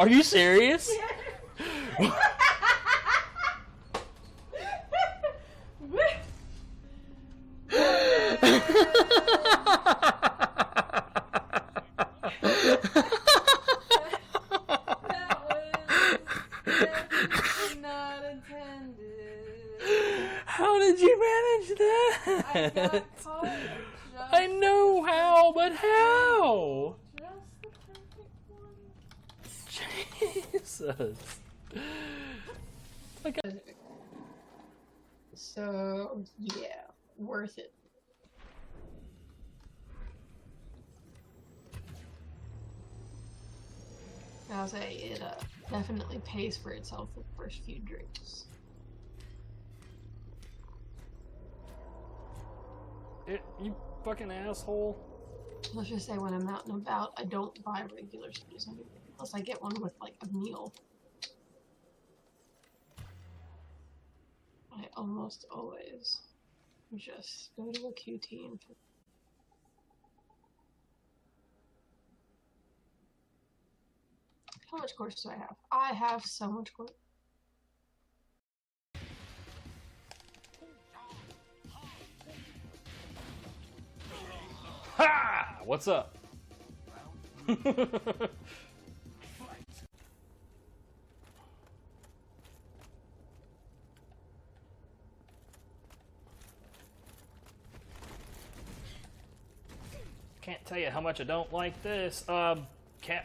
Are you serious? Not intended. How did you manage that? I got caught. I know how, but how? Just the perfect one. Jesus. Like So, yeah, worth it. I'll say it definitely pays for itself the first few drinks. You fucking asshole. Let's just say when I'm out and about, I don't buy regular sodas anymore, unless I get one with like a meal. I almost always just go to a QT and how much course do I have? I have so much course. Ha! What's up? Can't tell you how much I don't like this. Okay.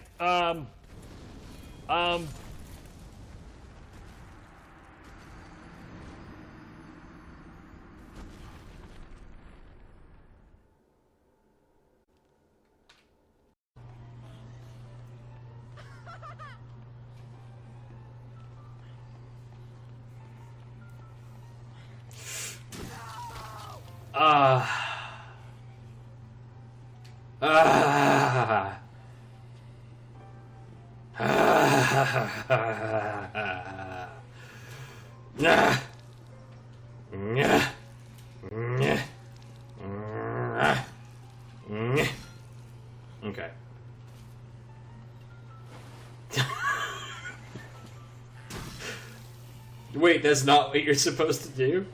Wait, that's not what you're supposed to do?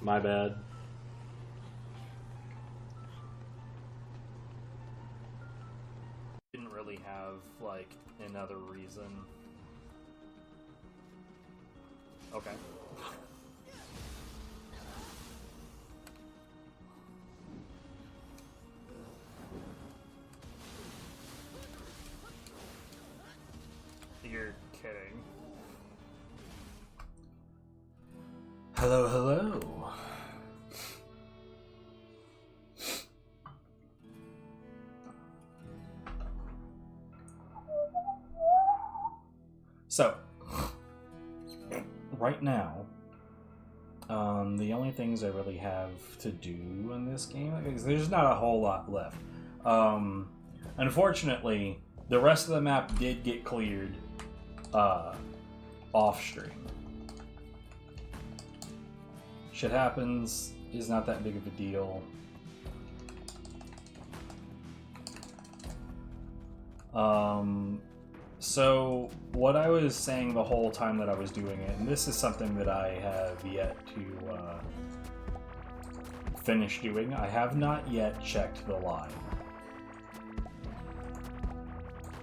My bad. Didn't really have, like, another reason. Okay. You're kidding. Hello, hello. So, right now, the only things I really have to do in this game, because there's not a whole lot left. Unfortunately, the rest of the map did get cleared off stream. Shit happens, is not that big of a deal. So what I was saying the whole time that I was doing it, and this is something that I have yet to finish doing, I have not yet checked the line.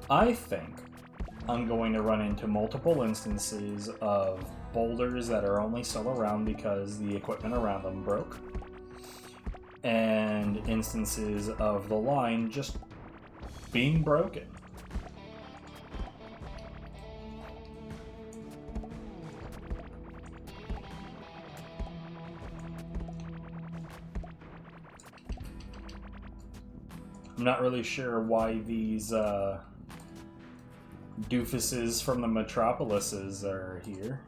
I think I'm going to run into multiple instances of boulders that are only still around because the equipment around them broke, and instances of the line just being broken. I'm not really sure why these doofuses from the metropolises are here.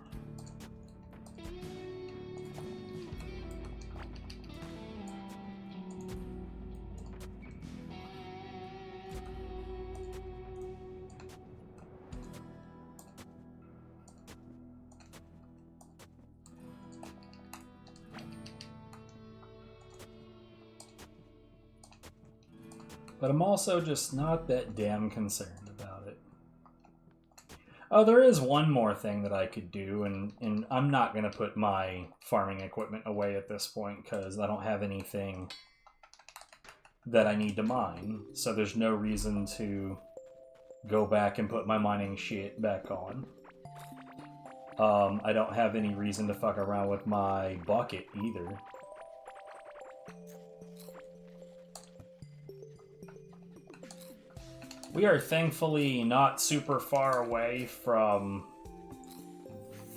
But I'm also just not that damn concerned about it. Oh, there is one more thing that I could do, and I'm not going to put my farming equipment away at this point because I don't have anything that I need to mine. So there's no reason to go back and put my mining shit back on. I don't have any reason to fuck around with my bucket either. We are thankfully not super far away from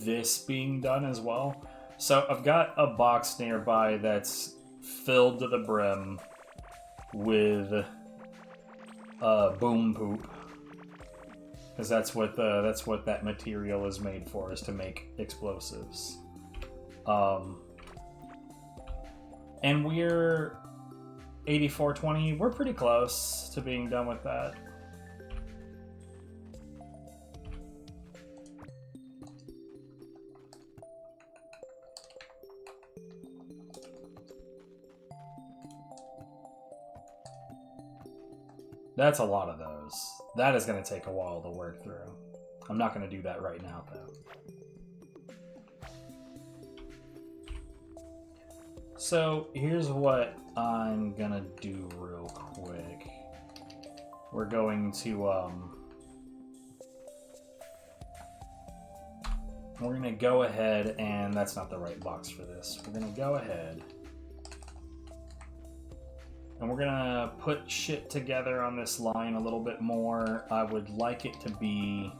this being done as well. So I've got a box nearby that's filled to the brim with boom poop. Because that's what that material is made for, is to make explosives. And we're 8420. We're pretty close to being done with that. That's a lot of those. That is going to take a while to work through. I'm not going to do that right now, though. So, here's what I'm going to do real quick. We're going to, we're going to go ahead, and that's not the right box for this. We're going to go ahead, and we're going to put shit together on this line a little bit more. I would like it to be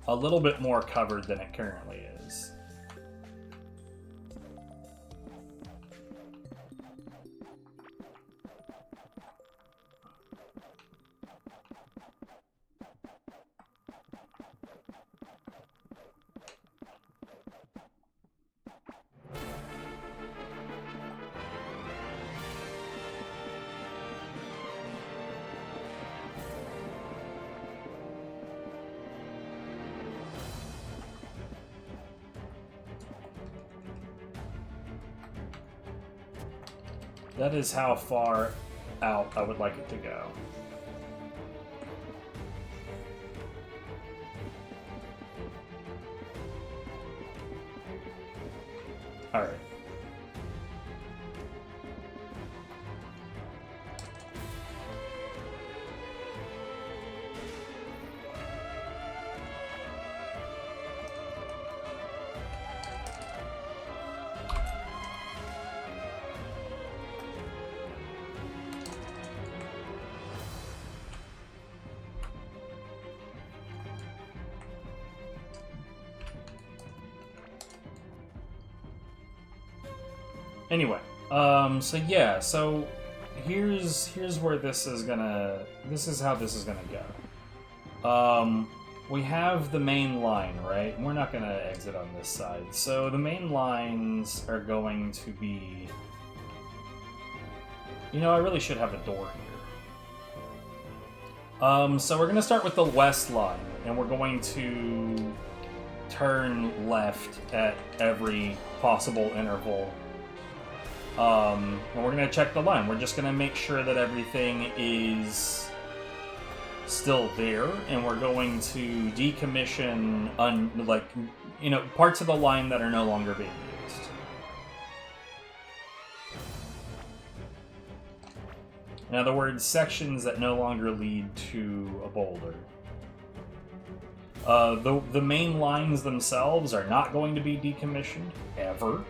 a little bit more covered than it currently is. That is how far out I would like it to go. All right. Anyway, so yeah, so here's where this is how this is gonna go. We have the main line, right? We're not gonna exit on this side. So the main lines are going to be, you know, I really should have a door here. So we're gonna start with the west line, and we're going to turn left at every possible interval. And we're going to check the line. We're just going to make sure that everything is still there, and we're going to decommission, parts of the line that are no longer being used. In other words, sections that no longer lead to a boulder. The main lines themselves are not going to be decommissioned, ever.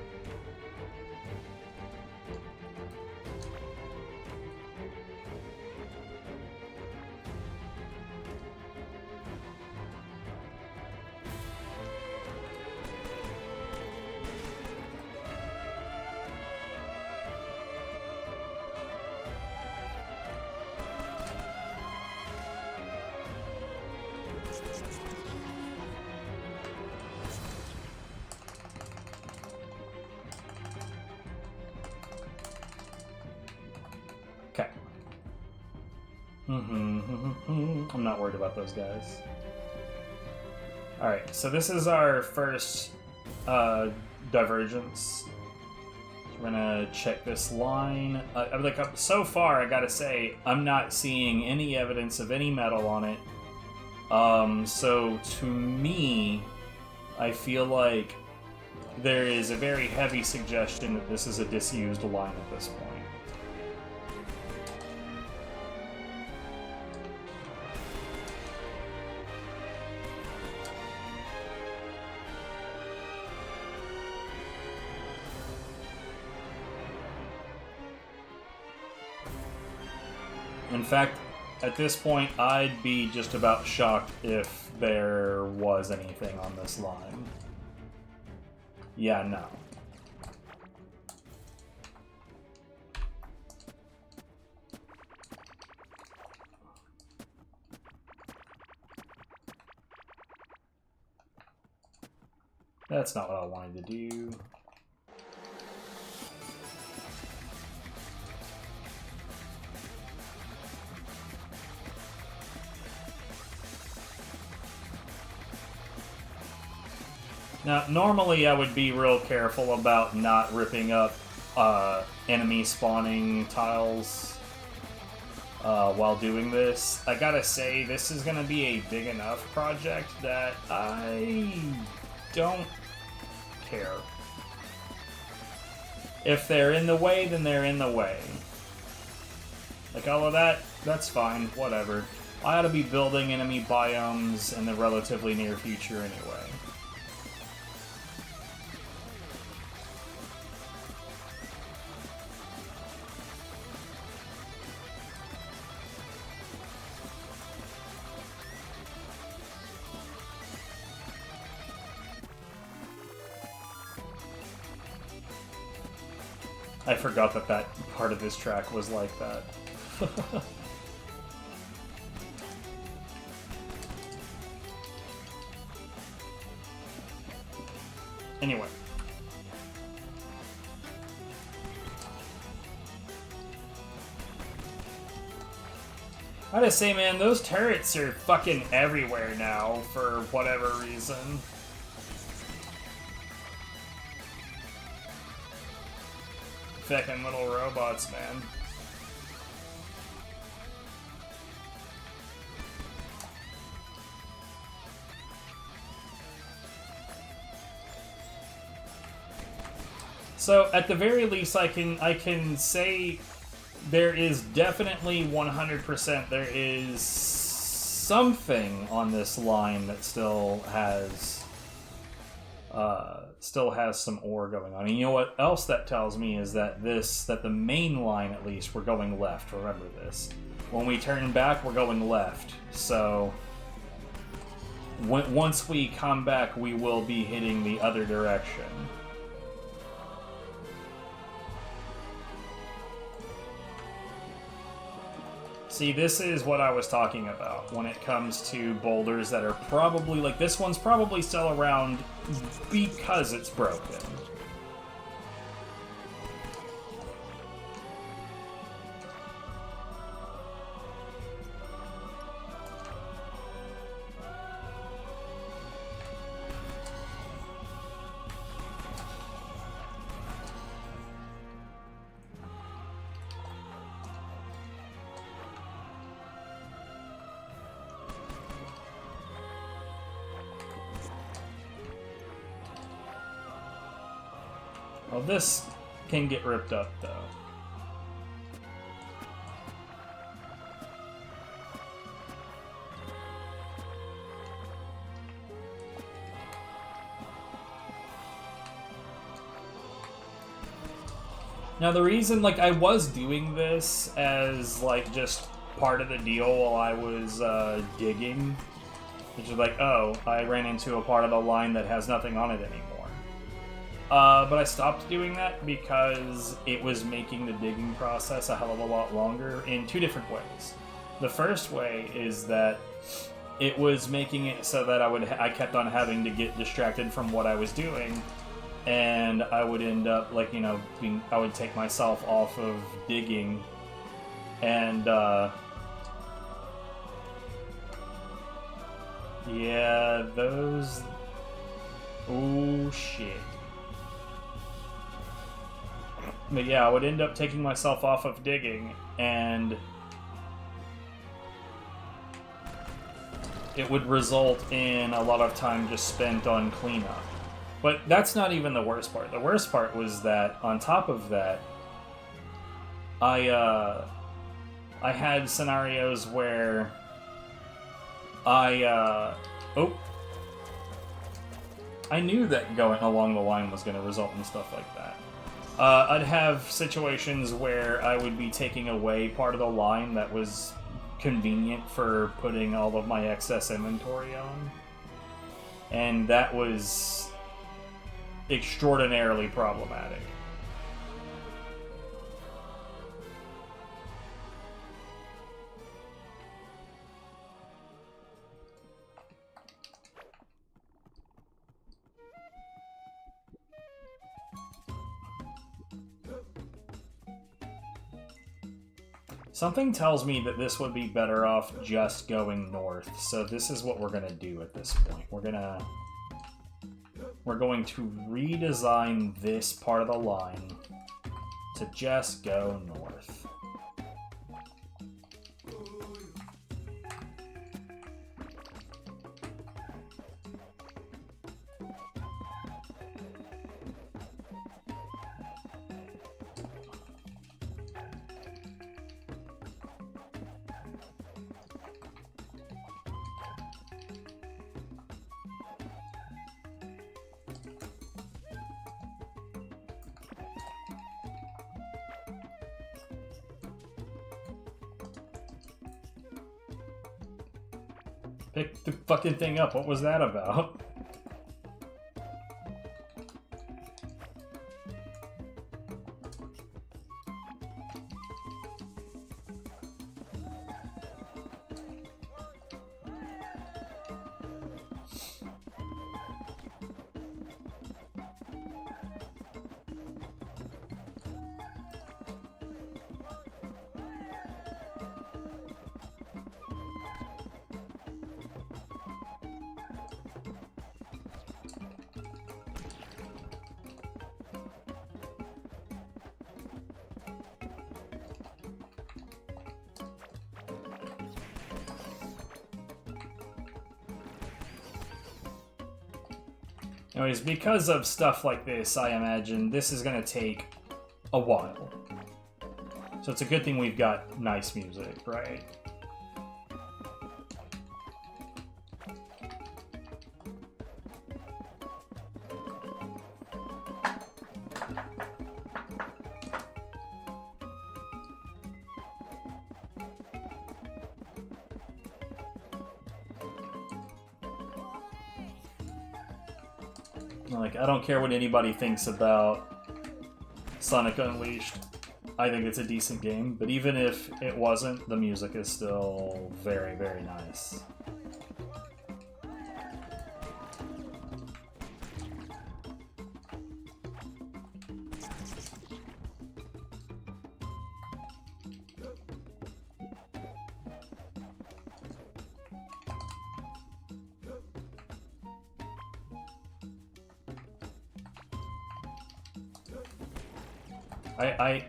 Okay. I'm not worried about those guys. Alright, so this is our first divergence. We're gonna check this line. So far, I gotta say, I'm not seeing any evidence of any metal on it. So to me, I feel like there is a very heavy suggestion that this is a disused line at this point. In fact, at this point, I'd be just about shocked if there was anything on this line. Yeah, no. That's not what I wanted to do. Now, normally I would be real careful about not ripping up enemy spawning tiles while doing this. I gotta say, this is gonna be a big enough project that I don't care. If they're in the way, then they're in the way. Like all of that, that's fine, whatever. I ought to be building enemy biomes in the relatively near future anyway. I forgot that that part of this track was like that. Anyway. I gotta say, man, those turrets are fucking everywhere now for whatever reason. Feckin' little robots, man. So at the very least, I can say there is definitely 100%. There is something on this line that still has some ore going on. And you know what else that tells me is that the main line, at least, we're going left. Remember this. When we turn back, we're going left. So once we come back, we will be hitting the other direction. See, this is what I was talking about when it comes to boulders that are probably, like, this one's probably still around because it's broken. Well, this can get ripped up, though. Now, the reason, like, I was doing this as, like, just part of the deal while I was digging, which is like, oh, I ran into a part of the line that has nothing on it anymore. But I stopped doing that because it was making the digging process a hell of a lot longer in two different ways. The first way is that it was making it so that I kept on having to get distracted from what I was doing, and I would end up, like, you know, I would take myself off of digging, and yeah, those, oh shit. But yeah, I would end up taking myself off of digging, and it would result in a lot of time just spent on cleanup. But that's not even the worst part. The worst part was that, on top of that, I had scenarios where I knew that going along the line was going to result in stuff like that. I'd have situations where I would be taking away part of the line that was convenient for putting all of my excess inventory on. And that was extraordinarily problematic. Something tells me that this would be better off just going north, so this is what we're going to do at this point. We're going to redesign this part of the line to just go north. Pick the fucking thing up. What was that about? Anyways, because of stuff like this, I imagine this is going to take a while. So it's a good thing we've got nice music, right? Like, I don't care what anybody thinks about Sonic Unleashed. I think it's a decent game, but even if it wasn't, the music is still very, very nice.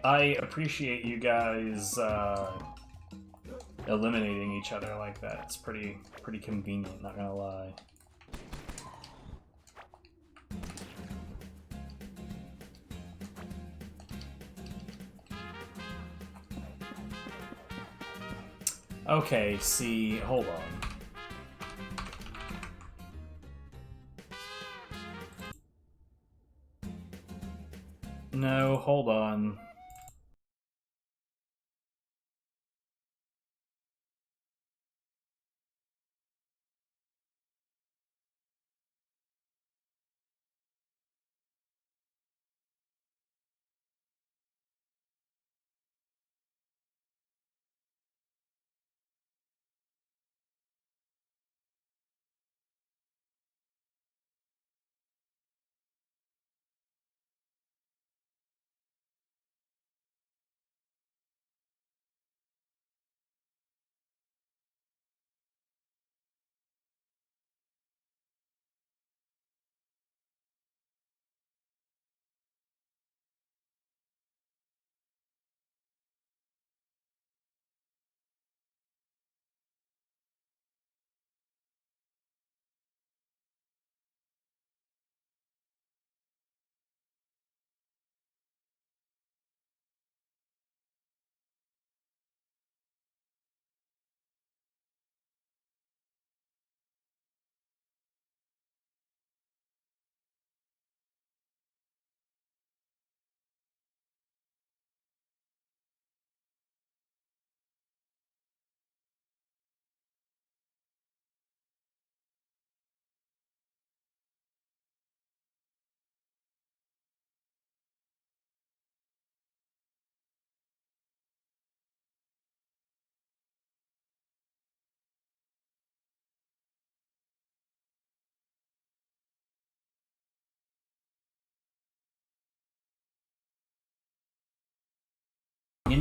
I appreciate you guys eliminating each other like that. It's pretty convenient, not gonna lie. Okay, see, hold on. No, hold on.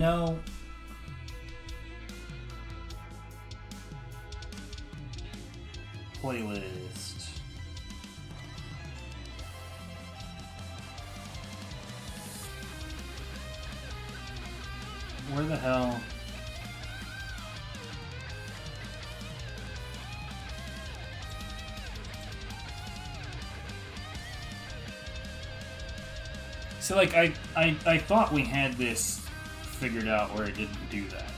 know... Playlist. Where the hell? So, like, I thought we had this figured out where it didn't do that.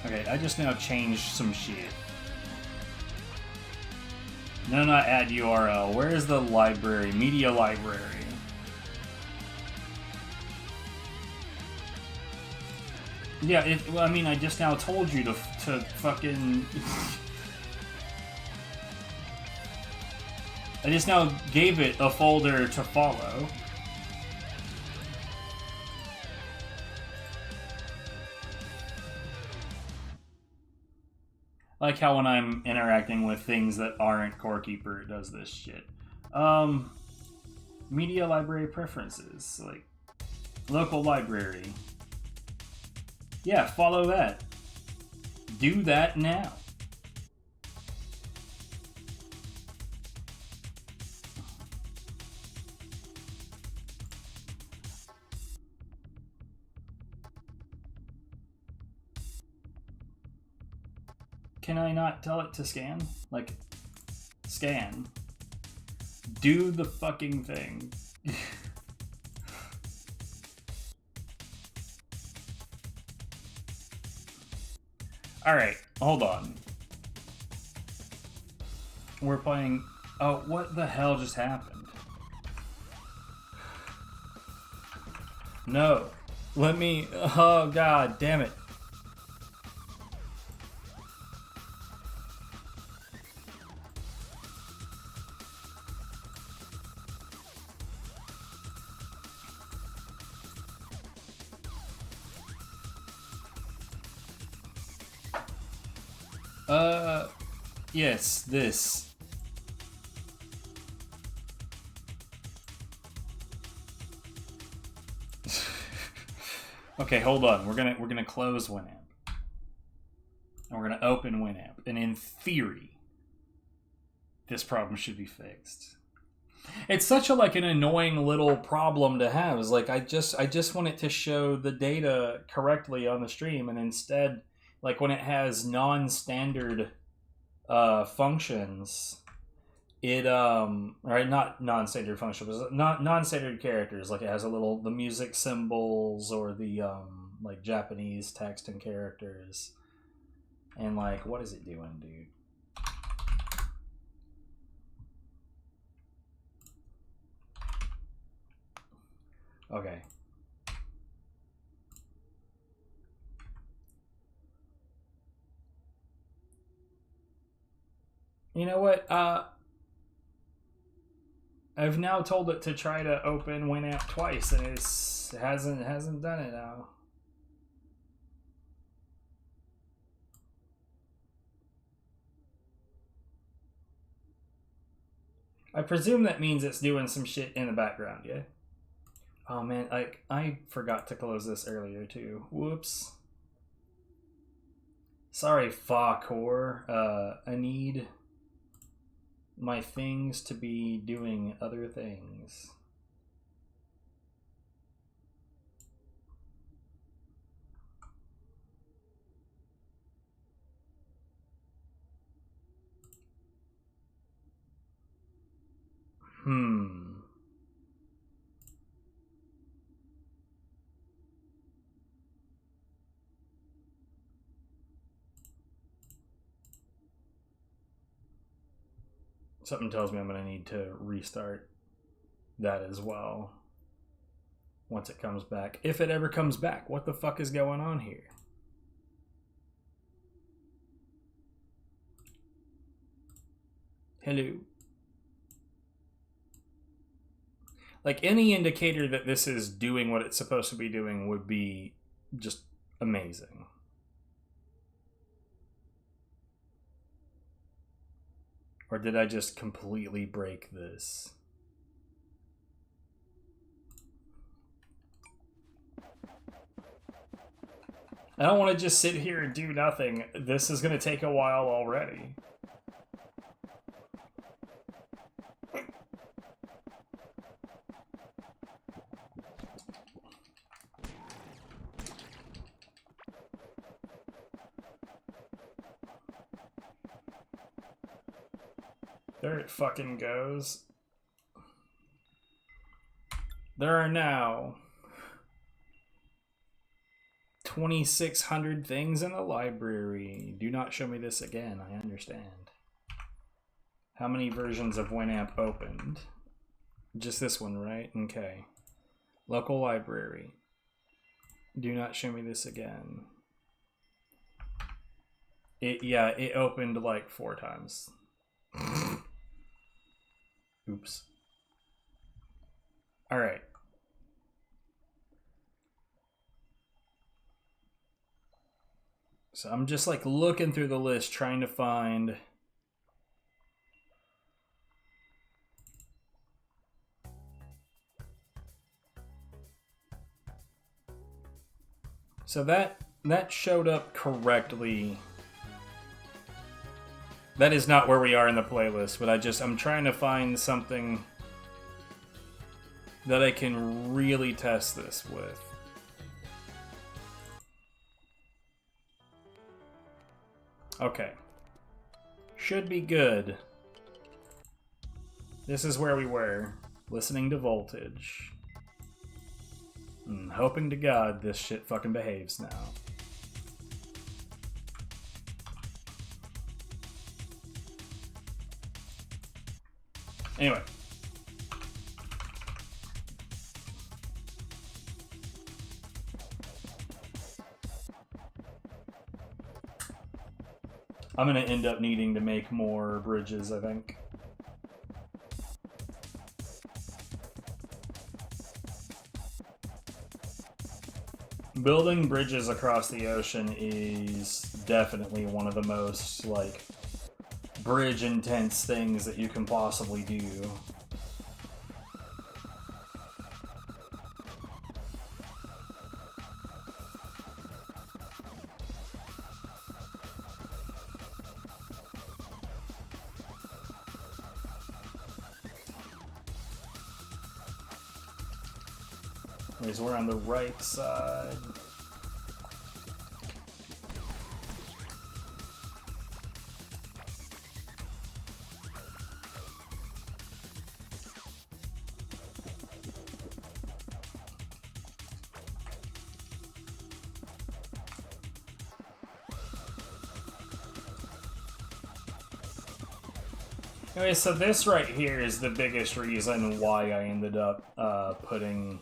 Okay, I just now changed some shit. No, not add URL. Where is the library? Media library. Yeah, well, I mean, I just now told you to fucking... I just now gave it a folder to follow. I like how when I'm interacting with things that aren't Core Keeper, it does this shit. Media library preferences, like local library. Yeah, follow that. Do that now. Can I not tell it to scan? Like, scan. Do the fucking thing. Alright, hold on. We're playing... Oh, what the hell just happened? No. Let me... Oh, god damn it. Yes, this. Okay, hold on. We're gonna close Winamp. And we're gonna open Winamp. And in theory, this problem should be fixed. It's such a like an annoying little problem to have. It's like I just want it to show the data correctly on the stream, and instead, like when it has non-standard functions, it or not non-standard functions, but not non-standard characters, like it has the music symbols or the like Japanese text and characters, and like what is it doing, dude? Okay. You know what? I've now told it to try to open Winamp twice, and it hasn't done it now. I presume that means it's doing some shit in the background, yeah? Oh man, I forgot to close this earlier too. Whoops. Sorry, Fa-Core. I need my things to be doing other things. Something tells me I'm going to need to restart that as well. Once it comes back. If it ever comes back. What the fuck is going on here? Hello. Like, any indicator that this is doing what it's supposed to be doing would be just amazing. Or did I just completely break this? I don't want to just sit here and do nothing. This is going to take a while already. There it fucking goes. There are now 2,600 things in the library. Do not show me this again, I understand. How many versions of Winamp opened? Just this one, right? Okay. Local library. Do not show me this again. It opened like 4 times. Oops. Alright. So I'm just like looking through the list trying to find... So that showed up correctly. That is not where we are in the playlist, but I'm trying to find something that I can really test this with. Okay. Should be good. This is where we were, listening to Voltage. Hoping to God this shit fucking behaves now. Anyway. I'm gonna end up needing to make more bridges, I think. Building bridges across the ocean is definitely one of the most, like, bridge-intense things that you can possibly do. Anyways, we're on the right side. Anyway, so this right here is the biggest reason why I ended up putting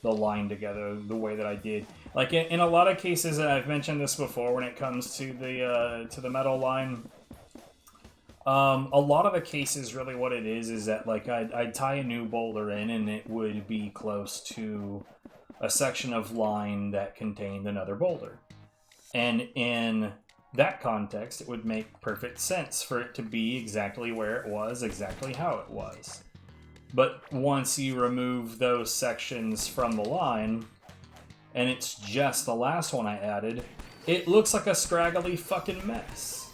the line together the way that I did. Like in a lot of cases, and I've mentioned this before when it comes to the metal line, a lot of the cases really what it is that like I'd tie a new boulder in and it would be close to a section of line that contained another boulder. And in that context, it would make perfect sense for it to be exactly where it was, exactly how it was. But once you remove those sections from the line, and it's just the last one I added, it looks like a scraggly fucking mess.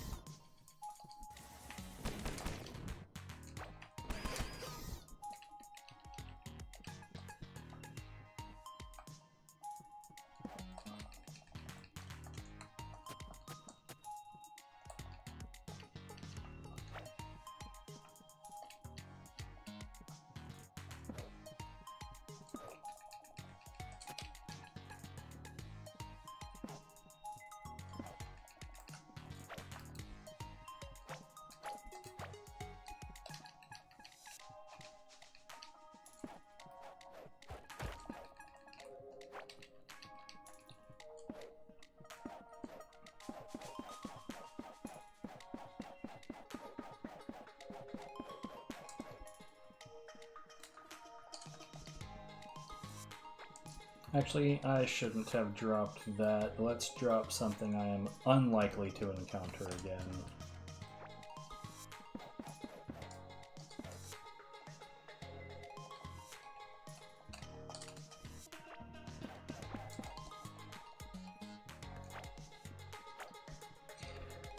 Actually, I shouldn't have dropped that. Let's drop something I am unlikely to encounter again.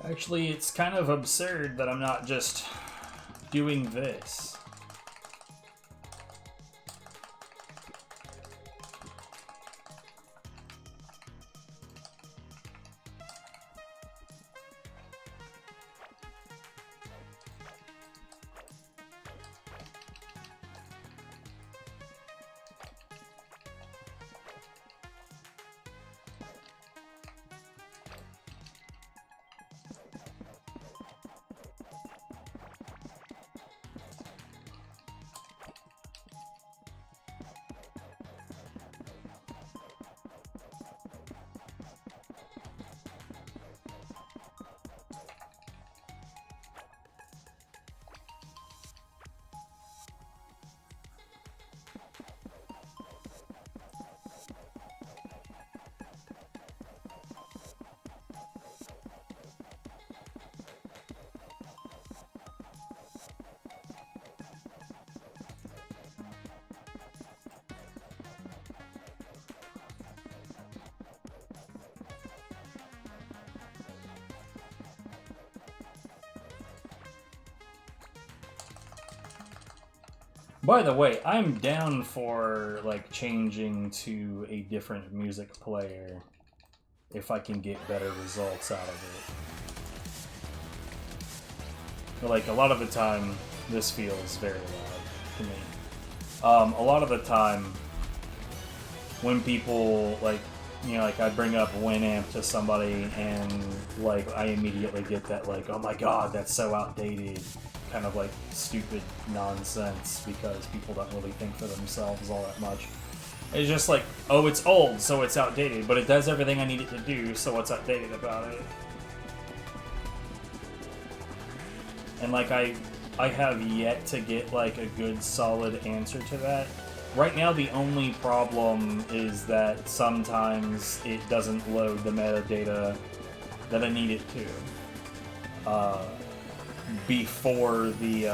Actually, it's kind of absurd that I'm not just doing this. By the way, I'm down for, like, changing to a different music player if I can get better results out of it. But, like, a lot of the time, this feels very loud to me. A lot of the time, when people, like, you know, like, I bring up Winamp to somebody and, like, I immediately get that, like, oh my god, that's so outdated, kind of, like, stupid nonsense, because people don't really think for themselves all that much. It's just like, oh, it's old, so it's outdated, but it does everything I need it to do, so what's outdated about it? And, like, I have yet to get, like, a good, solid answer to that. Right now, the only problem is that sometimes it doesn't load the metadata that I need it to before the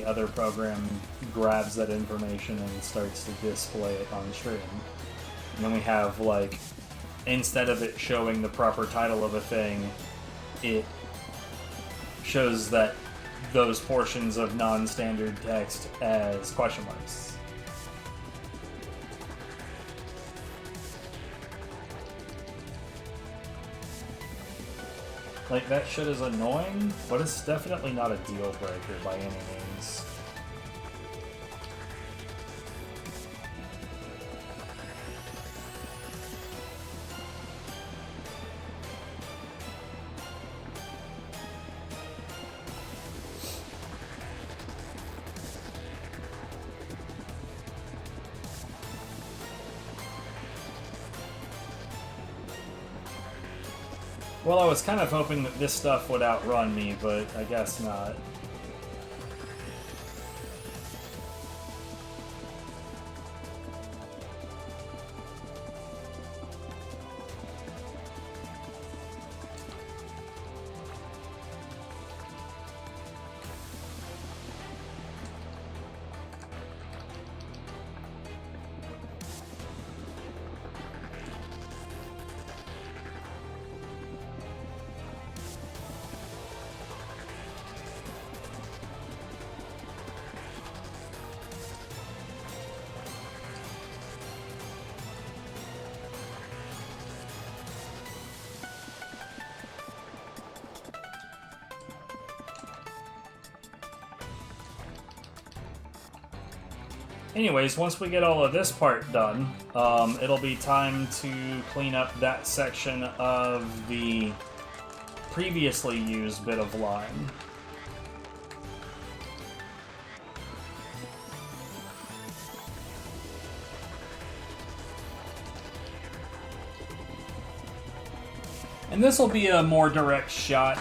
other program grabs that information and starts to display it on stream. And then we have, like, instead of it showing the proper title of a thing, it shows that those portions of non-standard text as question marks. Like, that shit is annoying, but it's definitely not a deal breaker by any means. Well, I was kind of hoping that this stuff would outrun me, but I guess not. Anyways, once we get all of this part done, it'll be time to clean up that section of the previously used bit of line. And this will be a more direct shot.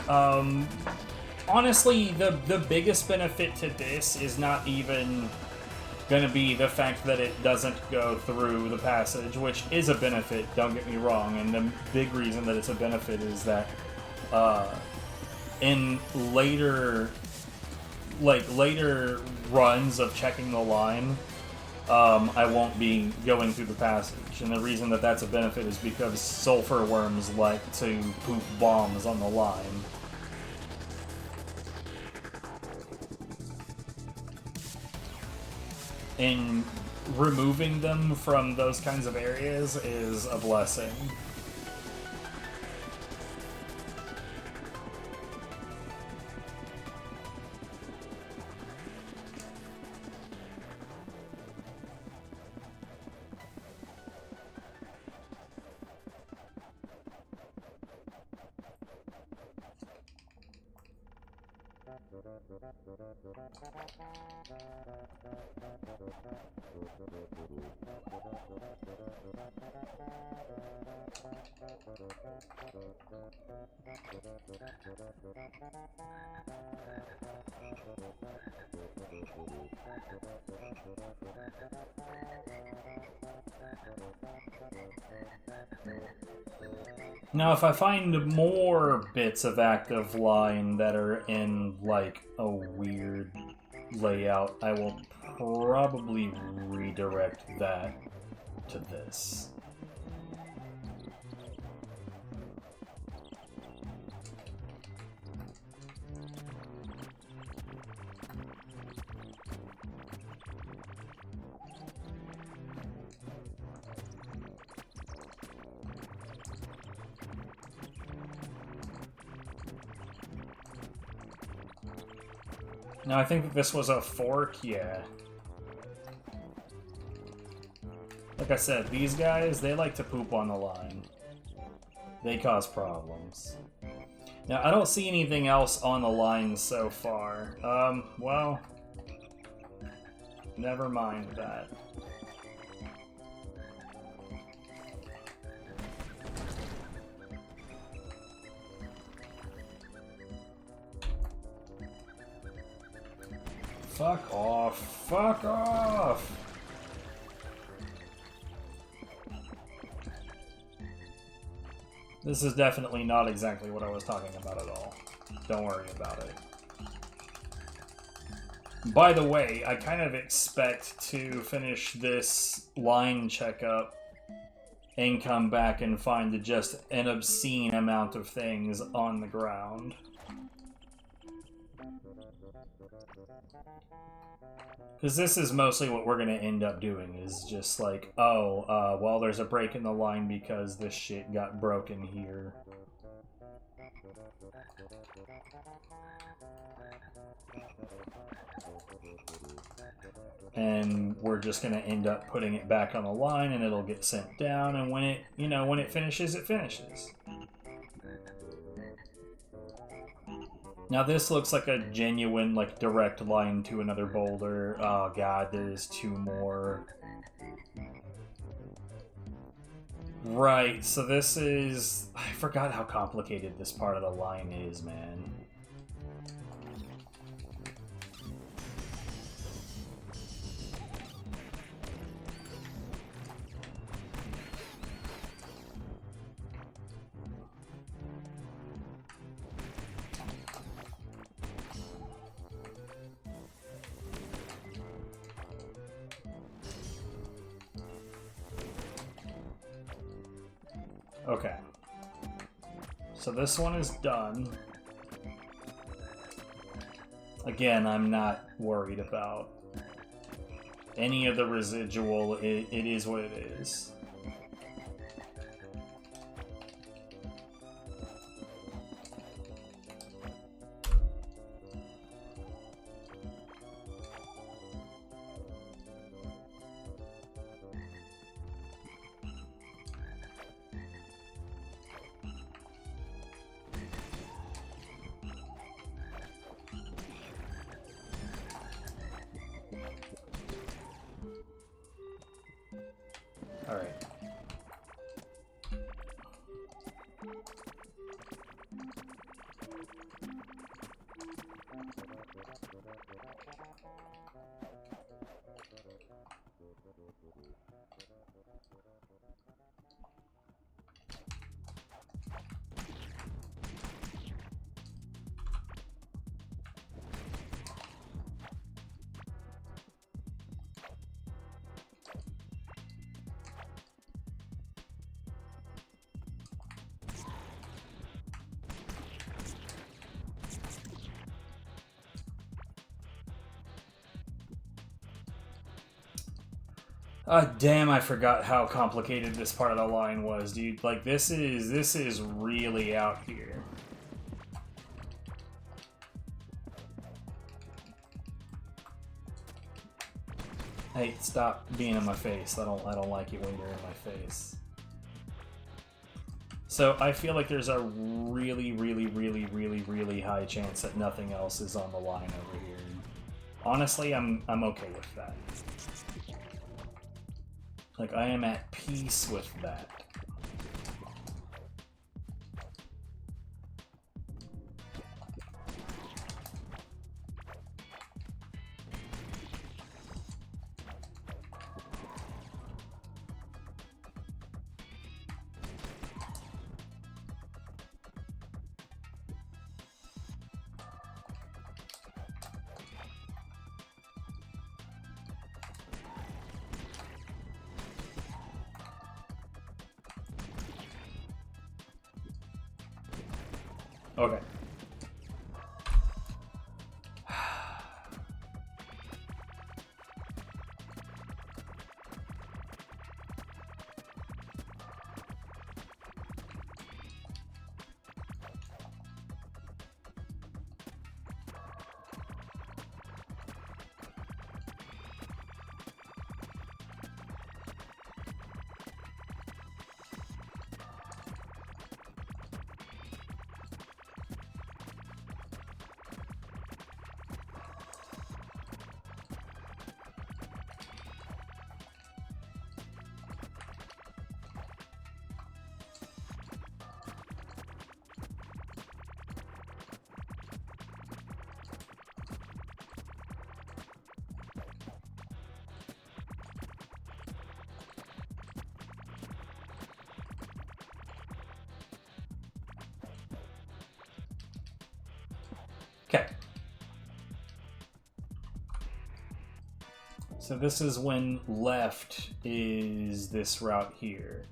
Honestly, the biggest benefit to this is not even going to be the fact that it doesn't go through the passage, which is a benefit, don't get me wrong, and the big reason that it's a benefit is that in later runs of checking the line, I won't be going through the passage, and the reason that that's a benefit is because sulfur worms like to poop bombs on the line. And removing them from those kinds of areas is a blessing. Now, if I find more bits of active line that are in, like, a weird layout, I will probably redirect that to this. Now, I think that this was a fork, yeah. Like I said, these guys, they like to poop on the line. They cause problems. Now, I don't see anything else on the line so far. Well, never mind that. Fuck off. Fuck off! This is definitely not exactly what I was talking about at all. Don't worry about it. By the way, I kind of expect to finish this line checkup and come back and find just an obscene amount of things on the ground. Because this is mostly what we're going to end up doing, is just like, oh, well, there's a break in the line because this shit got broken here. And we're just going to end up putting it back on the line, and it'll get sent down, and when it, you know, when it finishes, it finishes. Now this looks like a genuine, like, direct line to another boulder. Oh god, there's two more. Right, so this is... I forgot how complicated this part of the line is, man. Okay. So this one is done. Again, I'm not worried about any of the residual. It is what it is. Alright. Damn, I forgot how complicated this part of the line was, dude. Like, this is really out here. Hey, stop being in my face. I don't like it when you're in my face. So I feel like there's a really, really, really, really, really high chance that nothing else is on the line over here. Honestly, I'm okay with that. Like, I am at peace with that. Okay. Okay. So this is when left is this route here.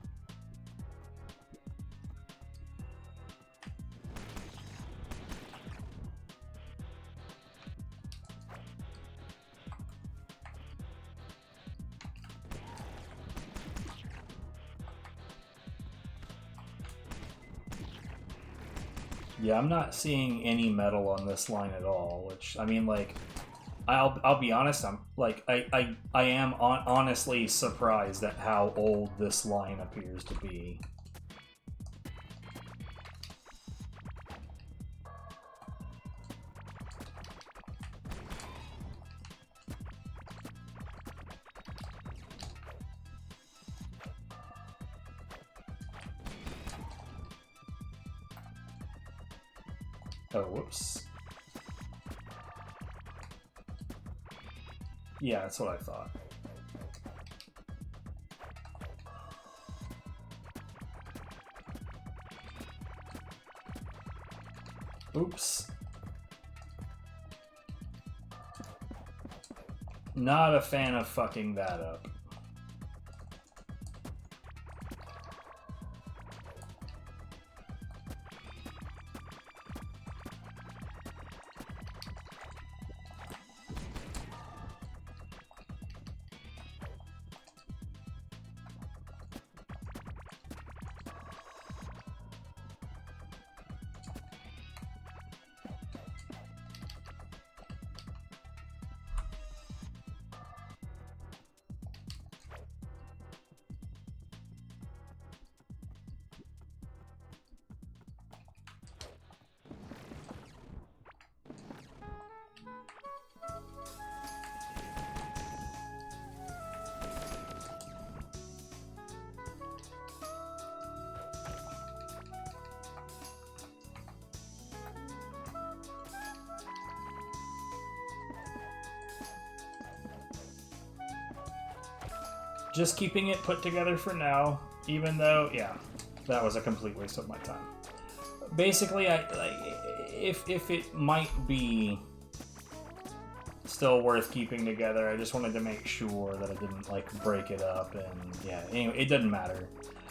Yeah, I'm not seeing any metal on this line at all, which, I mean, like, I'll be honest, I'm, like, I am honestly surprised at how old this line appears to be. Oh, whoops. Yeah, that's what I thought. Oops. Not a fan of fucking that up. Just keeping it put together for now, even though, yeah, that was a complete waste of my time. Basically, if it might be still worth keeping together, I just wanted to make sure that I didn't, like, break it up, and yeah, anyway, it doesn't matter.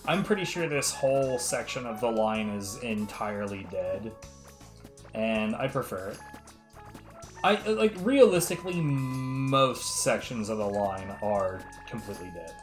I'm pretty sure this whole section of the line is entirely dead, and I prefer it. like, realistically, most sections of the line are completely dead.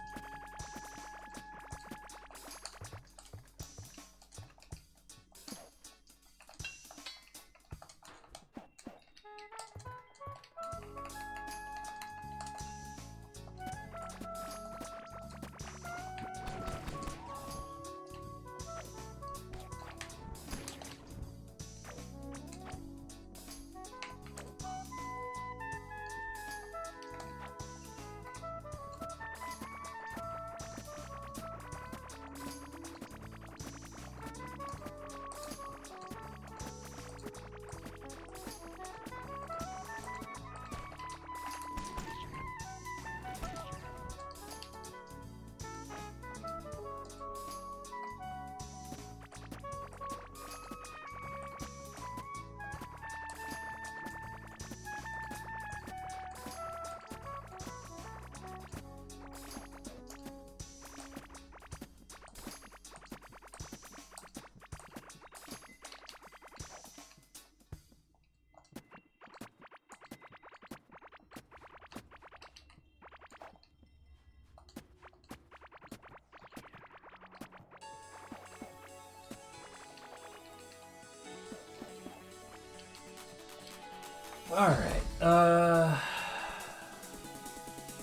Alright,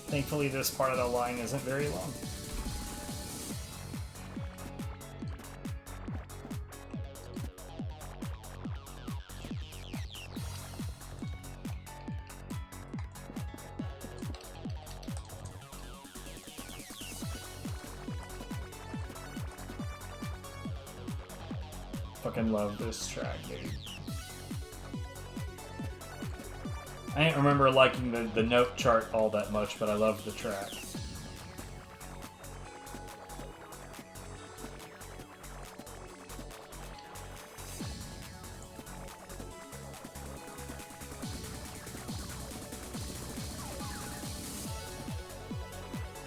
thankfully this part of the line isn't very long. Fucking love this track, dude. I didn't remember liking the note chart all that much, but I love the track.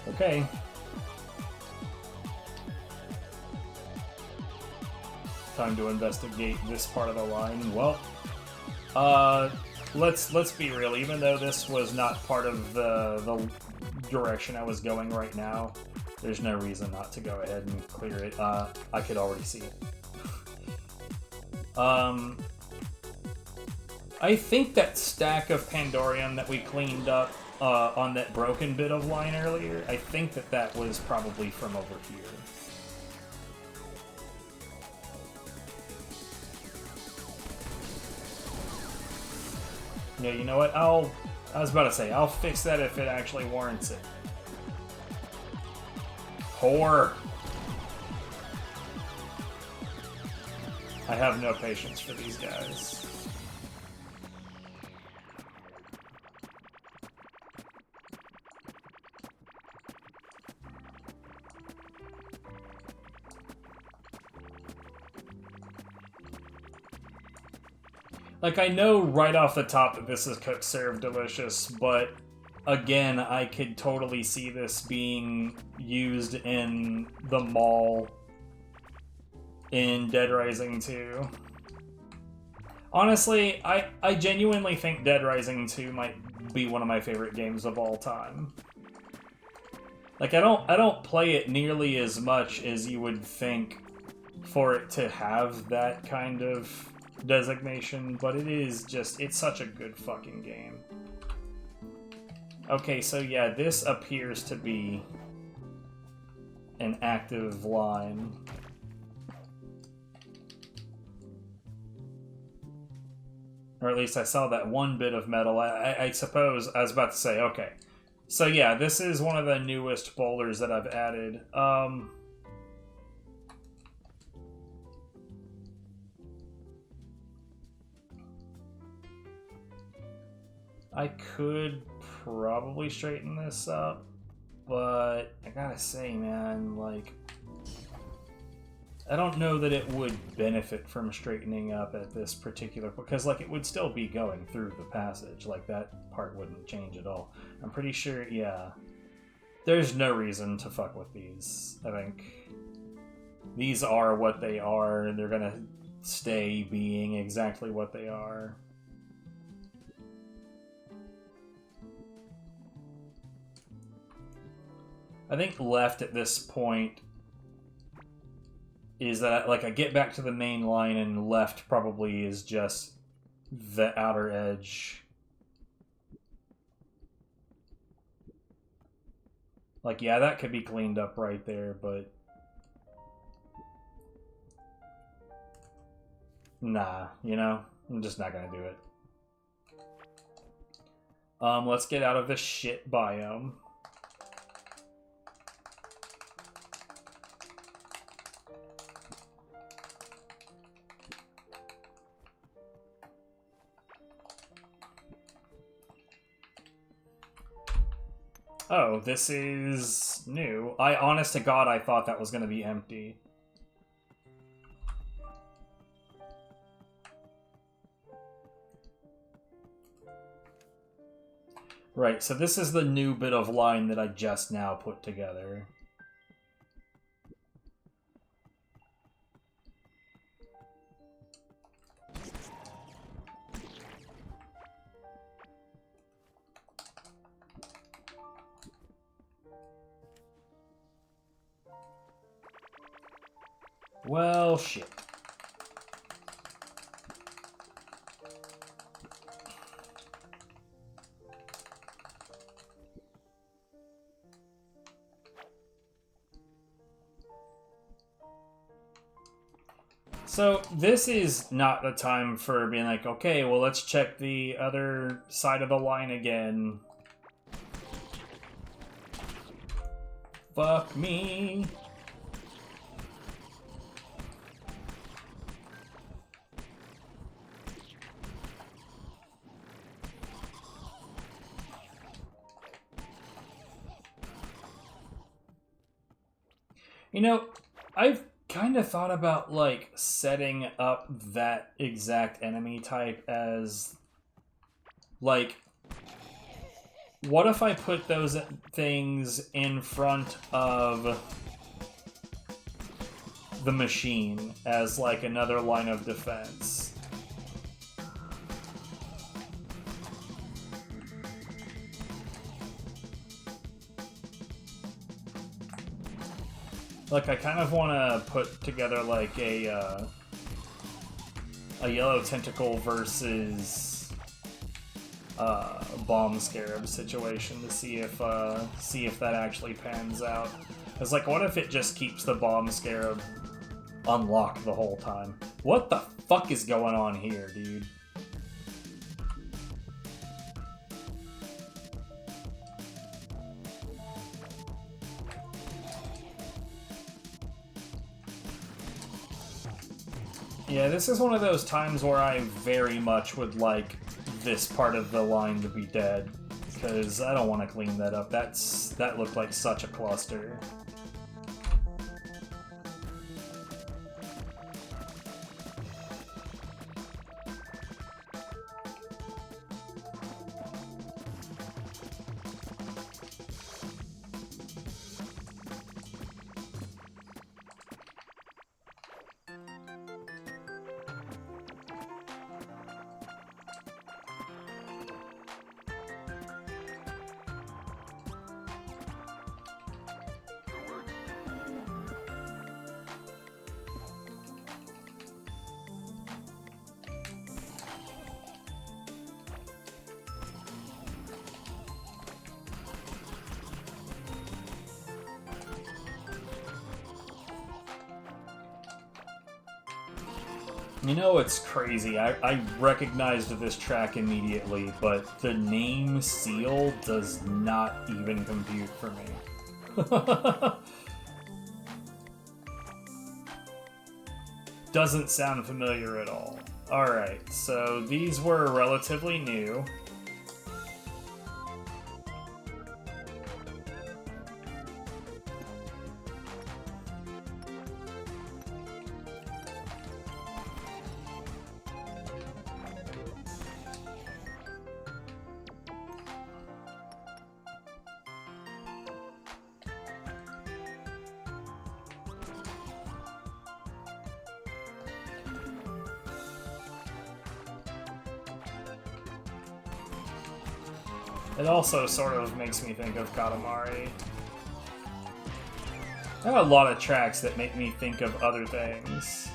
Okay. Time to investigate this part of the line. Well, let's be real. Even though this was not part of the direction I was going right now, there's no reason not to go ahead and clear it. I could already see it. I think that stack of Pandorium that we cleaned up on that broken bit of line earlier, I think that was probably from over here. Yeah, you know what? I was about to say, I'll fix that if it actually warrants it. Whore! I have no patience for these guys. Like, I know right off the top that this is cooked served delicious, but again, I could totally see this being used in the mall in Dead Rising 2. Honestly, I genuinely think Dead Rising 2 might be one of my favorite games of all time. Like, I don't play it nearly as much as you would think for it to have that kind of designation, but it's such a good fucking game. Okay, so yeah, this appears to be an active line. Or at least I saw that one bit of metal. I suppose, I was about to say, okay. So yeah, this is one of the newest boulders that I've added. I could probably straighten this up, but I gotta say, man, like, I don't know that it would benefit from straightening up at this particular, because, like, it would still be going through the passage. Like, that part wouldn't change at all. I'm pretty sure, yeah. There's no reason to fuck with these. I think these are what they are. They're gonna stay being exactly what they are. I think left at this point is that like I get back to the main line, and left probably is just the outer edge. Like, yeah, that could be cleaned up right there, but nah, you know? I'm just not gonna do it. Let's get out of this shit biome. Oh, this is new. Honest to God, I thought that was going to be empty. Right, so this is the new bit of line that I just now put together. Well, shit. So, this is not the time for being like, okay, well, let's check the other side of the line again. Fuck me. You know, I've kind of thought about, like, setting up that exact enemy type as, like, what if I put those things in front of the machine as, like, another line of defense? Like, I kind of want to put together, like, a yellow tentacle versus bomb scarab situation to see if that actually pans out. It's like, what if it just keeps the bomb scarab unlocked the whole time? What the fuck is going on here, dude? Yeah, this is one of those times where I very much would like this part of the line to be dead, because I don't want to clean that up. That looked like such a cluster. You know, it's crazy. I recognized this track immediately, but the name Seal does not even compute for me. Doesn't sound familiar at all. Alright, so these were relatively new. It also sort of makes me think of Katamari. I have a lot of tracks that make me think of other things.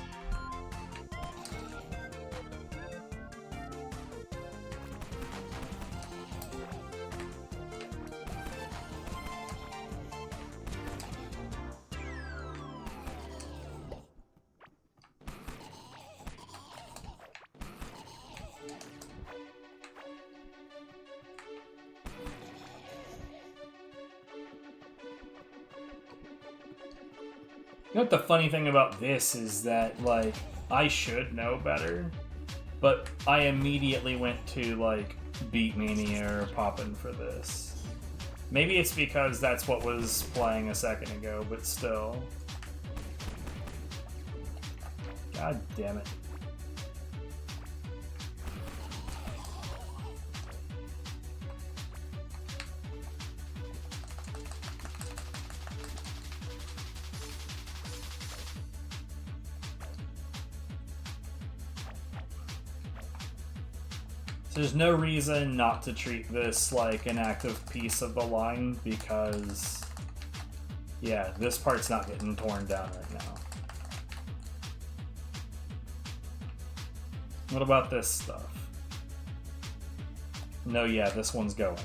You know what the funny thing about this is that, like, I should know better, but I immediately went to, like, Beat Mania or Poppin' for this. Maybe it's because that's what was playing a second ago, but still. God damn it. There's no reason not to treat this like an active piece of the line because, yeah, this part's not getting torn down right now. What about this stuff? No, yeah, this one's going.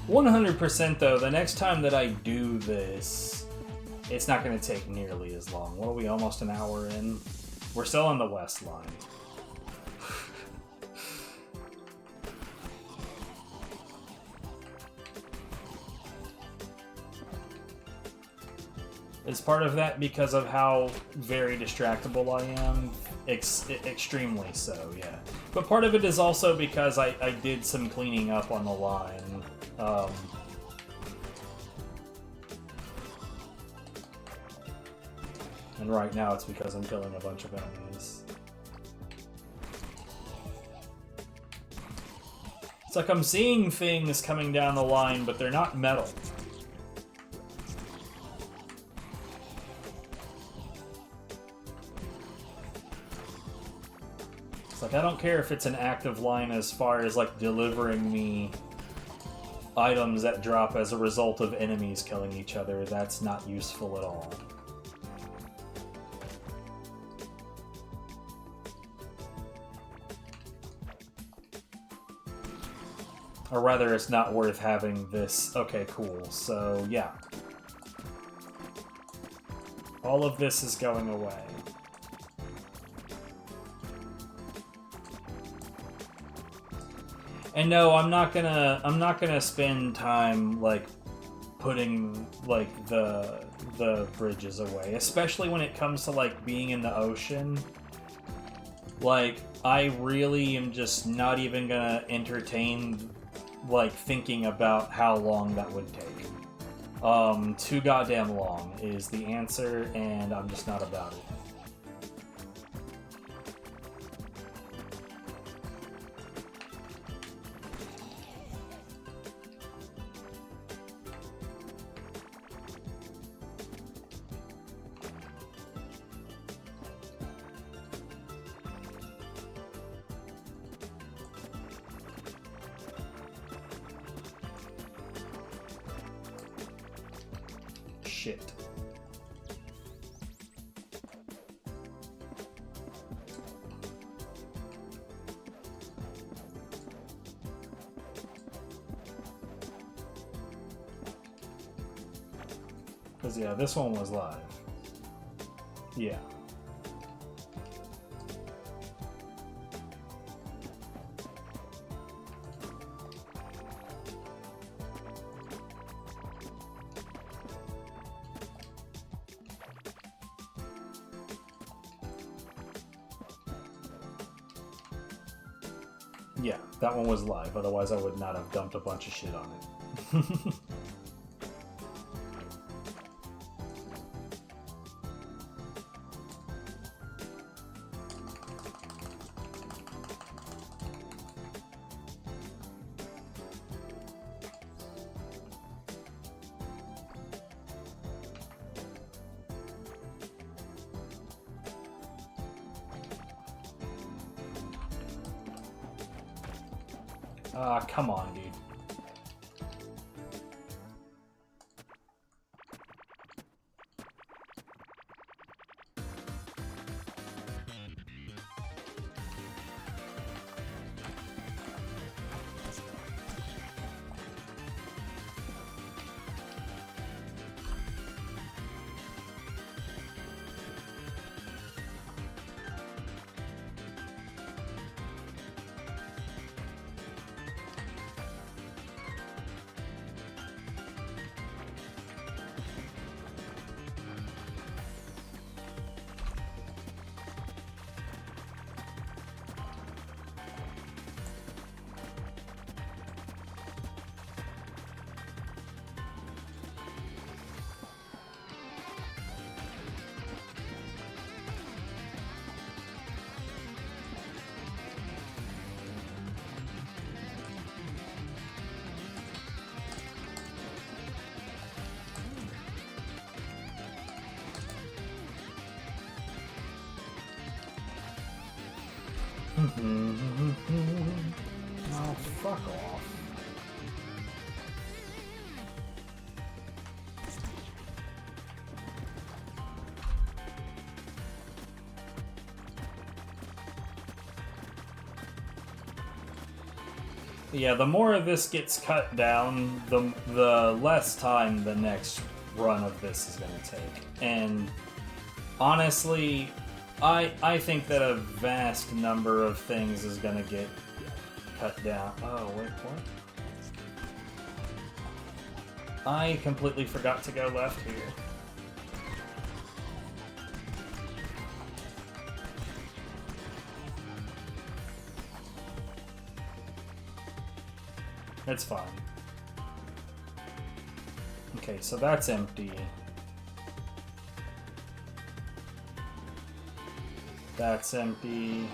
100% though, the next time that I do this, it's not going to take nearly as long. What are we, almost an hour in? We're still on the west line. Is part of that because of how very distractible I am? Extremely so, yeah. But part of it is also because I did some cleaning up on the line. And right now it's because I'm killing a bunch of enemies. It's like I'm seeing things coming down the line, but they're not metal. It's like I don't care if it's an active line as far as like delivering me items that drop as a result of enemies killing each other. That's not useful at all. Or rather, it's not worth having this. Okay, cool. So, yeah. All of this is going away. And no, I'm not gonna spend time, like, putting, like, the bridges away. Especially when it comes to, like, being in the ocean. Like, I really am just not even gonna entertain like thinking about how long that would take. Too goddamn long is the answer, and I'm just not about it. Shit. Because, yeah, this one was live. Yeah. Yeah, that one was live, otherwise I would not have dumped a bunch of shit on it. Ah, come on, dude. Oh, fuck off. Yeah, the more of this gets cut down, the less time the next run of this is going to take. And honestly, I think that a vast number of things is going to get cut down. Oh, wait, what? I completely forgot to go left here. It's fine. Okay, so that's empty. That's empty.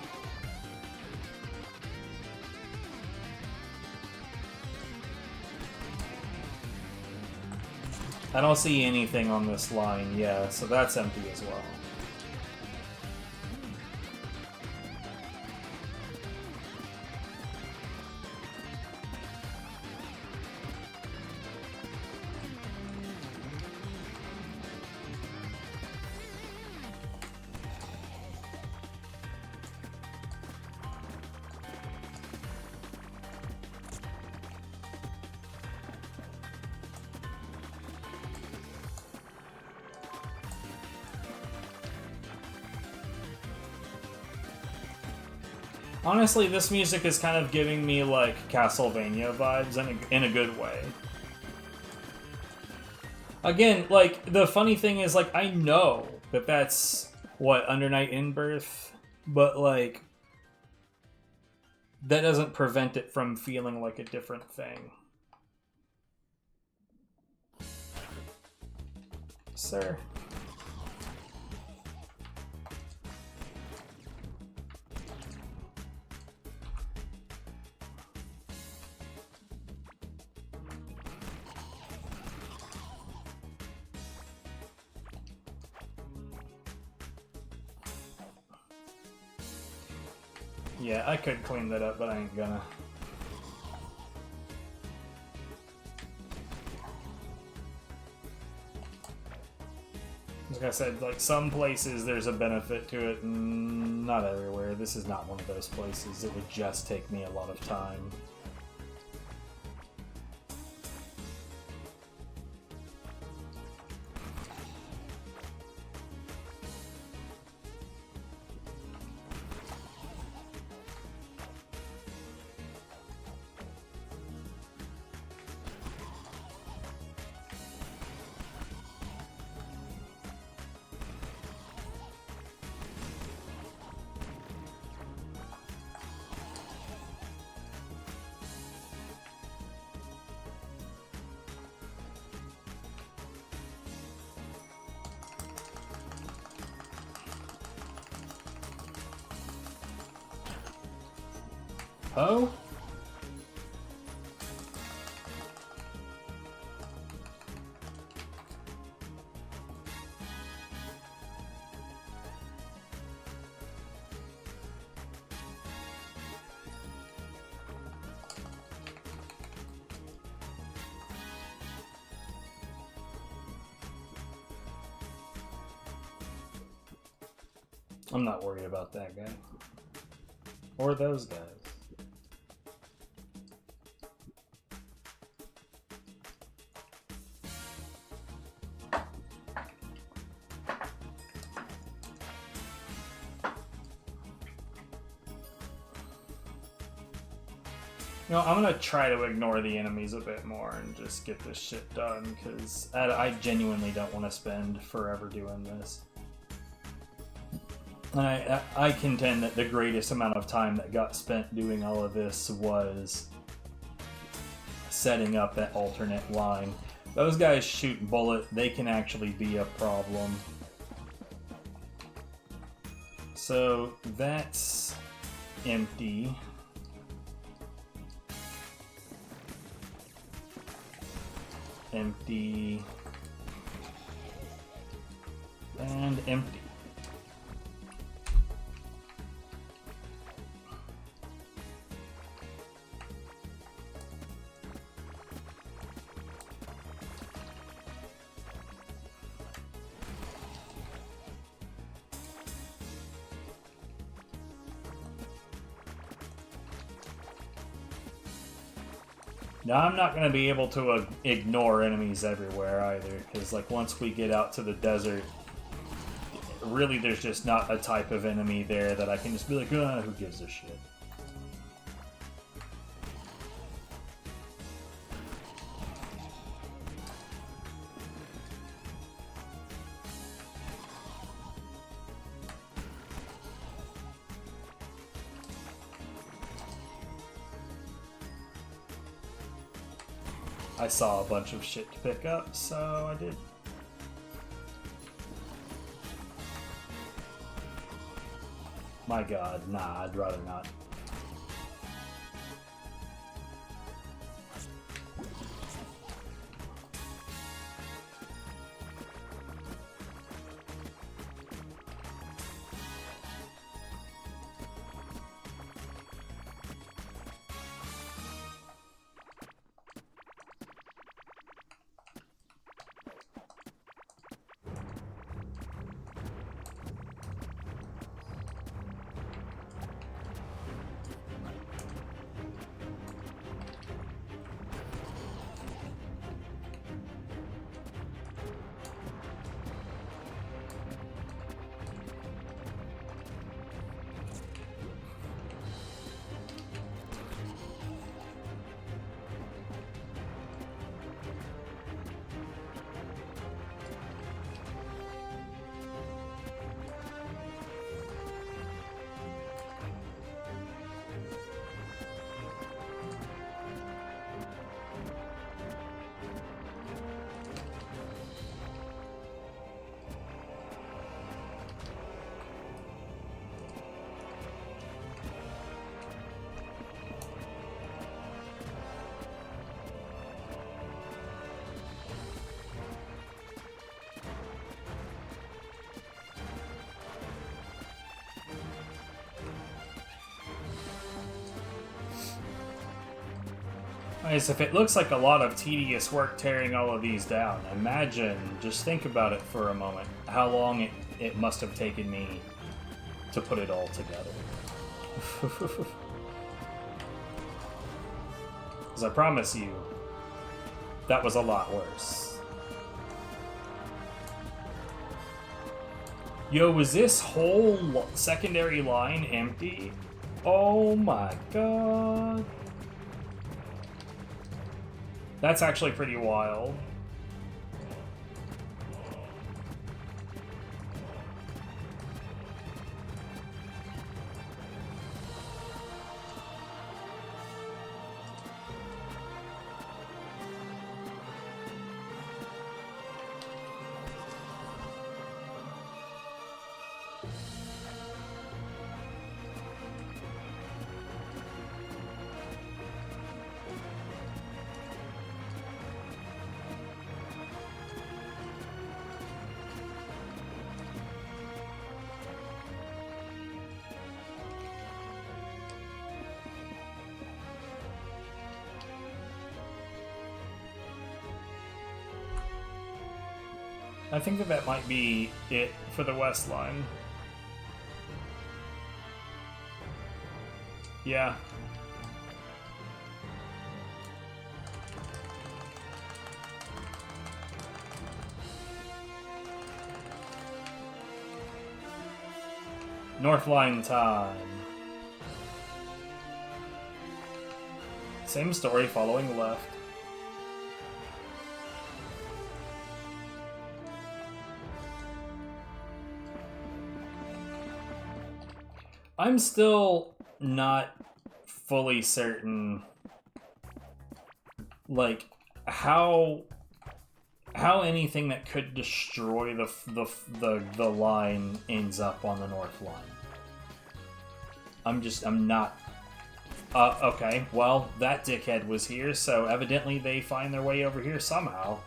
I don't see anything on this line, yeah, so that's empty as well. Honestly, this music is kind of giving me, like, Castlevania vibes in a good way. Again, like, the funny thing is, like, I know that that's, what, Under Night In-Birth? But, like, that doesn't prevent it from feeling like a different thing. Sir. Yeah, I could clean that up, but I ain't gonna. Like I said, like, some places there's a benefit to it, and not everywhere. This is not one of those places. It would just take me a lot of time. Oh? I'm not worried about that guy. Or those guys. You know, I'm gonna try to ignore the enemies a bit more and just get this shit done, because I genuinely don't want to spend forever doing this. And I contend that the greatest amount of time that got spent doing all of this was setting up that alternate line. Those guys shoot bullet, they can actually be a problem. So that's empty. Empty. And empty. Now, I'm not going to be able to ignore enemies everywhere either, because like once we get out to the desert, really there's just not a type of enemy there that I can just be like, who gives a shit. I saw a bunch of shit to pick up, so I did. My god, nah, I'd rather not. Nice, if it looks like a lot of tedious work tearing all of these down, imagine, just think about it for a moment, how long it must have taken me to put it all together. Because I promise you, that was a lot worse. Yo, was this whole secondary line empty? Oh my god. That's actually pretty wild. I think that that might be it for the west line. Yeah. North line time. Same story following left. I'm still not fully certain, like, how anything that could destroy the line ends up on the north line. I'm not. Okay, well, that dickhead was here, so evidently they find their way over here somehow.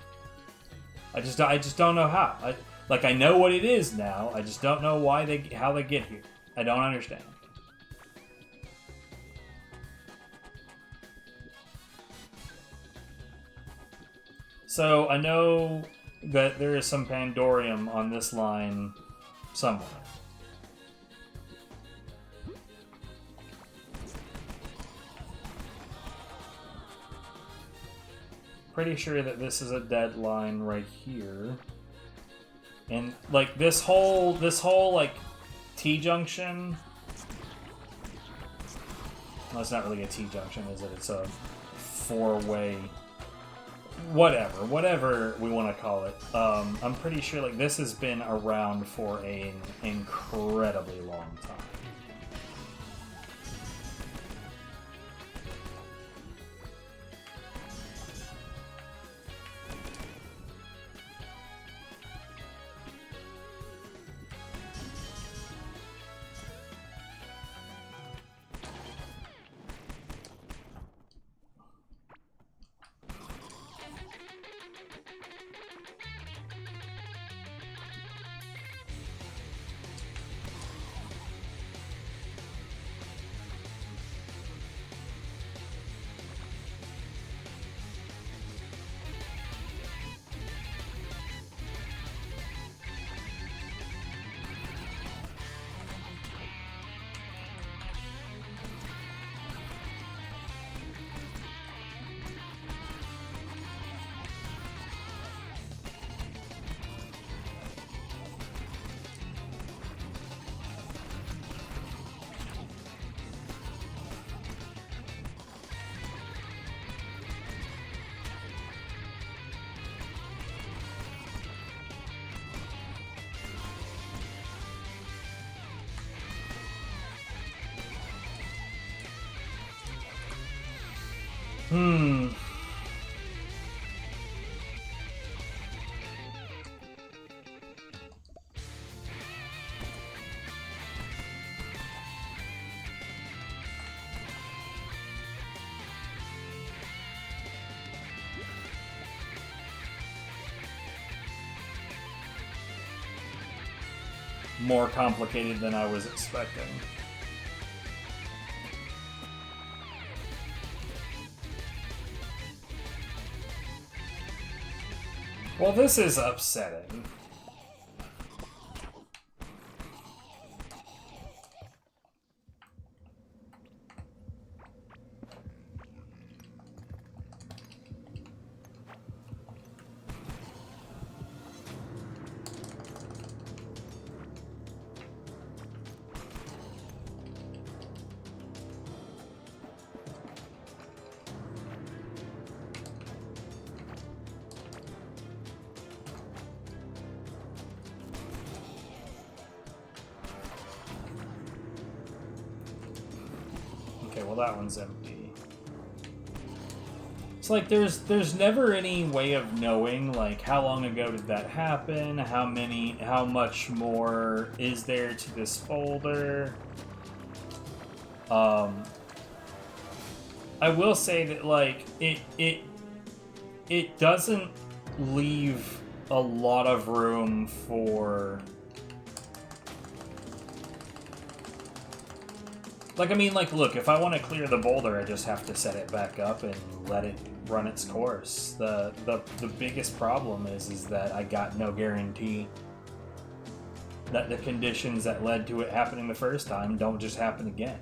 I just don't know how. I know what it is now. I just don't know how they get here. I don't understand. So I know that there is some Pandorium on this line somewhere. Pretty sure that this is a dead line right here. And like this whole like T-junction. Well, it's not really a T-junction, is it? It's a four-way, whatever we want to call it. I'm pretty sure like this has been around for an incredibly long time. More complicated than I was expecting. Well, this is upsetting. Well, that one's empty. It's like there's never any way of knowing like how long ago did that happen, how much more is there to this folder. I will say that like it doesn't leave a lot of room Like, I mean, like, look, if I want to clear the boulder, I just have to set it back up and let it run its course. The biggest problem is that I got no guarantee that the conditions that led to it happening the first time don't just happen again.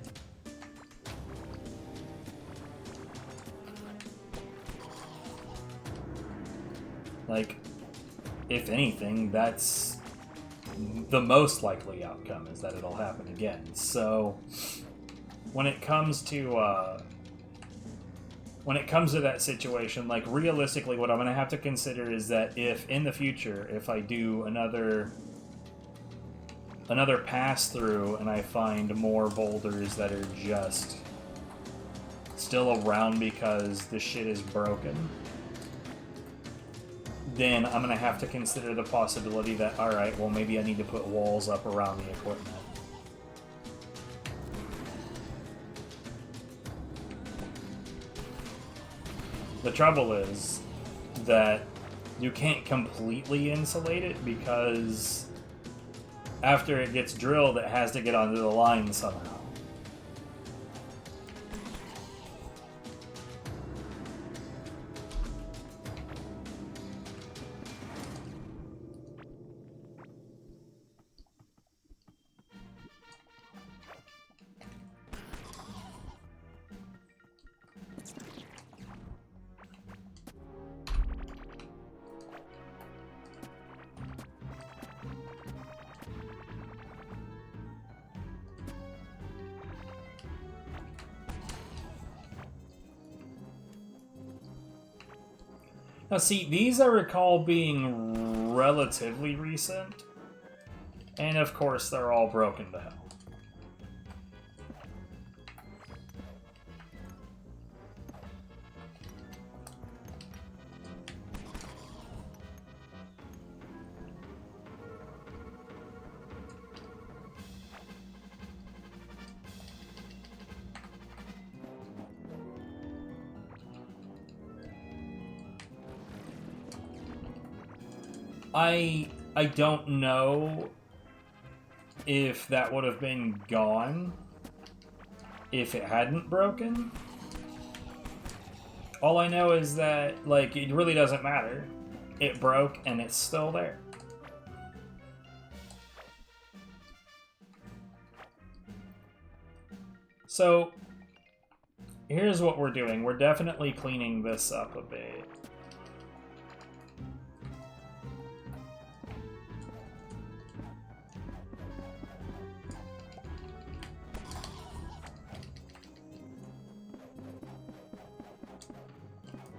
Like, if anything, that's the most likely outcome, is that it'll happen again. So when it comes to that situation, like, realistically, what I'm going to have to consider is that if in the future, if I do another pass through and I find more boulders that are just still around because the shit is broken, then I'm going to have to consider the possibility that, alright, well, maybe I need to put walls up around the equipment. The trouble is that you can't completely insulate it, because after it gets drilled, it has to get onto the line somehow. Now see, these I recall being relatively recent, and of course they're all broken to hell. I don't know if that would have been gone if it hadn't broken. All I know is that, like, it really doesn't matter. It broke and it's still there. So, here's what we're doing. We're definitely cleaning this up a bit.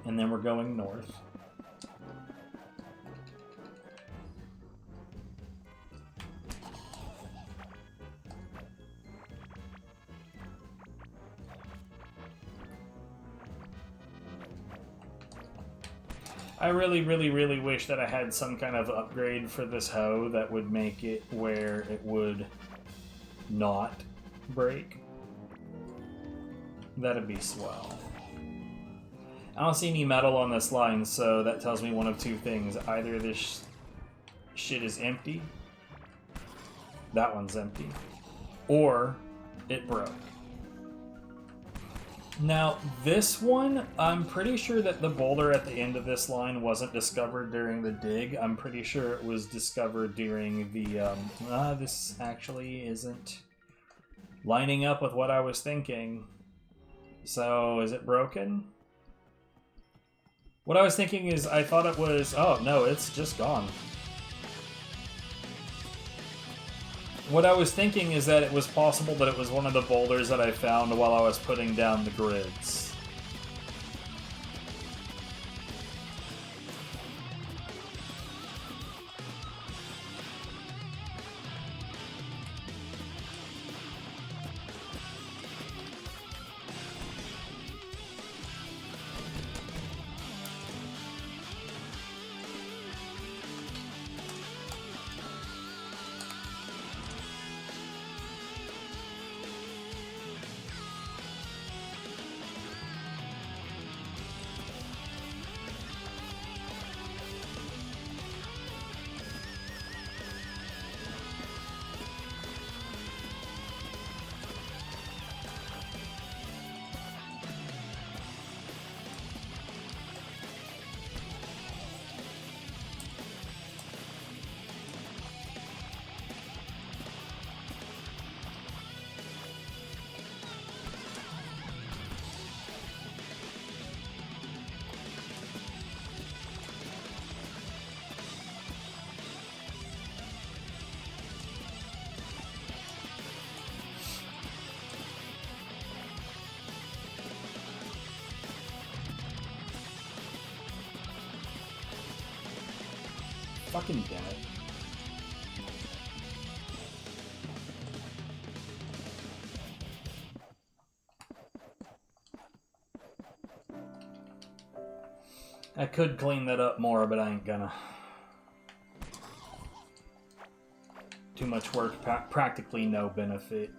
And then we're going north. I really, really, really wish that I had some kind of upgrade for this hoe that would make it where it would not break. That'd be swell. I don't see any metal on this line, so that tells me one of two things. Either this shit is empty, that one's empty, or it broke. Now, this one, I'm pretty sure that the boulder at the end of this line wasn't discovered during the dig. I'm pretty sure it was discovered during the, this actually isn't lining up with what I was thinking. So, is it broken? What I was thinking is, I thought it was... Oh, no, it's just gone. What I was thinking is that it was possible that it was one of the boulders that I found while I was putting down the grids. Fucking damn it. I could clean that up more, but I ain't gonna. Too much work, practically no benefit.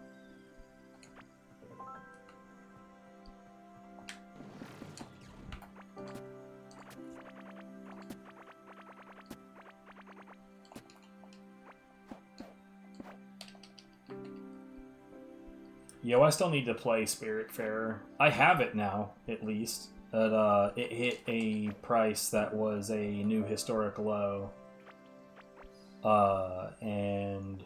Yo, I still need to play Spiritfarer. I have it now, at least. But it hit a price that was a new historic low. And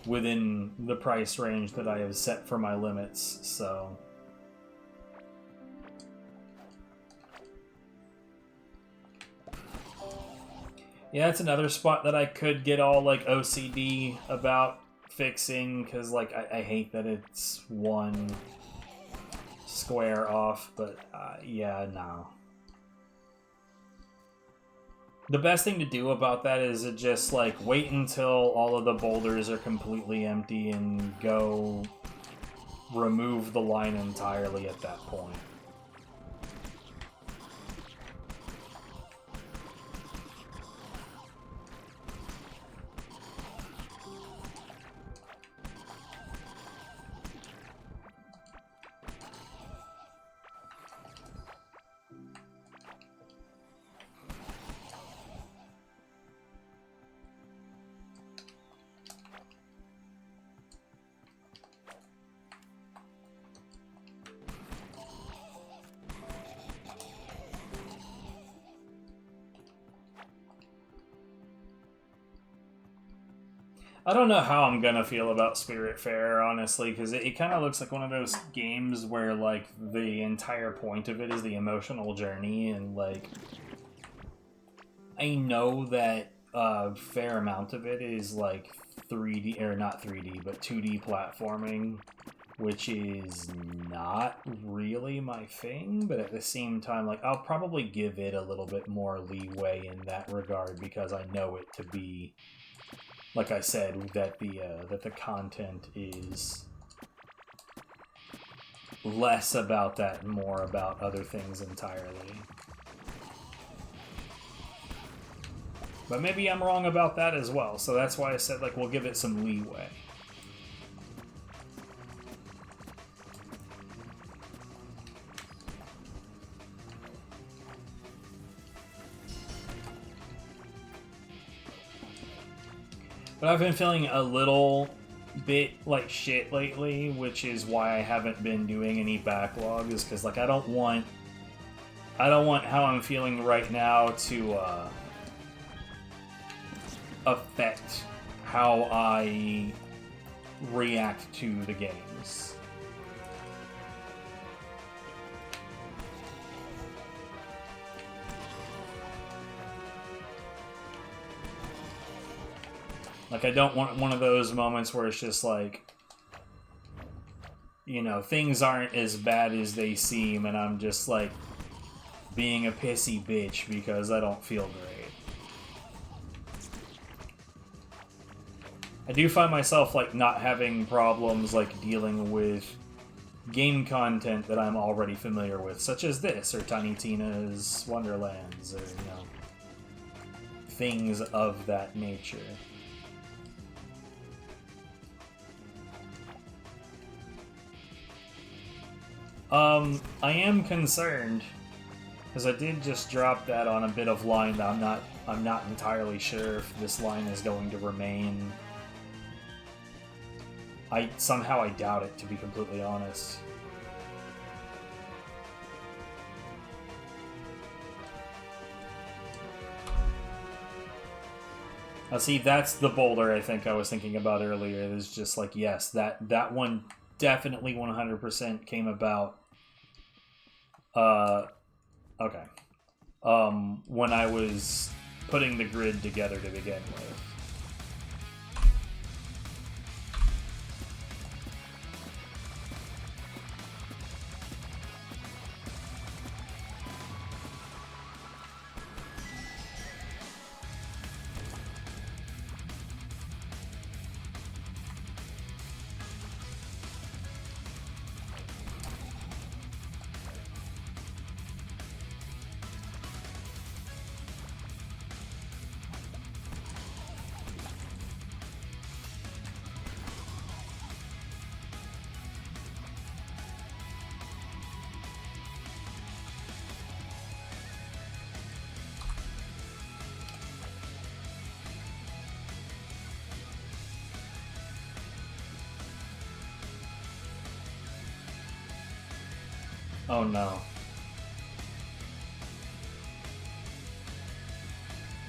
within the price range that I have set for my limits, so... Yeah, it's another spot that I could get all, like, OCD about fixing, because, like, I hate that it's one square off, but, yeah, no. The best thing to do about that is to just, like, wait until all of the boulders are completely empty and go remove the line entirely at that point. I don't know how I'm gonna feel about Spiritfarer, honestly, because it kind of looks like one of those games where, like, the entire point of it is the emotional journey, and, like, I know that a fair amount of it is, like, 3D, or not 3D, but 2D platforming, which is not really my thing, but at the same time, like, I'll probably give it a little bit more leeway in that regard, because I know it to be... Like I said, that the content is less about that and more about other things entirely. But maybe I'm wrong about that as well, so that's why I said, like, we'll give it some leeway. But I've been feeling a little bit like shit lately, which is why I haven't been doing any backlog, is because, like, I don't want how I'm feeling right now to affect how I react to the games. Like, I don't want one of those moments where it's just like, you know, things aren't as bad as they seem, and I'm just, like, being a pissy bitch because I don't feel great. I do find myself, like, not having problems, like, dealing with game content that I'm already familiar with, such as this, or Tiny Tina's Wonderlands, or, you know, things of that nature. I am concerned, because I did just drop that on a bit of line that I'm not entirely sure if this line is going to remain. Somehow I doubt it, to be completely honest. See, that's the boulder I think I was thinking about earlier. It was just like, yes, that one definitely 100% came about. Okay. When I was putting the grid together to begin with. Oh no.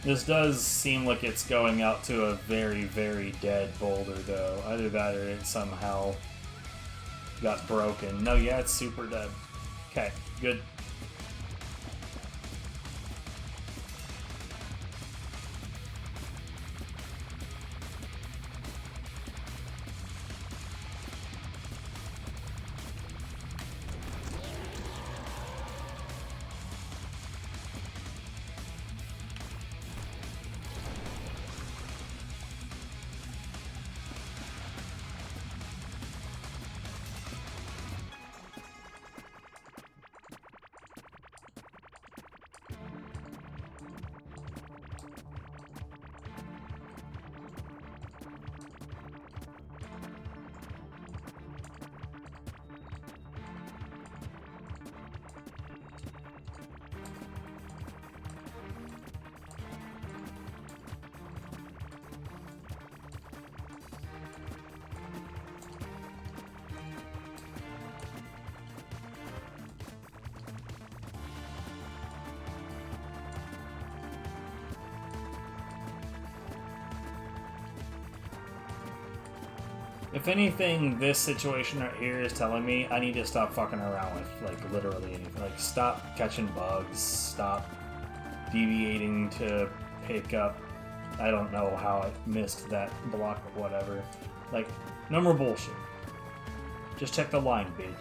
This does seem like it's going out to a very, very dead boulder, though. Either that or it somehow got broken. No, yeah, it's super dead. Okay, good. If anything, this situation right here is telling me I need to stop fucking around with, like, literally anything. Like, stop catching bugs, stop deviating to pick up. I don't know how I missed that block or whatever. Like, no more bullshit. Just check the line, bitch.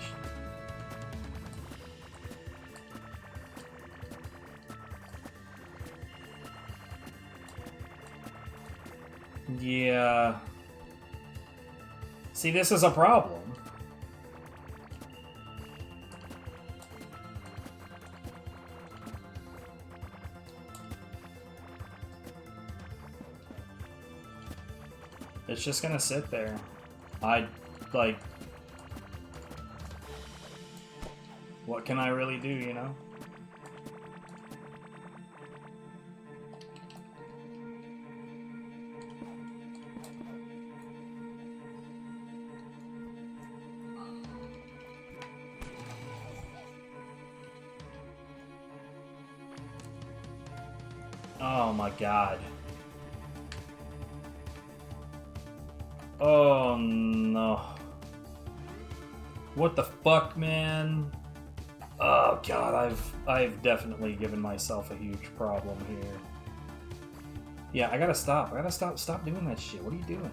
Yeah. See, this is a problem. It's just gonna sit there. Like... What can I really do, you know? Oh my god. Oh no. What the fuck, man? Oh god, I've definitely given myself a huge problem here. Yeah, I gotta stop. I gotta stop doing that shit. What are you doing?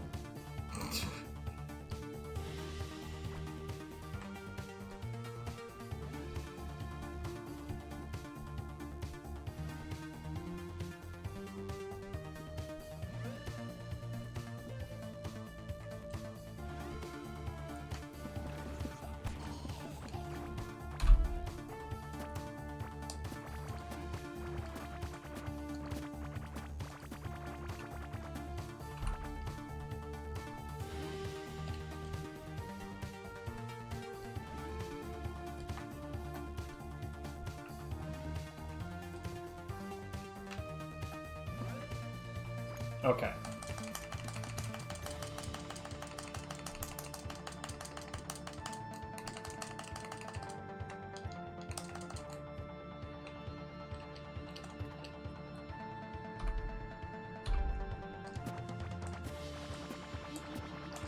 Okay.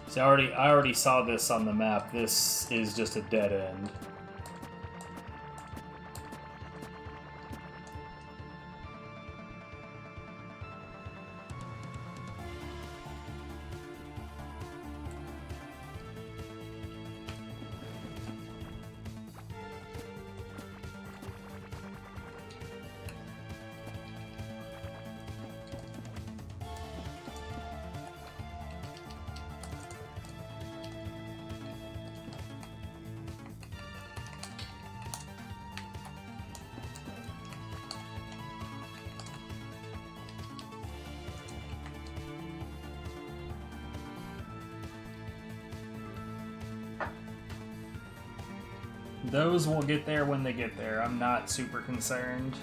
See, I already saw this on the map. This is just a dead end. Those will get there when they get there. I'm not super concerned.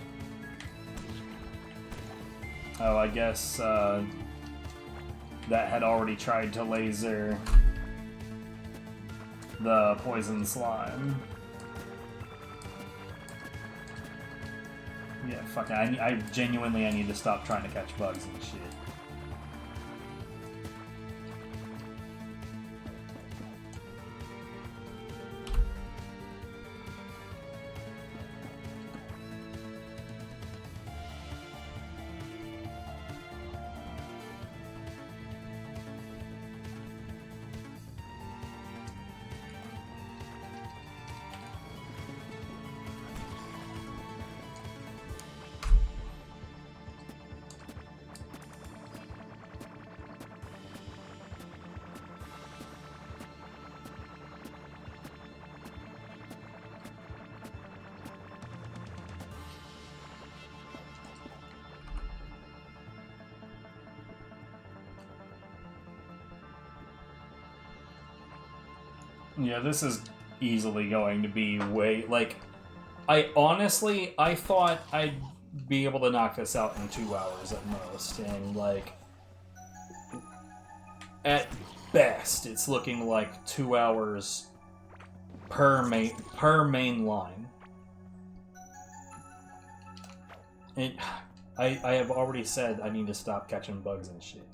Oh, I guess that had already tried to laser the poison slime. fuck it. I genuinely I need to stop trying to catch bugs and shit. Yeah, this is easily going to be way, like, I thought I'd be able to knock this out in 2 hours at most, and, like, at best, it's looking like 2 hours per main line. And I have already said I need to stop catching bugs and shit.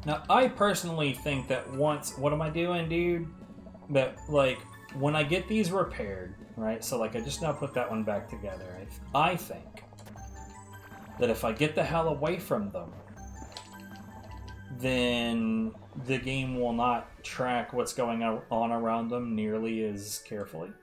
Now, I personally think that once... What am I doing, dude? That, like, when I get these repaired, right? So, like, I just now put that one back together. I think that if I get the hell away from them, then the game will not track what's going on around them nearly as carefully.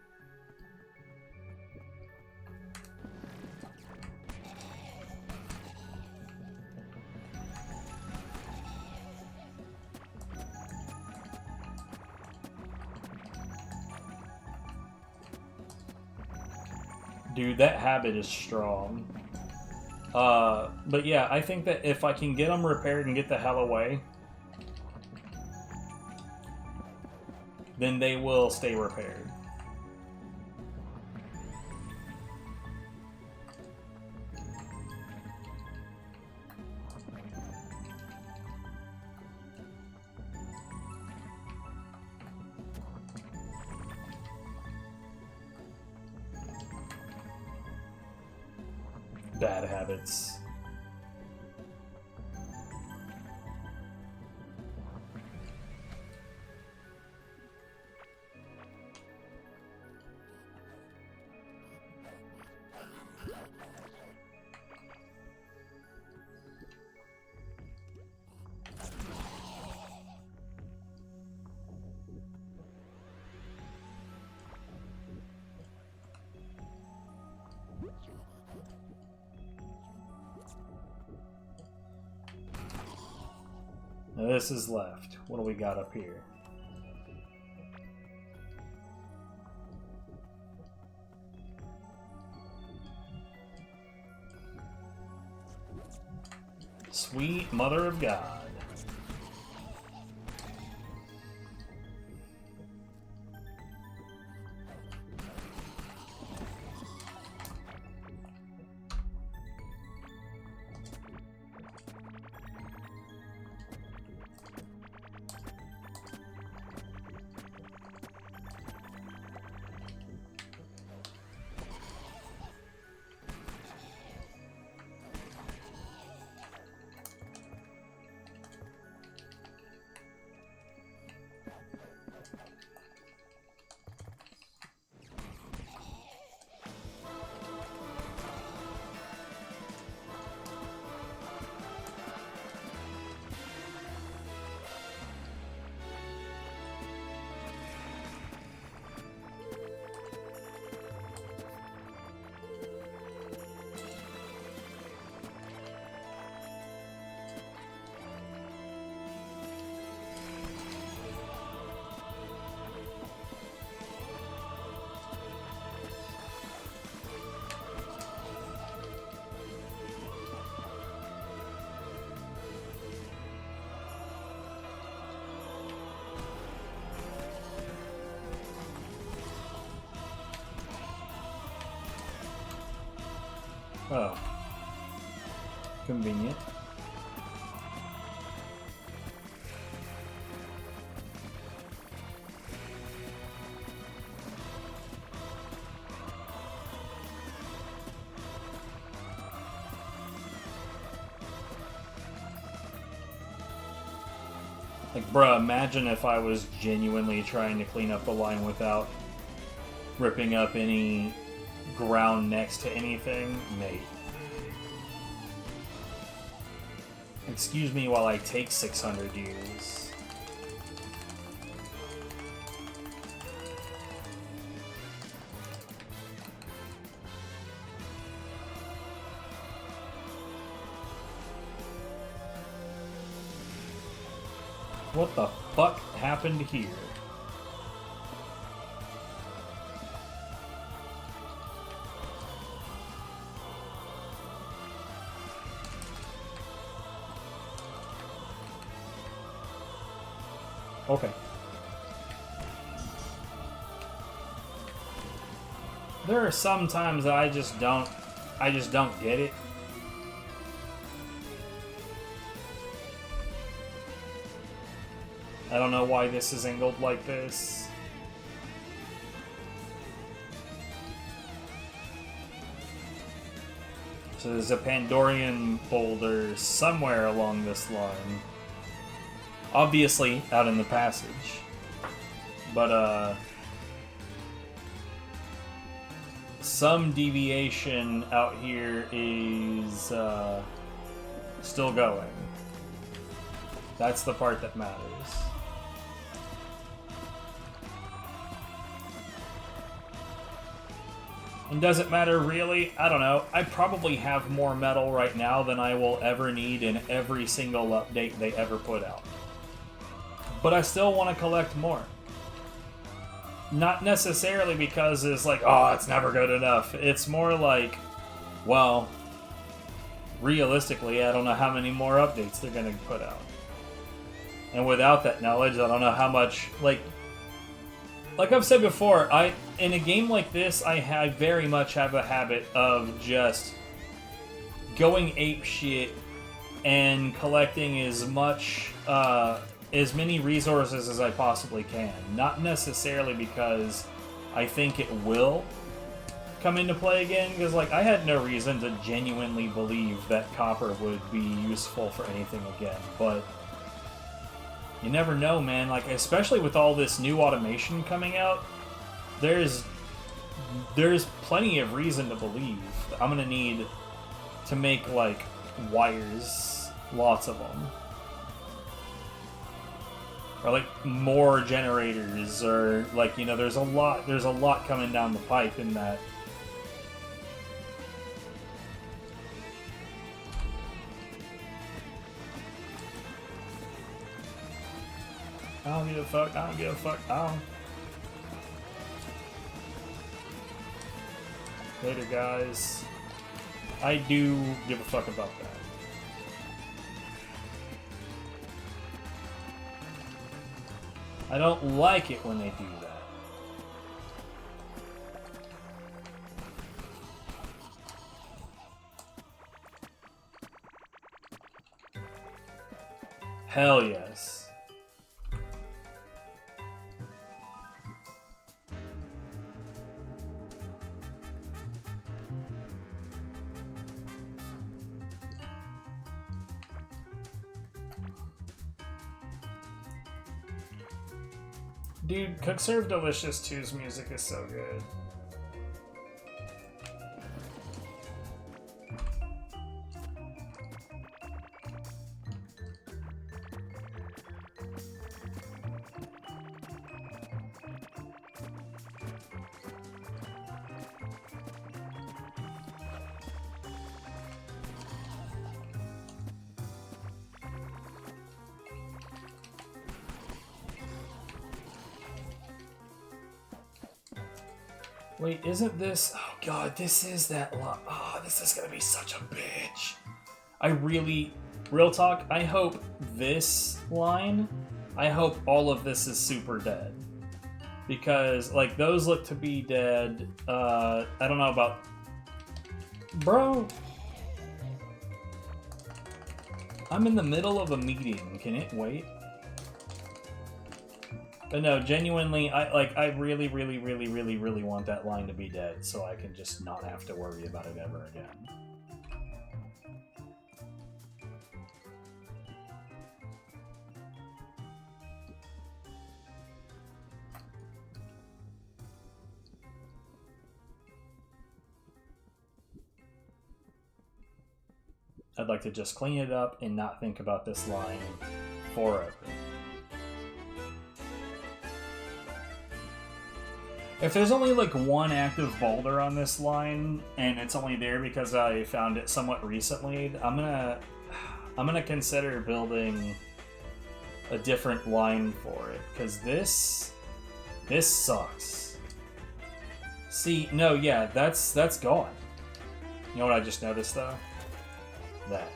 Dude, that habit is strong. But yeah, I think that if I can get them repaired and get the hell away, then they will stay repaired. Bad habits. Now this is left. What do we got up here? Sweet Mother of God. Oh. Convenient. Like, bruh, imagine if I was genuinely trying to clean up the line without ripping up any ground next to anything. Mate. Excuse me while I take 600 years. What the fuck happened here? Okay. There are some times that I just don't get it. I don't know why this is angled like this. So there's a Pandorian boulder somewhere along this line. Obviously out in the passage. But, some deviation out here is, still going. That's the part that matters. And does it matter really? I don't know. I probably have more metal right now than I will ever need in every single update they ever put out. But I still want to collect more. Not necessarily because it's like, oh, it's never good enough. It's more like, well, realistically, I don't know how many more updates they're going to put out. And without that knowledge, I don't know how much, like I've said before, in a game like this, I very much have a habit of just going apeshit and collecting as many resources as I possibly can. Not necessarily because I think it will come into play again, because like I had no reason to genuinely believe that copper would be useful for anything again, but you never know, man. Like, especially with all this new automation coming out, there's plenty of reason to believe that I'm gonna need to make like wires, lots of them, or like more generators, or like, you know, there's a lot coming down the pipe in that. I don't give a fuck, I don't give a fuck, I don't. Later, guys. I do give a fuck about that. I don't like it when they do that. Hell yes. Dude, Cook Serve Delicious 2's music is so good. Wait, isn't this... Oh god, this is that lot. Oh, this is gonna be such a bitch. I really... Real talk, I hope this line... I hope all of this is super dead. Because, like, those look to be dead. I don't know about... Bro... I'm in the middle of a meeting. Can it wait? But no, genuinely, I really, really, really, really, really want that line to be dead so I can just not have to worry about it ever again. I'd like to just clean it up and not think about this line forever. If there's only like one active boulder on this line, and it's only there because I found it somewhat recently, I'm gonna consider building a different line for it, because this sucks. See, no, yeah, that's gone. You know what I just noticed though? That.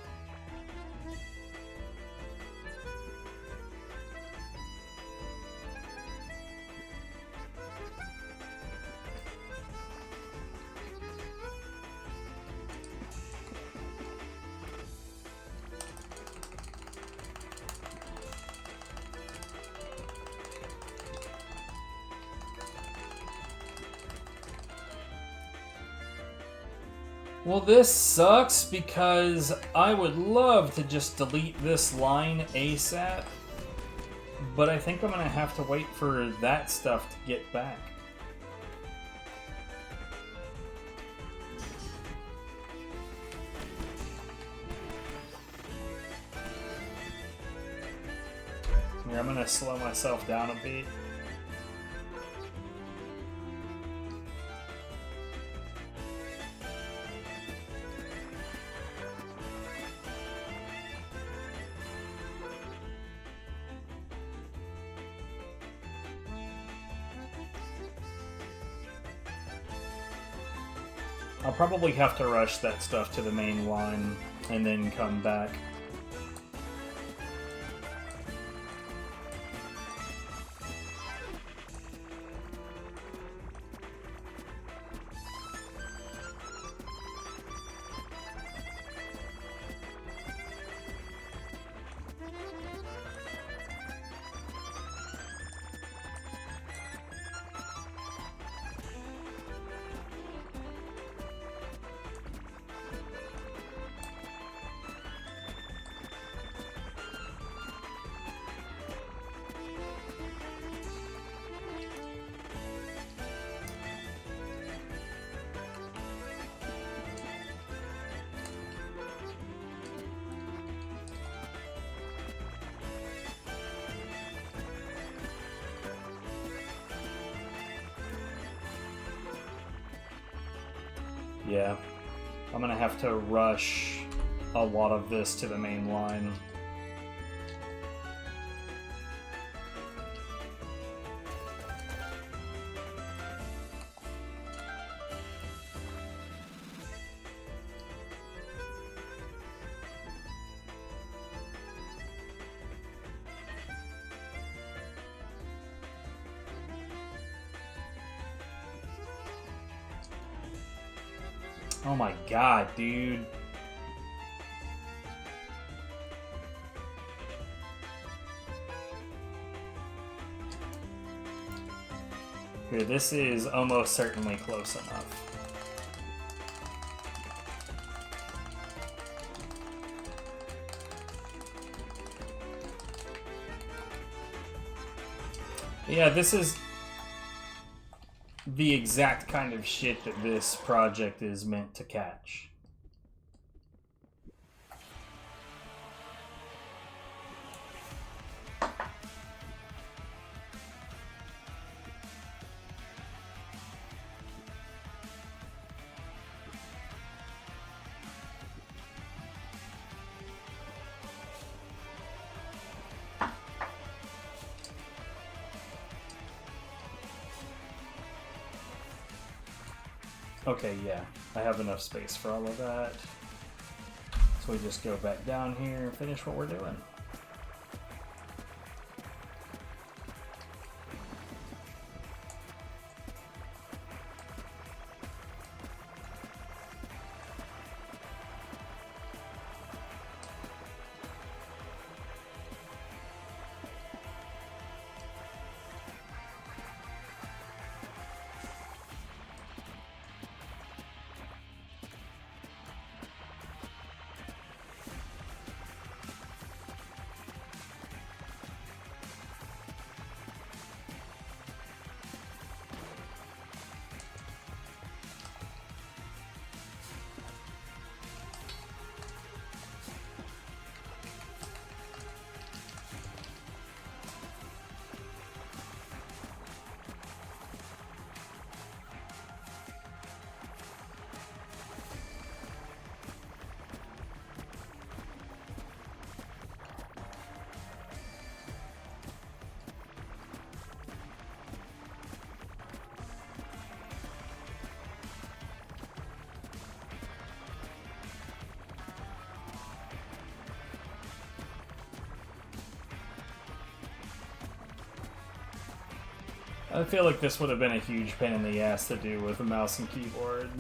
Well, this sucks because I would love to just delete this line ASAP, but I think I'm gonna have to wait for that stuff to get back. Here, I'm gonna slow myself down a bit. I'll probably have to rush that stuff to the main line and then come back. Yeah, I'm gonna have to rush a lot of this to the main line. Oh my god, dude. Here, this is almost certainly close enough. Yeah, this is the exact kind of shit that this project is meant to catch. Okay, yeah, I have enough space for all of that. So we just go back down here and finish what we're doing. I feel like this would have been a huge pain in the ass to do with a mouse and keyboard.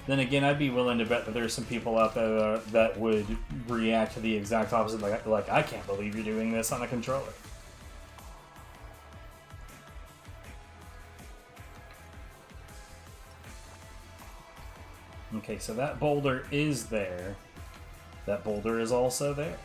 Then again, I'd be willing to bet that there's some people out there that would react to the exact opposite, like I can't believe you're doing this on a controller. Okay, so that boulder is there. That boulder is also there.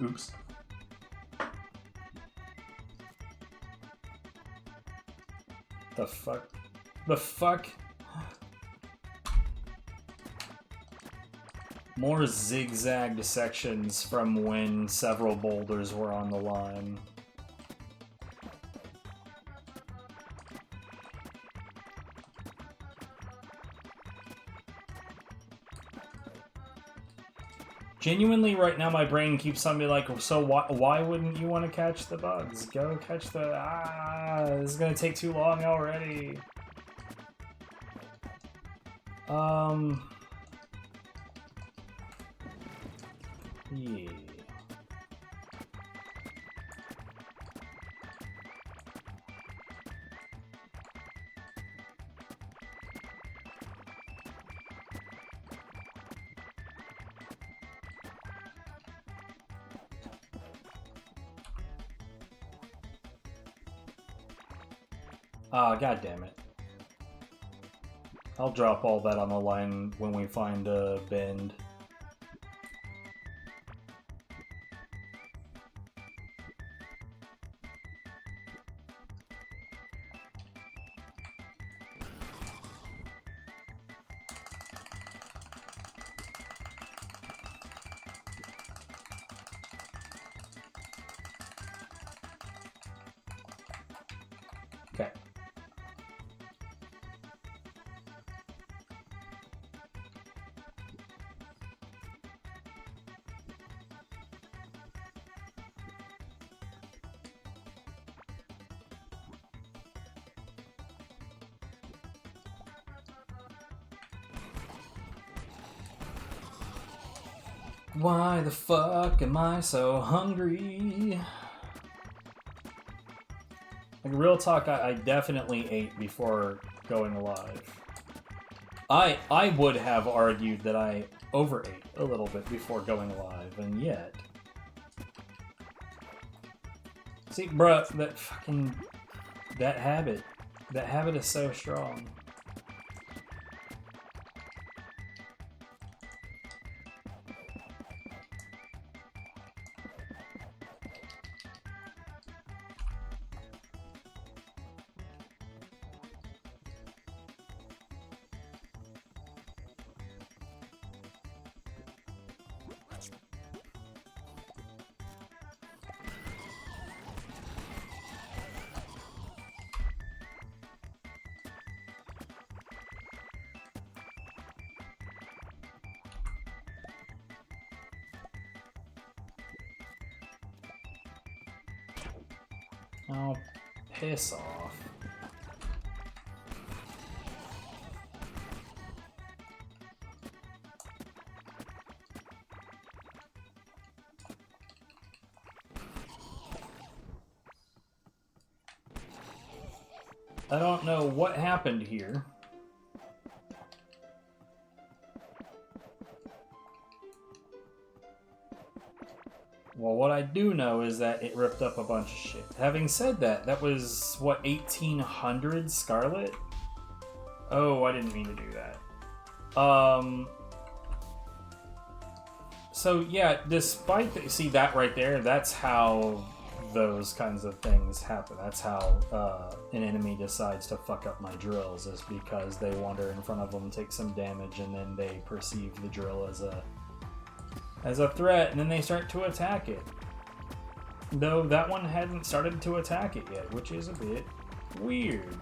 Oops. The fuck? The fuck? More zigzagged sections from when several boulders were on the line. Genuinely, right now, my brain keeps telling me, like, so why wouldn't you want to catch the bugs? Go catch the... this is gonna take too long already. Yeah. Ah, god damn it. I'll drop all that on the line when we find a bend. Okay. Why the fuck am I so hungry? Like, real talk, I definitely ate before going live. I would have argued that I overate a little bit before going live, and yet... See, bruh, that fucking... That habit is so strong. Oh, piss off. I don't know what happened here. Well, what I do know is that it ripped up a bunch of shit. Having said that, that was, what, 1800 Scarlet? Oh, I didn't mean to do that. So, yeah, despite... see, that right there, that's how those kinds of things happen. That's how an enemy decides to fuck up my drills, is because they wander in front of them, take some damage, and then they perceive the drill as a threat, and then they start to attack it. Though that one hadn't started to attack it yet, which is a bit weird.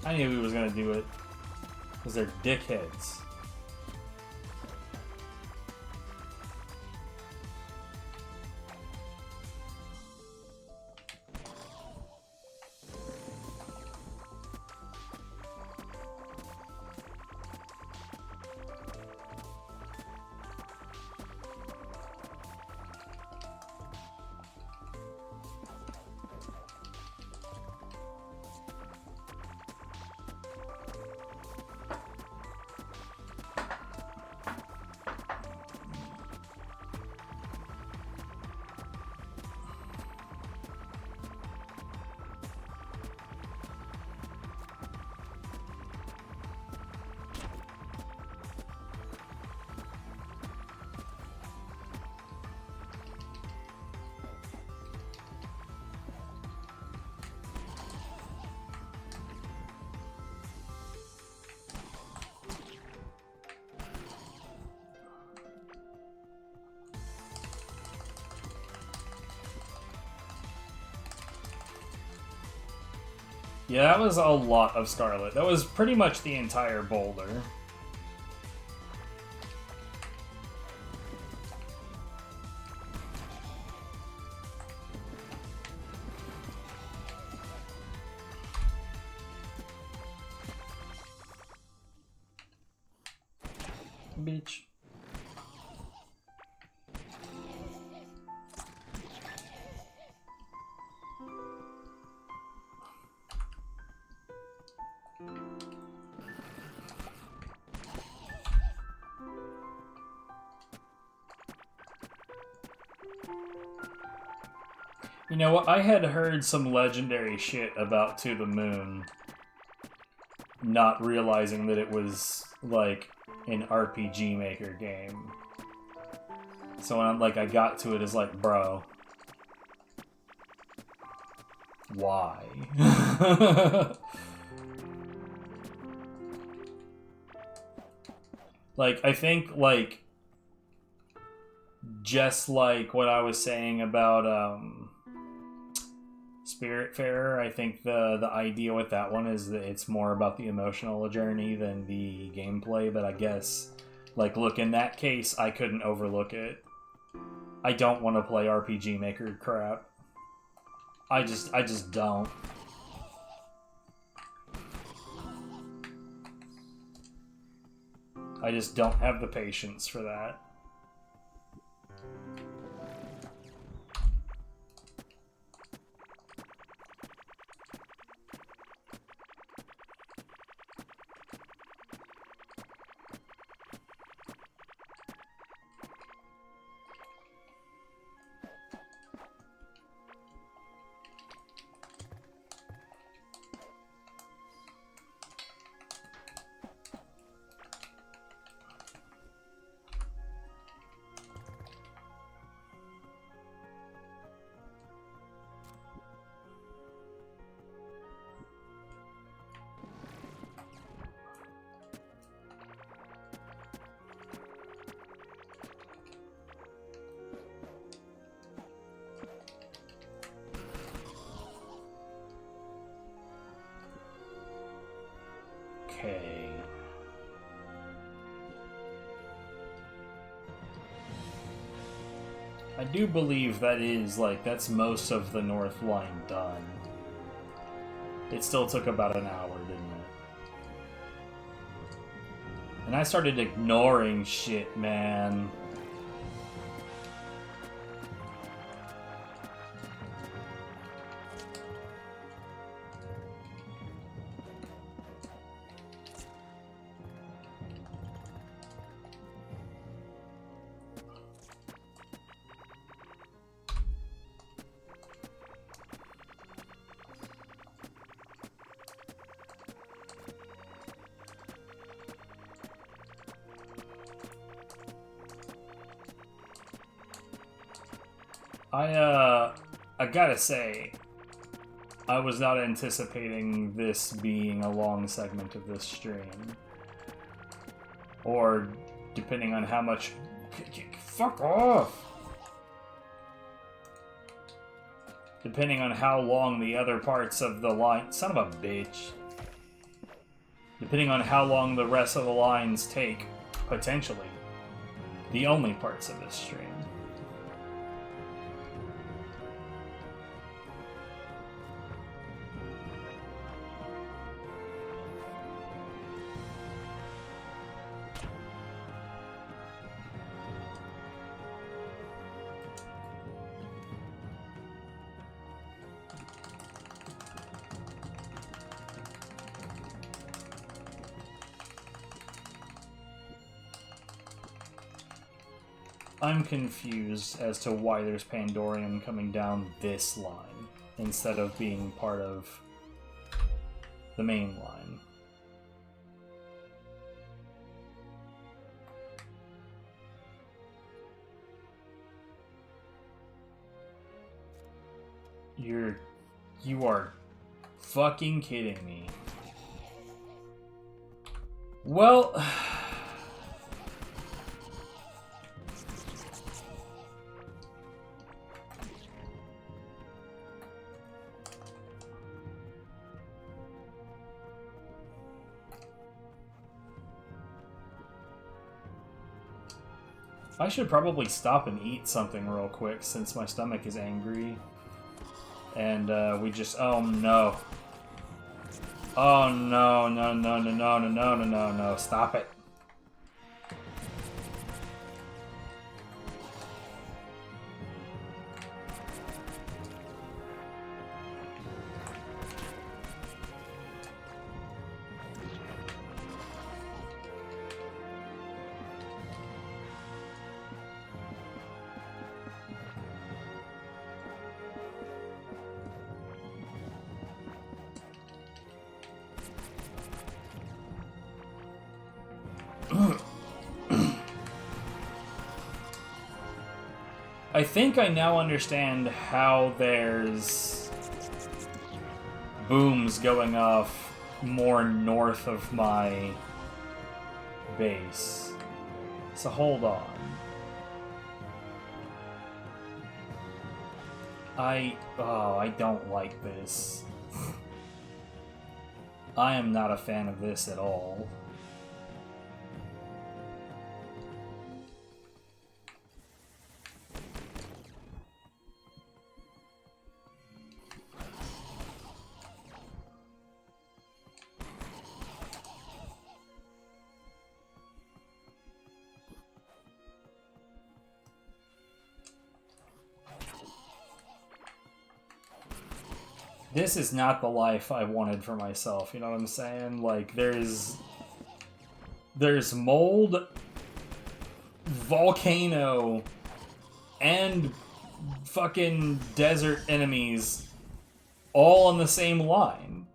I knew he was gonna do it. Because they're dickheads. Yeah, that was a lot of Scarlet. That was pretty much the entire boulder. Bitch. You know what? I had heard some legendary shit about To the Moon, not realizing that it was, like, an RPG Maker game. So when I got to it, it's like, bro. Why? Like, I think, like, just like what I was saying about, Spiritfarer, I think the idea with that one is that it's more about the emotional journey than the gameplay, but I guess, like, look, in that case, I couldn't overlook it. I don't want to play RPG Maker crap. I just don't. I just don't have the patience for that. Okay. I do believe that is, like, that's most of the North Line done. It still took about an hour, didn't it? And I started ignoring shit, man. I gotta say, I was not anticipating this being a long segment of this stream. Or, depending on how much... Fuck off! Depending on how long the other parts of the line... Son of a bitch. Depending on how long the rest of the lines take, potentially, the only parts of this stream. I'm confused as to why there's Pandorium coming down this line instead of being part of the main line. You are fucking kidding me. Well, I should probably stop and eat something real quick since my stomach is angry. And we just, oh no. Oh no, no, no, no, no, no, no, no, no, no, stop it. I think I now understand how there's booms going off more north of my base. So hold on. I don't like this. I am not a fan of this at all. This is not the life I wanted for myself, you know what I'm saying? Like, there's mold, volcano, and fucking desert enemies all on the same line.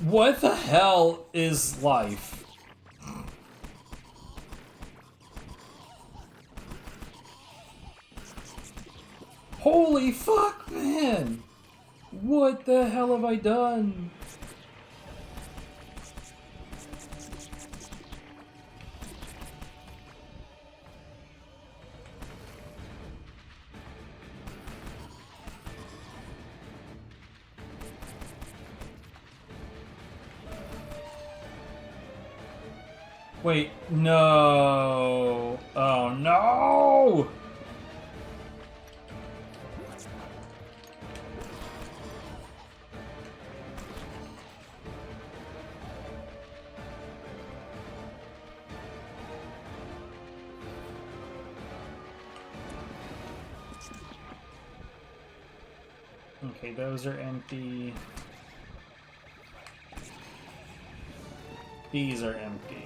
What the hell is life? Holy fuck, man! What the hell have I done? Wait, no! Oh no! Okay, those are empty. These are empty.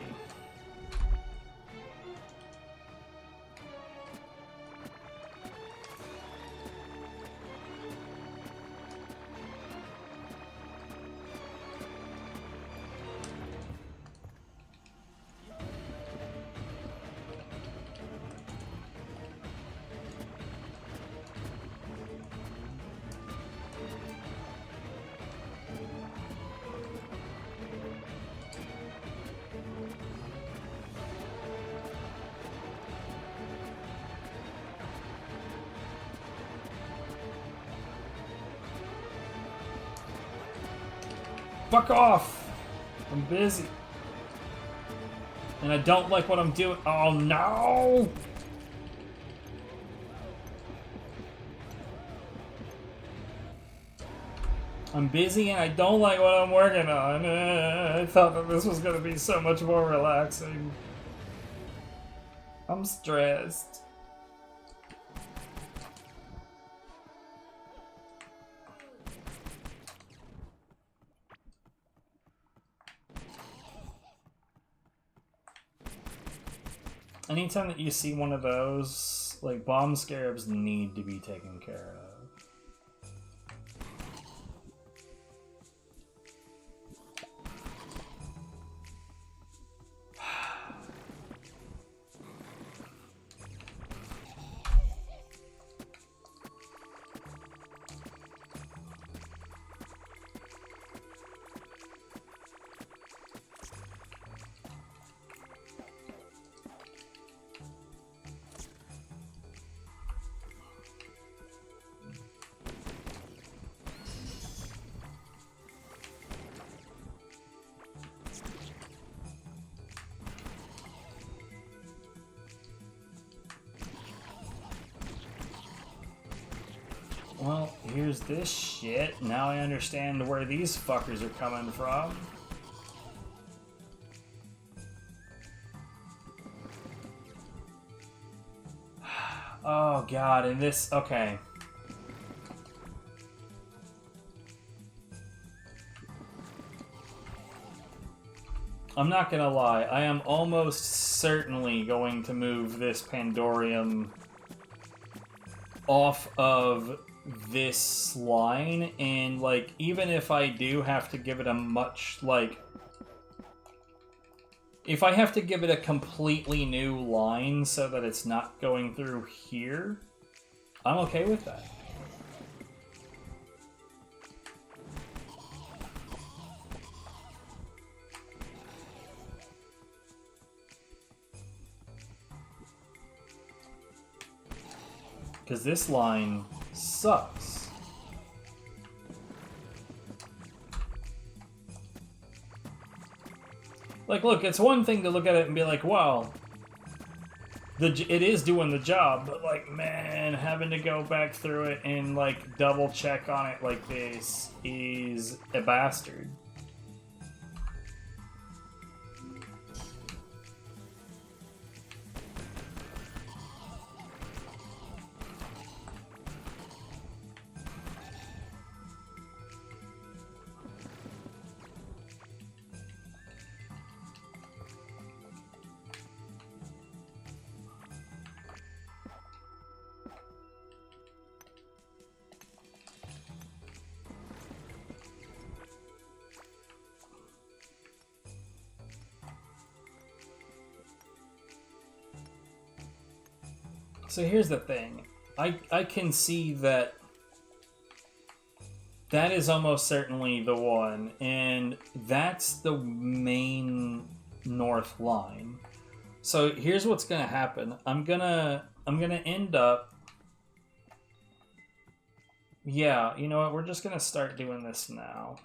Fuck off! I'm busy. And I don't like what I'm doing. Oh no! I'm busy and I don't like what I'm working on. I thought that this was gonna be so much more relaxing. I'm stressed. Anytime that you see one of those, like, bomb scarabs need to be taken care of. Well, here's this shit. Now I understand where these fuckers are coming from. Oh god, and this... okay. I'm not gonna lie, I am almost certainly going to move this Pandorium off of this line, and, like, even if I do have to give it a much, like... if I have to give it a completely new line so that it's not going through here, I'm okay with that. Because this line sucks. Like, look, it's one thing to look at it and be like, wow, it is doing the job, but, like, man, having to go back through it and, like, double check on it like this is a bastard. So here's the thing. I can see that that is almost certainly the one, and that's the main north line. So here's what's gonna happen. I'm gonna end up... yeah, you know what? We're just gonna start doing this now.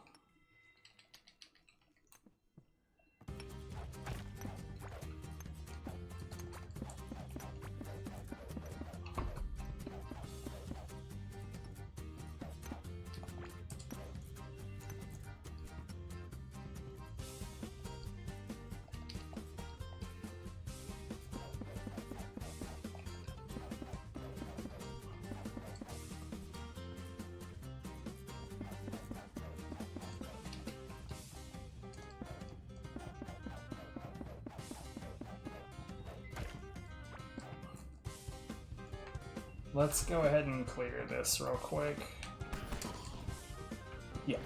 Let's go ahead and clear this real quick. Yeah.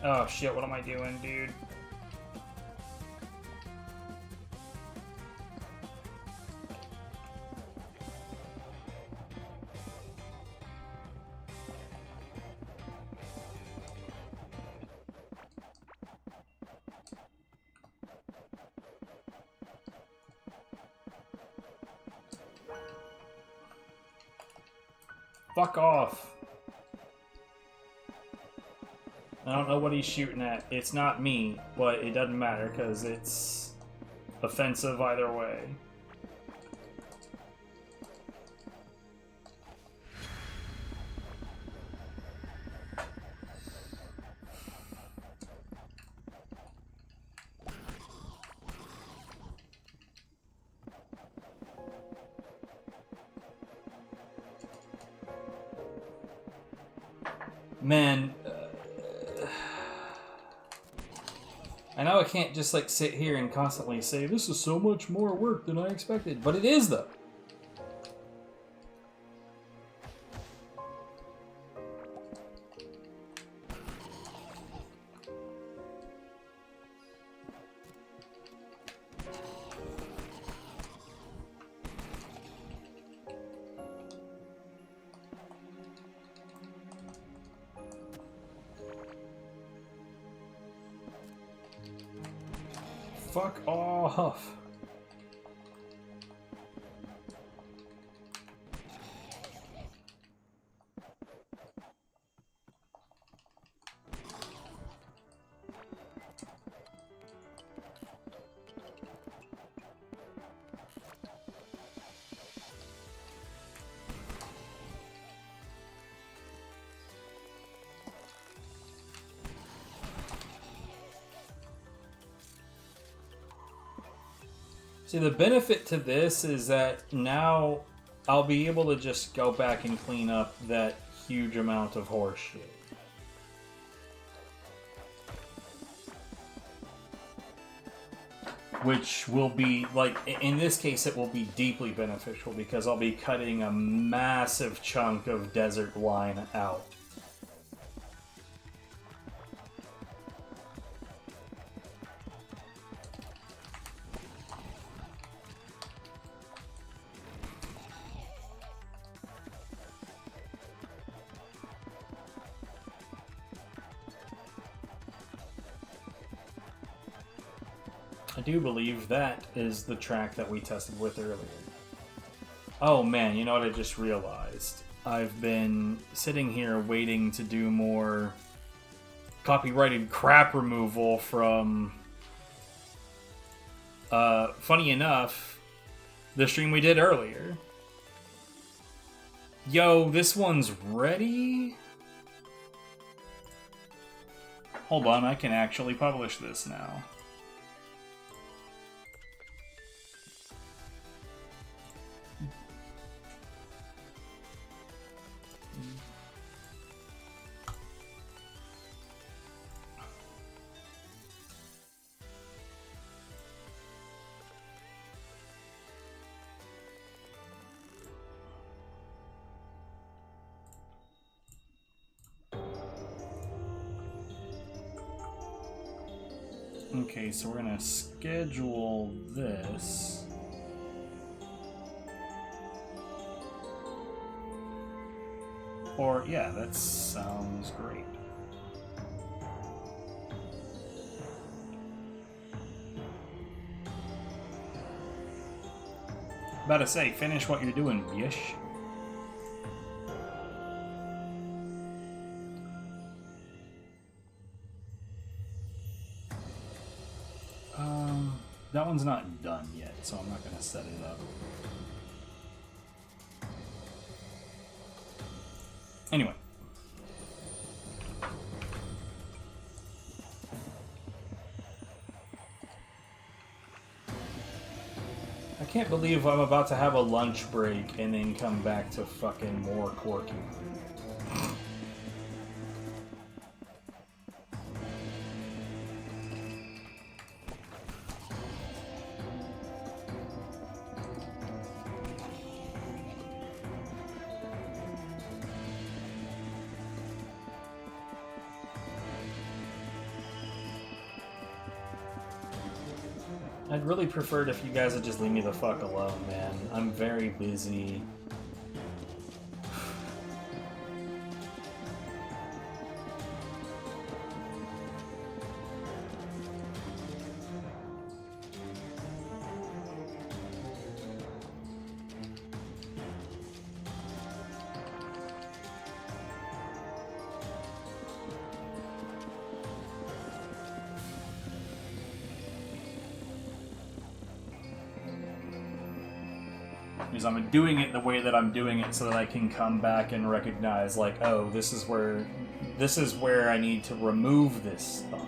Oh shit, what am I doing, dude? fuck off. I don't know what he's shooting at. It's not me, but it doesn't matter because it's offensive either way. Man, I know I can't just like sit here and constantly say this is so much more work than I expected, but it is though. Fuck off. See, the benefit to this is that now I'll be able to just go back and clean up that huge amount of horse shit. Which will be, like, in this case, it will be deeply beneficial because I'll be cutting a massive chunk of desert wine out. I do believe that is the track that we tested with earlier. Oh man, you know what I just realized? I've been sitting here waiting to do more copyrighted crap removal from, funny enough, the stream we did earlier. Yo, this one's ready? Hold on, I can actually publish this now. Okay, so we're gonna schedule this. Or, yeah, that sounds great. About to say, finish what you're doing, bish. That one's not done yet, so I'm not going to set it up. Anyway. I can't believe I'm about to have a lunch break and then come back to fucking more Corky. I'd really prefer it if you guys would just leave me the fuck alone, man. I'm very busy. is I'm doing it the way that I'm doing it so that I can come back and recognize, like, oh, this is where I need to remove this stuff.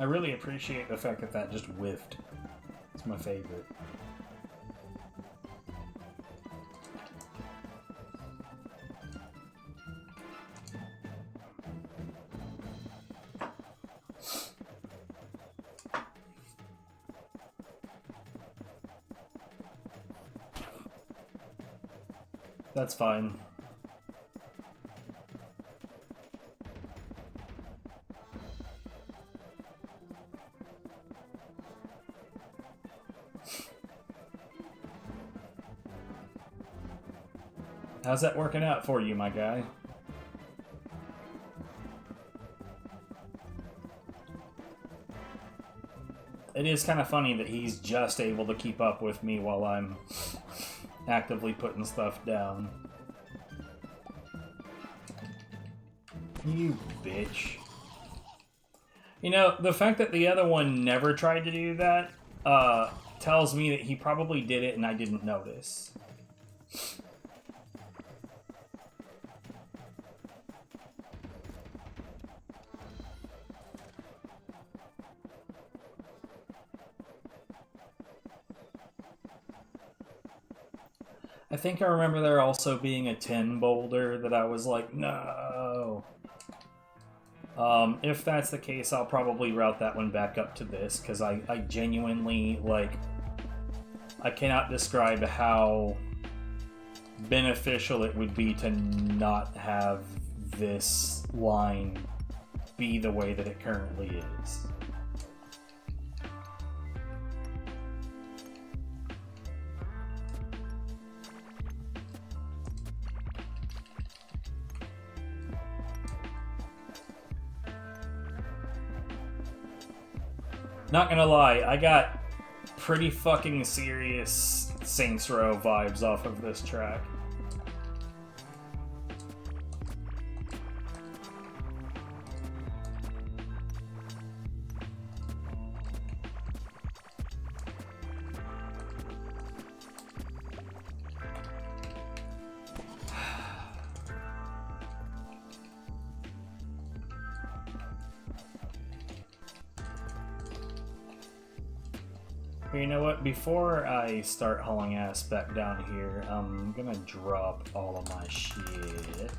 I really appreciate the fact that that just whiffed. It's my favorite. That's fine. How's that working out for you, my guy? It is kind of funny that he's just able to keep up with me while I'm actively putting stuff down. You bitch. You know, the fact that the other one never tried to do that tells me that he probably did it and I didn't notice. I think I remember there also being a 10 boulder that I was like, no. If that's the case, I'll probably route that one back up to this, because I genuinely, like, I cannot describe how beneficial it would be to not have this line be the way that it currently is. Not gonna lie, I got pretty fucking serious Saints Row vibes off of this track. You know what? Before I start hauling ass back down here, I'm gonna drop all of my shit.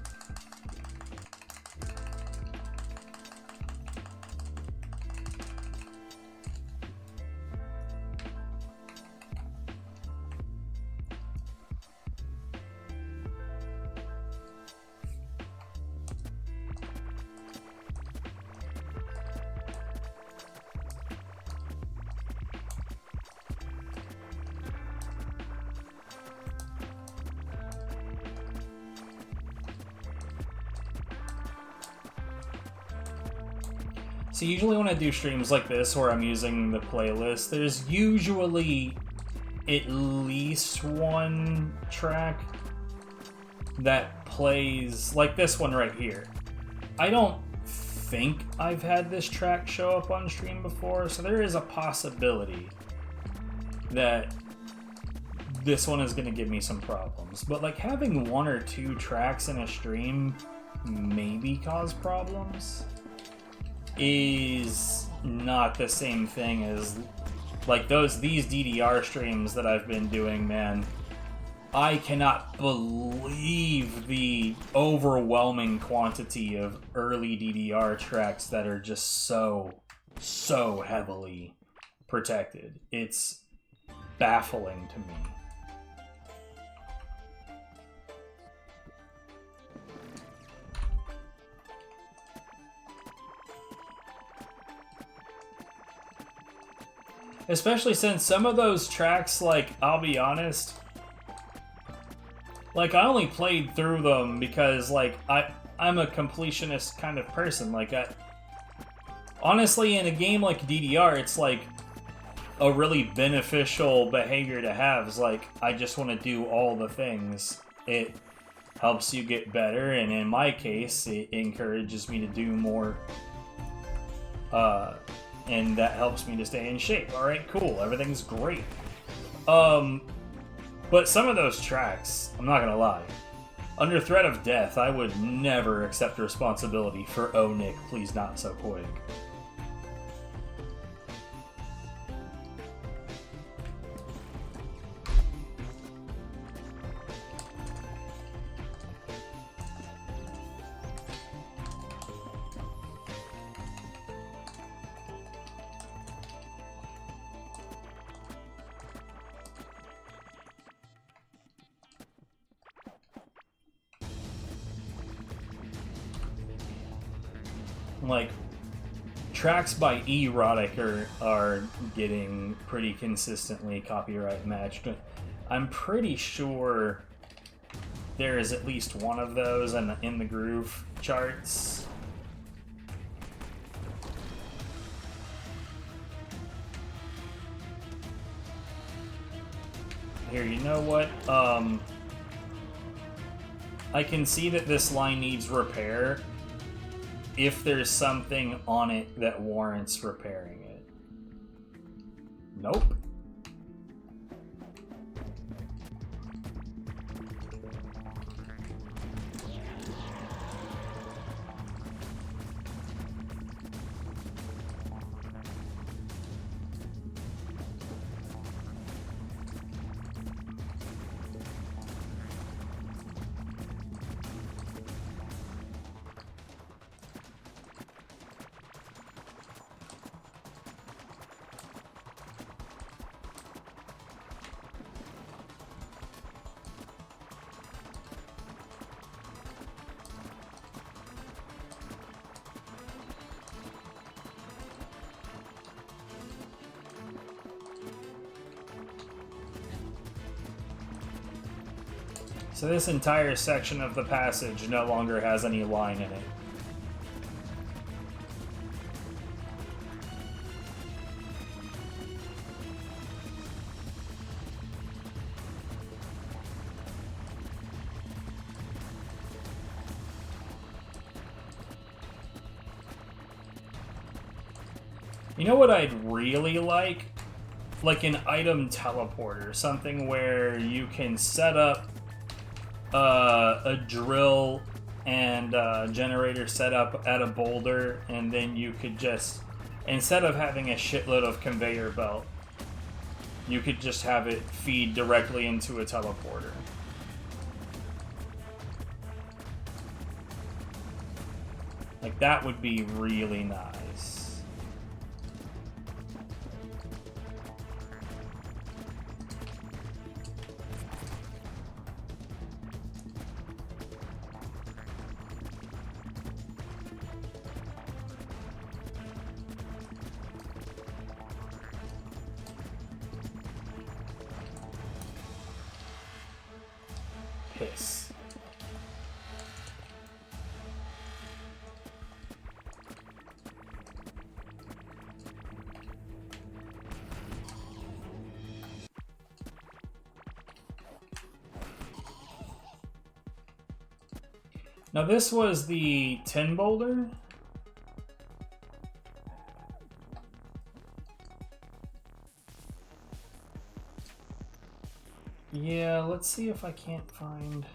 So usually when I do streams like this where I'm using the playlist, there's usually at least one track that plays, like this one right here. I don't think I've had this track show up on stream before, so there is a possibility that this one is going to give me some problems. But like having one or two tracks in a stream maybe cause problems is not the same thing as like these DDR streams that I've been doing, man. I cannot believe the overwhelming quantity of early DDR tracks that are just so heavily protected. It's baffling to me. Especially since some of those tracks, like, I'll be honest, like, I only played through them because, like, I'm a completionist kind of person. Like, honestly, in a game like DDR, it's, like, a really beneficial behavior to have. Is like, I just want to do all the things. It helps you get better, and in my case, it encourages me to do more, and that helps me to stay in shape. Alright, cool, everything's great. But some of those tracks, I'm not gonna lie, under threat of death, I would never accept responsibility for "Oh Nick, please not so quick." Like, tracks by Erotic are getting pretty consistently copyright matched. I'm pretty sure there is at least one of those in the Groove charts. Here, you know what? I can see that this line needs repair if there's something on it that warrants repairing it. Nope. So this entire section of the passage no longer has any line in it. You know what I'd really like? Like an item teleporter, something where you can set up a drill and generator set up at a boulder, and then you could just, instead of having a shitload of conveyor belt, you could just have it feed directly into a teleporter. Like, that would be really nice. Piss. Now this was the tin boulder. Yeah, let's see if I can't find...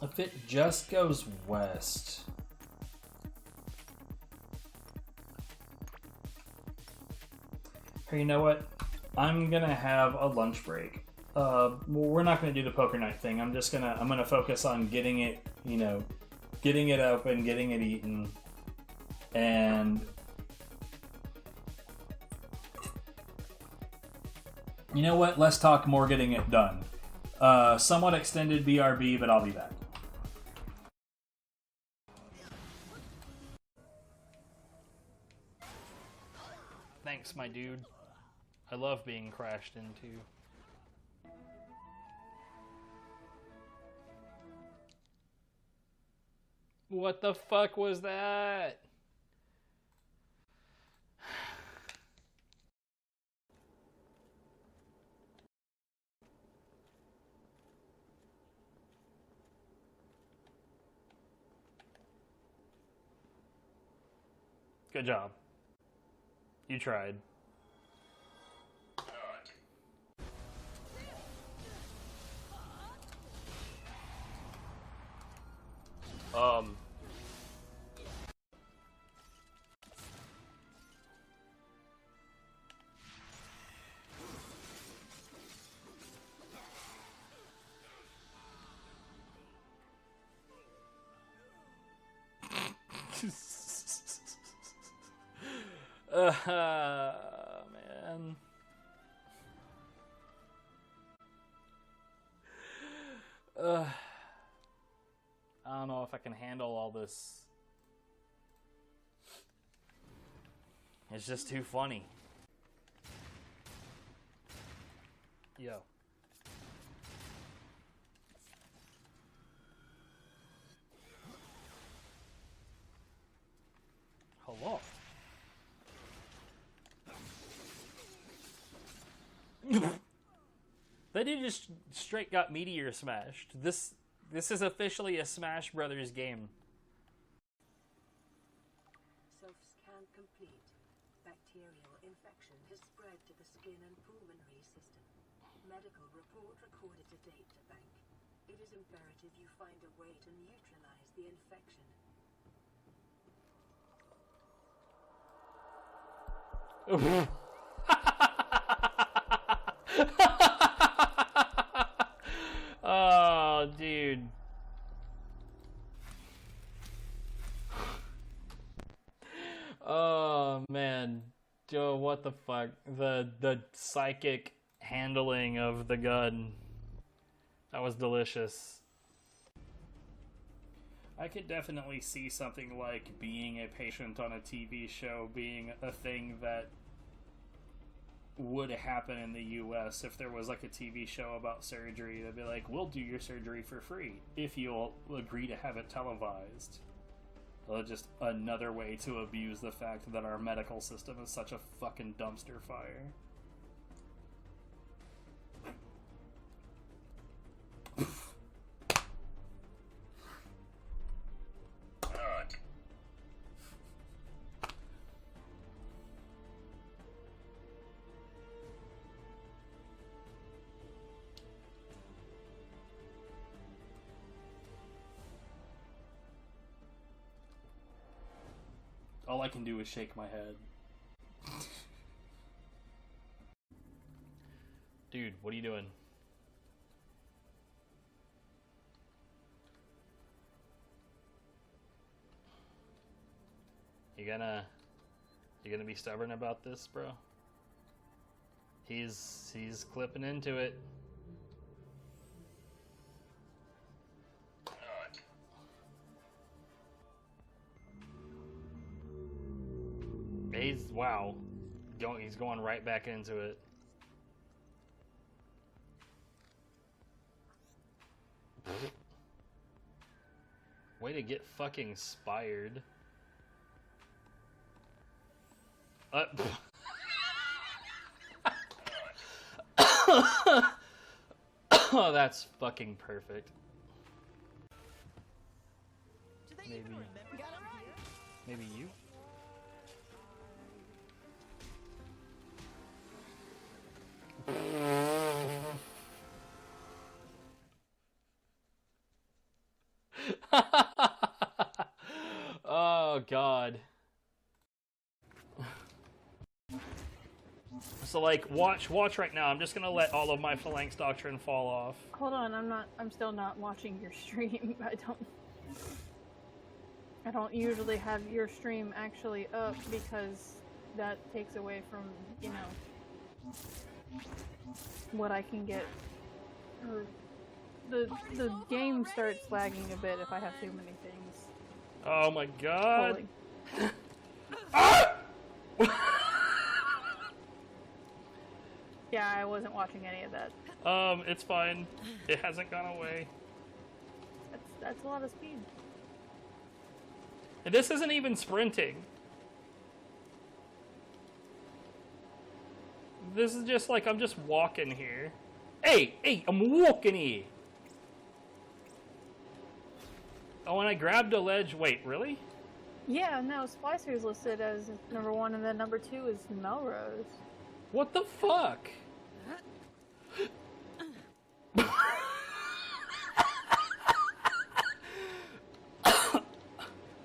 If it just goes west... Hey, you know what? I'm gonna have a lunch break. Well, we're not gonna do the poker night thing. I'm gonna focus on getting it, you know, getting it open, getting it eaten, and you know what? Let's talk more getting it done. Somewhat extended BRB, but I'll be back. Thanks, my dude. I love being crashed into. What the fuck was that? Good job. You tried. Man. I don't know if I can handle all this. It's just too funny. Yo. Hello. That dude just straight got meteor smashed. This is officially a Smash Brothers game. Self-scan complete. Bacterial infection has spread to the skin and pulmonary system. Medical report recorded to data bank. It is imperative you find a way to neutralize the infection. Oh, dude. Oh, man. Joe, what the fuck? The psychic handling of the gun. That was delicious. I could definitely see something like being a patient on a TV show being a thing that would happen in the US if there was like a TV show about surgery. They'd be like, we'll do your surgery for free if you'll agree to have it televised. Just another way to abuse the fact that our medical system is such a fucking dumpster fire. All I can do is shake my head. Dude, what are you doing? You gonna be stubborn about this, bro? He's clipping into it. Wow. He's going right back into it. Way to get fucking spired. Oh, that's fucking perfect. Maybe you? Oh god. So like watch right now. I'm just gonna let all of my phalanx doctrine fall off. Hold on, I'm still not watching your stream. I don't. I don't usually have your stream actually up because that takes away from, you know, what I can get. Or the game starts lagging a bit if I have too many things. Oh my god! Yeah, I wasn't watching any of that. It's fine. It hasn't gone away. That's a lot of speed. And this isn't even sprinting. This is just like, I'm just walking here. Hey, I'm walking here. Oh, and I grabbed a ledge. Wait, really? Yeah, no, Splicer's listed as number 1, and then number 2 is Melrose. What the fuck?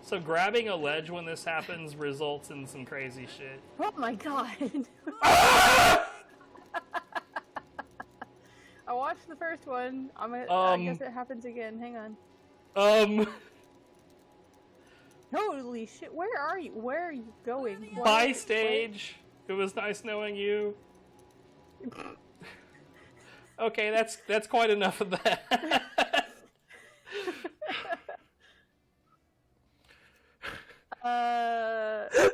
So grabbing a ledge when this happens results in some crazy shit. Oh my god! I watched the first one. I guess it happens again. Hang on. Holy shit! Where are you? Where are you going? Bye, stage. It was nice knowing you. Okay, that's quite enough of that.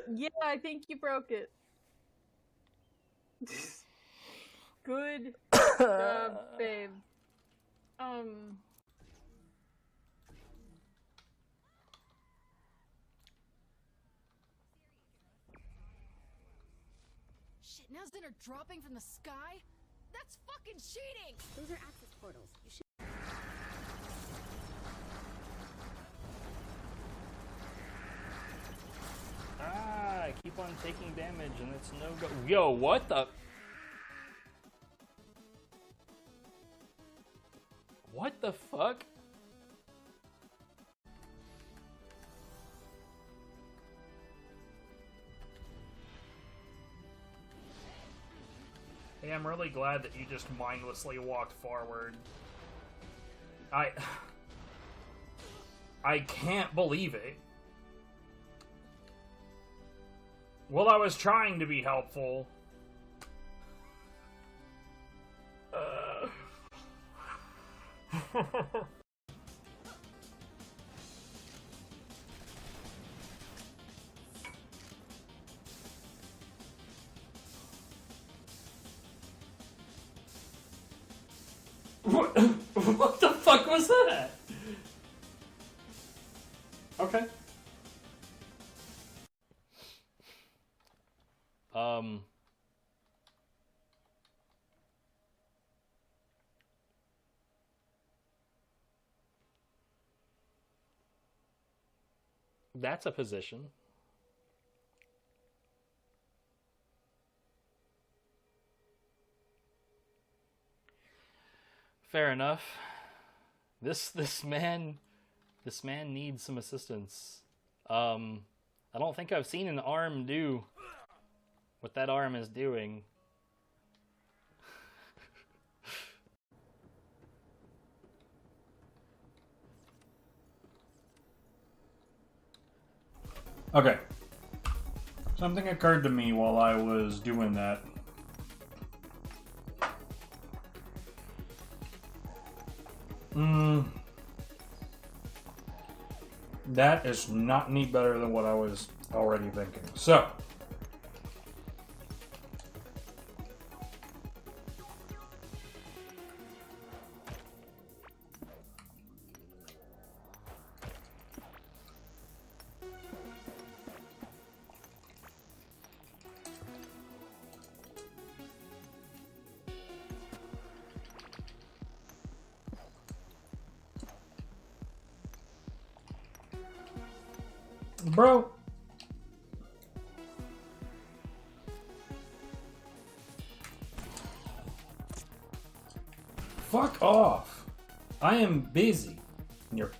Yeah, I think you broke it. Good job, babe. Shit, now dinner dropping from the sky? That's fucking cheating! Those are access portals. You should. I keep on taking damage and it's no go. Yo, what the? What the fuck? Hey, I'm really glad that you just mindlessly walked forward. I can't believe it. Well, I was trying to be helpful. What the fuck was that? Okay. That's a position. Fair enough. This man needs some assistance. I don't think I've seen an arm do what that arm is doing. Okay. Something occurred to me while I was doing that. That is not any better than what I was already thinking. So. Bro. Fuck off. I am busy. And you're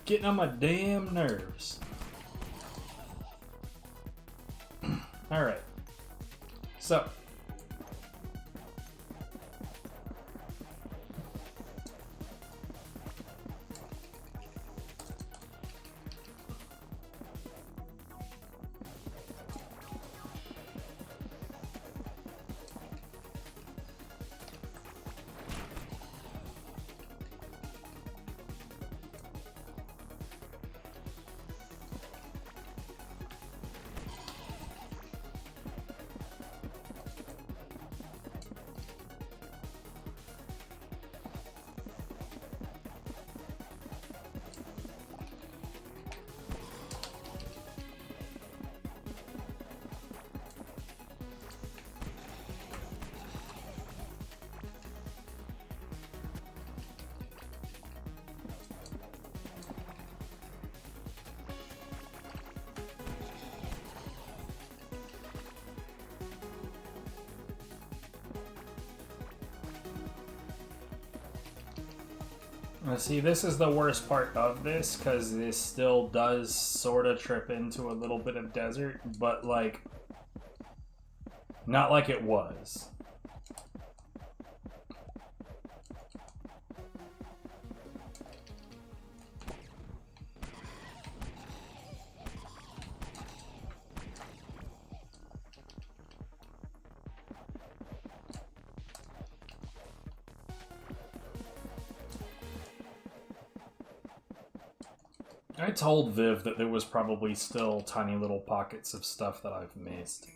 getting on my damn nerves. Alright. So. See, this is the worst part of this, because this still does sort of trip into a little bit of desert, but, like, not like it was. I told Viv that there was probably still tiny little pockets of stuff that I've missed.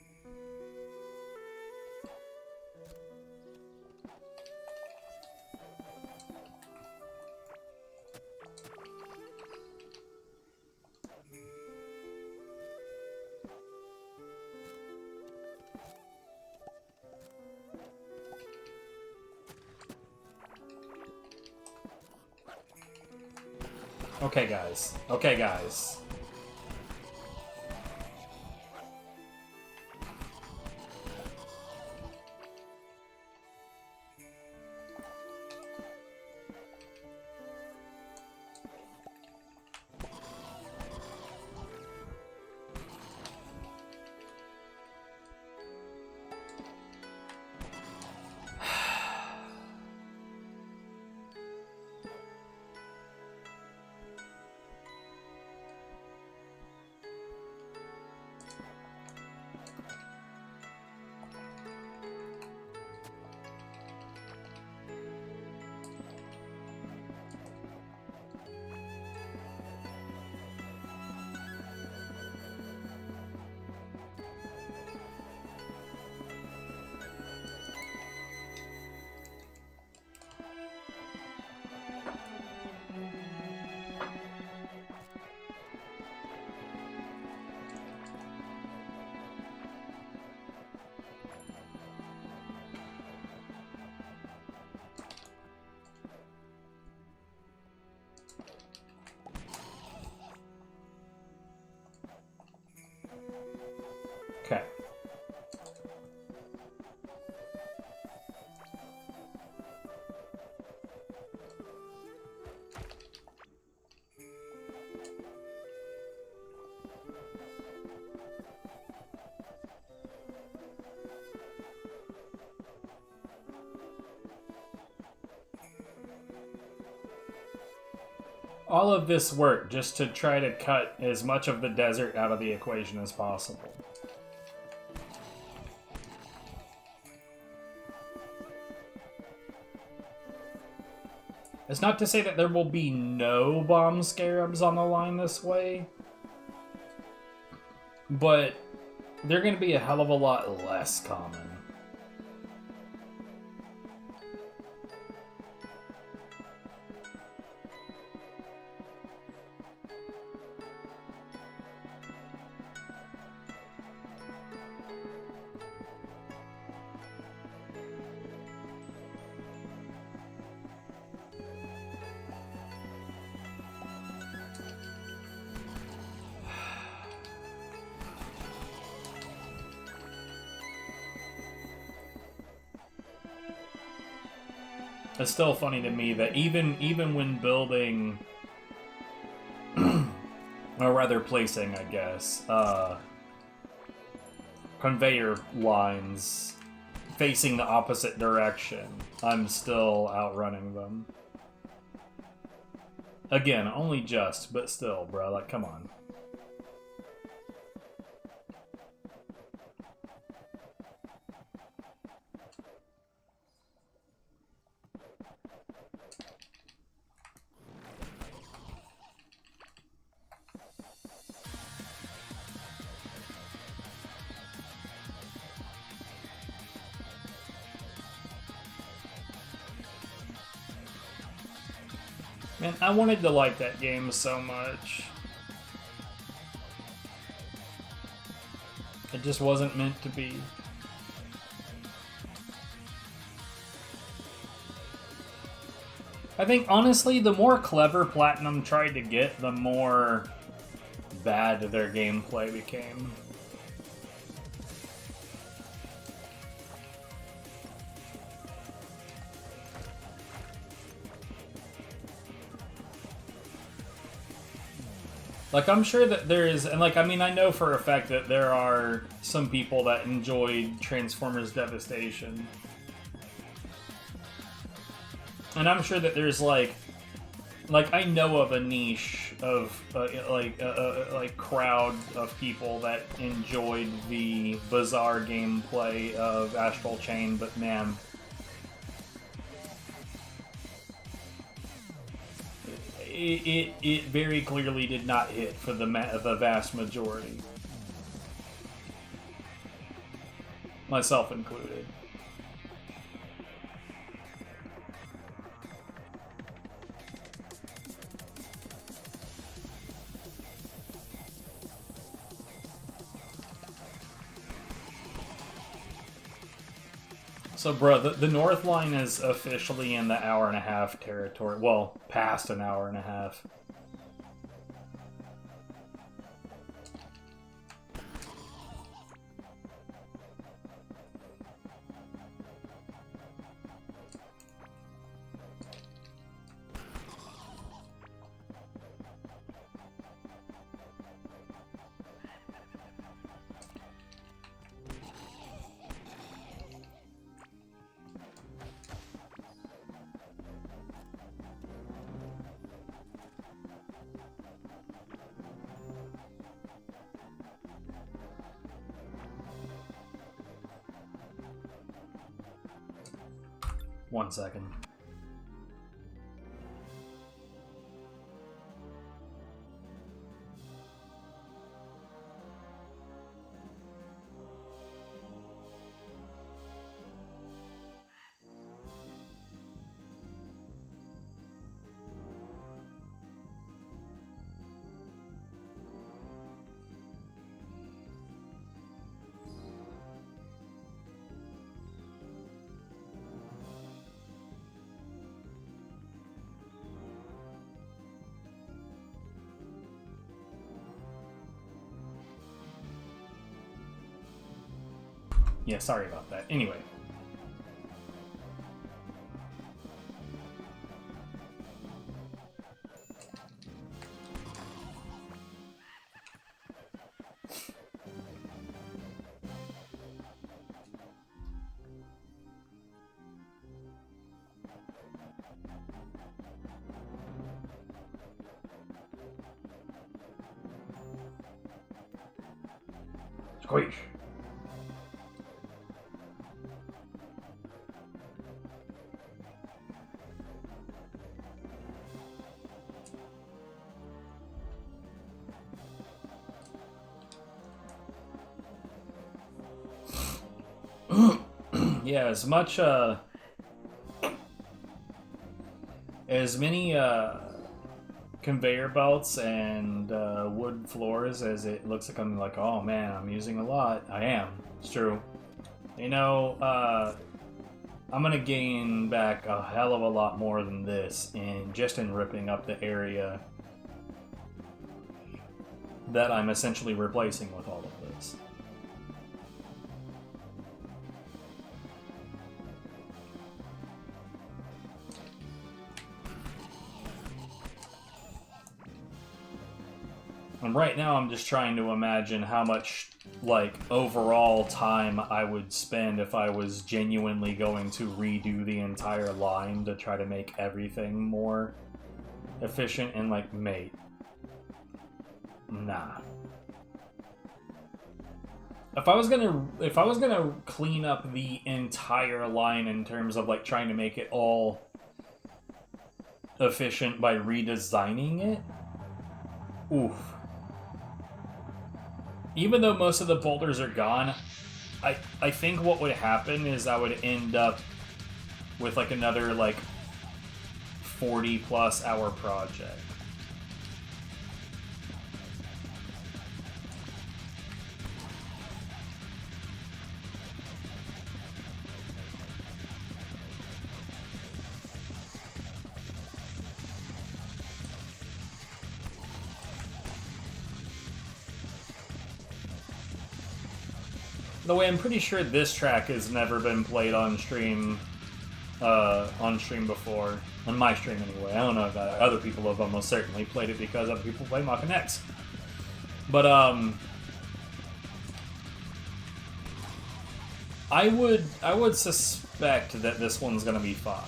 Okay, guys. Okay, guys. Okay. All of this work just to try to cut as much of the desert out of the equation as possible. It's not to say that there will be no bomb scarabs on the line this way, but they're going to be a hell of a lot less common. It's still funny to me that even when building, or rather placing, I guess, conveyor lines facing the opposite direction, I'm still outrunning them. Again, only just, but still, bro, like, come on. Man, I wanted to like that game so much. It just wasn't meant to be. I think, honestly, the more clever Platinum tried to get, the more bad their gameplay became. Like, I'm sure that there is, and like, I mean, I know for a fact that there are some people that enjoyed Transformers Devastation. And I'm sure that there's like I know of a niche of like crowd of people that enjoyed the bizarre gameplay of Astral Chain, but man, it very clearly did not hit for the vast majority, myself included. So, bro, the North Line is officially in the hour-and-a-half territory. Well, past an hour and a half. One second. Yeah, sorry about that. Anyway. Squeeze. Yeah, as much, as many, conveyor belts and, wood floors as it looks like I'm like, oh man, I'm using a lot. I am. It's true. You know, I'm gonna gain back a hell of a lot more than this in ripping up the area that I'm essentially replacing with all of this. And right now I'm just trying to imagine how much, like, overall time I would spend if I was genuinely going to redo the entire line to try to make everything more efficient and, like, mate. Nah. If I was gonna clean up the entire line in terms of, like, trying to make it all efficient by redesigning it, oof. Even though most of the boulders are gone, I think what would happen is I would end up with like another like 40+ hour project. The way I'm pretty sure this track has never been played on stream before. On my stream anyway. I don't know about other people have almost certainly played it because other people play Mach and X. But I would suspect that this one's gonna be fine.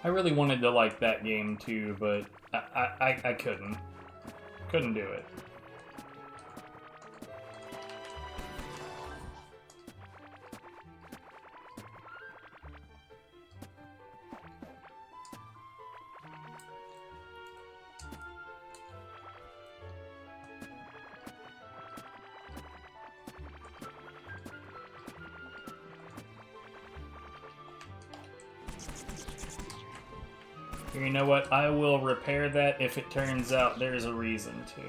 I really wanted to like that game too, but I couldn't. Couldn't do it. You know what? I will repair that if it turns out there's a reason to.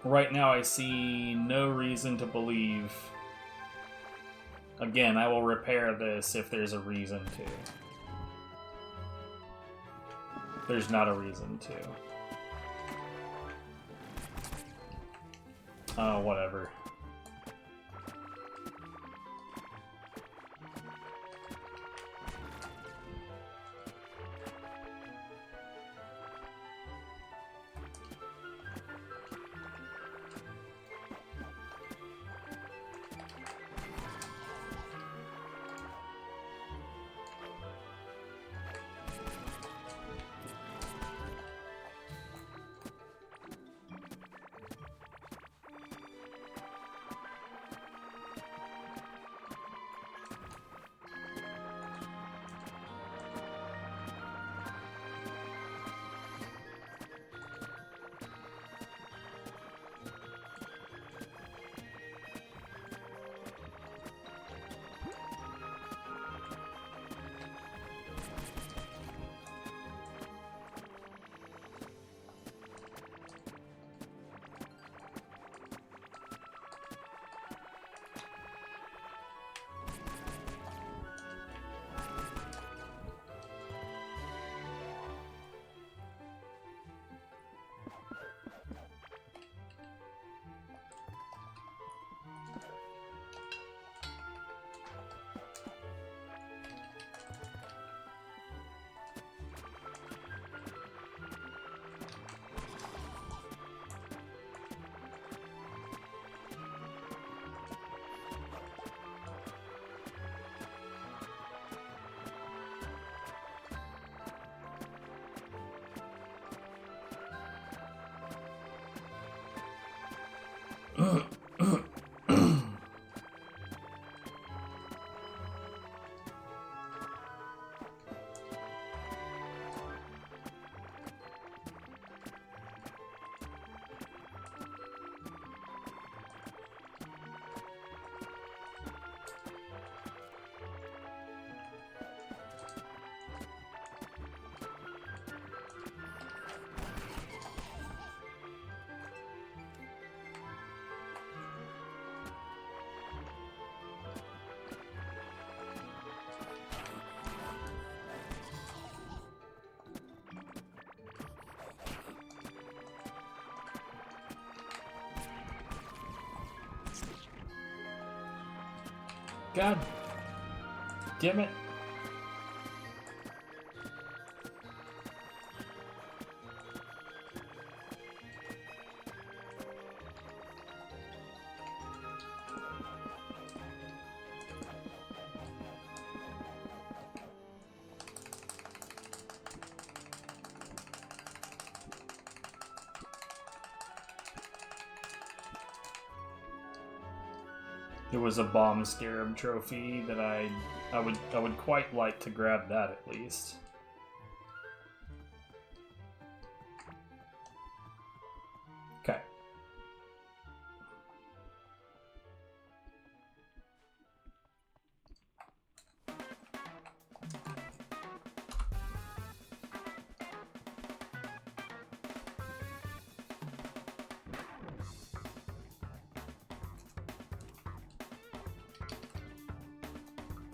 Right now I see no reason to believe. Again, I will repair this if there's a reason to. There's not a reason to. Oh, whatever. God damn it. It was a bomb scarab trophy that I would quite like to grab that at least. Okay.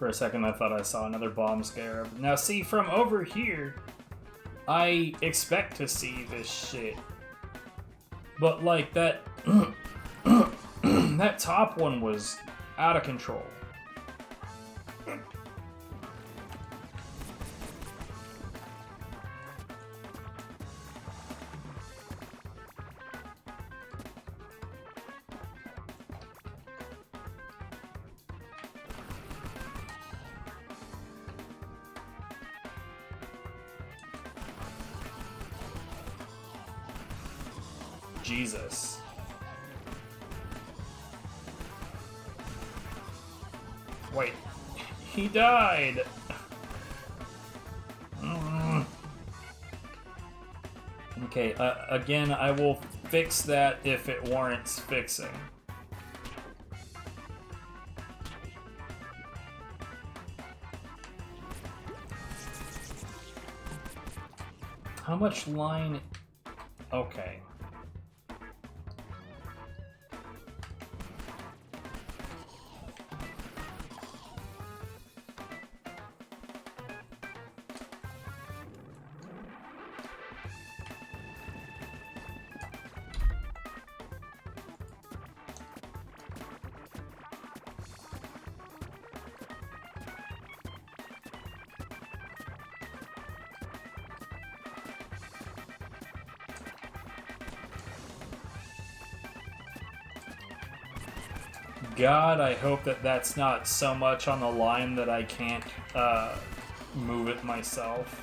For a second, I thought I saw another bomb scarab. Now, see, from over here, I expect to see this shit. But, like, that... that top one was out of control. Jesus. Wait. He died! Okay, again, I will fix that if it warrants fixing. How much line... Okay. God, I hope that that's not so much on the line that I can't move it myself.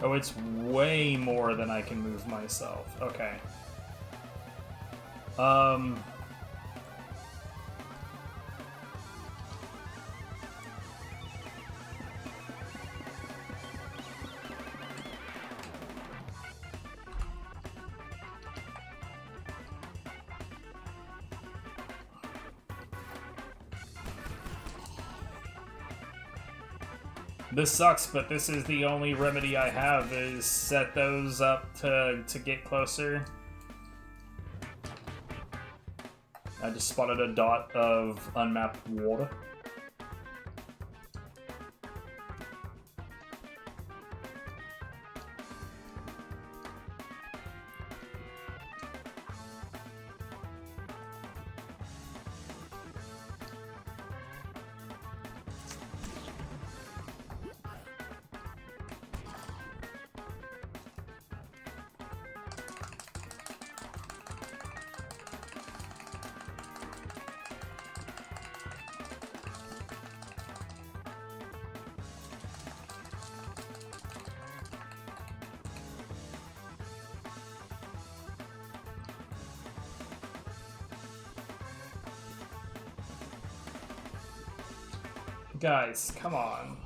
Oh, it's way more than I can move myself. Okay. This sucks, but this is the only remedy I have, is set those up to get closer. I just spotted a dot of unmapped water. Guys, come on.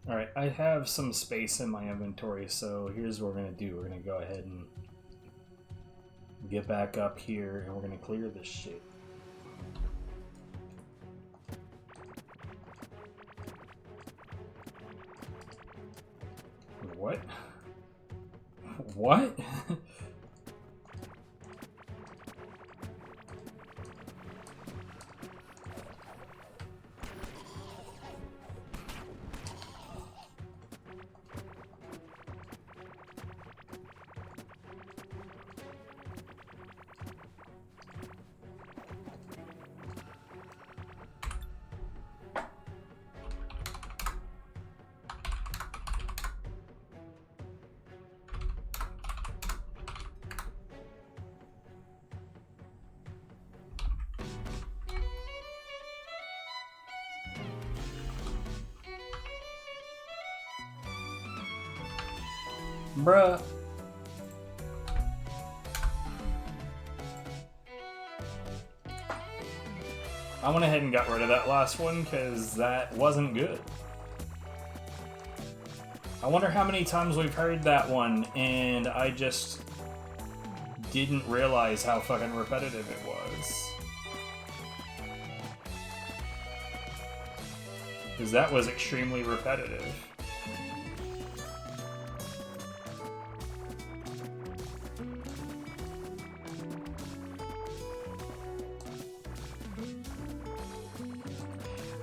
Alright, I have some space in my inventory, so here's what we're gonna do. We're gonna go ahead and get back up here, and we're gonna clear this shit. What? What? Bruh. I went ahead and got rid of that last one because that wasn't good. I wonder how many times we've heard that one and I just didn't realize how fucking repetitive it was. Because that was extremely repetitive.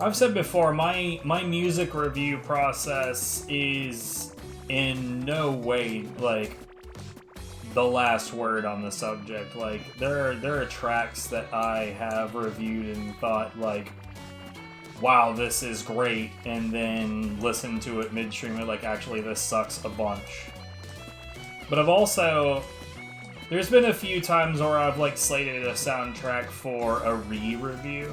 I've said before, my music review process is in no way, like, the last word on the subject. Like, there are tracks that I have reviewed and thought, like, wow, this is great, and then listened to it midstream and, like, actually, this sucks a bunch. But I've also... There's been a few times where I've, like, slated a soundtrack for a re-review.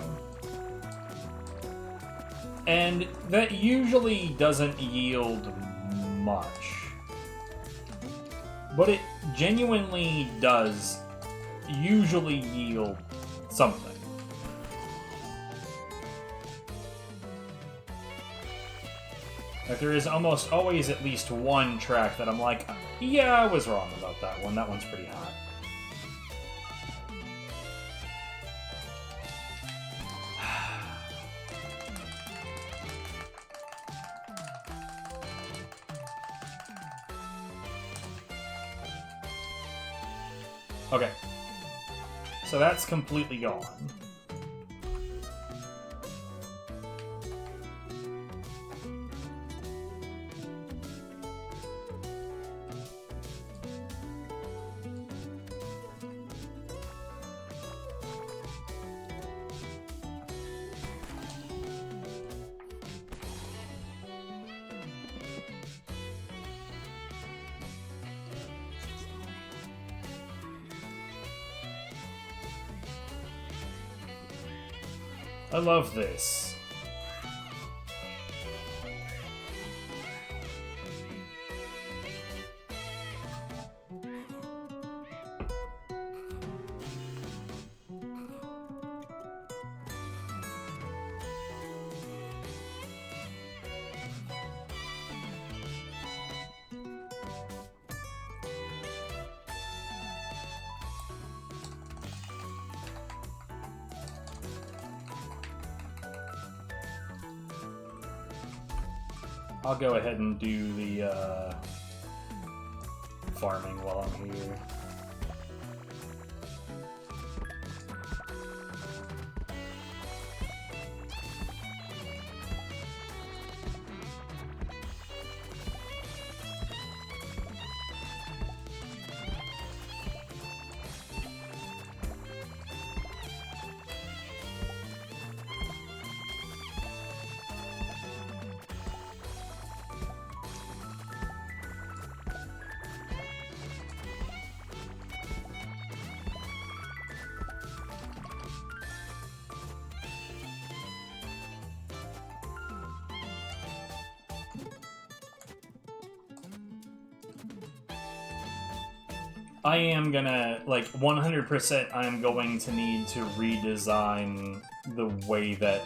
And that usually doesn't yield much. But it genuinely does usually yield something. Like, there is almost always at least one track that I'm like, yeah, I was wrong about that one. That one's pretty hot. Okay, so that's completely gone. I love this. I'll go ahead and do the farming while I'm here. I am gonna, like, 100% I'm going to need to redesign the way that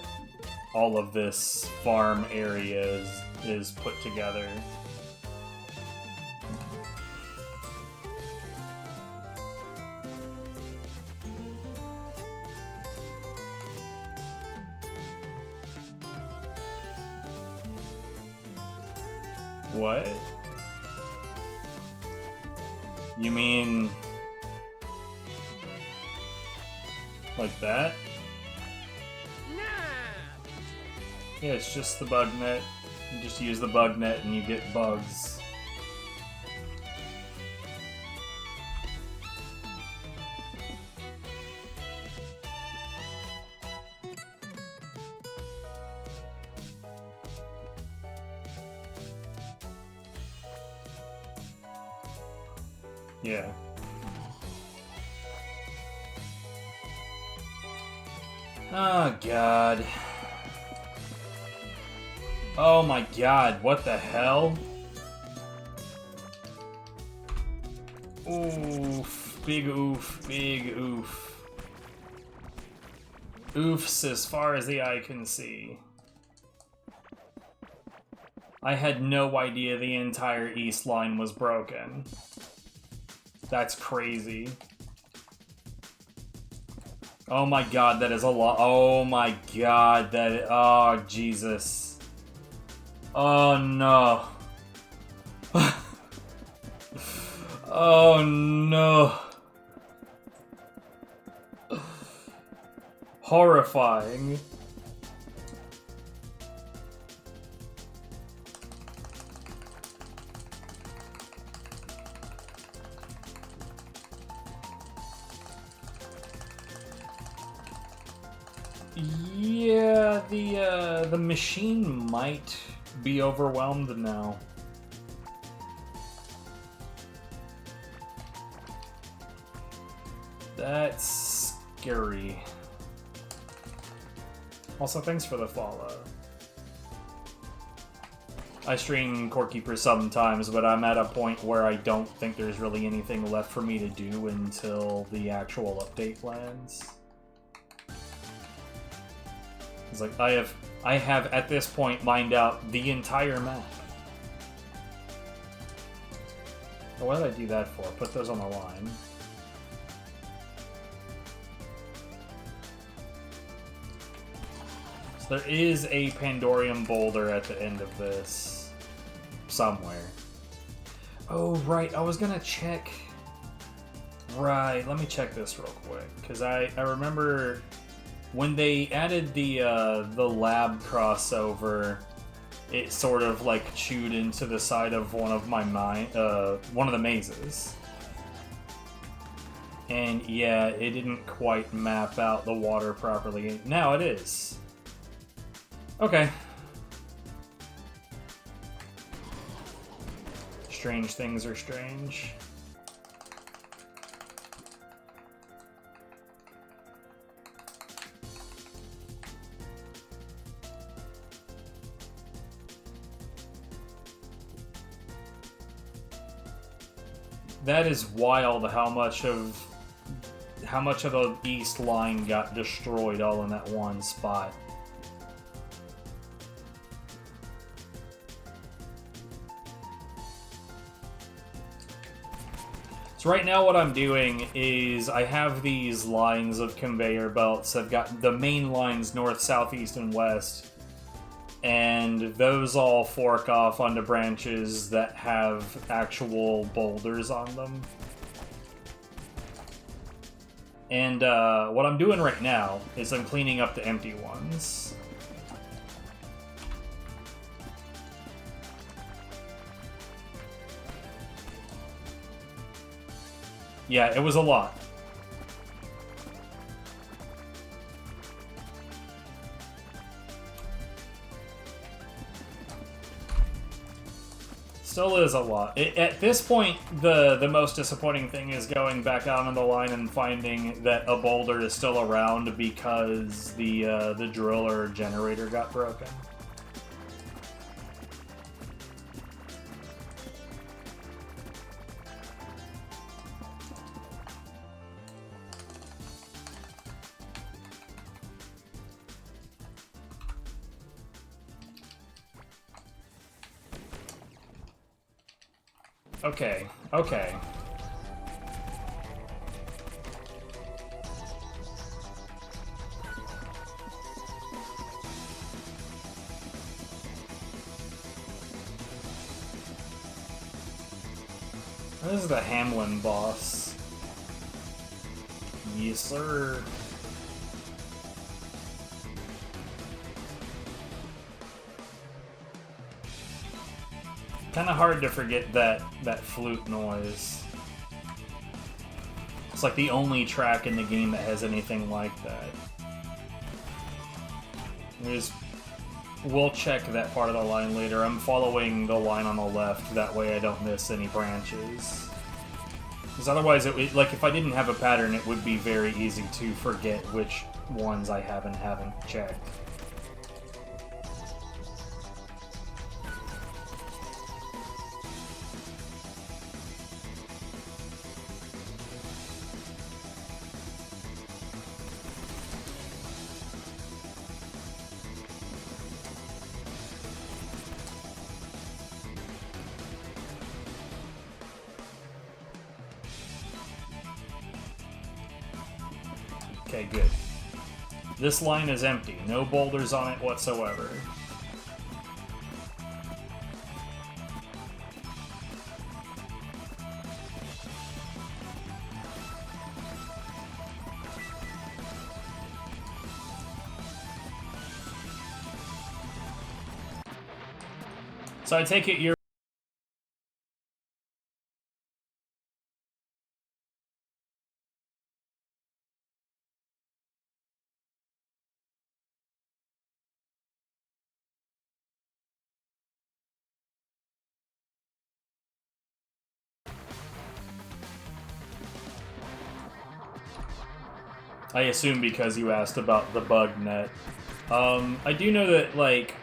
all of this farm area is put together. What? You mean like that? Yeah, it's just the bug net. You just use the bug net and you get bugs. Yeah. Oh, God. Oh my God, what the hell? Oof, big oof, big oof. Oofs as far as the eye can see. I had no idea the entire east line was broken. That's crazy. Oh my God, that is a lot. Oh my God, that. Oh, Jesus. Oh no. Oh no. Horrifying. Yeah, the machine might be overwhelmed now. That's scary. Also, thanks for the follow. I stream Core Keeper sometimes, but I'm at a point where I don't think there's really anything left for me to do until the actual update lands. It's like, I have at this point mined out the entire map. Oh, what did I do that for? Put those on the line. So there is a Pandorium boulder at the end of this. Somewhere. Oh, right. I was gonna check. Right. Let me check this real quick. Because I remember when they added the lab crossover, it sort of like chewed into the side of one of the mazes. And yeah, it didn't quite map out the water properly. Now it is. Okay. Strange things are strange. That is wild how much of the east line got destroyed all in that one spot. So right now what I'm doing is I have these lines of conveyor belts. I've got the main lines north, south, east, and west. And those all fork off onto branches that have actual boulders on them. And what I'm doing right now is I'm cleaning up the empty ones. Yeah, it was a lot. Still is a lot. At this point, the most disappointing thing is going back out on the line and finding that a boulder is still around because the driller generator got broken. Okay, okay. This is the Hamlin boss. Yes, sir. Kind of hard to forget that flute noise. It's like the only track in the game that has anything like that. We'll check that part of the line later. I'm following the line on the left, that way I don't miss any branches. Because otherwise, like if I didn't have a pattern, it would be very easy to forget which ones I haven't checked. Okay, good. This line is empty. No boulders on it whatsoever. So I take it you're... I assume because you asked about the bug net. I do know that, like...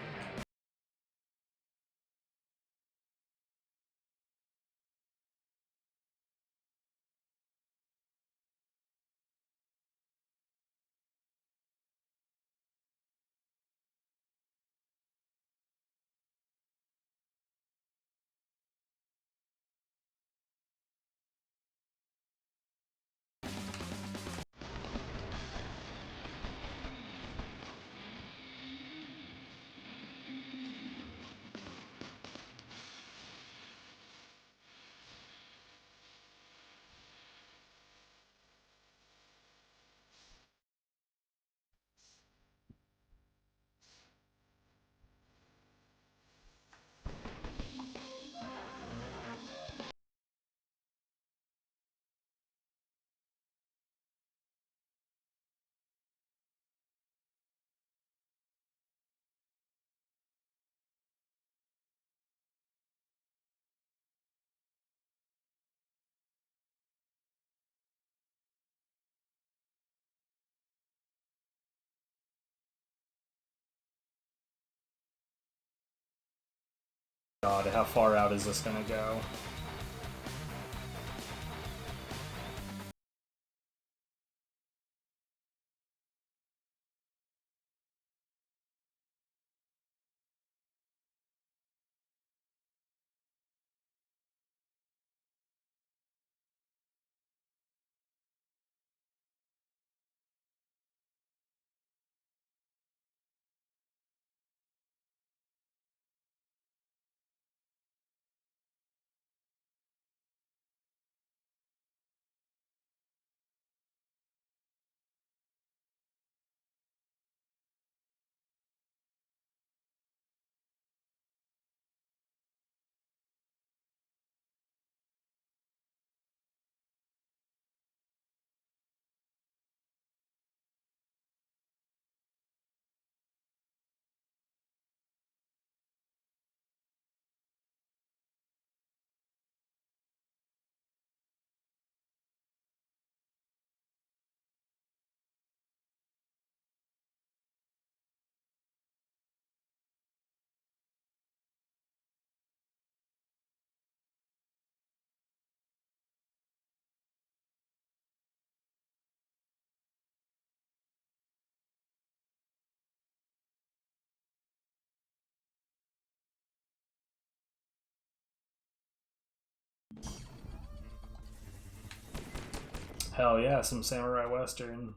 God, how far out is this gonna go? Hell yeah, some samurai western.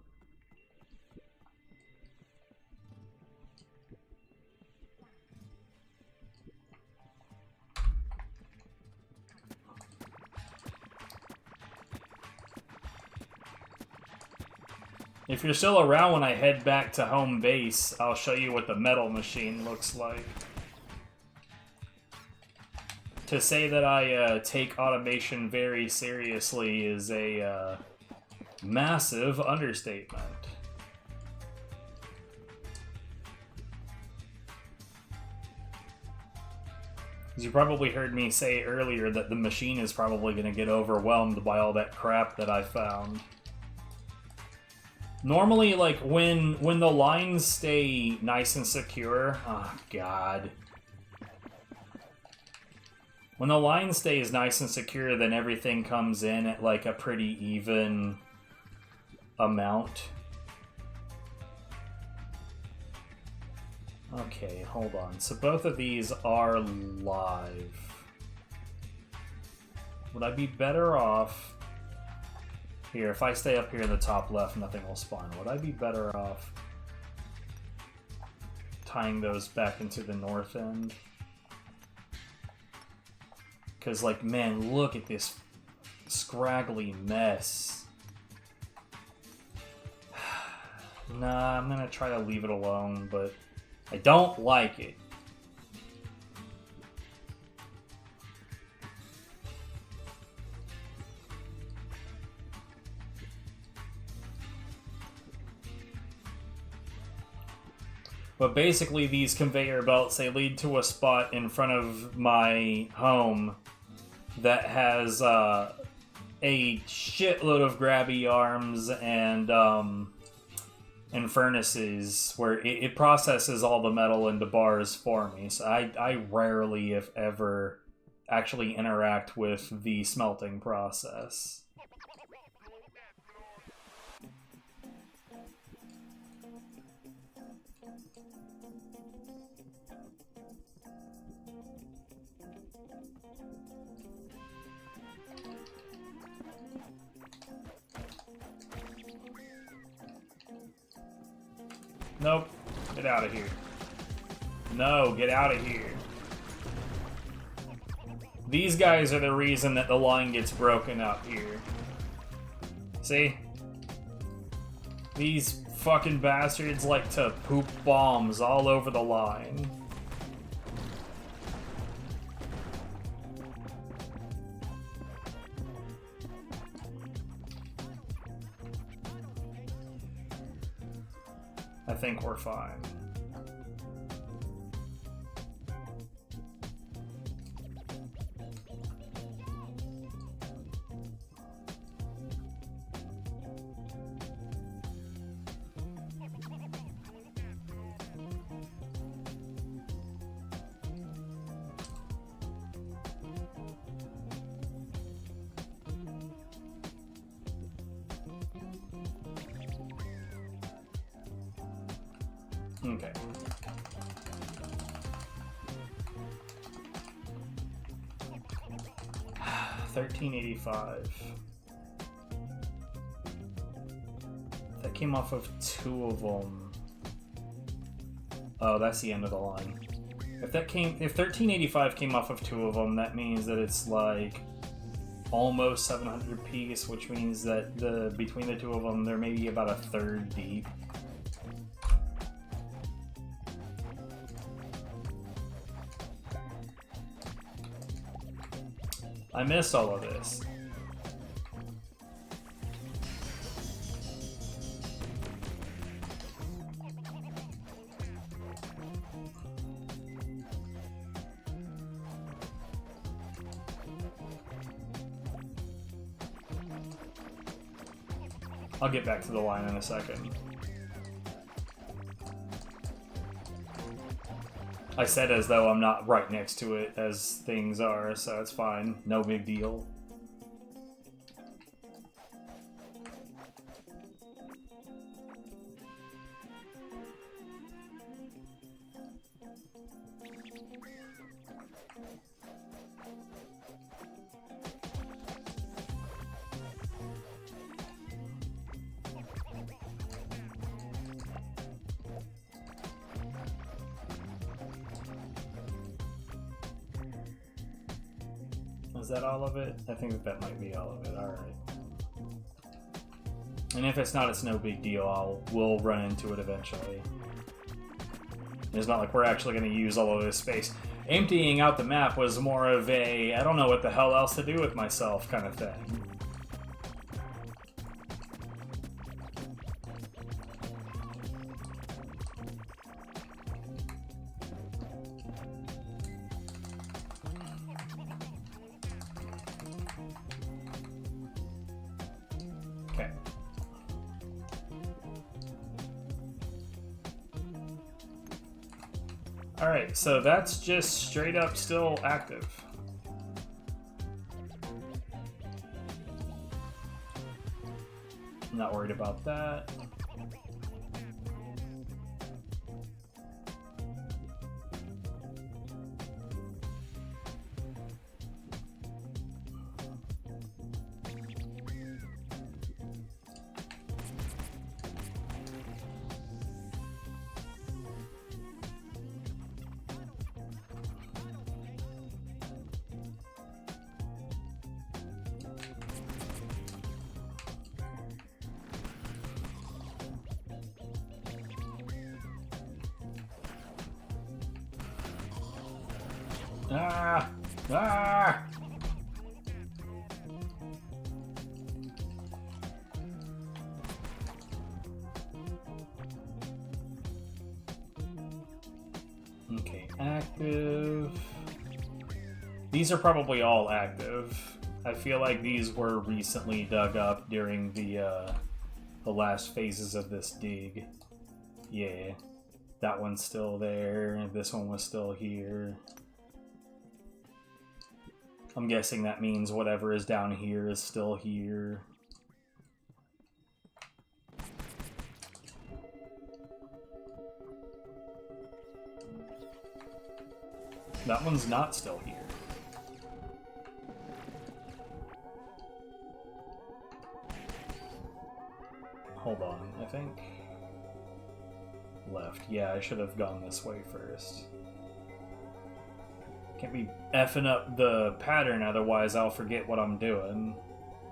If you're still around when I head back to home base, I'll show you what the metal machine looks like. To say that I take automation very seriously is a massive understatement. As you probably heard me say earlier that the machine is probably going to get overwhelmed by all that crap that I found. Normally, like, when the lines stay nice and secure... Oh, God. When the line stays nice and secure, then everything comes in at, like, a pretty even amount. Okay, hold on. So both of these are live. Would I be better off... Here, if I stay up here in the top left, nothing will spawn. Would I be better off tying those back into the north end? Because, like, man, look at this scraggly mess. Nah, I'm gonna try to leave it alone, but I don't like it. But basically, these conveyor belts, they lead to a spot in front of my home that has a shitload of grabby arms and furnaces where it processes all the metal into bars for me. So I rarely, if ever, actually interact with the smelting process. Nope. Get out of here. No, get out of here. These guys are the reason that the line gets broken up here. See? These fucking bastards like to poop bombs all over the line. I think we're fine. Okay. $13.85. That came off of 2 of them. Oh, that's the end of the line. If $13.85 came off of 2 of them, that means that it's like almost 700 piece, which means that between the 2 of them, they're maybe about a third deep. I missed all of this. I'll get back to the line in a second. I said as though I'm not right next to it as things are, so it's fine. No big deal. Was that all of it? I think that might be all of it. Alright. And if it's not, it's no big deal. We'll run into it eventually. It's not like we're actually going to use all of this space. Emptying out the map was more of a, I don't know what the hell else to do with myself kind of thing. Okay. Alright, so that's just straight up still active. Not worried about that. Ah! Ah! Okay, active. These are probably all active. I feel like these were recently dug up during the last phases of this dig. Yeah. That one's still there. This one was still here. I'm guessing that means whatever is down here is still here. That one's not still here. Hold on, I think. Left. Yeah, I should have gone this way first. Can't be effing up the pattern, otherwise I'll forget what I'm doing.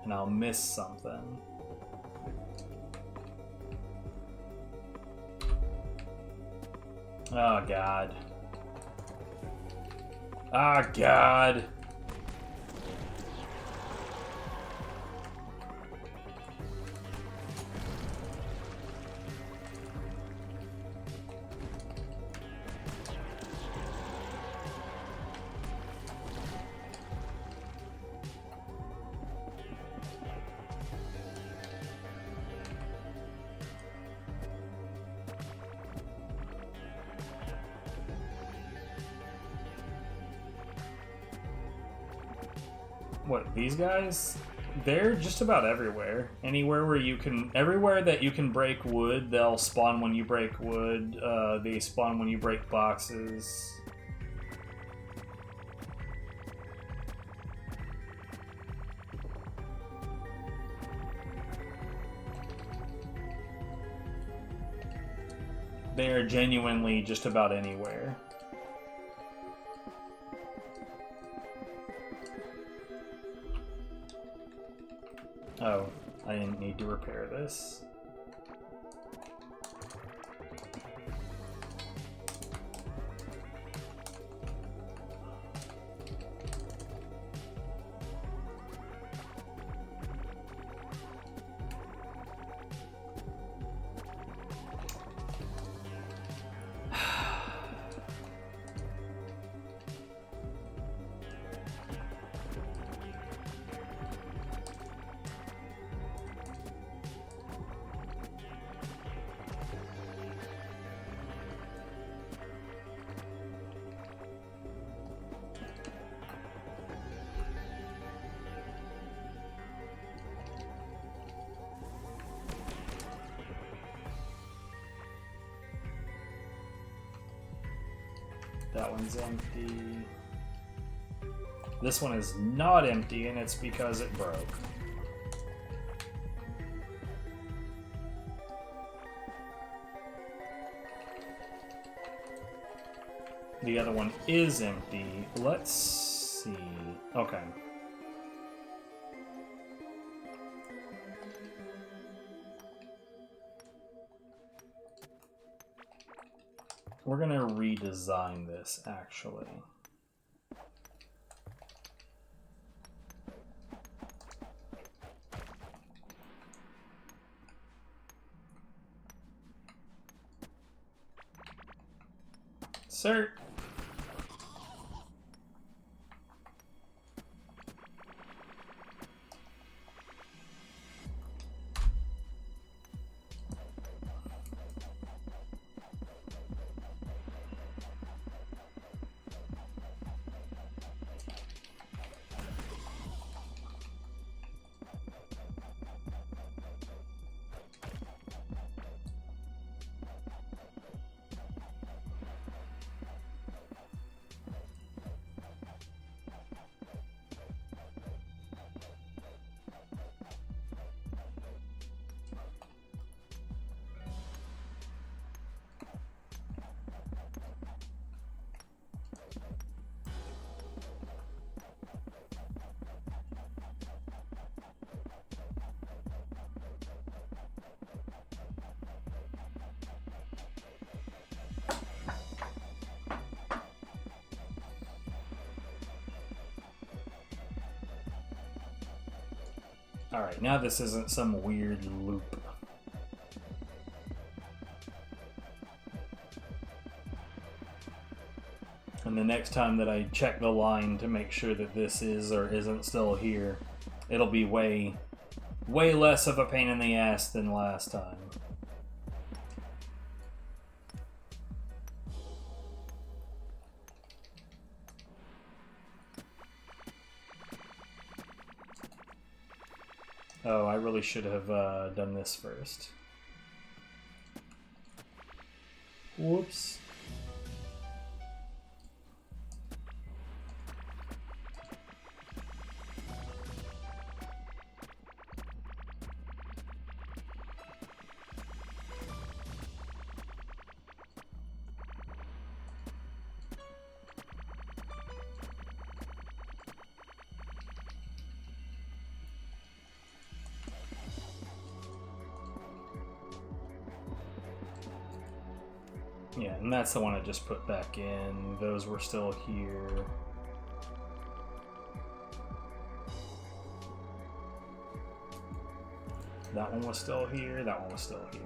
And I'll miss something. Oh, God. Ah, God. What, these guys? They're just about everywhere. Anywhere where you can... Everywhere that you can break wood, they'll spawn when you break wood. They spawn when you break boxes. They're genuinely just about anywhere. Oh, I didn't need to repair this. That one's empty. This one is not empty, and it's because it broke. The other one is empty. Let's see. Okay. We're gonna redesign this, actually. Sir. Alright, now this isn't some weird loop. And the next time that I check the line to make sure that this is or isn't still here, it'll be way less of a pain in the ass than last time. Oh, I really should have done this first. Whoops. Yeah, and that's the one I just put back in. Those were still here. That one was still here. That one was still here.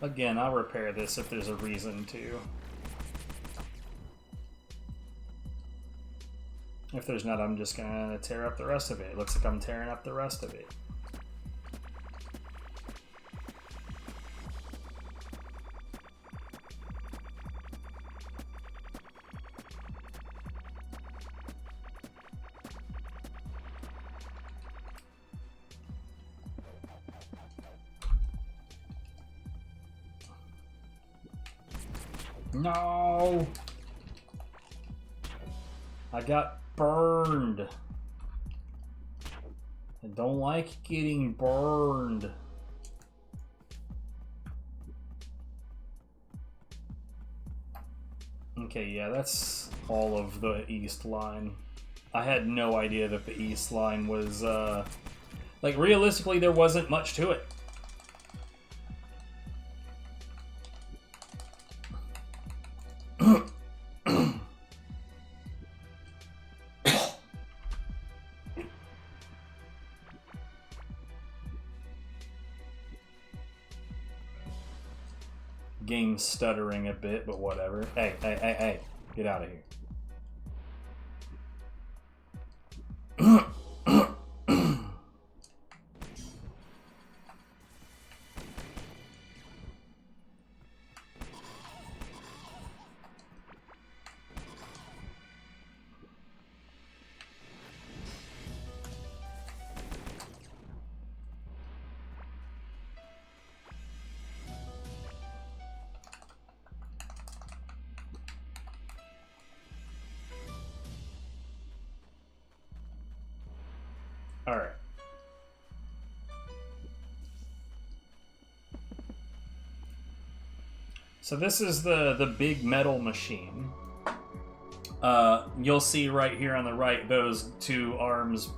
Again, I'll repair this if there's a reason to. If there's not, I'm just gonna tear up the rest of it. It looks like I'm tearing up the rest of it. No! I got burned. I don't like getting burned. Okay, yeah, that's all of the east line. I had no idea that the east line was, like, realistically, there wasn't much to it. Game's stuttering a bit, but whatever. Hey, get out of here. Alright. So this is the big metal machine. You'll see right here on the right, those two arms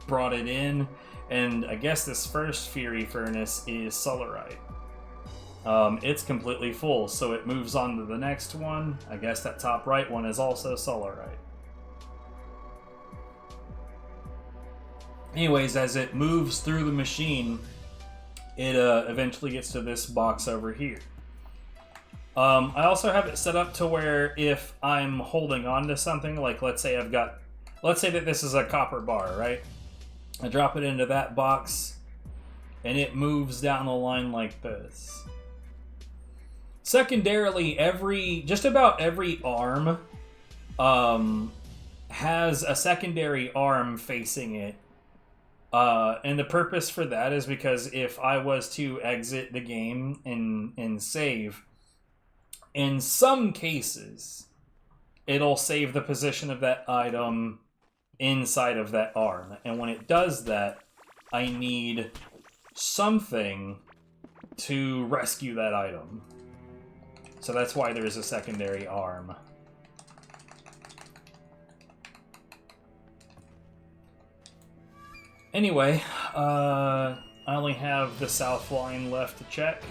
brought it in, and I guess this first Fury Furnace is Solarite. It's completely full, so it moves on to the next one. I guess that top right one is also Solarite. Anyways, as it moves through the machine, it eventually gets to this box over here. I also have it set up to where if I'm holding on to something, like let's say that this is a copper bar, right? I drop it into that box, and it moves down the line like this. Secondarily, just about every arm has a secondary arm facing it. And the purpose for that is because if I was to exit the game and save, in some cases, it'll save the position of that item inside of that arm. And when it does that, I need something to rescue that item. So that's why there's a secondary arm. Anyway, I only have the south line left to check.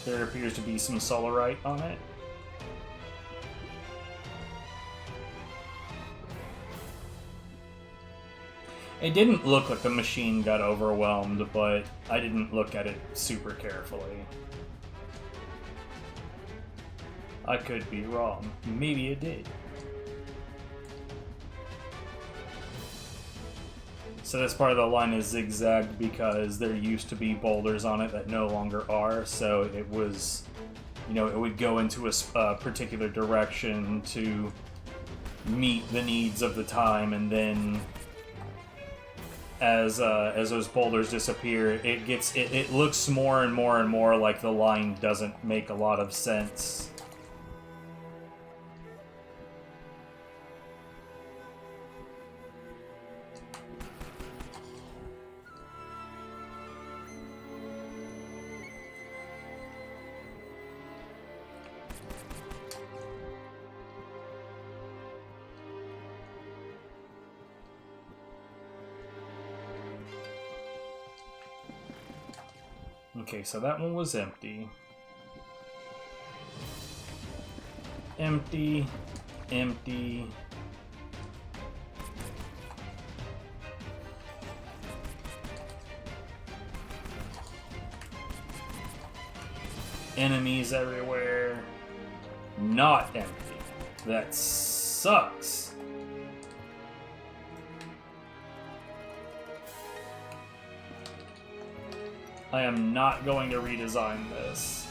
There appears to be some Solarite on it. It didn't look like the machine got overwhelmed, but I didn't look at it super carefully. I could be wrong. Maybe it did. So this part of the line is zigzagged because there used to be boulders on it that no longer are, so it was, it would go into a particular direction to meet the needs of the time, and then as those boulders disappear, it looks more and more and more like the line doesn't make a lot of sense. Okay, so that one was empty. Empty. Empty. Enemies everywhere. Not empty. That sucks. I am not going to redesign this.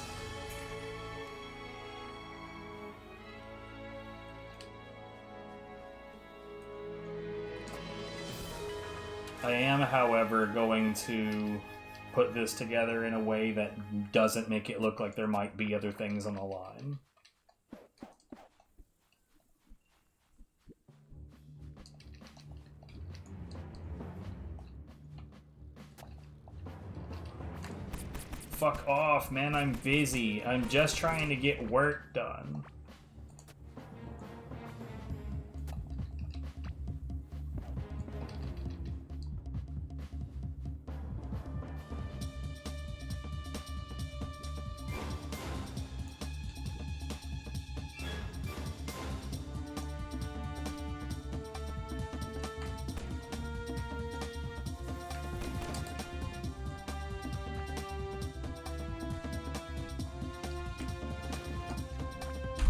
I am, however, going to put this together in a way that doesn't make it look like there might be other things on the line. Fuck off, man, I'm busy. I'm just trying to get work done.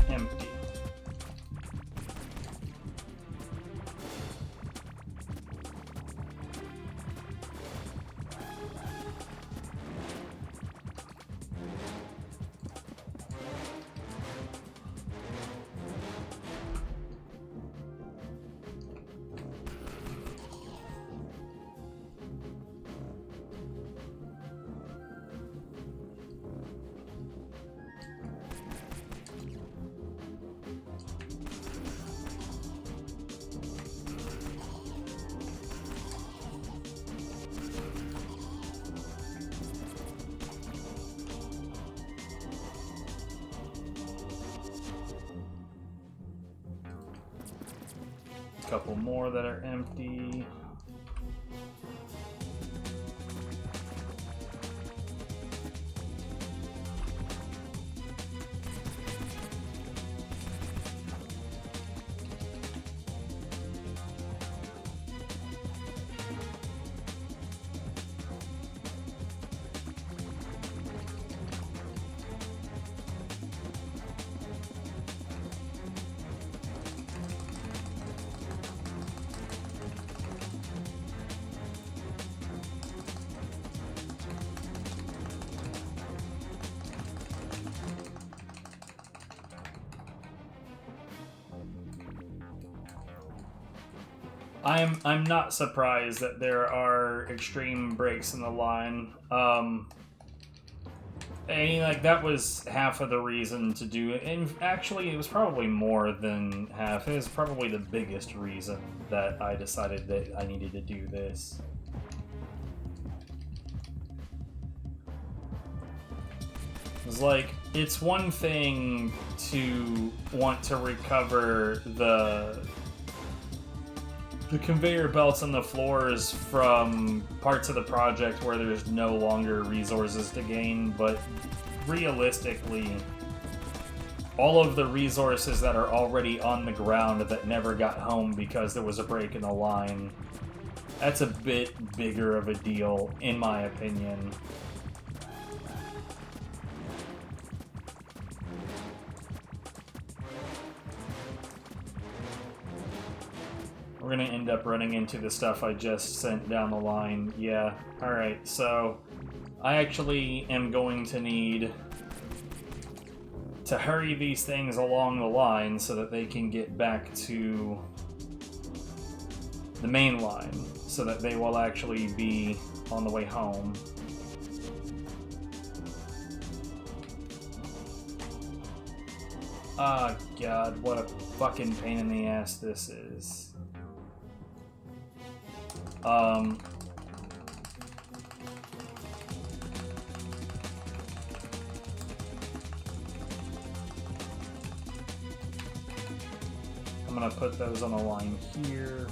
Empty. couple more that are empty. I'm not surprised that there are extreme breaks in the line. I mean, like, that was half of the reason to do it, and actually it was probably more than half. It was probably the biggest reason that I decided that I needed to do this. It's like, it's one thing to want to recover the conveyor belts and the floors from parts of the project where there's no longer resources to gain, but realistically, all of the resources that are already on the ground that never got home because there was a break in the line, that's a bit bigger of a deal, in my opinion. We're gonna end up running into the stuff I just sent down the line. Yeah, alright, so I actually am going to need to hurry these things along the line so that they can get back to the main line, so that they will actually be on the way home. Ah, God, what a fucking pain in the ass this is. I'm gonna put those on a line here.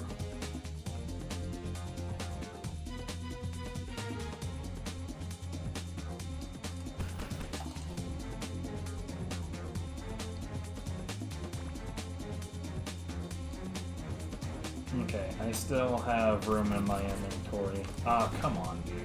Okay, I still have room in my inventory. Ah, come on, dude.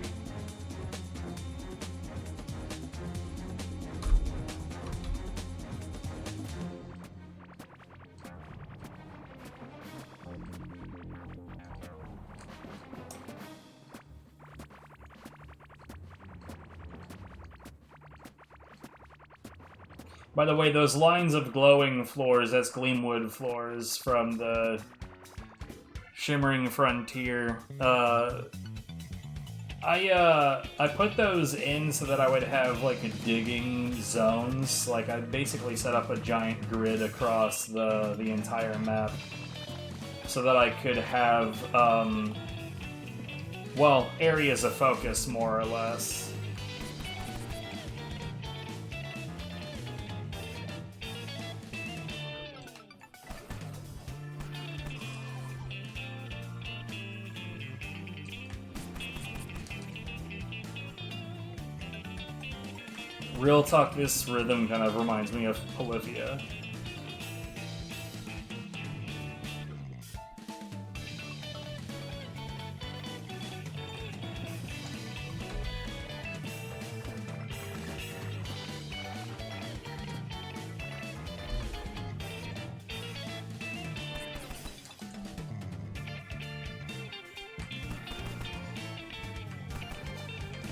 By the way, those lines of glowing floors, that's Gleamwood floors from the Shimmering Frontier. I put those in so that I would have, like, digging zones. Like, I basically set up a giant grid across the entire map so that I could have, well, areas of focus, more or less. Real talk, this rhythm kind of reminds me of Polyphia.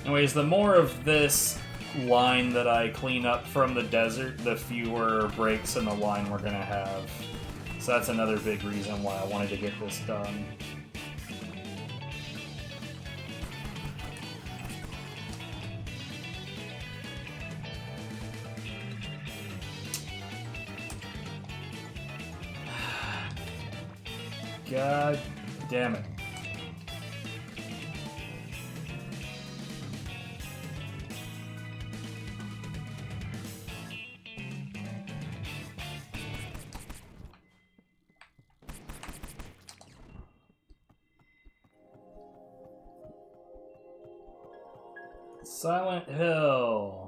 Anyways, the more of this line that I clean up from the desert, the fewer breaks in the line we're gonna have. So that's another big reason why I wanted to get this done. God damn it. Silent Hill.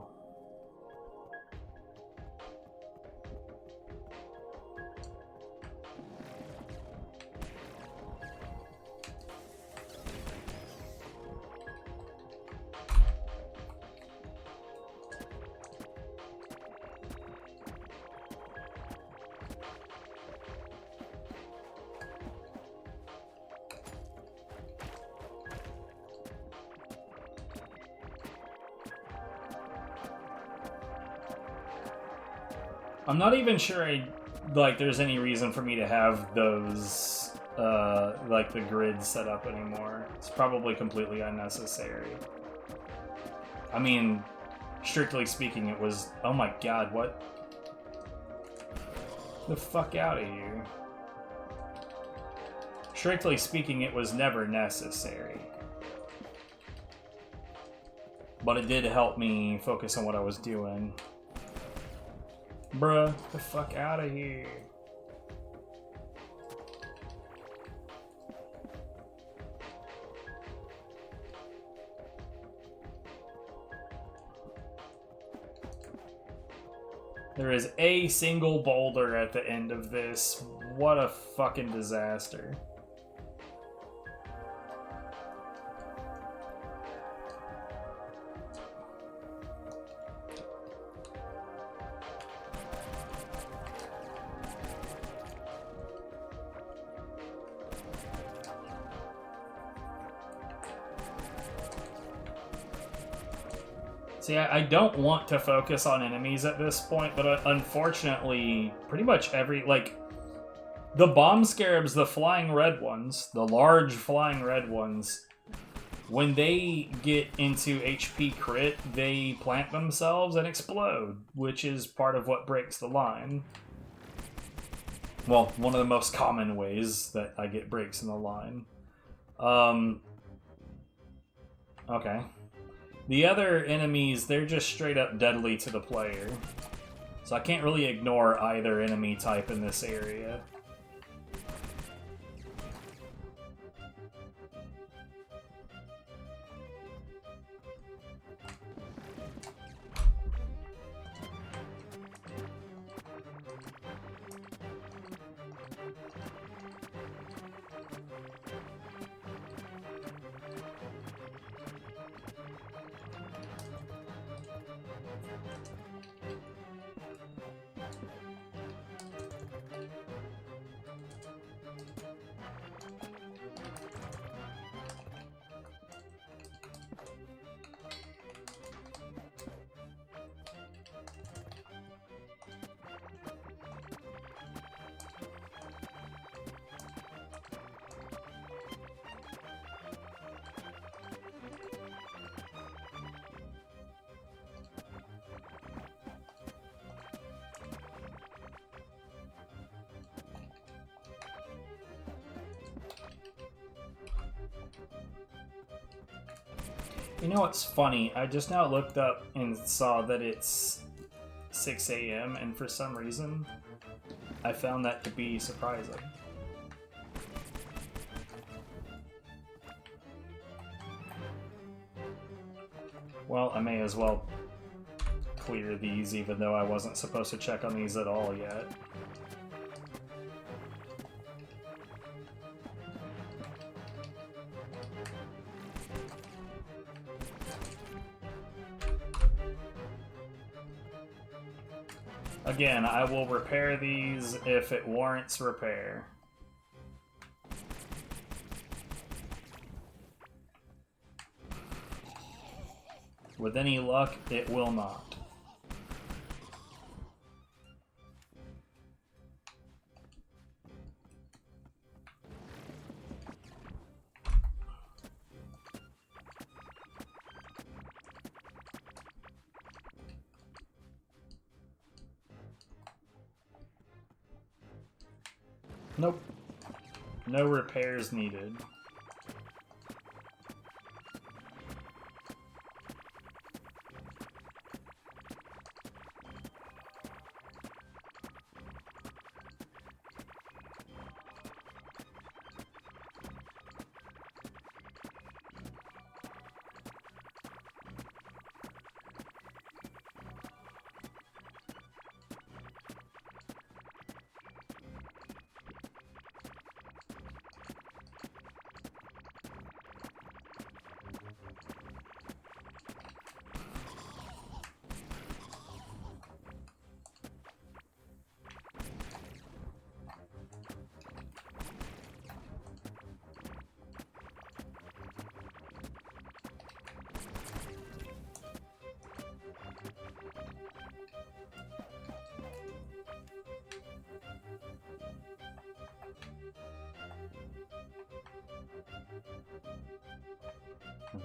I'm not even sure there's any reason for me to have those, like the grid set up anymore. It's probably completely unnecessary. I mean, strictly speaking, it was... Oh my god, what? The fuck out of here. Strictly speaking, it was never necessary. But it did help me focus on what I was doing. Bruh, the fuck out of here. There is a single boulder at the end of this. What a fucking disaster. See, I don't want to focus on enemies at this point, but unfortunately, pretty much the bomb scarabs, the flying red ones, the large flying red ones, when they get into HP crit, they plant themselves and explode, which is part of what breaks the line. Well, one of the most common ways that I get breaks in the line. Okay. The other enemies, they're just straight up deadly to the player. So I can't really ignore either enemy type in this area. You know what's funny? I just now looked up and saw that it's 6 a.m. and for some reason I found that to be surprising. Well, I may as well clear these even though I wasn't supposed to check on these at all yet. Again, I will repair these if it warrants repair. With any luck, it will not. Nope. No repairs needed.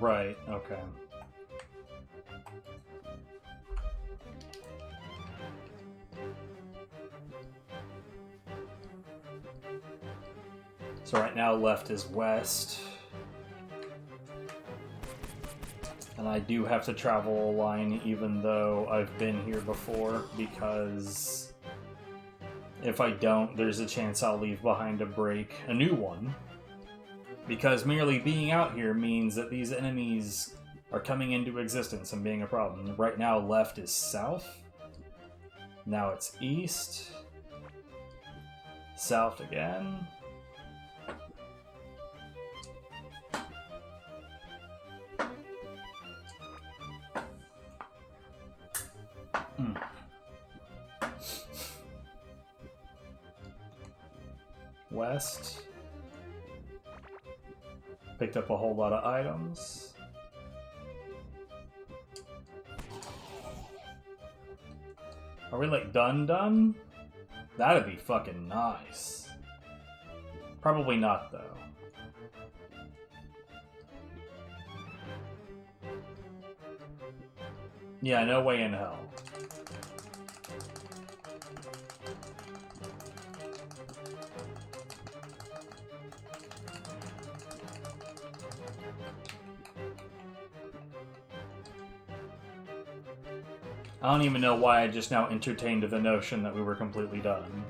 Right, okay. So right now left is west. And I do have to travel a line even though I've been here before, because if I don't, there's a chance I'll leave behind to break a new one. Because merely being out here means that these enemies are coming into existence and being a problem. Right now left is south. Now it's east. South again. West. Picked up a whole lot of items. Are we like done? That'd be fucking nice. Probably not though. Yeah, no way in hell. I don't even know why I just now entertained the notion that we were completely done.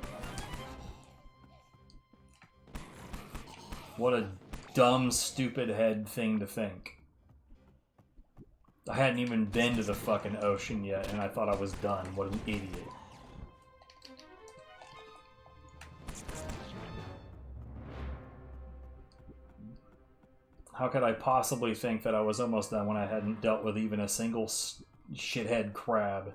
What a dumb, stupid head thing to think. I hadn't even been to the fucking ocean yet, and I thought I was done. What an idiot. How could I possibly think that I was almost done when I hadn't dealt with even a single shithead crab?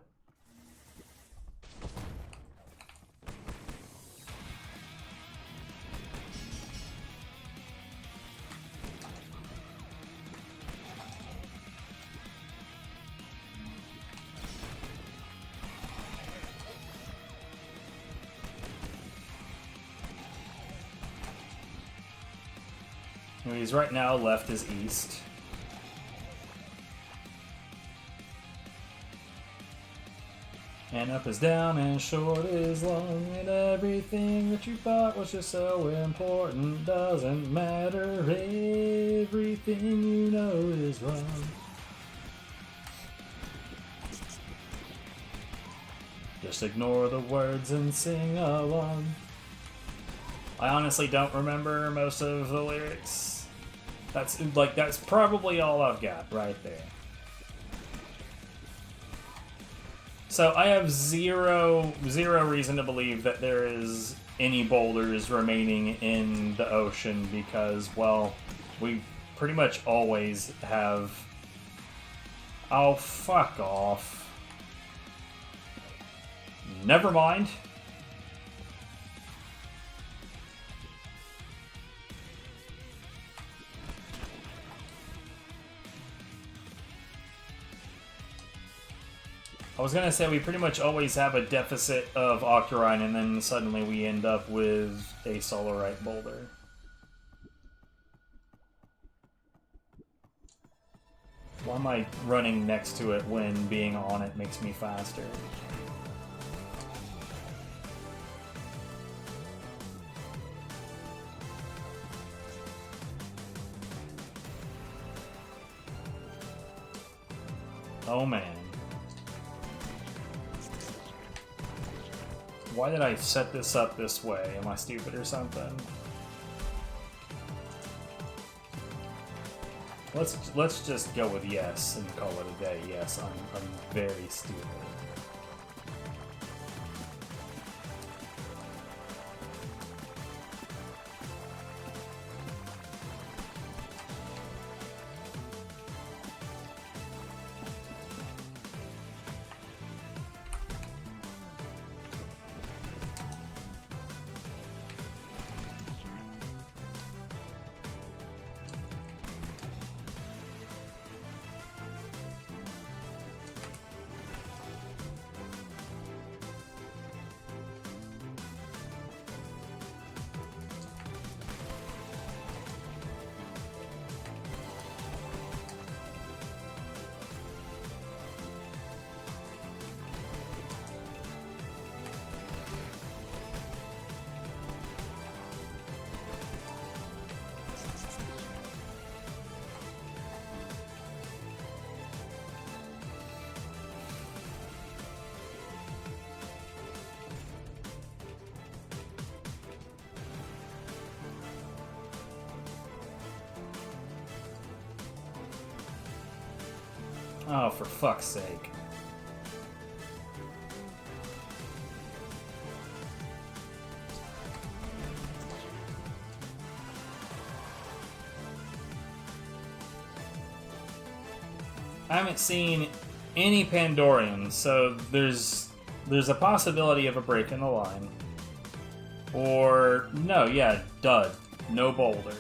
Anyways, right now left is east. And up is down, and short is long, and everything that you thought was just so important doesn't matter. Everything you know is wrong. Just ignore the words and sing along. I honestly don't remember most of the lyrics. That's probably all I've got right there. So I have zero reason to believe that there is any boulders remaining in the ocean because, well, we pretty much always have... Oh, fuck off. Never mind. I was gonna say we pretty much always have a deficit of Octarine, and then suddenly we end up with a Solarite boulder. Why am I running next to it when being on it makes me faster? Oh man. Why did I set this up this way? Am I stupid or something? Let's just go with yes and call it a day. Yes, I'm very stupid. Oh, for fuck's sake. I haven't seen any Pandorians, so there's a possibility of a break in the line. Or, no, yeah, dud. No boulder.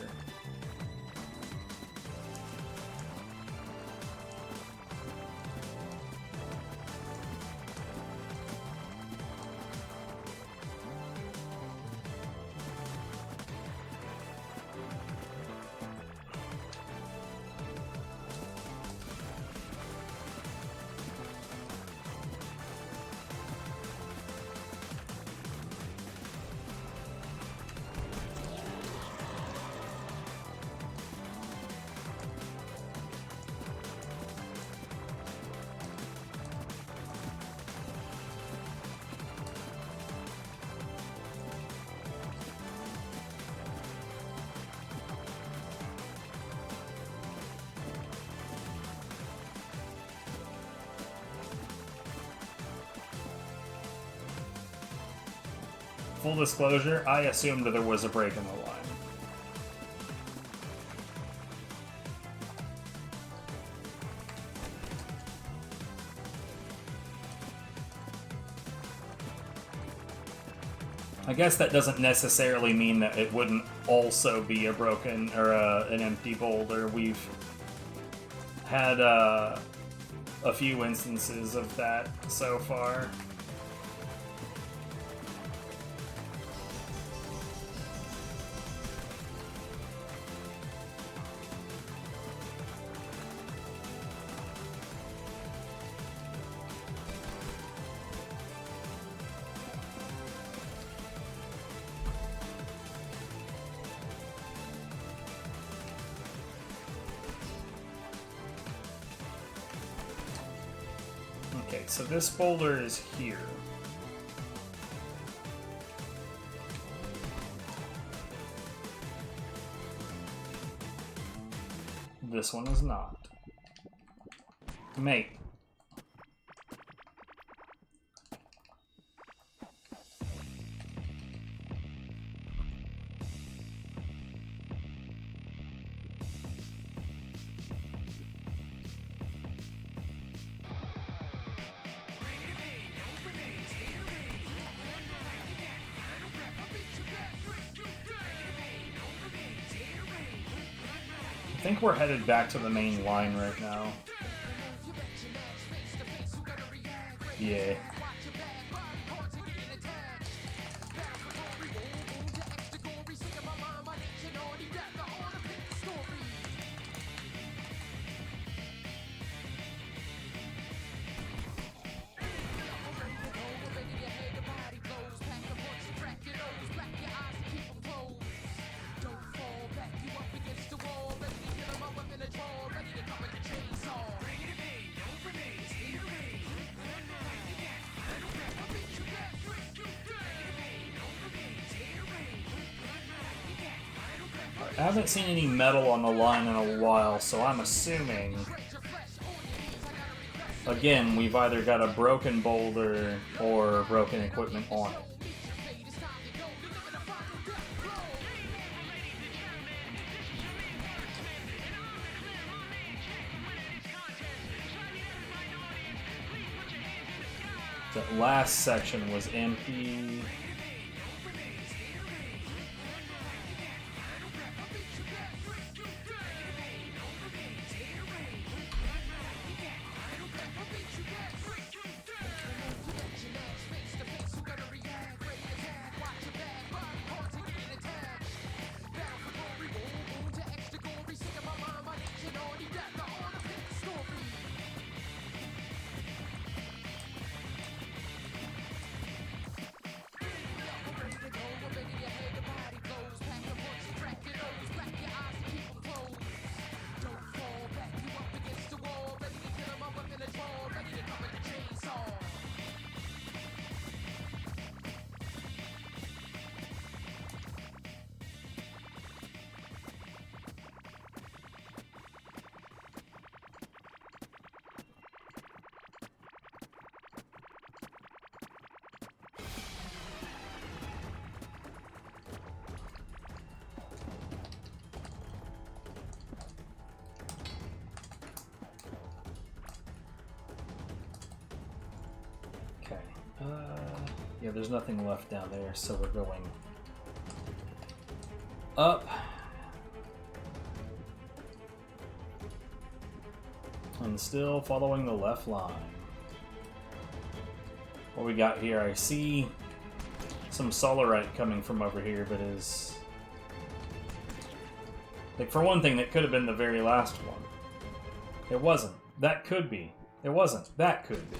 Full disclosure, I assumed there was a break in the line. I guess that doesn't necessarily mean that it wouldn't also be a broken or an empty boulder. We've had a few instances of that so far. Okay, so this boulder is here. This one is not. Mate. I think we're headed back to the main line right now. Yeah. I haven't seen any metal on the line in a while, so I'm assuming... Again, we've either got a broken boulder or broken equipment on it. That last section was empty. Yeah, there's nothing left down there, so we're going up. And still following the left line. What we got here, I see some solarite coming from over here, but is... Like, for one thing, that could have been the very last one. It wasn't. That could be. It wasn't. That could be.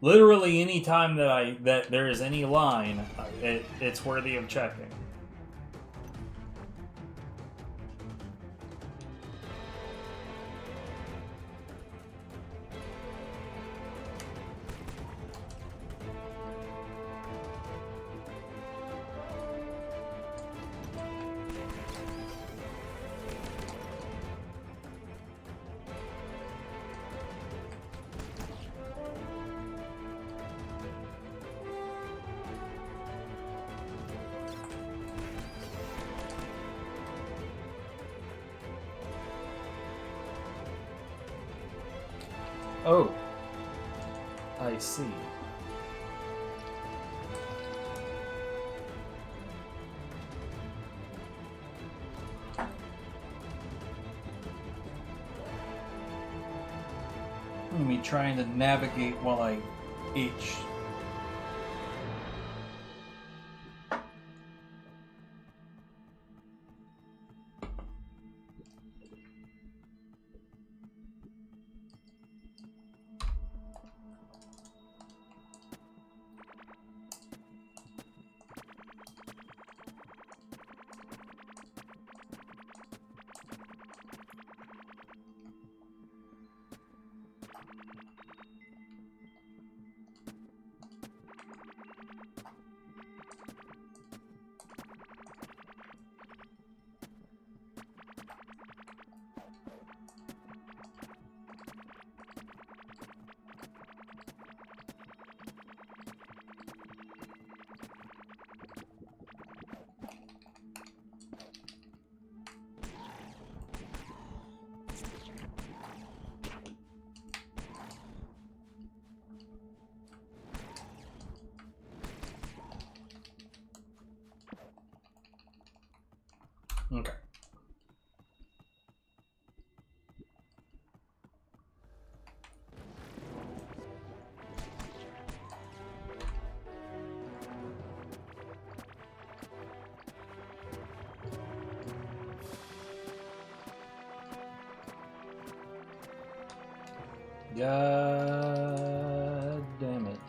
Literally, any time that there is any line, it's worthy of checking. Oh, I see. I'm gonna be trying to navigate while I itch. Okay. God damn it.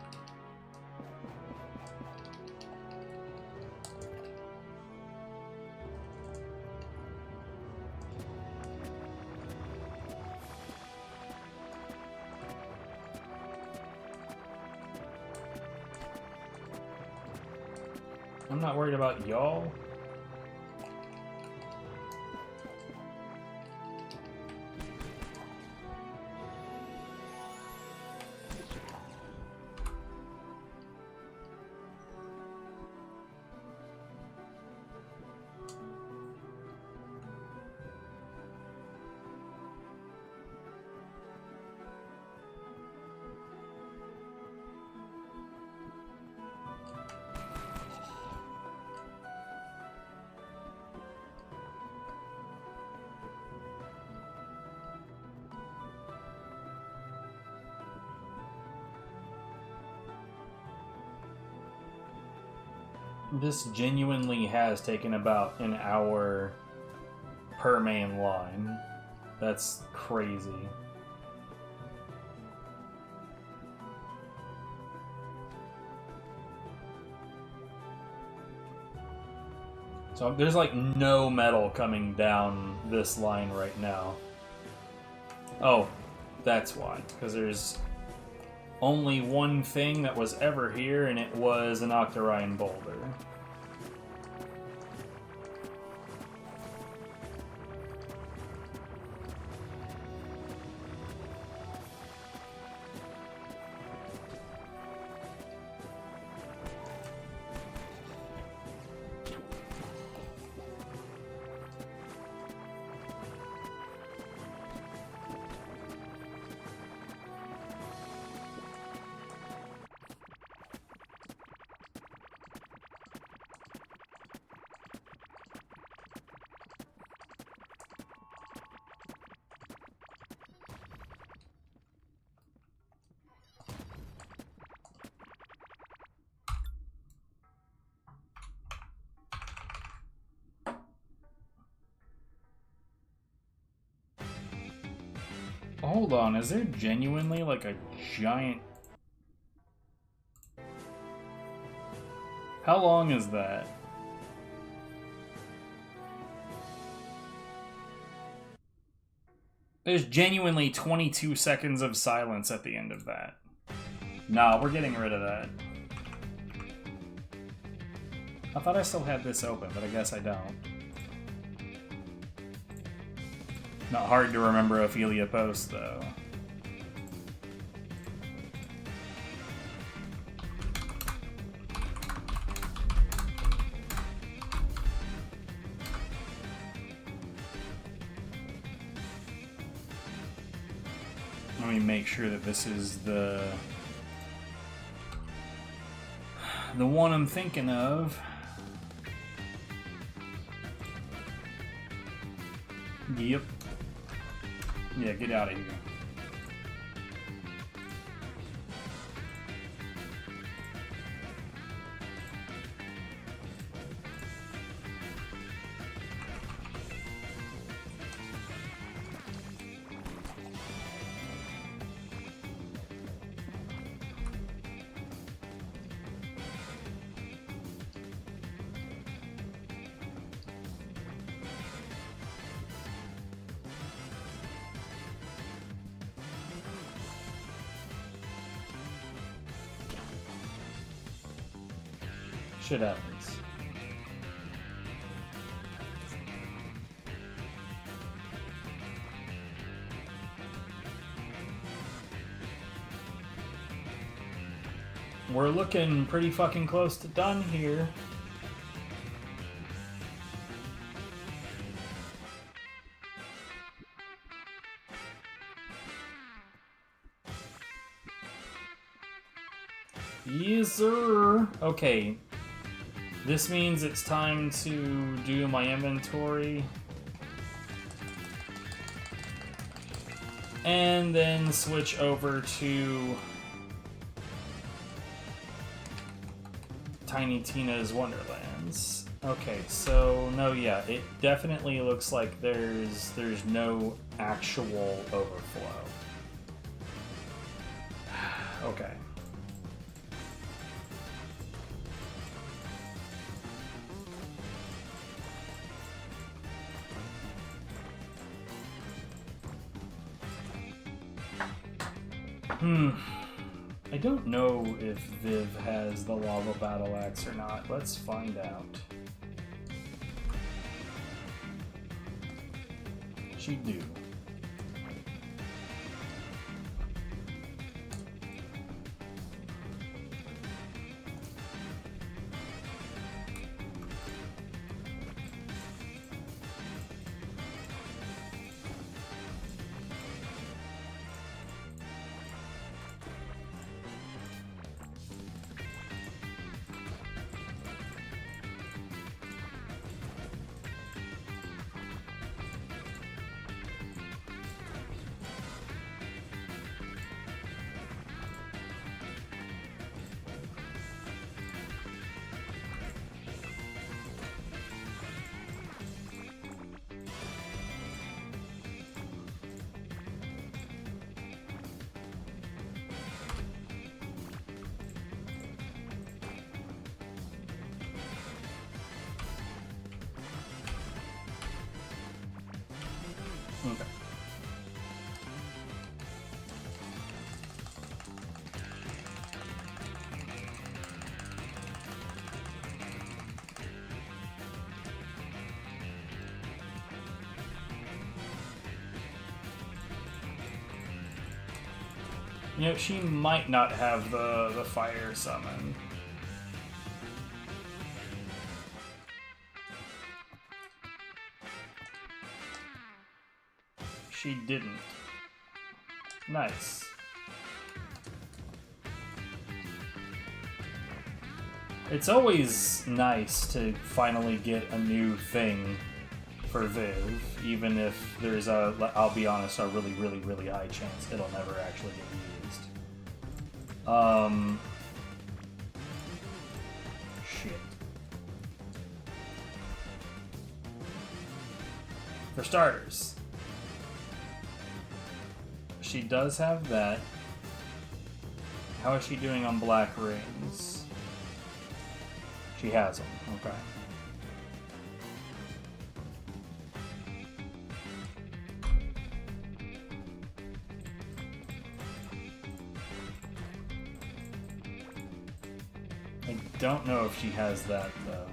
I'm not worried about y'all. This genuinely has taken about an hour per main line. That's crazy. So there's like no metal coming down this line right now. Oh, that's why. Because there's only one thing that was ever here, and it was an Octarine boulder. Hold on, is there genuinely like a giant... How long is that? There's genuinely 22 seconds of silence at the end of that. Nah, we're getting rid of that. I thought I still had this open, but I guess I don't. Not hard to remember Ophelia Post, though. Let me make sure that this is the one I'm thinking of. Yep. Yeah, get out of here. Shit happens. We're looking pretty fucking close to done here. Yes, sir. Okay. This means it's time to do my inventory. And then switch over to Tiny Tina's Wonderlands. Okay, so no, yeah, it definitely looks like there's no actual overflow. Okay. I don't know if Viv has the lava battle axe or not. Let's find out. She do. Okay. You know, she might not have the fire summon. She didn't. Nice. It's always nice to finally get a new thing for Viv, even if there's a, I'll be honest, a really, really, really high chance it'll never actually get used. Shit. For starters, she does have that. How is she doing on black rings? She has them. Okay. I don't know if she has that though.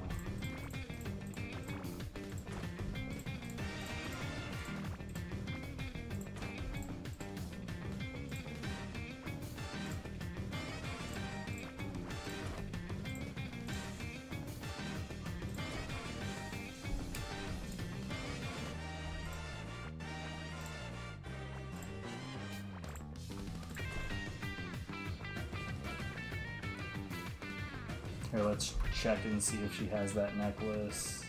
Here, let's check and see if she has that necklace.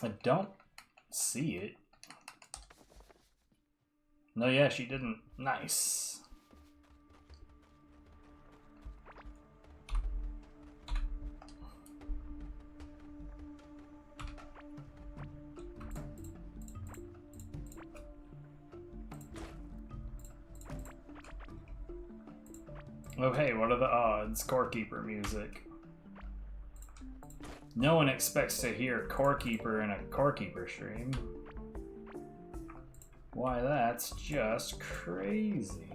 I don't see it. No, yeah, she didn't. Nice. Oh hey, what are the odds? Corekeeper music. No one expects to hear Corekeeper in a Corekeeper stream. Why, that's just crazy.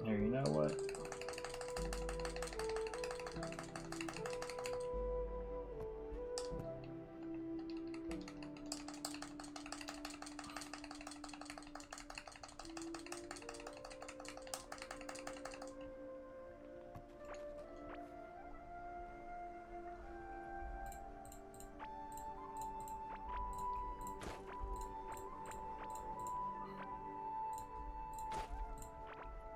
Here, you know what?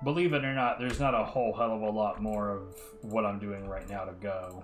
Believe it or not, there's not a whole hell of a lot more of what I'm doing right now to go.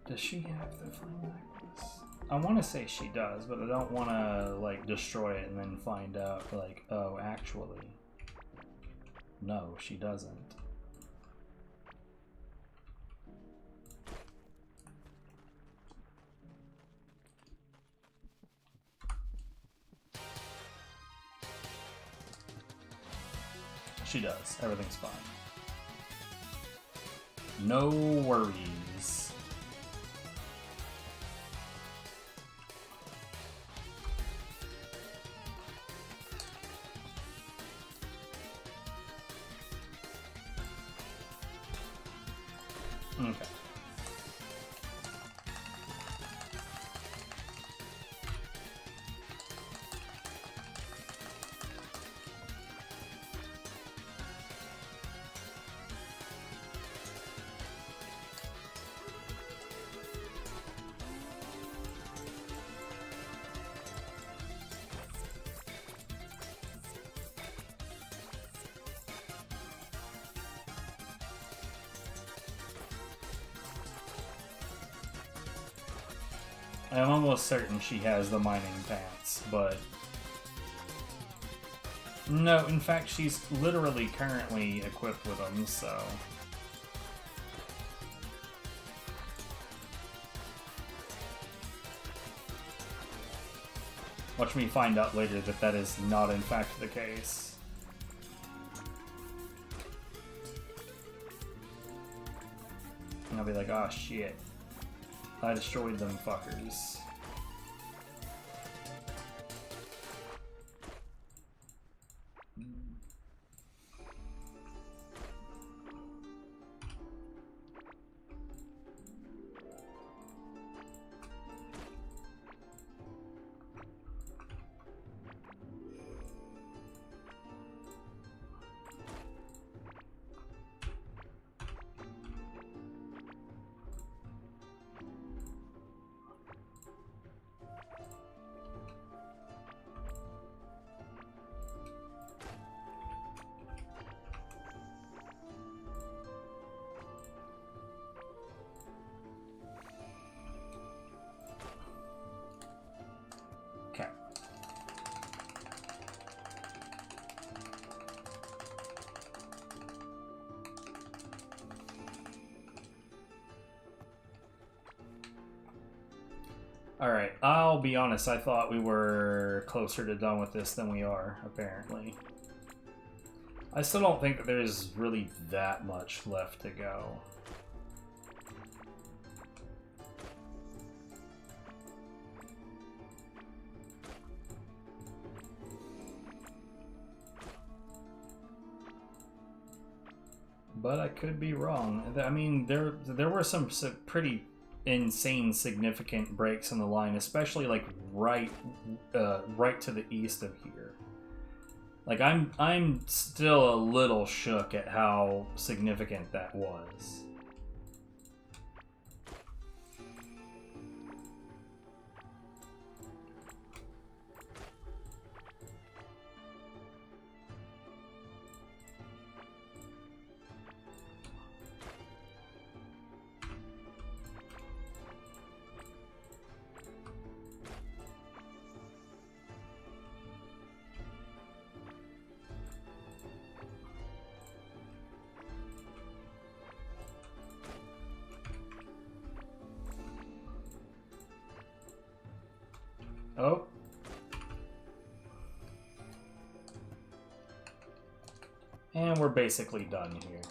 Does she have the flame necklace? I want to say she does, but I don't want to like destroy it and then find out like, oh, actually, no, she doesn't. She does. Everything's fine. No worries. Okay. I'm almost certain she has the mining pants, but No, in fact, she's literally currently equipped with them, so... Watch me find out later that that is not in fact the case. And I'll be like, oh shit. I destroyed them fuckers. Okay. Alright, I'll be honest, I thought we were closer to done with this than we are, apparently. I still don't think that there's really that much left to go. But I could be wrong. I mean, there were some pretty insane, significant breaks in the line, especially like right to the east of here. Like I'm still a little shook at how significant that was. Oh. And we're basically done here.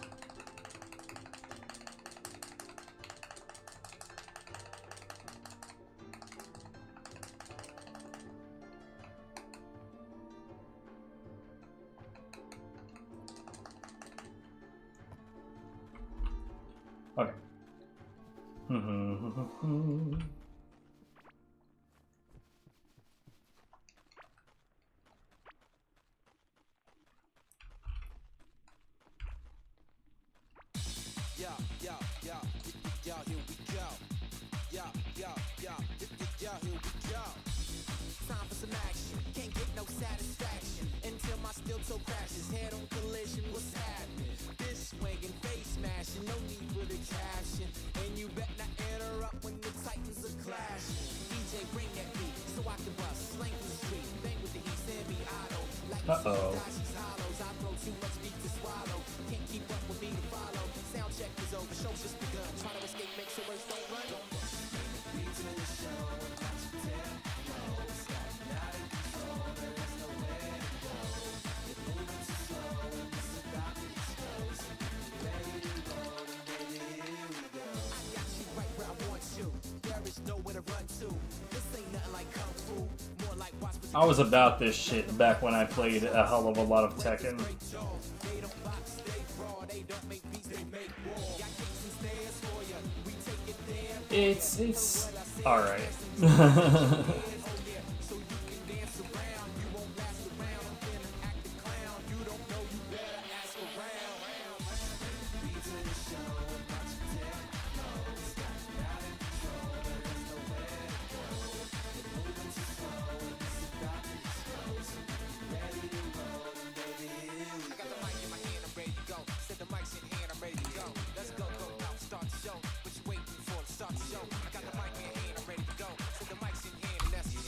Okay. Time for some action. Can't get no satisfaction until my steel toe crashes. Head on collision, what's happening? This swinging, face smashing, no need for the caption. And you bet not interrupt when the titans are clashing. DJ, bring that beat so I can bust. Slang through the street, bang with the heat, semi-auto. Like Tashi's hollows, I throw too much beat to swallow. Can't keep up with me to follow. Sound check is over, show's just begun. Try to escape, make sure words don't run. Beat to the show, watch your tempo. Not in control, there is nowhere to go. You're moving too slow, and this is about to explode. Ready to roll, and baby, here we go. I got you right where I want you. There is nowhere to run to. This ain't nothing like kung fu. More like watch what I was about this shit back when I played a hell of a lot of Tekken. they don't box, they raw, they don't make beats, they make war. Got kicks and stairs for you. We take it there. It's alright. So you can dance around. You won't last around. I'm finna act the clown. You don't know, you better ask around. Beat to the show, watch your tempo. Not in control, there is nowhere to go. You're moving too slow, and this is about to explode. Ready to roll, and baby, here we go. I got the mic in my hand, I'm ready to go. Set the mics in hand, I'm ready to go. Let's go, go now, start the show. What you waiting for? Start the show. I got the mic in hand, I'm ready to go. Set the mics in hand, and let's go.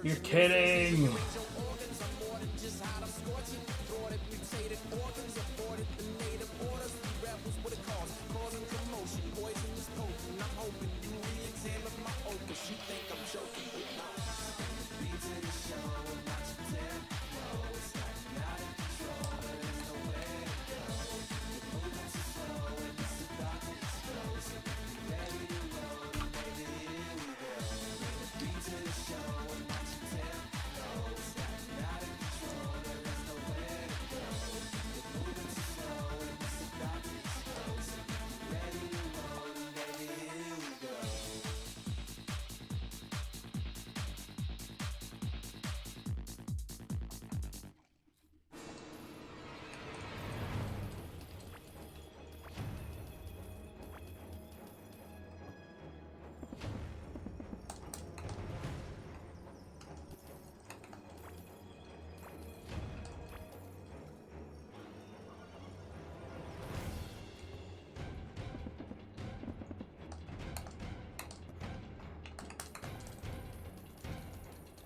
You're kidding!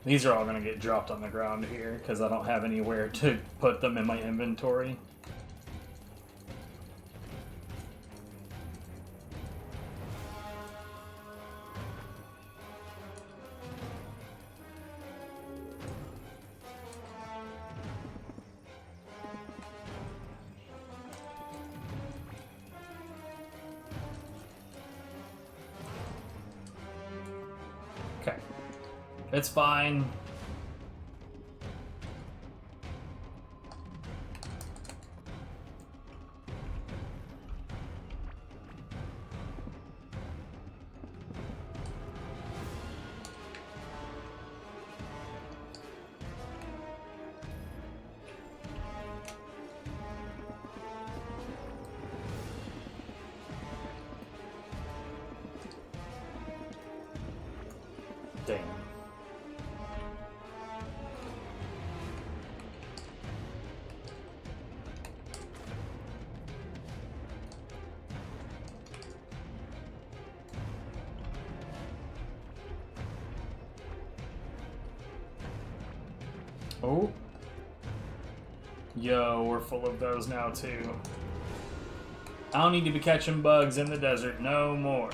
These are all going to get dropped on the ground here because I don't have anywhere to put them in my inventory. Okay. It's fine. Damn. Oh. Yo, we're full of those now too. I don't need to be catching bugs in the desert no more.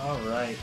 All right.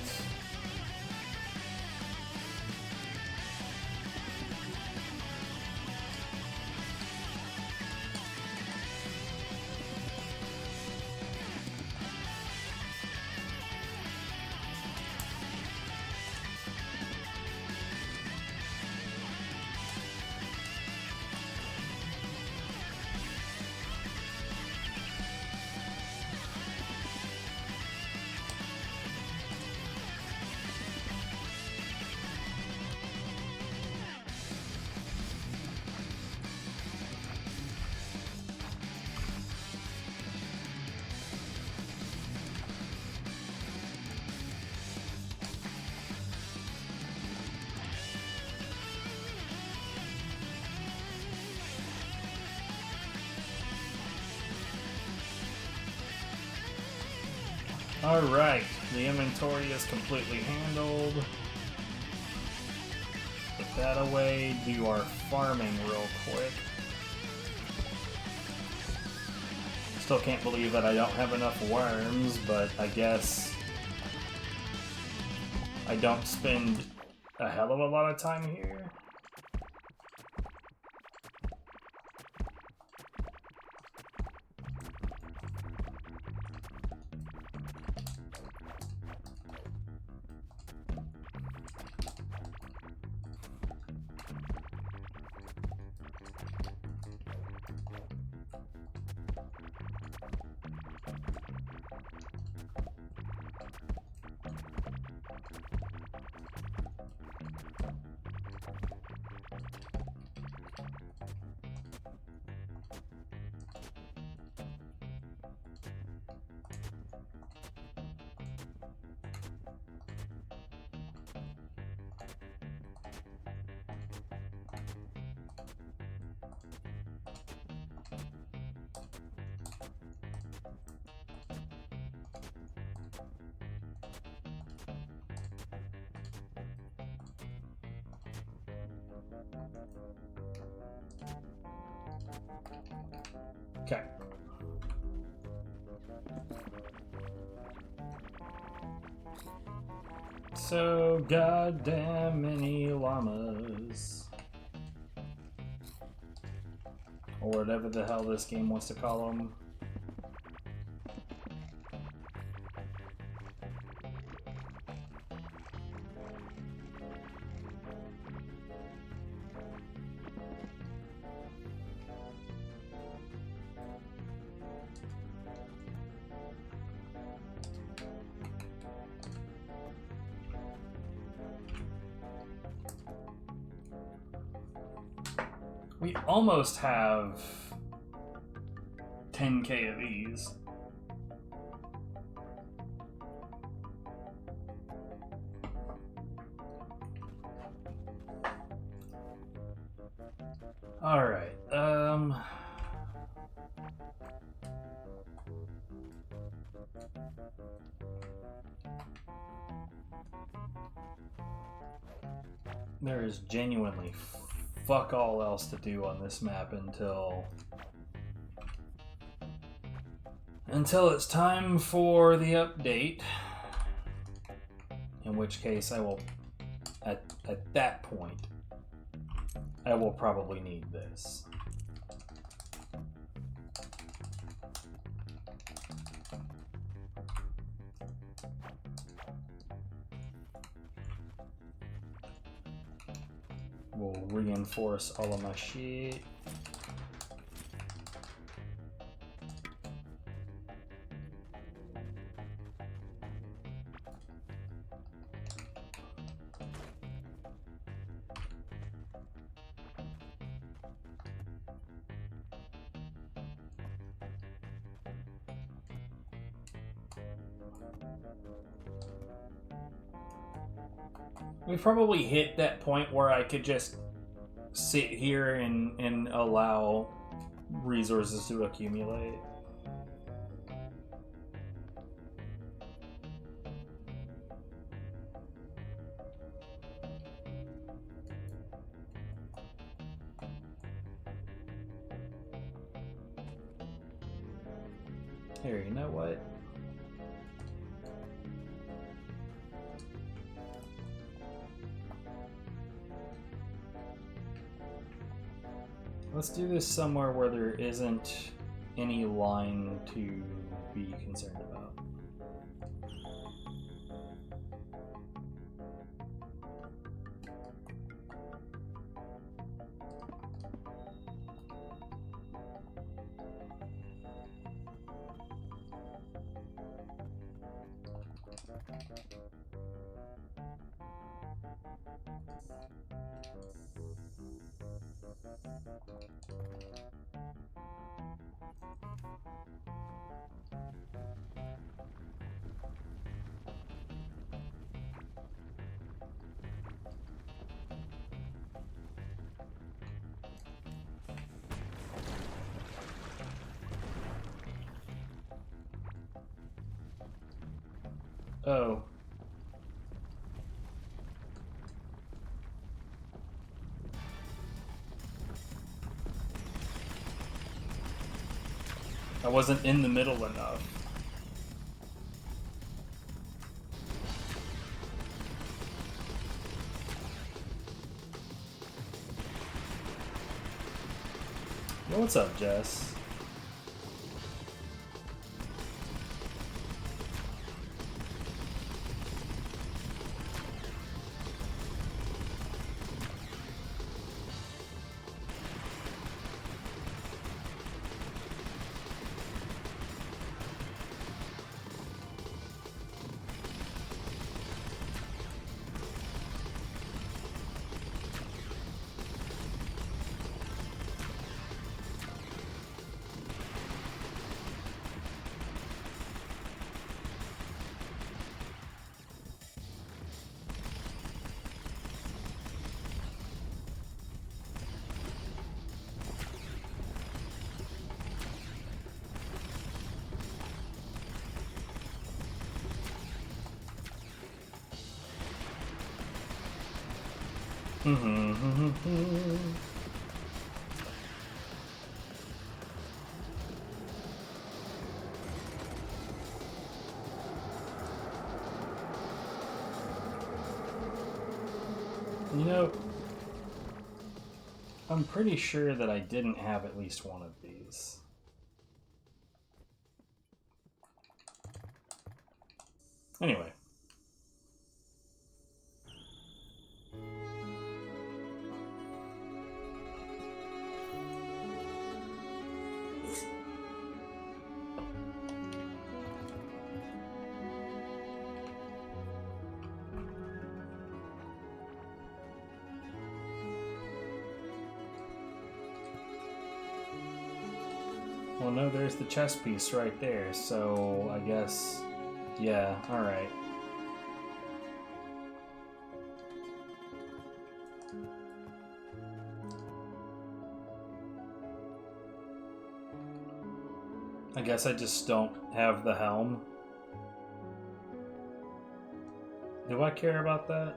Alright, the inventory is completely handled. Put that away, do our farming real quick. Still can't believe that I don't have enough worms, but I guess I don't spend a hell of a lot of time here. Okay. So goddamn many llamas. Or whatever the hell this game wants to call them. We almost have 10k of these. All right. There is genuinely fuck all else to do on this map until it's time for the update, in which case I will at that point I will probably need this. We'll reinforce all of my shit. We probably hit that point where I could just sit here and allow resources to accumulate. Here, you know what? Let's do this somewhere where there isn't any line to be concerned about. Oh. I wasn't in the middle enough. What's up, Jess? You know, I'm pretty sure that I didn't have at least one of these. Anyway. Well, no, there's the chess piece right there, so I guess, yeah, alright. I guess I just don't have the helm. Do I care about that?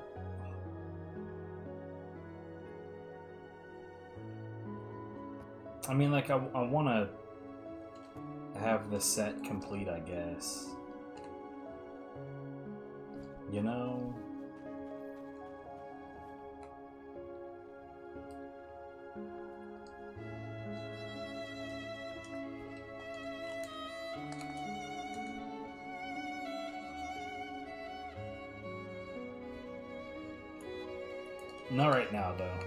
I mean, like, I want to have the set complete, I guess. You know? Not right now, though.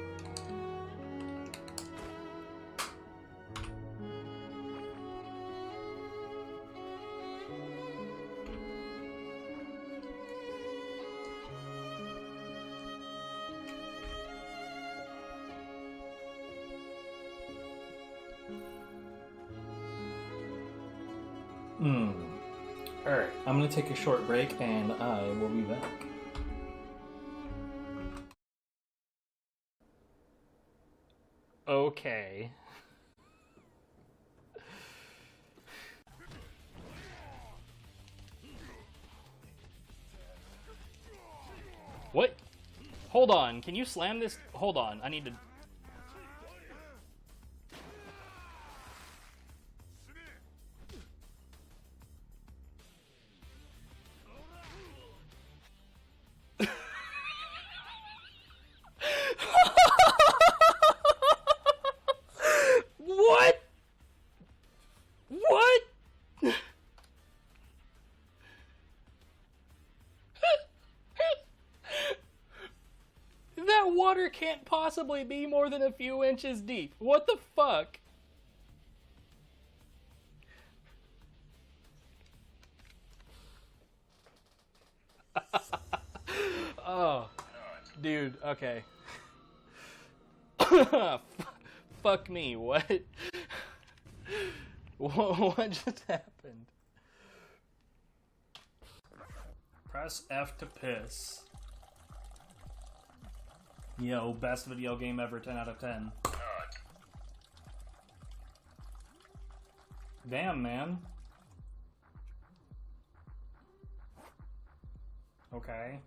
Alright, I'm gonna take a short break and I will be back. Okay. What? Hold on, can you slam this? Hold on, I need to... What? What? That water can't possibly be more than a few inches deep. What the fuck? Oh, dude, okay. Fuck me, what? What just happened? Press F to piss. Yo, best video game ever, 10 out of 10. Damn, man. Okay.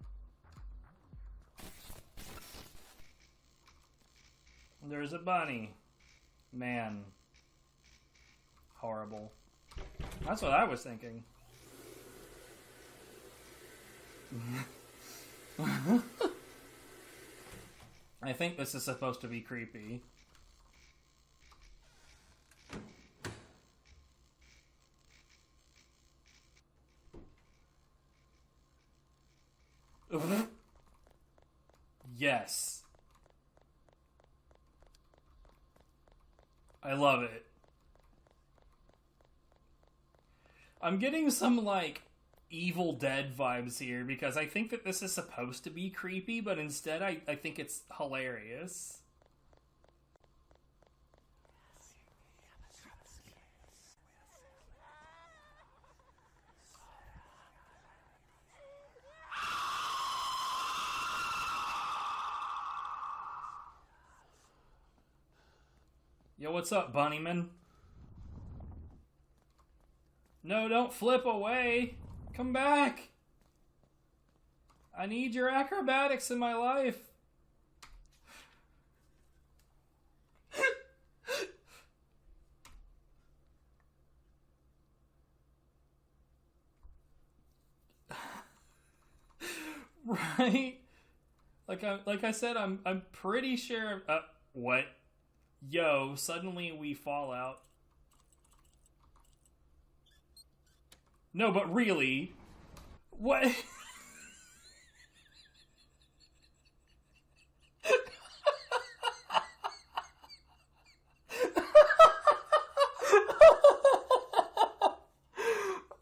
There's a bunny. Man. Horrible. That's what I was thinking. I think this is supposed to be creepy. Yes. I love it. I'm getting some, like, Evil Dead vibes here, because I think that this is supposed to be creepy, but instead I think it's hilarious. Yo, what's up, Bunnyman? No, don't flip away! Come back! I need your acrobatics in my life! Right? like I said, I'm pretty sure. What? Yo! Suddenly we fall out. No, but really, what?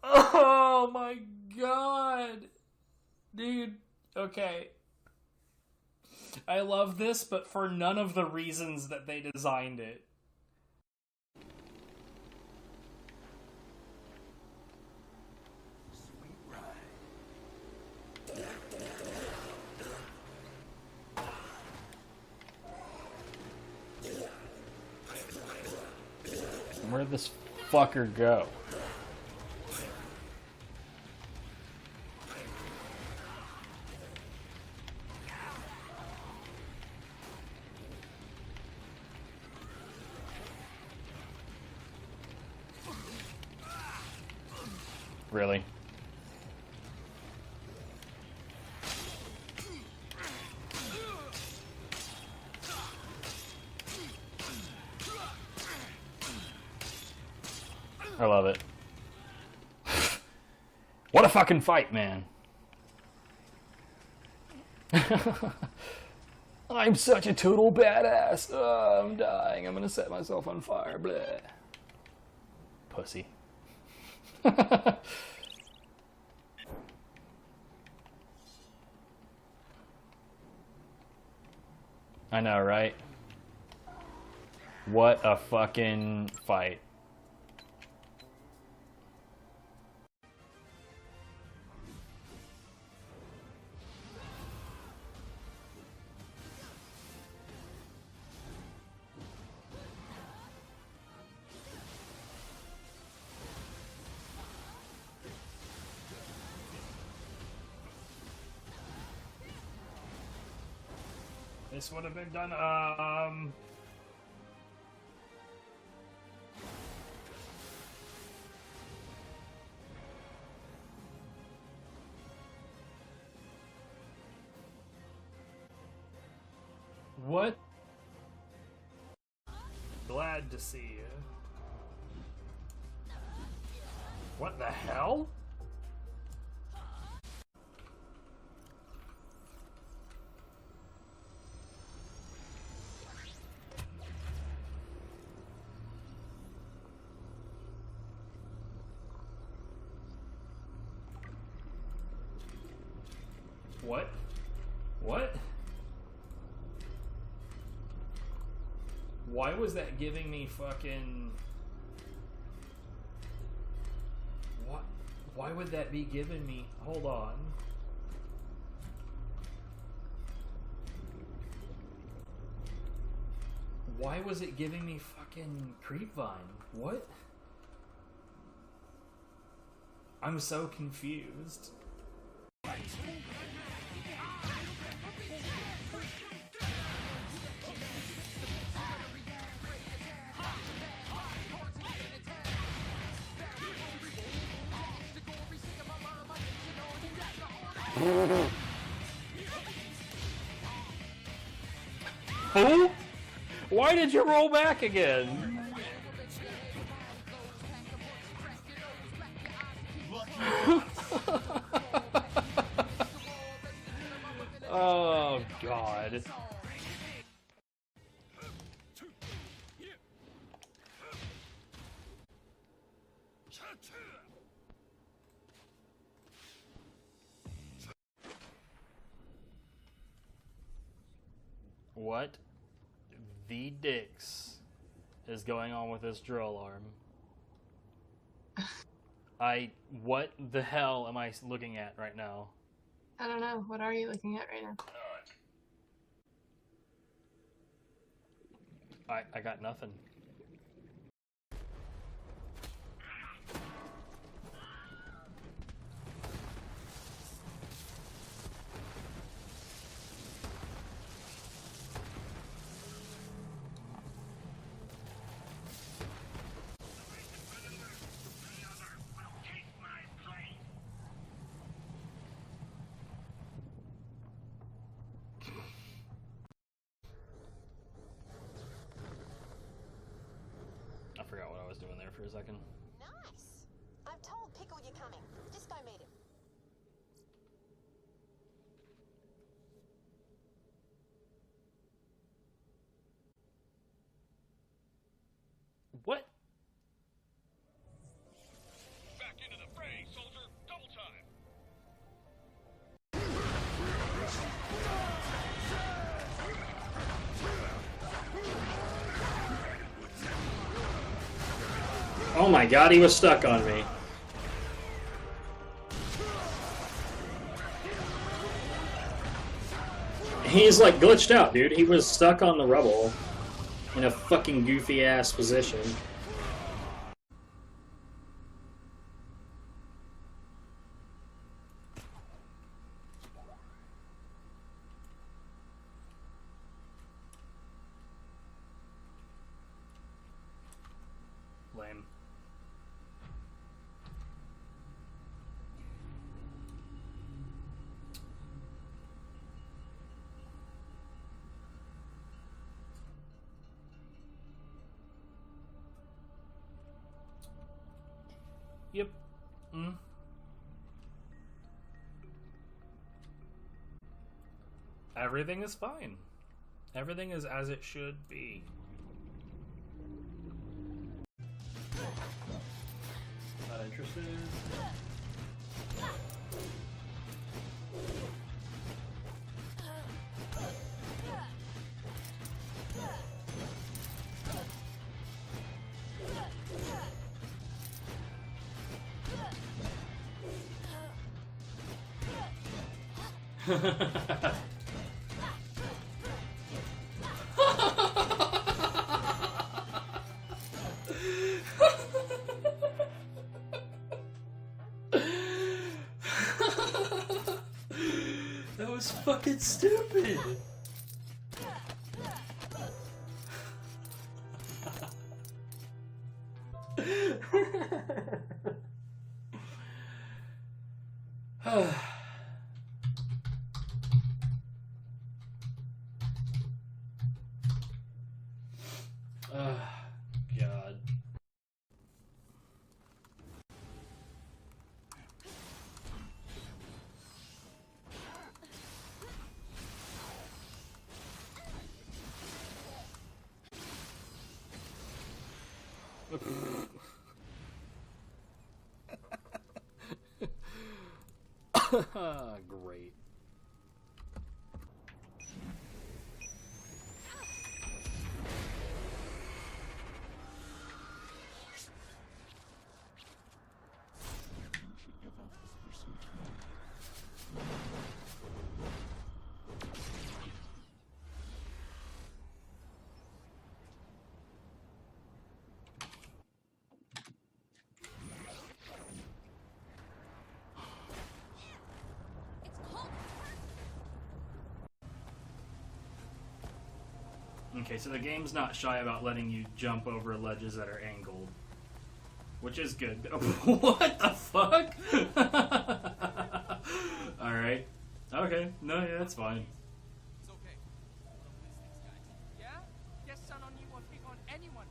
Oh my god. Dude, okay. I love this, but for none of the reasons that they designed it. Where'd this fucker go? Really? I love it. What a fucking fight, man. I'm such a total badass. Oh, I'm dying. I'm gonna set myself on fire. Bleh. Pussy. I know, right? What a fucking fight. This would have been done, What? Glad to see you. What the hell? What? What? Why was that giving me fucking... What? Why would that be giving me... Hold on. Why was it giving me fucking Creepvine? What? I'm so confused. Who? Why did you roll back again? Oh, God. What the dicks is going on with this drill arm? What the hell am I looking at right now? I don't know. What are you looking at right now? I got nothing. for a second. Nice. I've told Pickle you're coming. Just go meet him. What? Back into the fray, soldier. Double time. Oh my god, he was stuck on me. He's like glitched out, dude. He was stuck on the rubble in a fucking goofy ass position. Lame. Yep. Everything is fine. Everything is as it should be. Not interested. That was fucking stupid. God. Great. Okay, so the game's not shy about letting you jump over ledges that are angled. Which is good. What the fuck? Alright. Okay. No, yeah, that's fine. It's okay. Yeah? Guess son on you won't pick on anyone.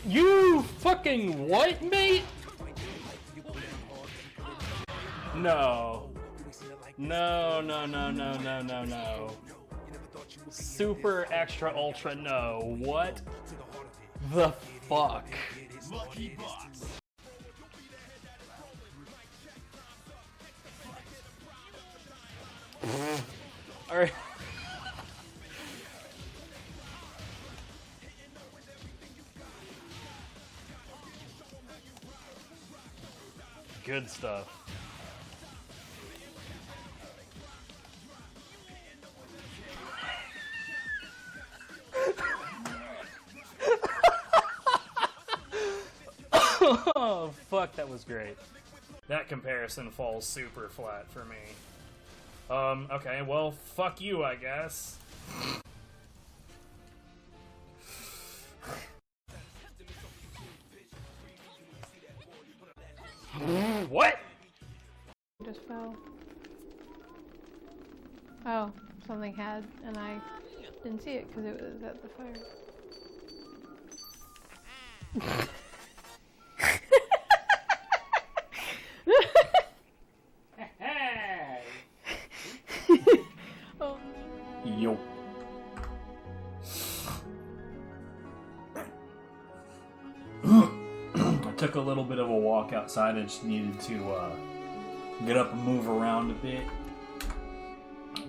You fucking what, mate? No. No, no, no, no, no, no, no. Super extra ultra no. What the fuck? Alright. Good stuff. Oh, fuck, that was great. That comparison falls super flat for me. Okay, well, fuck you, I guess. What? Just fell. Oh, something had, and I Didn't see it because it was at the fire. Oh. Yo. I took a little bit of a walk outside. I just needed to get up and move around a bit.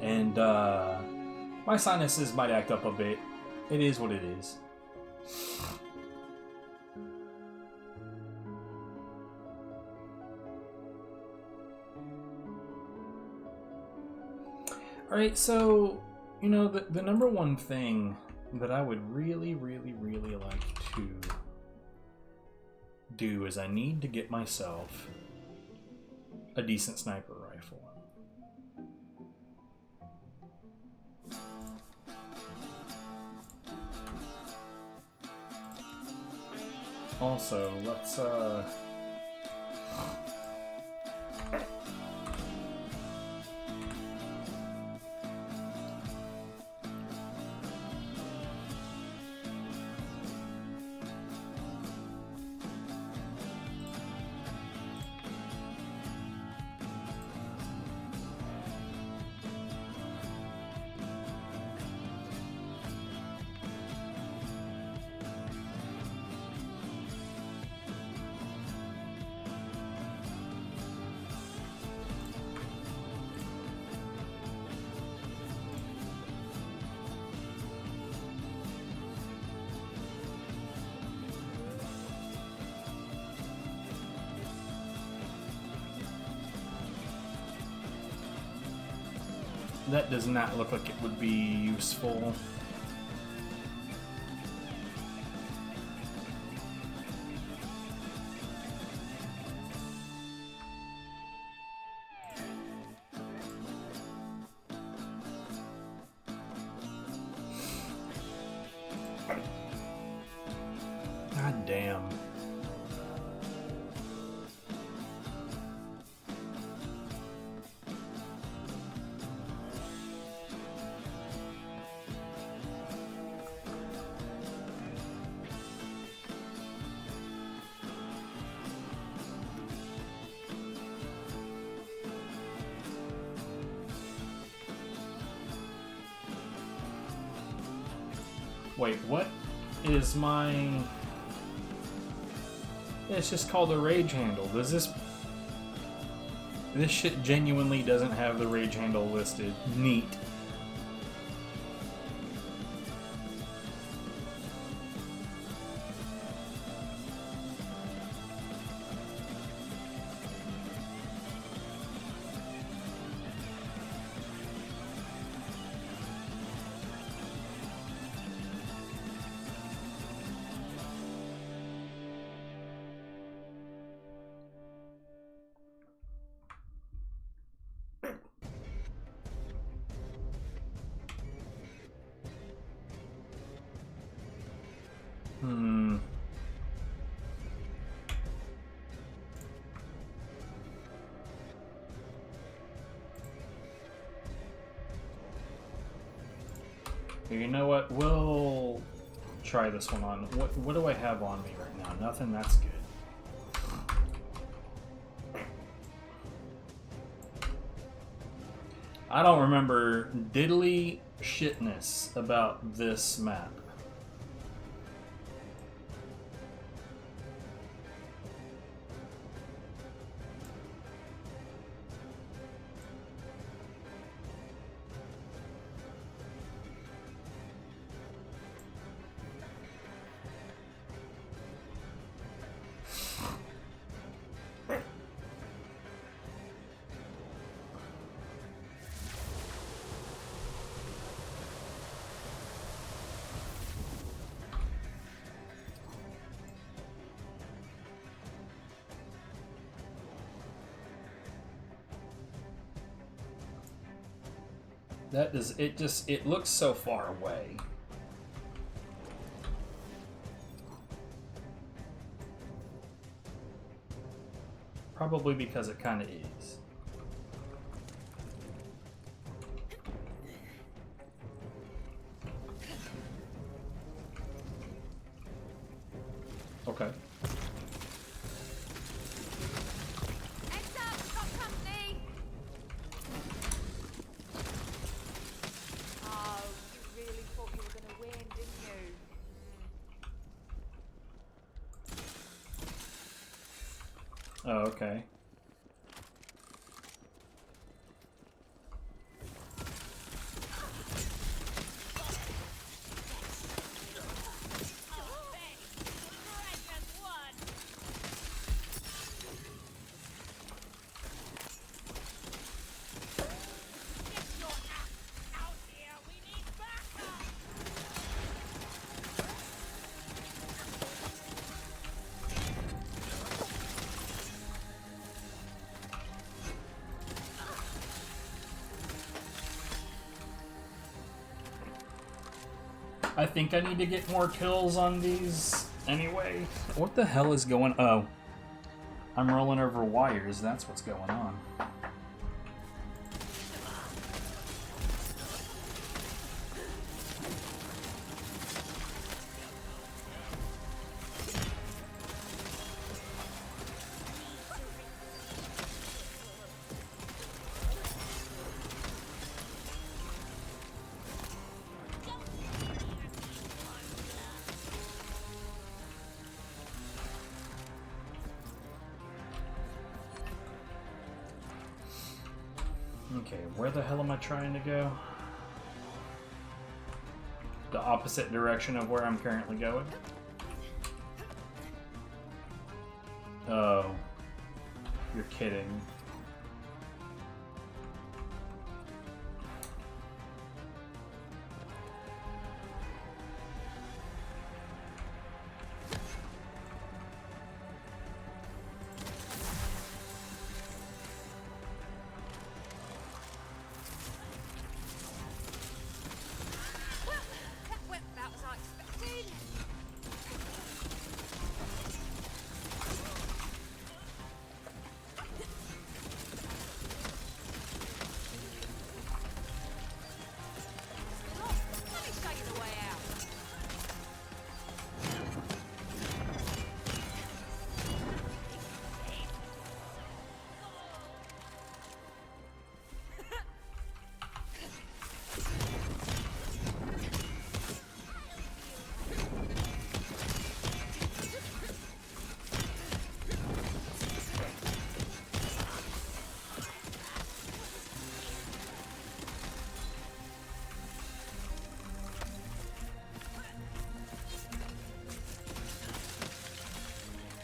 And my sinuses might act up a bit. It is what it is. Alright, so, you know, the number one thing that I would really, really, really like to do is I need to get myself a decent sniper rifle. Also, let's that does not look like it would be useful. God damn. Wait, what is my... It's just called a rage handle. Does this... This shit genuinely doesn't have the rage handle listed. Neat. You know what? We'll try this one on. What do I have on me right now? Nothing. That's good. I don't remember diddly shitness about this map. That is, it looks so far away. Probably because it kind of is. Oh, okay. I think I need to get more kills on these anyway. What the hell is going on? Oh. I'm rolling over wires, that's what's going on. Okay, where the hell am I trying to go? The opposite direction of where I'm currently going? Oh. You're kidding. That was unexpected. Let me show you the way out.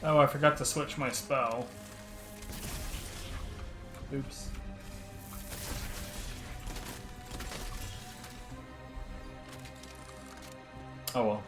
Oh, I forgot to switch my spell. Oops. Oh well.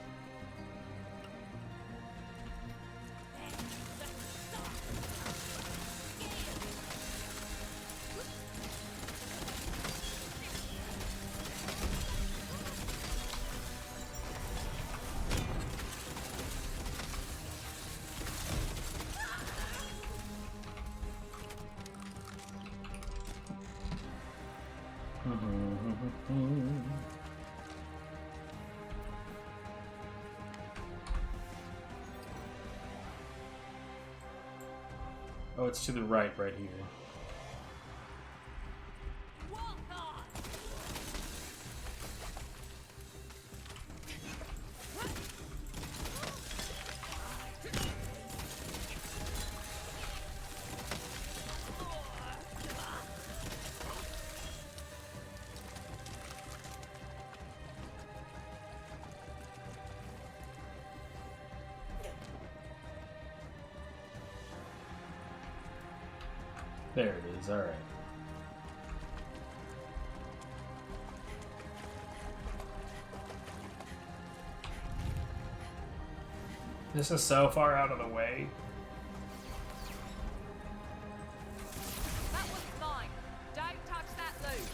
Oh, it's to the right here. There it is, alright. This is so far out of the way. That was mine. Don't touch that loot.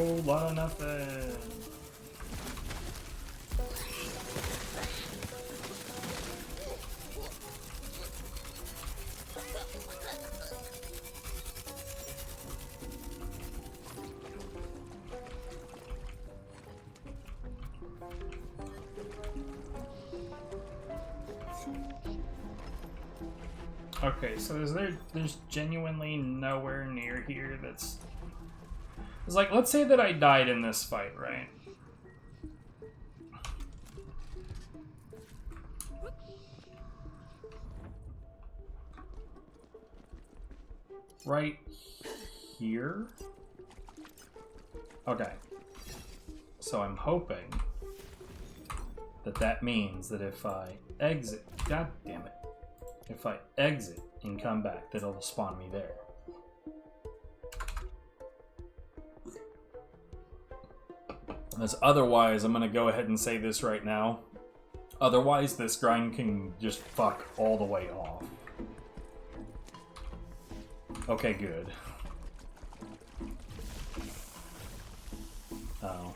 whole lot of nothing. Okay, so there's genuinely nowhere near here that's... It's like, let's say that I died in this fight, right? Right here? Okay. So I'm hoping that that means that if I exit... God damn it. If I exit and come back, that it'll spawn me there. As otherwise, I'm gonna go ahead and say this right now. Otherwise, this grind can just fuck all the way off. Okay, good. Oh.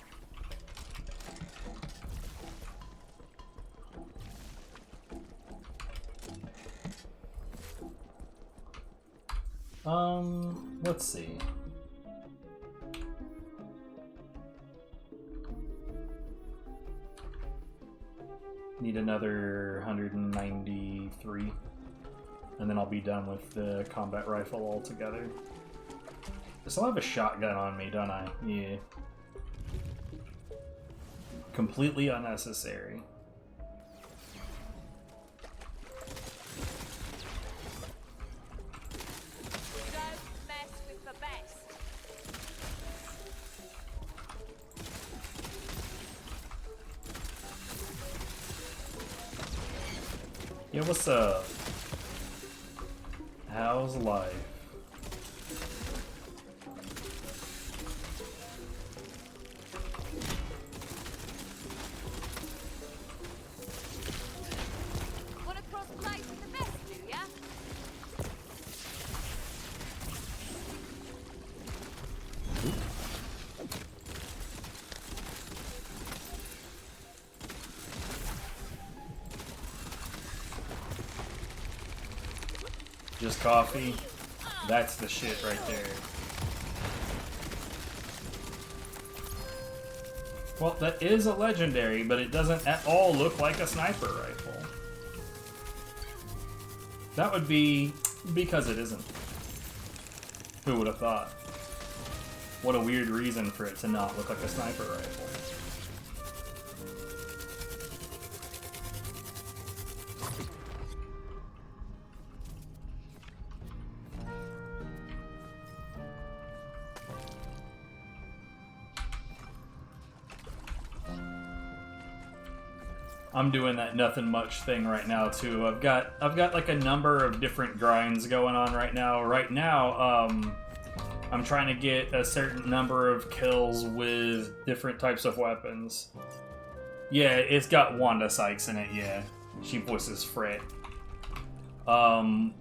Let's see. Need another 193, and then I'll be done with the combat rifle altogether. I still have a shotgun on me, don't I? Yeah. Completely unnecessary. Yeah, what's up? How's life? Wanna cross blades in the vest, do ya? Just coffee? That's the shit right there. Well, that is a legendary, but it doesn't at all look like a sniper rifle. That would be because it isn't. Who would have thought? What a weird reason for it to not look like a sniper rifle. I'm doing that nothing much thing right now too. I've got like a number of different grinds going on right now. Right now, I'm trying to get a certain number of kills with different types of weapons. Yeah, it's got Wanda Sykes in it, yeah. She voices Fred. But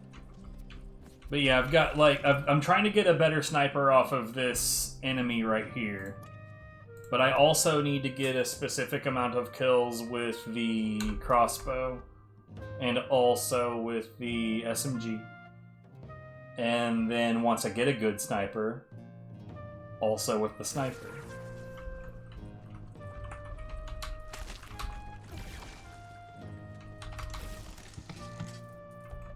yeah, I've got like I'm trying to get a better sniper off of this enemy right here. But I also need to get a specific amount of kills with the crossbow and also with the SMG. And then once I get a good sniper, also with the sniper.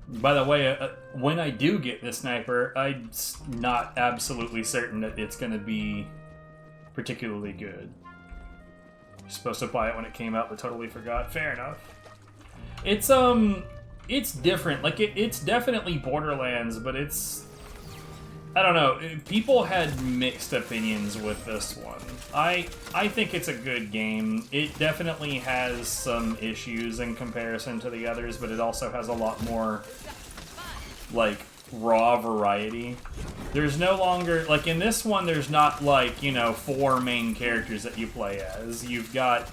By the way, when I do get the sniper, I'm not absolutely certain that it's going to be particularly good. You're supposed to buy it when it came out, but totally forgot. Fair enough. It's different. Like, it's definitely Borderlands, but it's... I don't know. People had mixed opinions with this one. I think it's a good game. It definitely has some issues in comparison to the others, but it also has a lot more, like, raw variety. There's no longer, like in this one, there's not like, you know, 4 main characters that you play as. You've got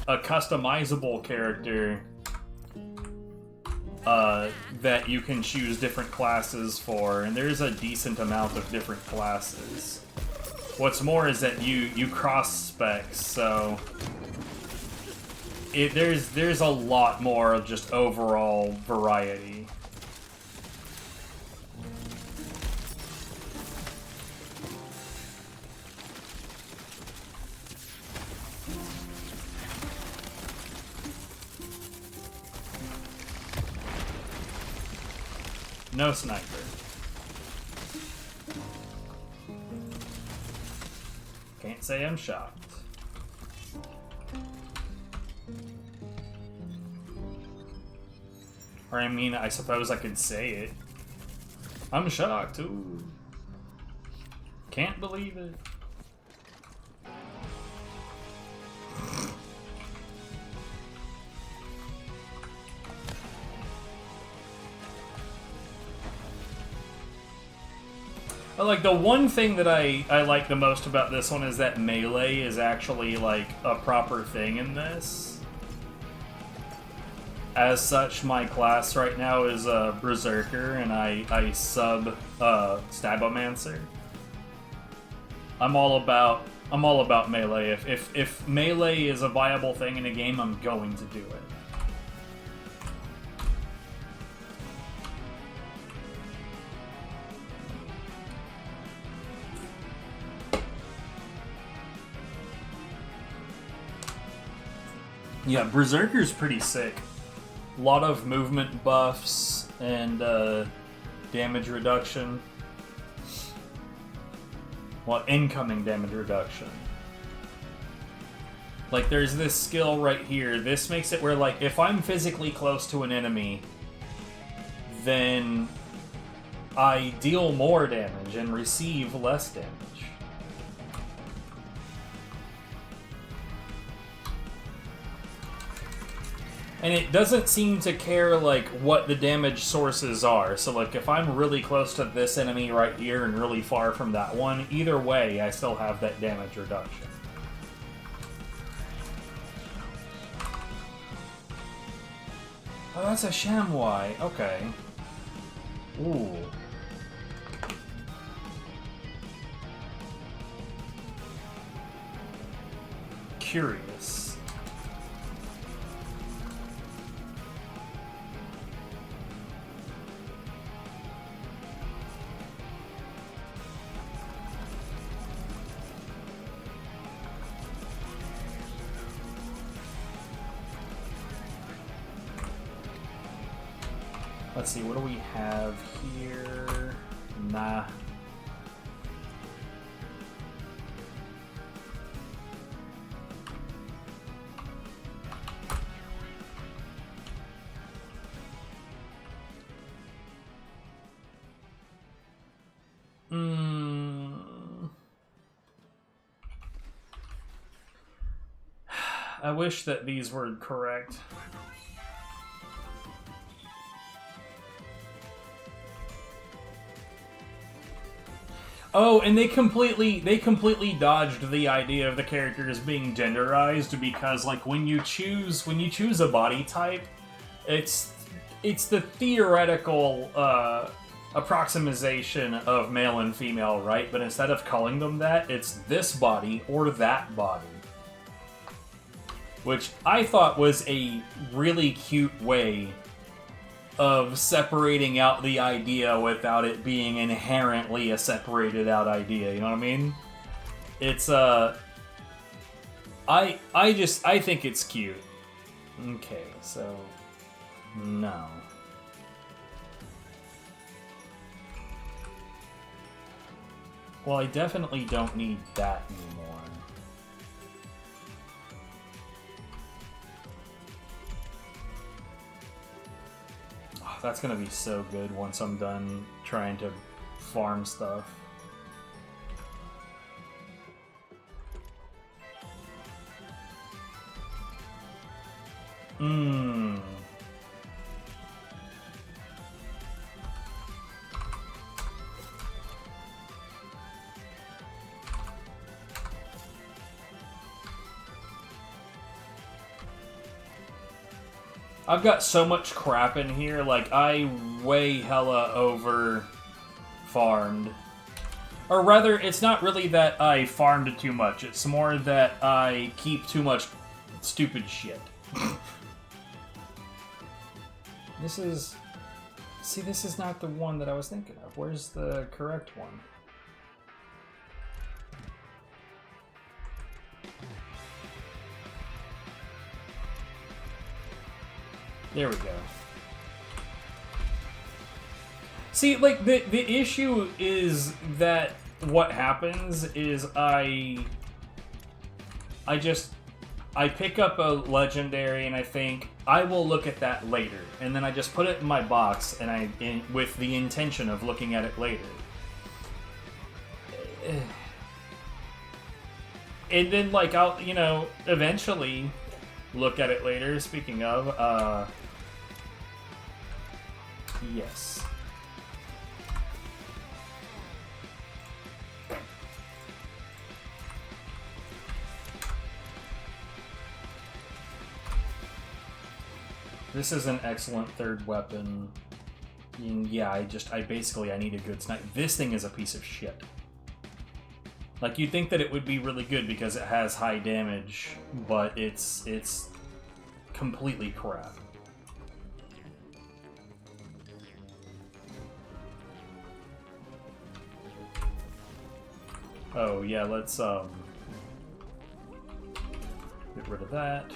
a customizable character that you can choose different classes for, and there's a decent amount of different classes. What's more is that you cross specs, so there's a lot more of just overall variety. No sniper. Can't say I'm shocked. Or I mean, I suppose I could say it. I'm shocked, too. Can't believe it. But, like, the one thing that I like the most about this one is that melee is actually, like, a proper thing in this. As such, my class right now is a Berserker, and I sub Stabomancer. I'm all about melee. If melee is a viable thing in a game, I'm going to do it. Yeah, Berserker's pretty sick. A lot of movement buffs and damage reduction. Well, incoming damage reduction. Like, there's this skill right here. This makes it where, like, if I'm physically close to an enemy, then I deal more damage and receive less damage. And it doesn't seem to care, like, what the damage sources are. So, like, if I'm really close to this enemy right here and really far from that one, either way, I still have that damage reduction. Oh, that's a chamois. Okay. Ooh. Curious. Let's see, what do we have here? Nah. I wish that these were correct. Oh, and they completely dodged the idea of the characters being genderized, because like when you choose a body type, it's the theoretical approximation of male and female, right? But instead of calling them that, it's this body or that body. Which I thought was a really cute way of separating out the idea without it being inherently a separated out idea, you know what I mean? It's I think it's cute. Okay, so no. Well, I definitely don't need that anymore. That's gonna be so good once I'm done trying to farm stuff. I've got so much crap in here, like, I way hella over farmed. Or rather, it's not really that I farmed too much. It's more that I keep too much stupid shit. This is... See, this is not the one that I was thinking of. Where's the correct one? There we go. See, like, the issue is that what happens is I pick up a legendary and I think, I will look at that later. And then I just put it in my box and with the intention of looking at it later. And then, like, I'll, you know, eventually look at it later. Speaking of, yes. This is an excellent third weapon. And yeah, I need a good sniper. This thing is a piece of shit. Like, you'd think that it would be really good because it has high damage, but it's completely crap. Oh yeah, let's get rid of that.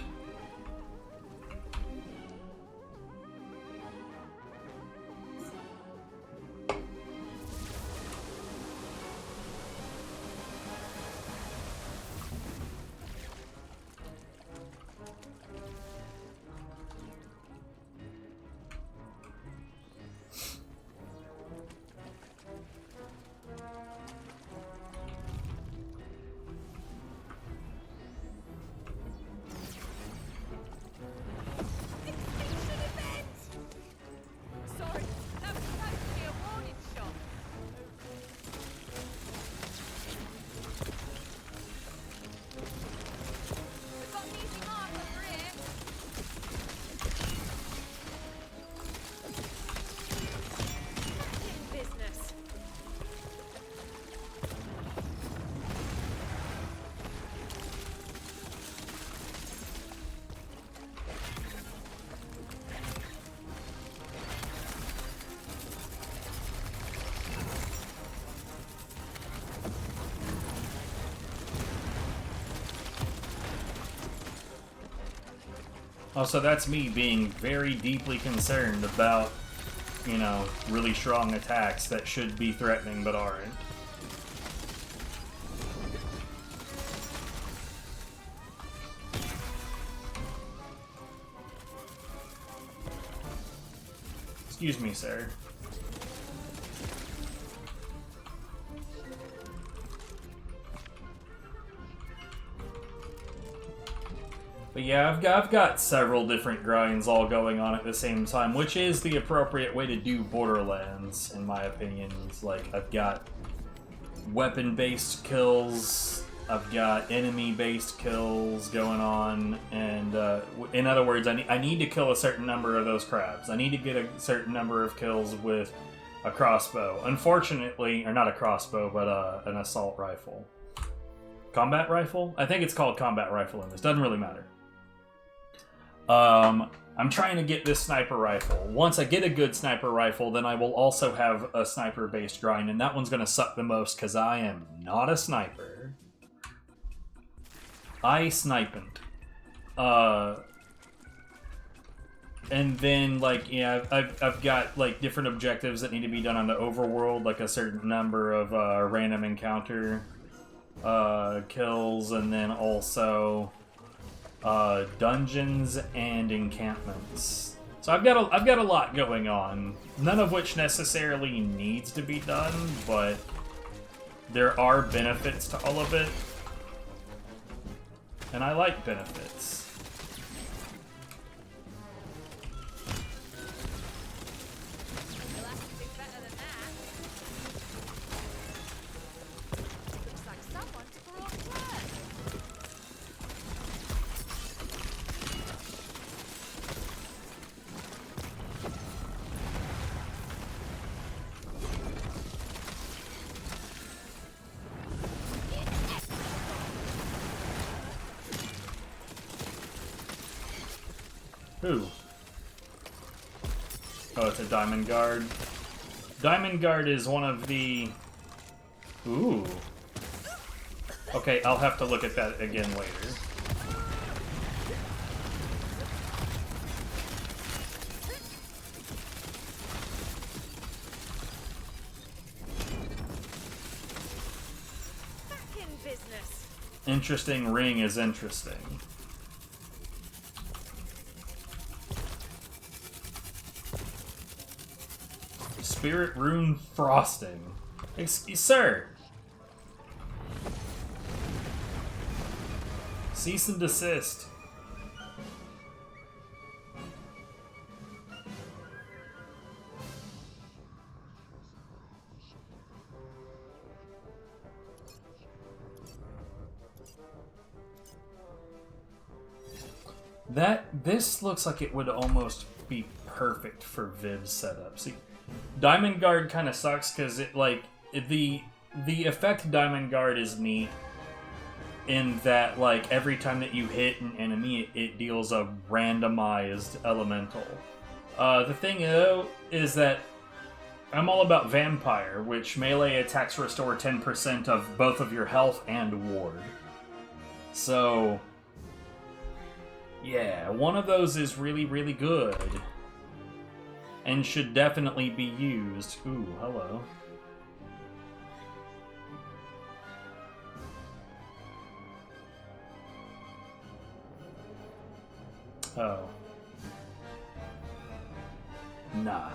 Also, that's me being very deeply concerned about, you know, really strong attacks that should be threatening but aren't. Excuse me, sir. But yeah, I've got several different grinds all going on at the same time, which is the appropriate way to do Borderlands, in my opinion. It's like, I've got weapon-based kills, I've got enemy-based kills going on, and in other words, I need to kill a certain number of those crabs. I need to get a certain number of kills with a crossbow. Unfortunately, or not a crossbow, but an assault rifle. Combat rifle? I think it's called combat rifle in this. Doesn't really matter. I'm trying to get this sniper rifle. Once I get a good sniper rifle, then I will also have a sniper-based grind, and that one's going to suck the most because I am not a sniper. I sniped. And then, like, yeah, I've got, like, different objectives that need to be done on the overworld, like a certain number of random encounter kills, and then also dungeons and encampments. So I've got a lot going on, none of which necessarily needs to be done, but there are benefits to all of it, and I like benefits. Ooh. Oh, it's a Diamond Guard. Diamond Guard is one of the... Ooh. Okay, I'll have to look at that again later. Interesting ring is interesting. Spirit Rune Frosting. Excuse, sir! Cease and desist. This looks like it would almost be perfect for Viv's setup. See, Diamond Guard kind of sucks because the effect Diamond Guard is neat in that like every time that you hit an enemy, it deals a randomized elemental. The thing though is that I'm all about Vampire, which melee attacks restore 10% of both of your health and ward. So yeah, one of those is really, really good. And should definitely be used. Ooh, hello. Oh. Nah.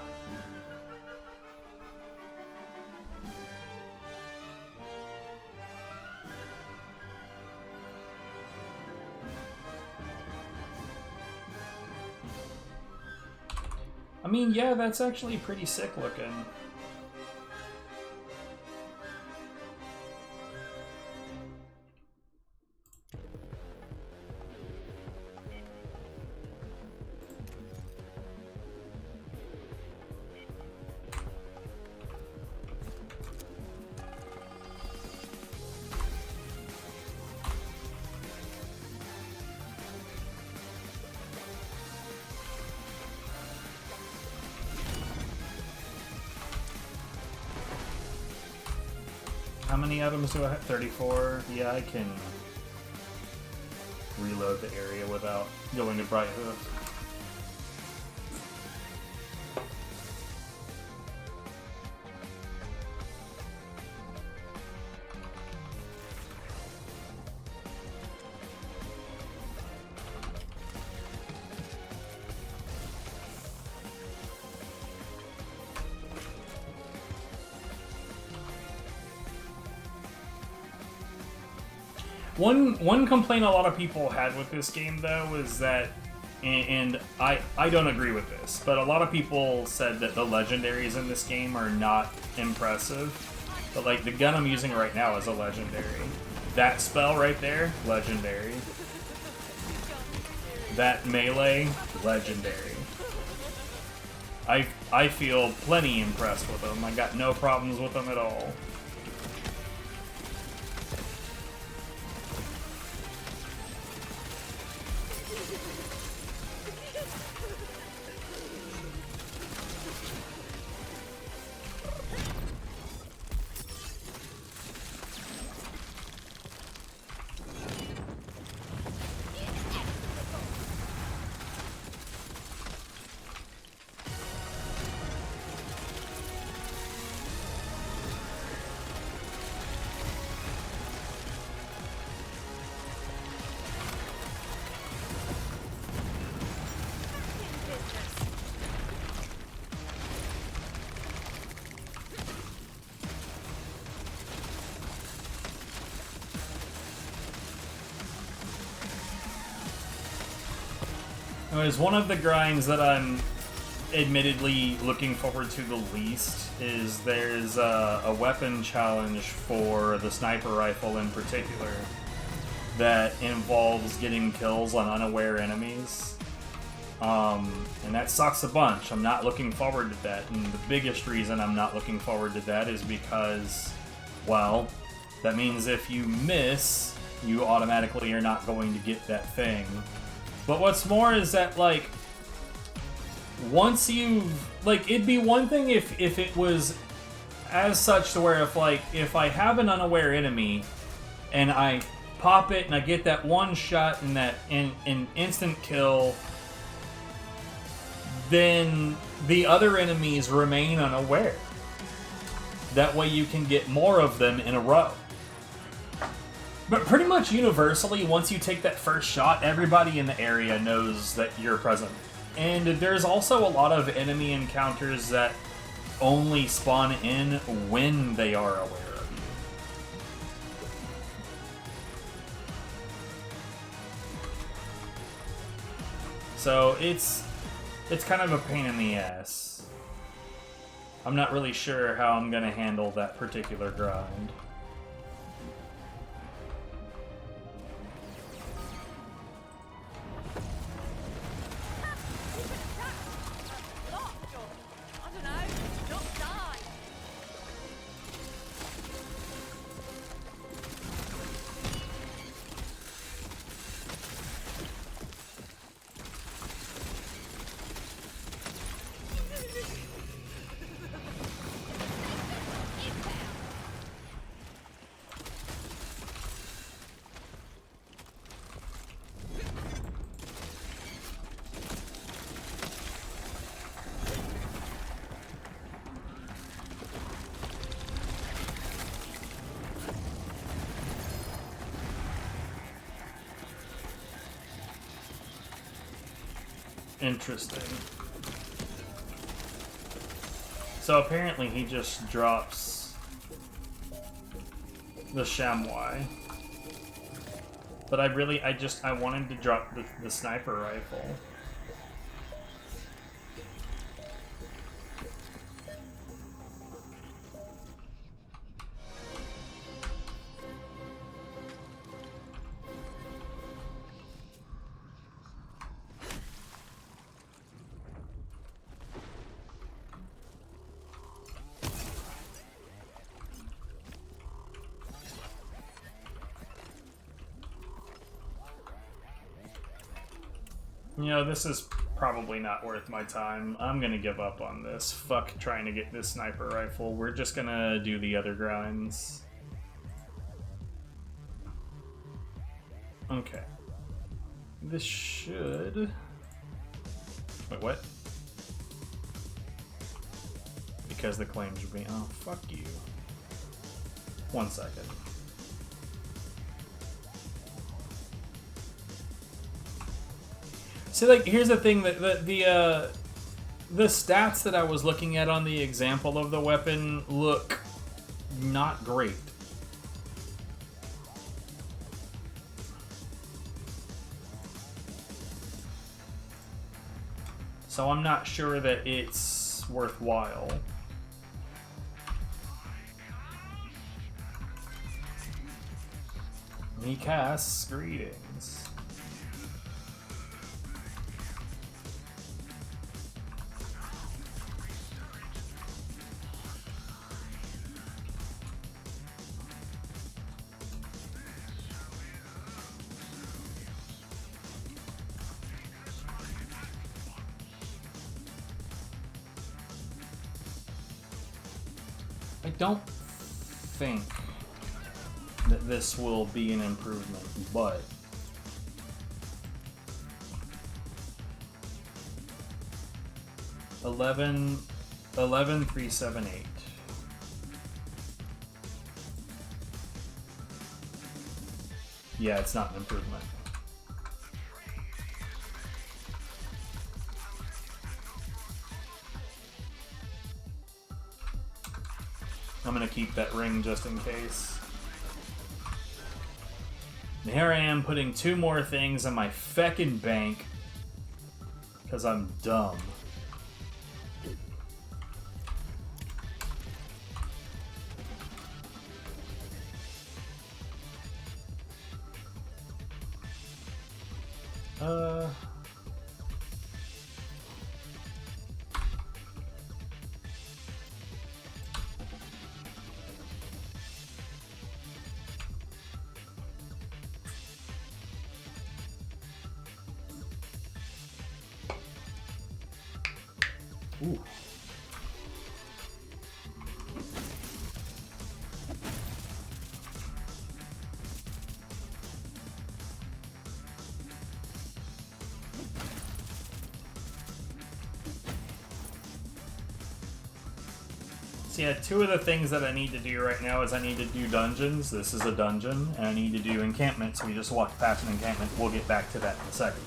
I mean, yeah, that's actually pretty sick looking. How many items do I have? 34? Yeah, I can reload the area without going to Bright Hoof. One complaint a lot of people had with this game, though, was that, and I don't agree with this, but a lot of people said that the legendaries in this game are not impressive. But, like, the gun I'm using right now is a legendary. That spell right there, legendary. That melee, legendary. I feel plenty impressed with them. I got no problems with them at all. Anyways, one of the grinds that I'm admittedly looking forward to the least is there's a weapon challenge for the sniper rifle in particular that involves getting kills on unaware enemies. And that sucks a bunch. I'm not looking forward to that. And the biggest reason I'm not looking forward to that is because, well, that means if you miss, you automatically are not going to get that thing. But what's more is that, like, once you've, like, it'd be one thing if it was as such to where if I have an unaware enemy and I pop it and I get that one shot and that an instant kill, then the other enemies remain unaware. That way you can get more of them in a row. But pretty much universally, once you take that first shot, everybody in the area knows that you're present. And there's also a lot of enemy encounters that only spawn in when they are aware of you. So it's kind of a pain in the ass. I'm not really sure how I'm gonna handle that particular grind. Interesting. So apparently he just drops the chamois. But I wanted to drop the sniper rifle. You know, this is probably not worth my time. I'm gonna give up on this. Fuck trying to get this sniper rifle. We're just gonna do the other grinds. Okay. This should... Wait, what? Because the claims are being... Oh, fuck you. 1 second. See, like, here's the thing, that the stats that I was looking at on the example of the weapon look not great. So I'm not sure that it's worthwhile. He casts greetings. I don't think that this will be an improvement, but eleven 378. Yeah, it's not an improvement. I'm gonna keep that ring just in case. And here I am putting 2 more things in my feckin' bank because I'm dumb. Ooh. So yeah, two of the things that I need to do right now is I need to do dungeons. This is a dungeon. And I need to do encampments. So we just walked past an encampment. We'll get back to that in a second.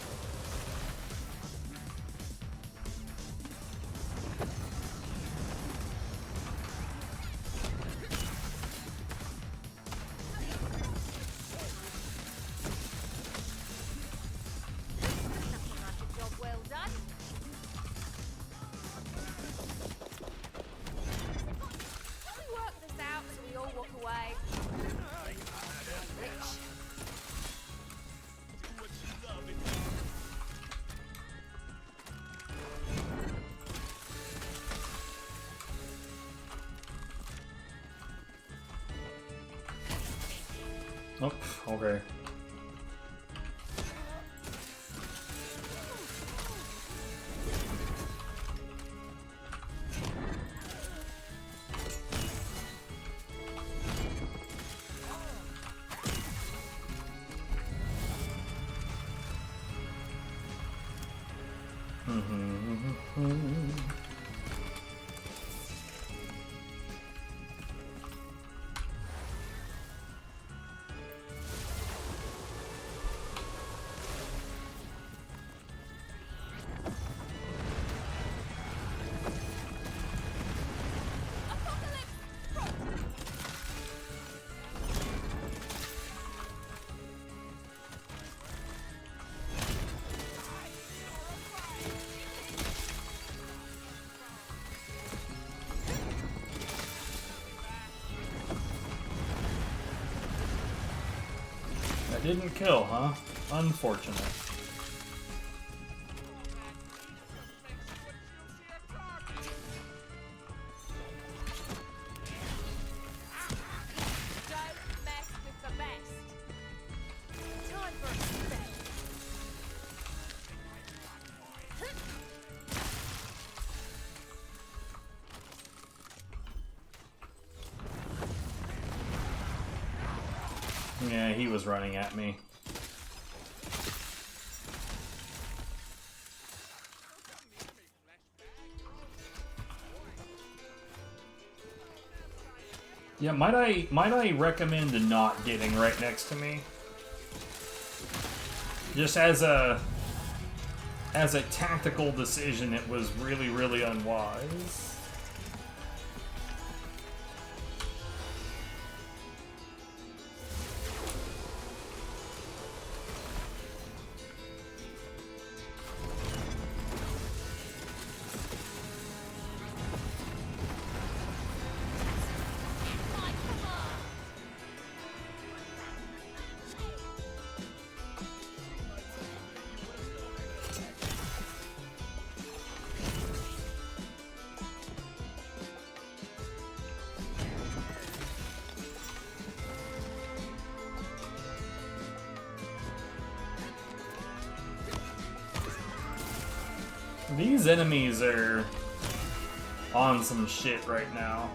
Oh, okay. That didn't kill, huh? Unfortunate. Yeah, he was running at me. Yeah, might I recommend not getting right next to me? Just as a tactical decision, it was really, really unwise. These enemies are on some shit right now.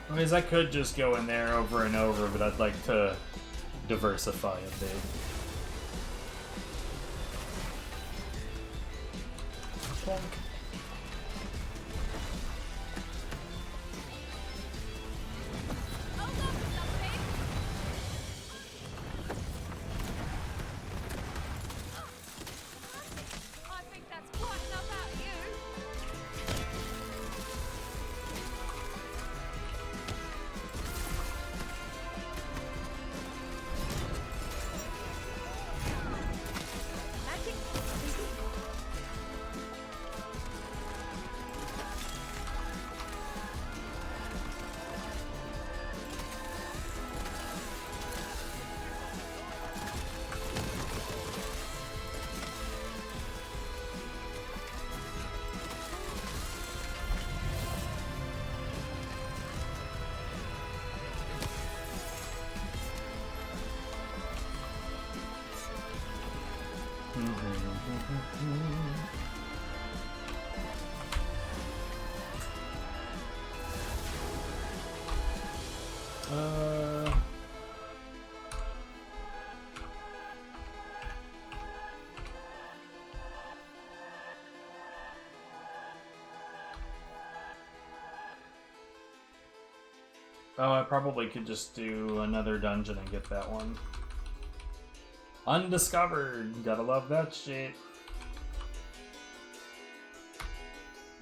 I mean, I could just go in there over and over, but I'd like to diversify a bit. Bonk. I think that's quite enough out of you. Magic. Oh, I probably could just do another dungeon and get that one. Undiscovered! Gotta love that shit.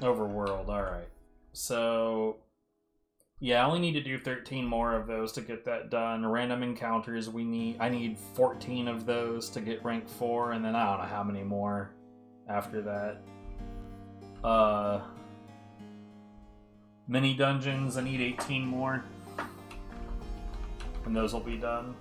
Overworld, alright. So, yeah, I only need to do 13 more of those to get that done. Random encounters, I need 14 of those to get rank 4, and then I don't know how many more after that. Mini dungeons, I need 18 more. And those will be done.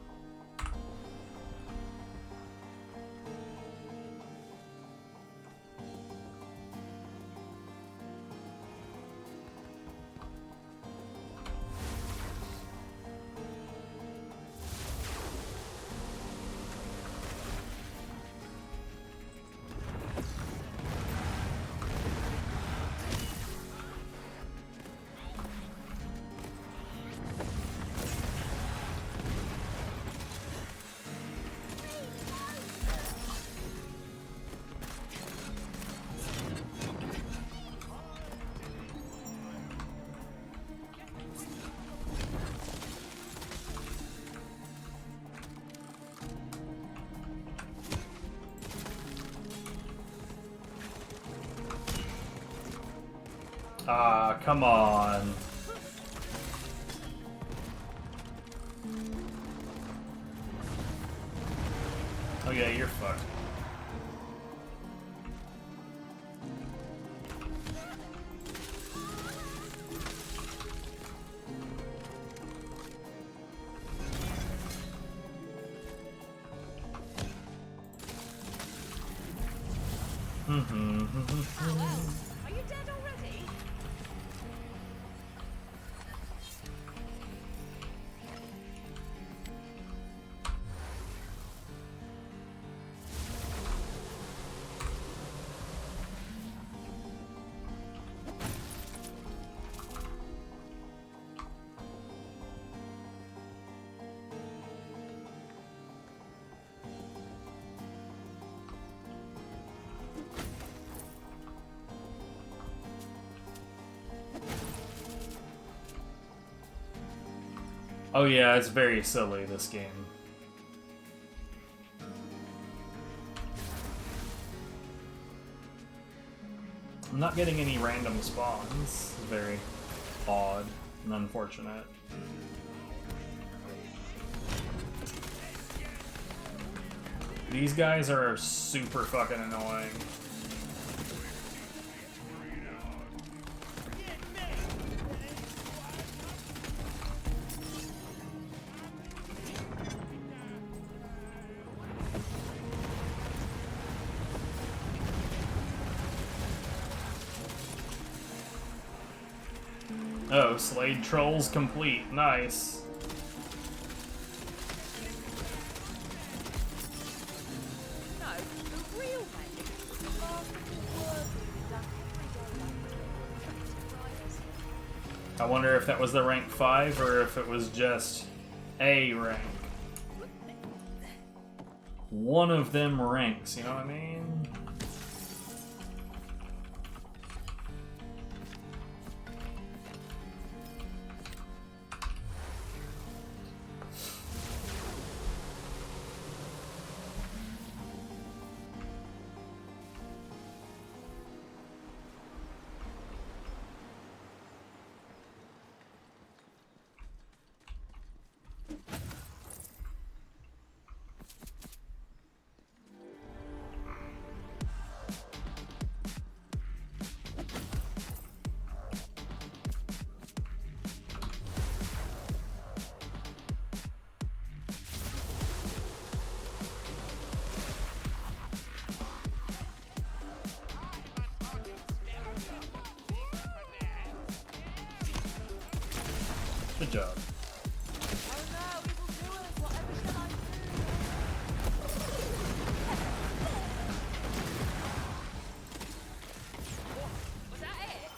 Ah, come on. Oh yeah, you're fucked. Are you dead already? Oh yeah, it's very silly, this game. I'm not getting any random spawns. It's very odd and unfortunate. These guys are super fucking annoying. Oh, Slade Trolls complete. Nice. No, the real magic is the last little work we've done every day. I wonder if that was the rank 5 or if it was just a rank. one of them ranks, you know what I mean? Good job. Oh no, evil doers, whatever shall I do? Was that it?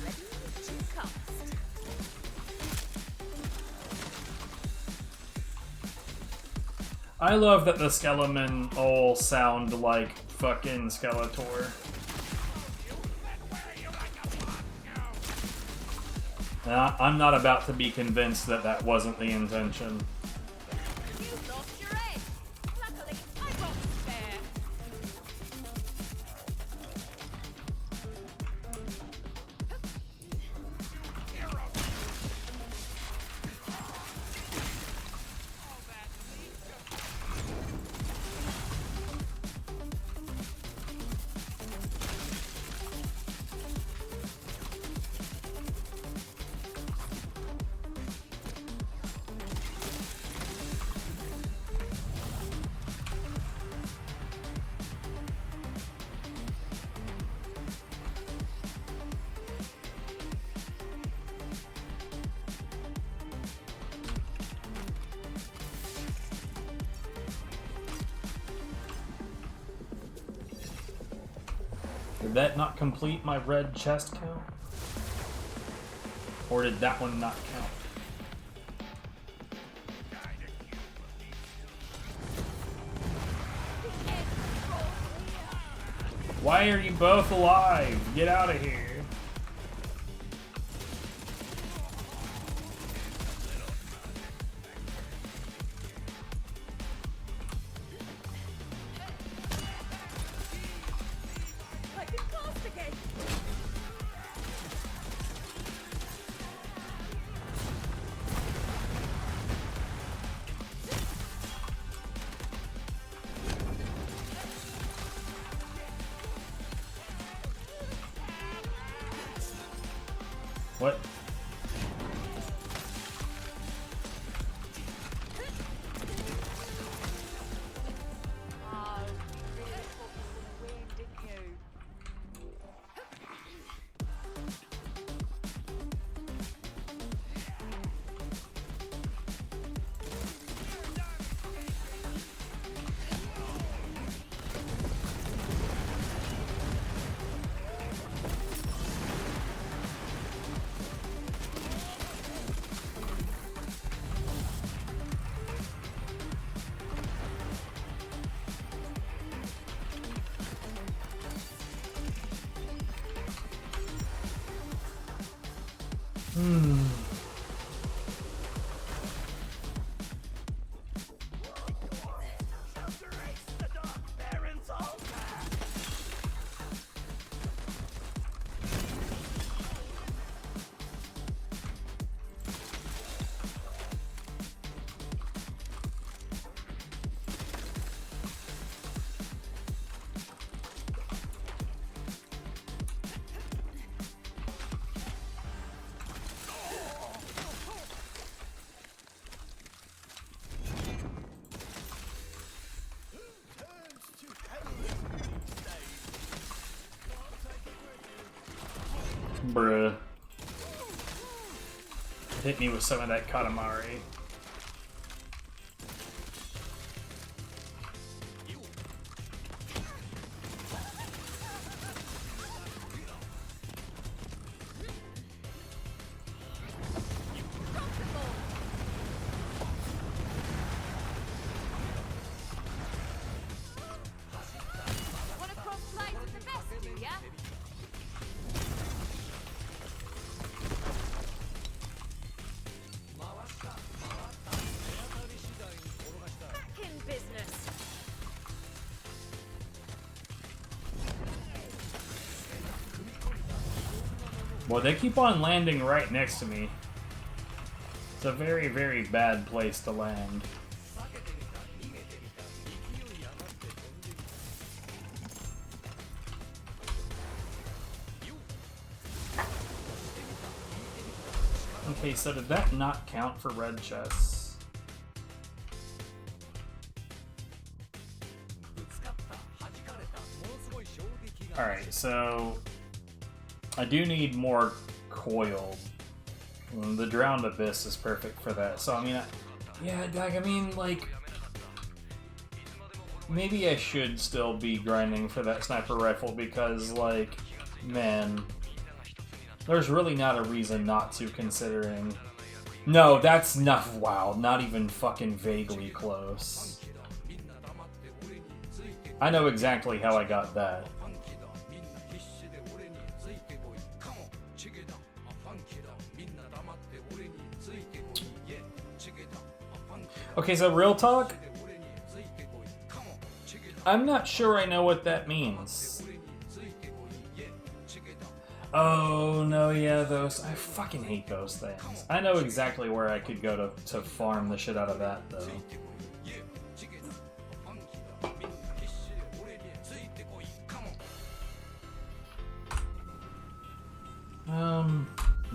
Ready to cast. I love that the Skelemen all sound like fucking Skeletor. And I'm not about to be convinced that that wasn't the intention. You lost your head. Luckily, I got spare. Did that not complete my red chest count? Or did that one not count? Why are you both alive? Get out of here. I can cast again. What? Oh, you really thought you were gonna win, didn't you? Bruh. Hit me with some of that Katamari. Well, they keep on landing right next to me. It's a very, very bad place to land. Okay, so did that not count for red chests? Alright, so I do need more coiled. The Drowned Abyss is perfect for that. So, I mean, maybe I should still be grinding for that sniper rifle because, like, man, there's really not a reason not to, considering... No, that's not... Wow, not even fucking vaguely close. I know exactly how I got that. Okay, so real talk, I'm not sure I know what that means. Oh, no, yeah, those... I fucking hate those things. I know exactly where I could go to farm the shit out of that, though.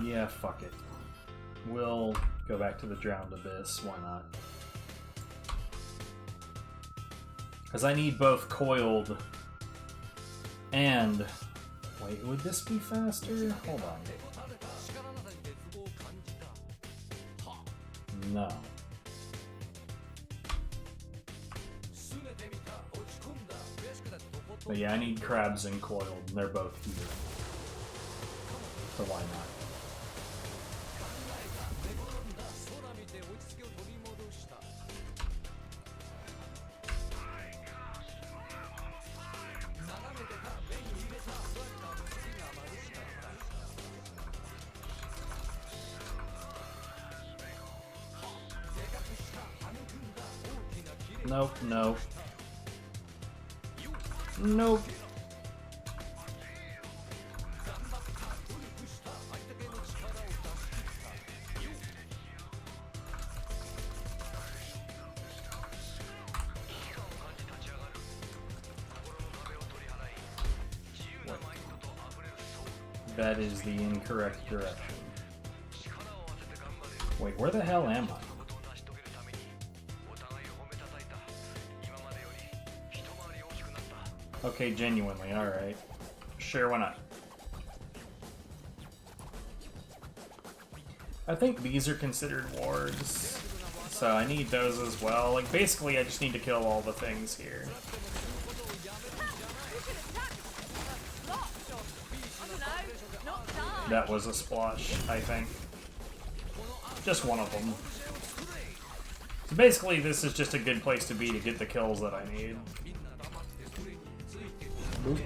Yeah, fuck it. We'll go back to the Drowned Abyss, why not? Because I need both coiled and... Wait, would this be faster? Hold on. No. But yeah, I need crabs and coiled, and they're both here. So why not? Nope, no. Nope. That is the incorrect direction. Wait, where the hell am I? Okay, genuinely, alright. Sure, why not? I think these are considered wards, so I need those as well. Like, basically, I just need to kill all the things here. That was a splash, I think. Just one of them. So basically, this is just a good place to be to get the kills that I need. Oop.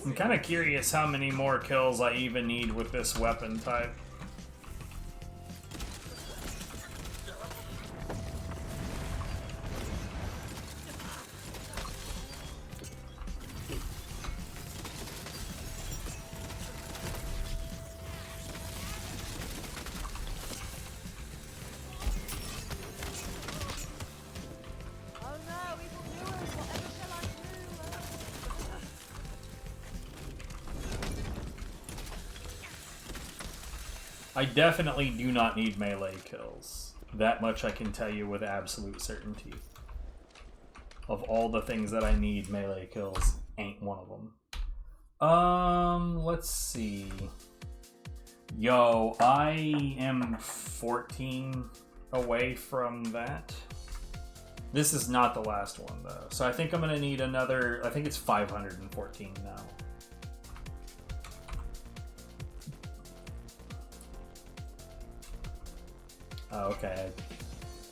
I'm kind of curious how many more kills I even need with this weapon type. I definitely do not need melee kills. That much I can tell you with absolute certainty. Of all the things that I need, melee kills ain't one of them. Let's see. Yo, I am 14 away from that. This is not the last one, though. So I think I'm gonna need another... I think it's 514 now. Oh, okay.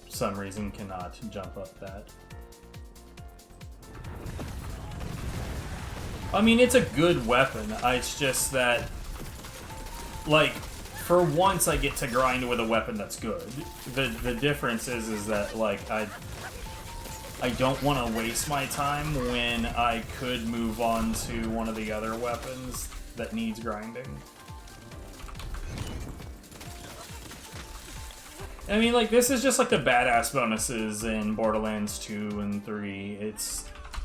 For some reason cannot jump up that. I mean, it's a good weapon. It's just that, like, for once I get to grind with a weapon that's good. The difference is that, like, I don't want to waste my time when I could move on to one of the other weapons that needs grinding. I mean, like, this is just like the badass bonuses in Borderlands 2 and 3.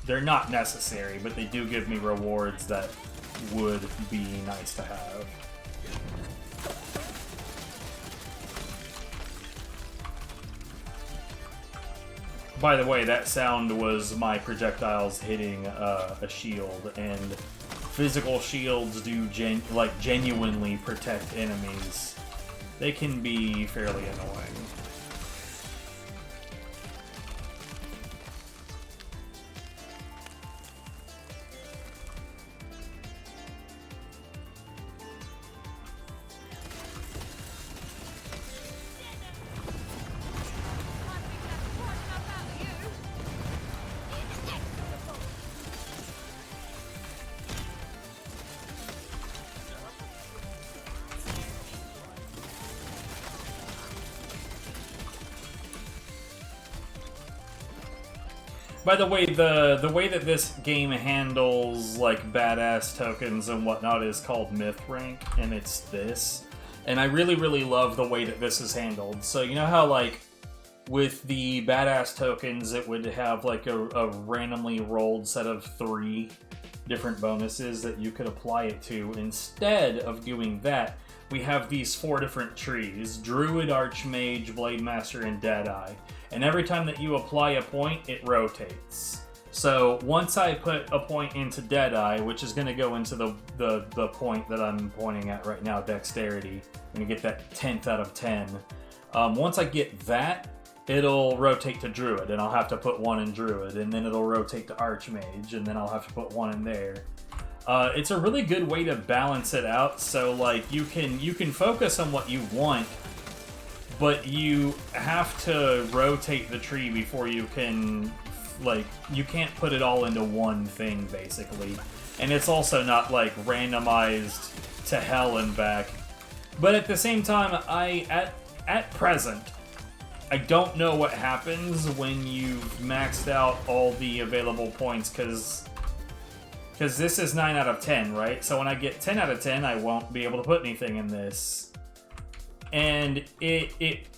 They're not necessary, but they do give me rewards that would be nice to have. By the way, that sound was my projectiles hitting a shield, and physical shields do genuinely protect enemies. They can be fairly annoying. By the way, the way that this game handles, like, badass tokens and whatnot is called Myth Rank, and it's this. And I really, really love the way that this is handled. So, you know how, like, with the badass tokens, it would have, like, a randomly rolled set of 3 different bonuses that you could apply it to. Instead of doing that, we have these 4 different trees: Druid, Archmage, Blade Master, and Deadeye. And every time that you apply a point, it rotates. So once I put a point into Deadeye, which is going to go into the point that I'm pointing at right now, Dexterity, I'm going to get that 10th out of 10. Once I get that, it'll rotate to Druid, and I'll have to put 1 in Druid, and then it'll rotate to Archmage, and then I'll have to put 1 in there. It's a really good way to balance it out, so like you can focus on what you want, but you have to rotate the tree before you can, like, you can't put it all into one thing, basically. And it's also not, like, randomized to hell and back. But at the same time, at present, I don't know what happens when you've maxed out all the available points, because this is 9 out of 10, right? So when I get 10 out of 10, I won't be able to put anything in this. And it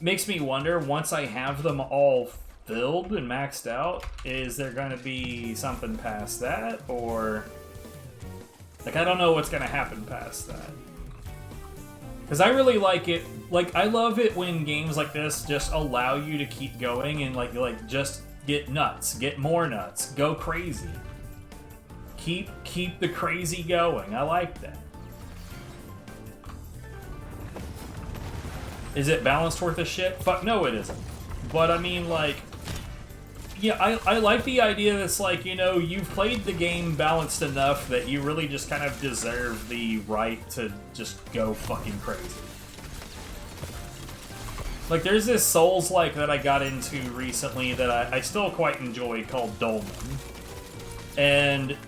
makes me wonder, once I have them all filled and maxed out, is there going to be something past that? Or, like, I don't know what's going to happen past that. Because I really like it. Like, I love it when games like this just allow you to keep going and, like just get nuts, get more nuts, go crazy. Keep the crazy going. I like that. Is it balanced worth a shit? Fuck no, it isn't. But I mean, like, yeah, I like the idea that's like, you know, you've played the game balanced enough that you really just kind of deserve the right to just go fucking crazy. Like, there's this Souls-like that I got into recently that I still quite enjoy called Dolmen. And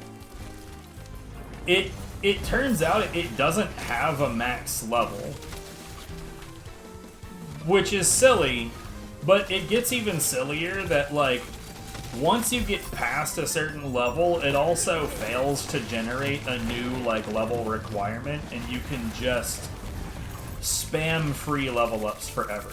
it turns out it doesn't have a max level. Which is silly, but it gets even sillier that, like, once you get past a certain level, it also fails to generate a new, like, level requirement, and you can just spam free level ups forever.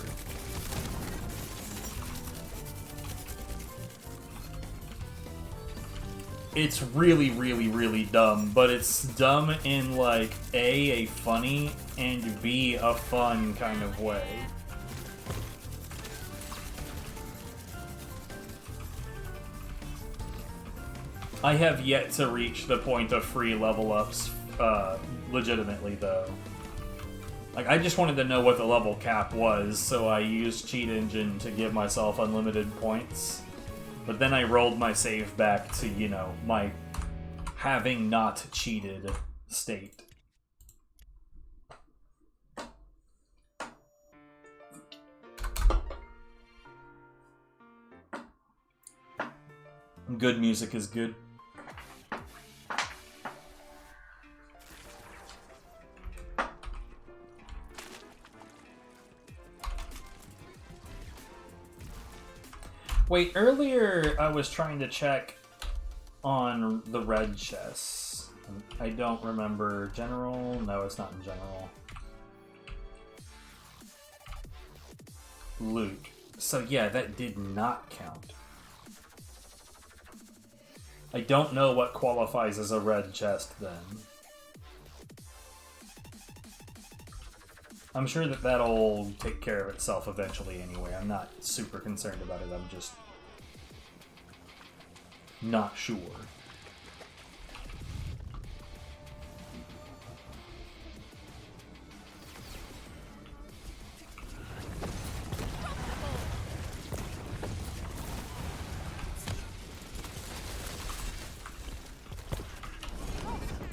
It's really, really, really dumb, but it's dumb in, like, A, funny, and B, a fun kind of way. I have yet to reach the point of free level ups, legitimately, though. Like, I just wanted to know what the level cap was, so I used Cheat Engine to give myself unlimited points. But then I rolled my save back to, you know, my having not cheated state. Good music is good. Wait, earlier I was trying to check on the red chests. I don't remember. General? No, it's not in general. Loot. So yeah, that did not count. I don't know what qualifies as a red chest then. I'm sure that that'll take care of itself eventually anyway. I'm not super concerned about it. I'm just not sure.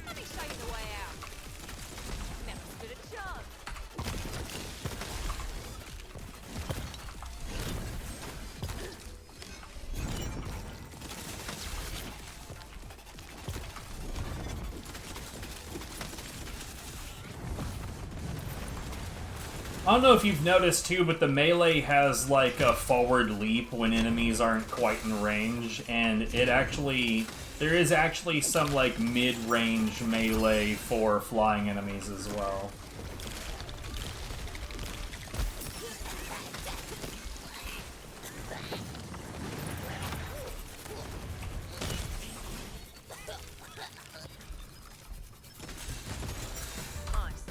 Let me show you the way out. Never stood a chance. I don't know if you've noticed too, but the melee has like a forward leap when enemies aren't quite in range, and there is actually some like mid-range melee for flying enemies as well. Nice.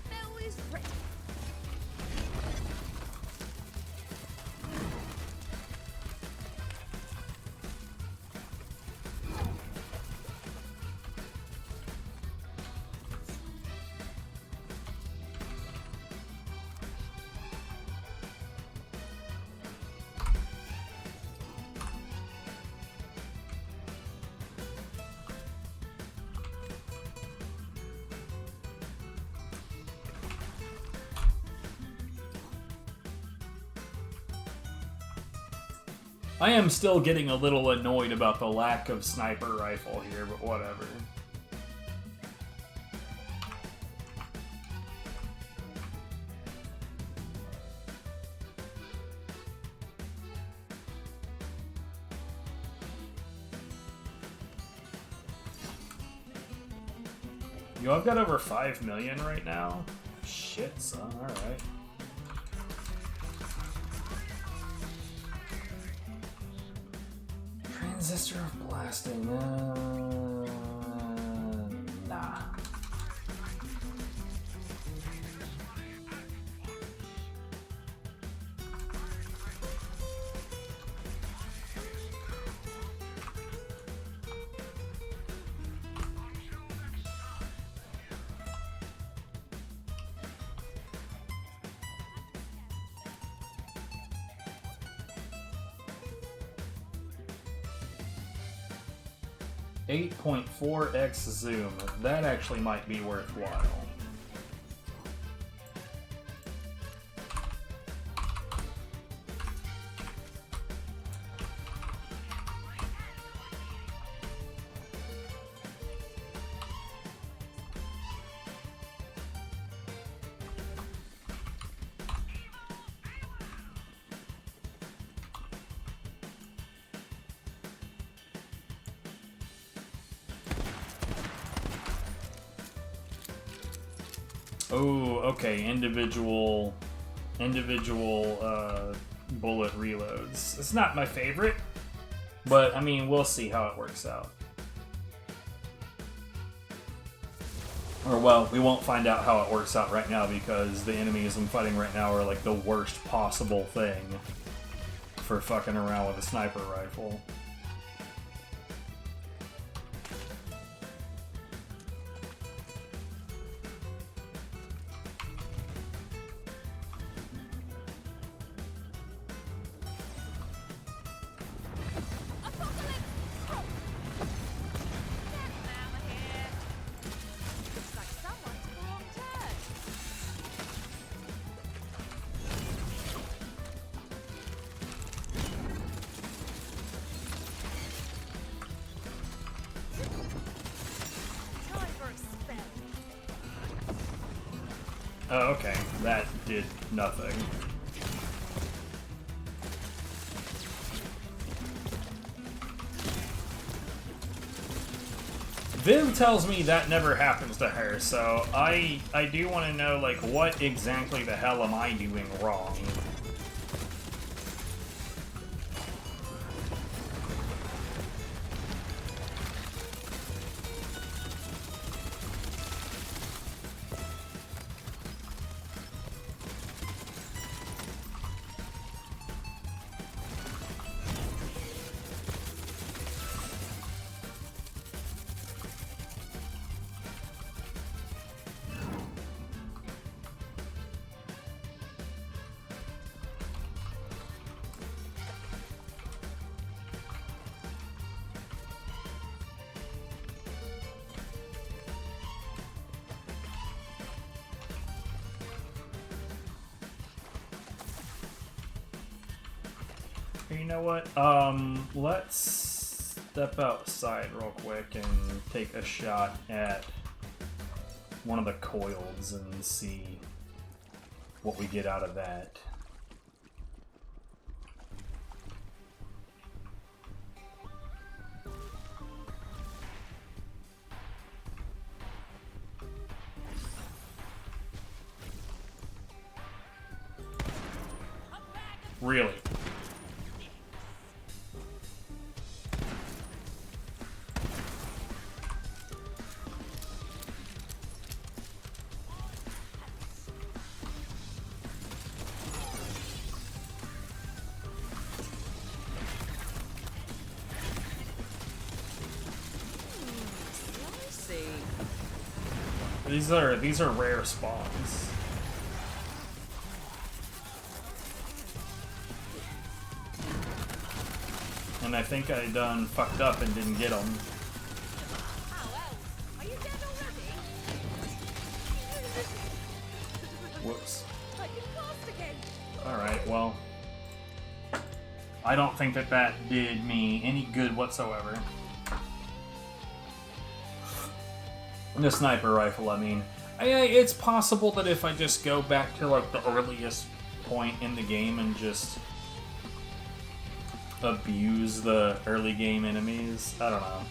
Bell is ready. I am still getting a little annoyed about the lack of sniper rifle here, but whatever. Yo, I've got over 5 million right now. Shit, son. Alright. Transistor of blasting. Nah. .4x zoom. That actually might be worthwhile. Oh, okay. Individual bullet reloads. It's not my favorite, but I mean, we'll see how it works out. Or, well, we won't find out how it works out right now because the enemies I'm fighting right now are like the worst possible thing for fucking around with a sniper rifle. Oh, okay. That did nothing. Viv tells me that never happens to her, so I do want to know, like, what exactly the hell am I doing wrong? You know what? Let's step outside real quick and take a shot at one of the coils and see what we get out of that. Really? These are rare spawns. And I think I done fucked up and didn't get them. Are you dead already? Whoops. I can cast again. Alright, well. I don't think that that did me any good whatsoever. The sniper rifle, I mean. It's possible that if I just go back to, like, the earliest point in the game and just abuse the early game enemies, I don't know.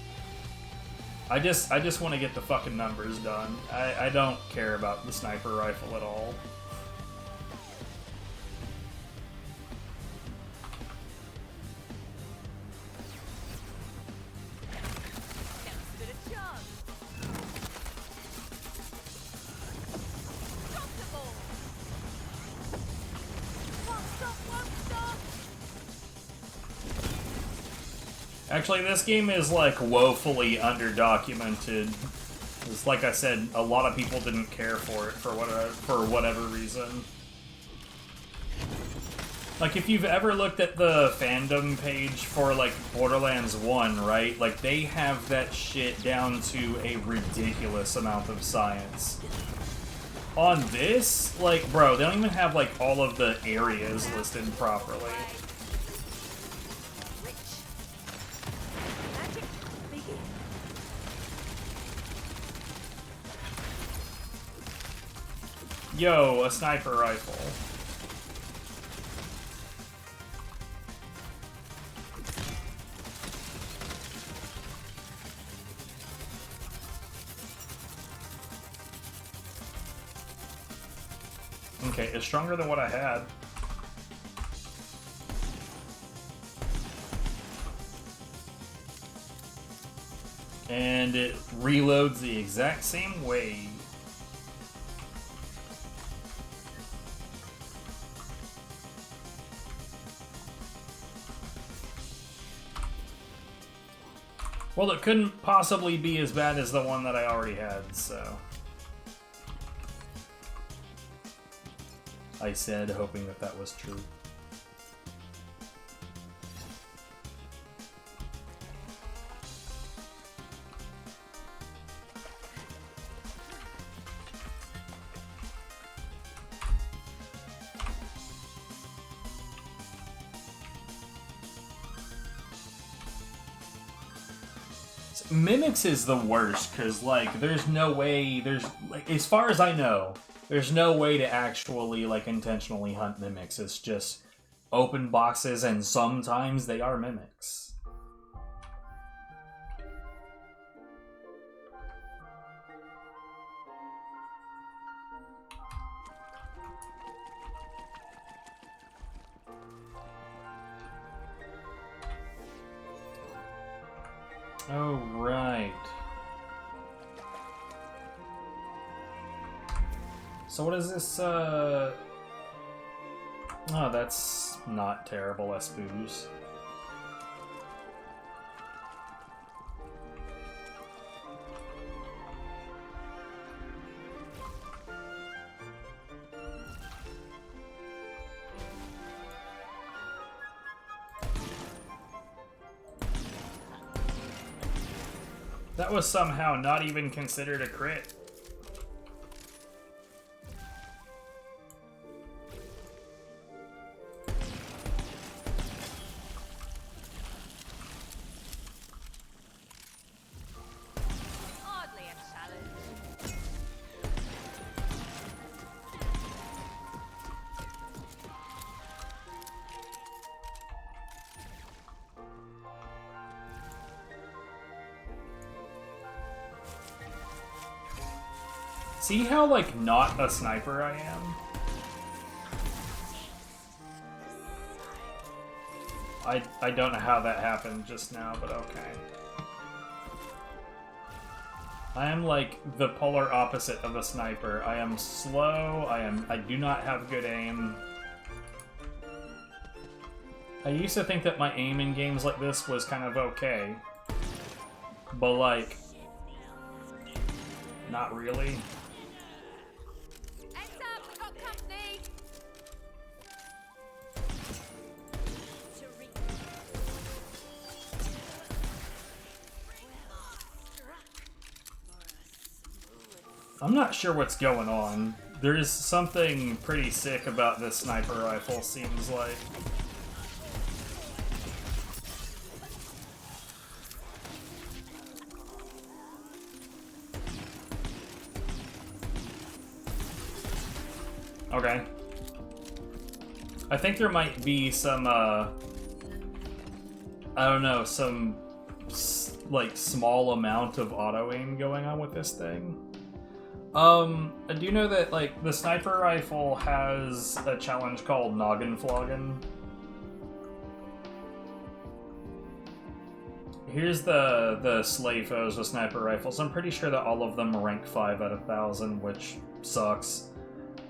I just want to get the fucking numbers done. I don't care about the sniper rifle at all. Actually, this game is, like, woefully underdocumented. It's like I said, a lot of people didn't care for it for whatever reason. Like, if you've ever looked at the fandom page for, like, Borderlands 1, right? Like, they have that shit down to a ridiculous amount of science. On this, like, bro, they don't even have, like, all of the areas listed properly. Yo, a sniper rifle. Okay, it's stronger than what I had. And it reloads the exact same way. Well, it couldn't possibly be as bad as the one that I already had, so... I said, hoping that that was true. Mimics is the worst, because, like, there's no way, like, as far as I know, There's no way to actually, like, intentionally hunt mimics. It's just open boxes, and sometimes they are mimics. Oh, right. So what is this, Oh, that's not terrible, I suppose. That was somehow not even considered a crit. Hardly a challenge. See how, like, not a sniper I am? I don't know how that happened just now, but okay. I am like the polar opposite of a sniper. I am slow, I do not have good aim. I used to think that my aim in games like this was kind of okay. But like, not really. Heads up, we got company. I'm not sure what's going on. There's something pretty sick about this sniper rifle, seems like. Okay. I think there might be some, I don't know, some, like, small amount of auto-aim going on with this thing. I do know that, like, the sniper rifle has a challenge called Noggin Floggin'. Here's the slave foes with sniper rifles. I'm pretty sure that all of them rank 5 out of 1,000, which sucks.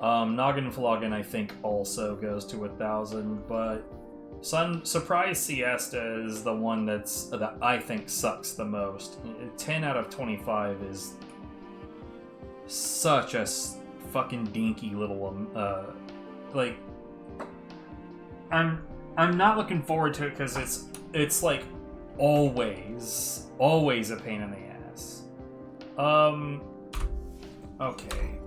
Noggin Floggin', I think, also goes to 1,000, but Surprise Siesta is the one that I think sucks the most. 10 out of 25 is such a fucking dinky little, like, I'm not looking forward to it because it's like always a pain in the ass. Okay,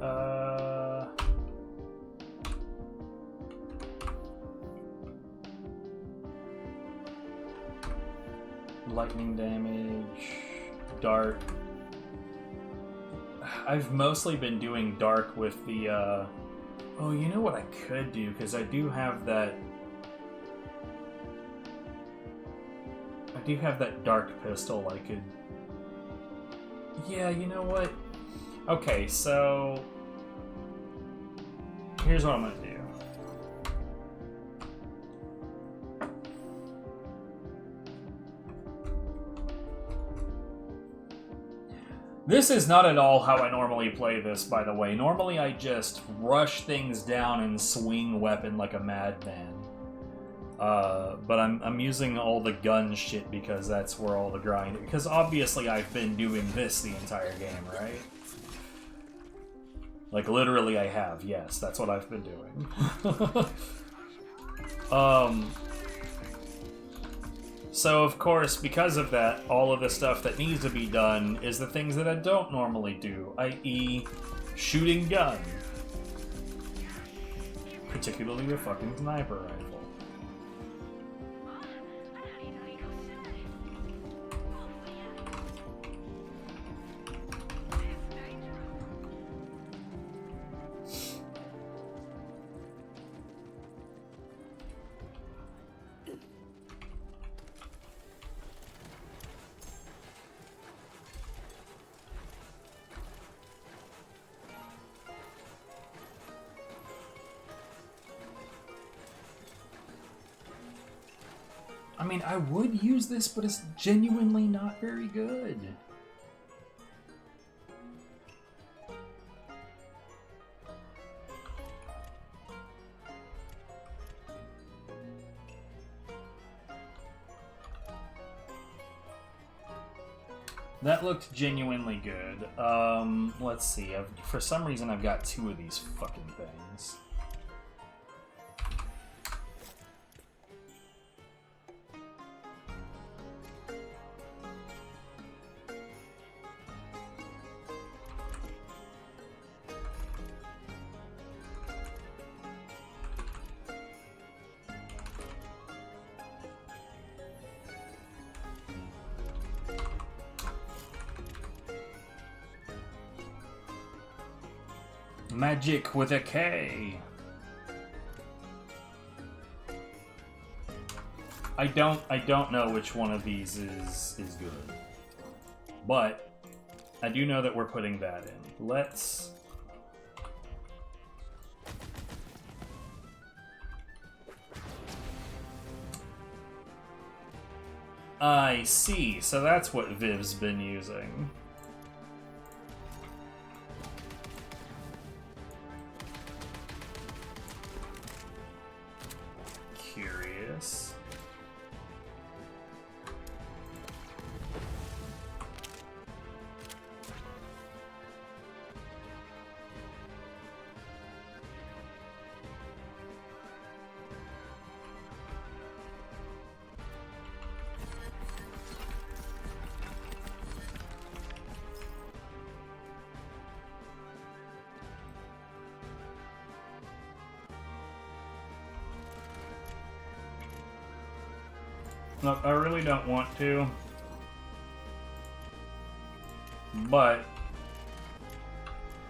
lightning damage, dart. I've mostly been doing dark with the, oh, you know what I could do, because I do have that dark pistol I could... Yeah, you know what? Okay, so... Here's what I'm gonna do. This is not at all how I normally play this, by the way. Normally I just rush things down and swing weapon like a madman. But I'm using all the gun shit because that's where all the grind... Because obviously I've been doing this the entire game, right? Like, literally I have, yes. That's what I've been doing. So, of course, because of that, all of the stuff that needs to be done is the things that I don't normally do, i.e. shooting gun. Particularly a fucking sniper rifle. mean, I would use this, but it's genuinely not very good. That looked genuinely good. Let's see. For some reason, I've got 2 of these fucking things. Magic with a K. I don't know which one of these is good. But I do know that we're putting that in. Let's I see. So that's what Viv's been using. Curious. Look, I really don't want to, but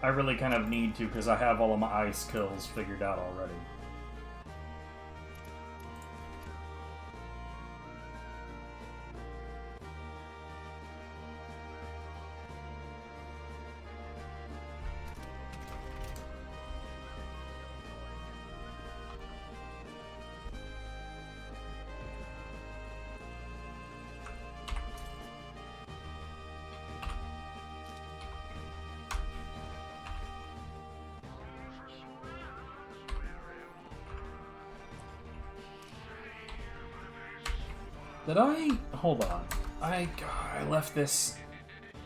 I really kind of need to because I have all of my ice kills figured out already. Did I? Hold on. I left this.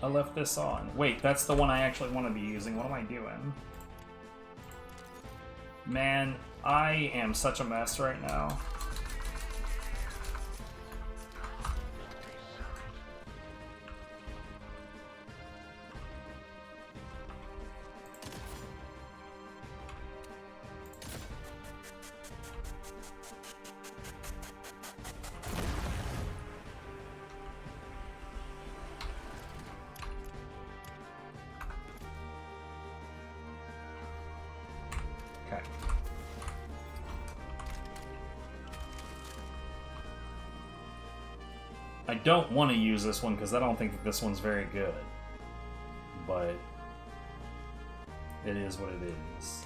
I left this on. Wait, that's the one I actually want to be using. What am I doing? Man, I am such a mess right now. I don't want to use this one because I don't think that this one's very good. But it is what it is.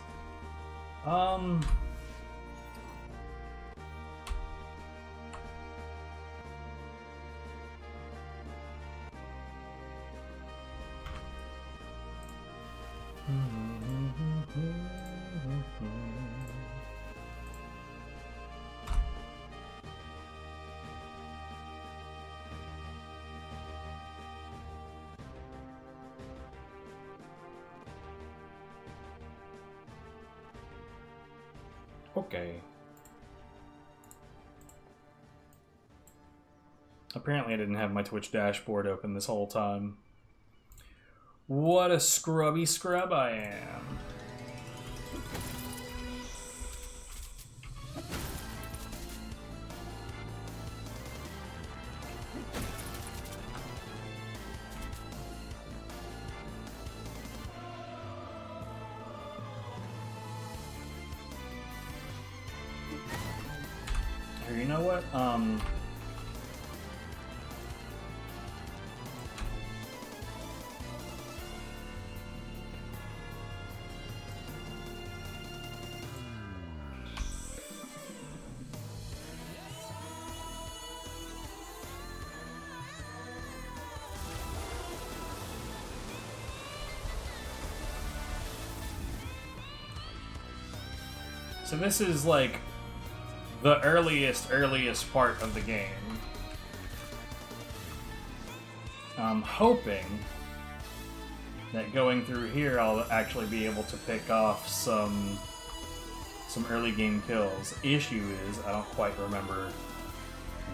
Okay. Apparently I didn't have my Twitch dashboard open this whole time. What a scrubby scrub I am. You know what? So this is like the earliest part of the game. I'm hoping that going through here I'll actually be able to pick off some early game kills. Issue is I don't quite remember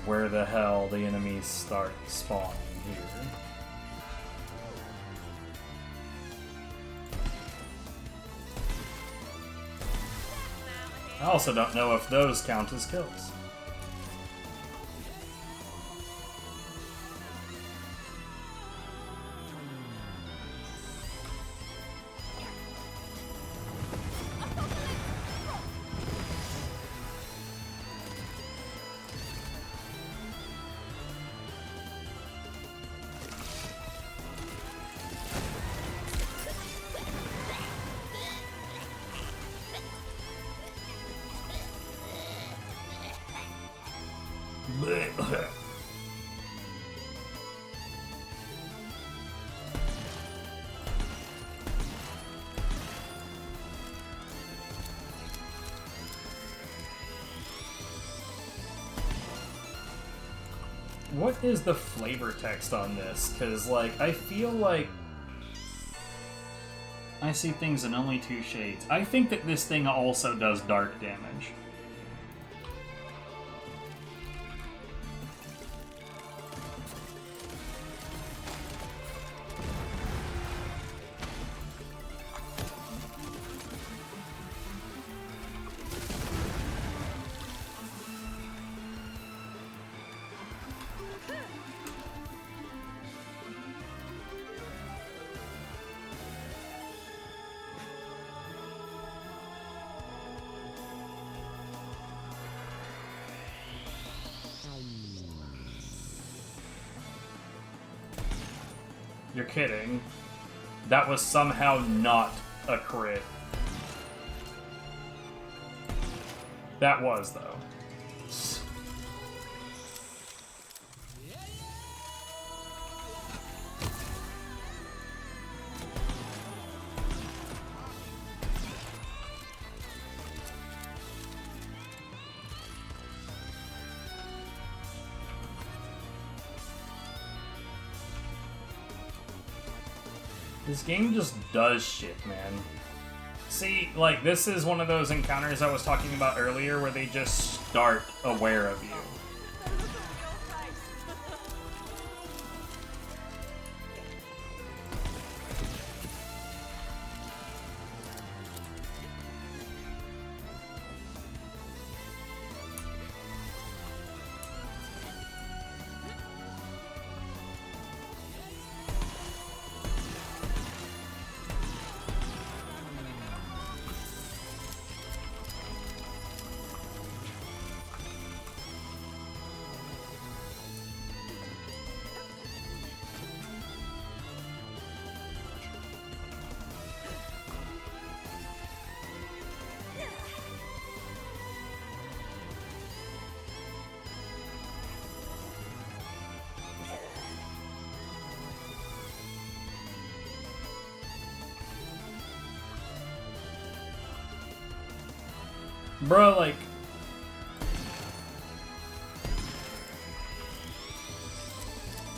where the hell the enemies start spawning here. I also don't know if those count as kills. What is the flavor text on this? Because, like, I feel like I see things in only 2 shades. I think that this thing also does dark damage. You're kidding. That was somehow not a crit. That was, though. This game just does shit, man. See, like, this is one of those encounters I was talking about earlier where they just start aware of you. Bro, like...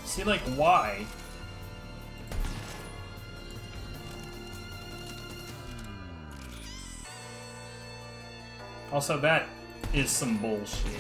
See, like, why? Also, that is some bullshit.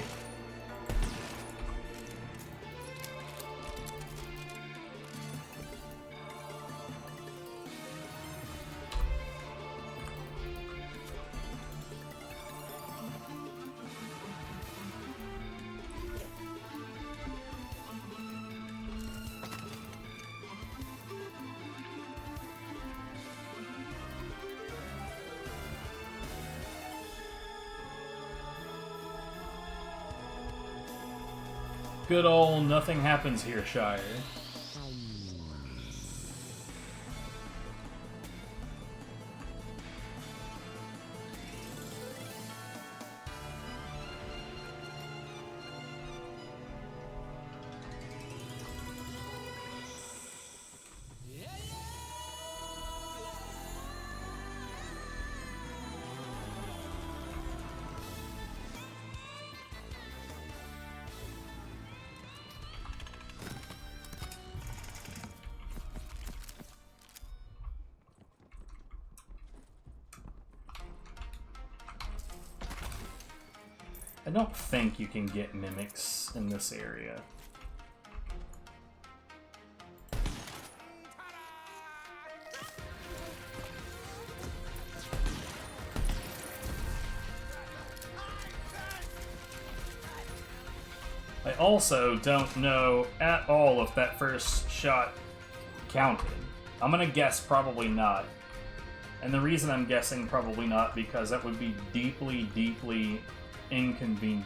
Good old nothing happens here, Shire. don't think you can get mimics in this area. I also don't know at all if that first shot counted. I'm gonna guess probably not. And the reason I'm guessing probably not, because that would be deeply, deeply inconvenient.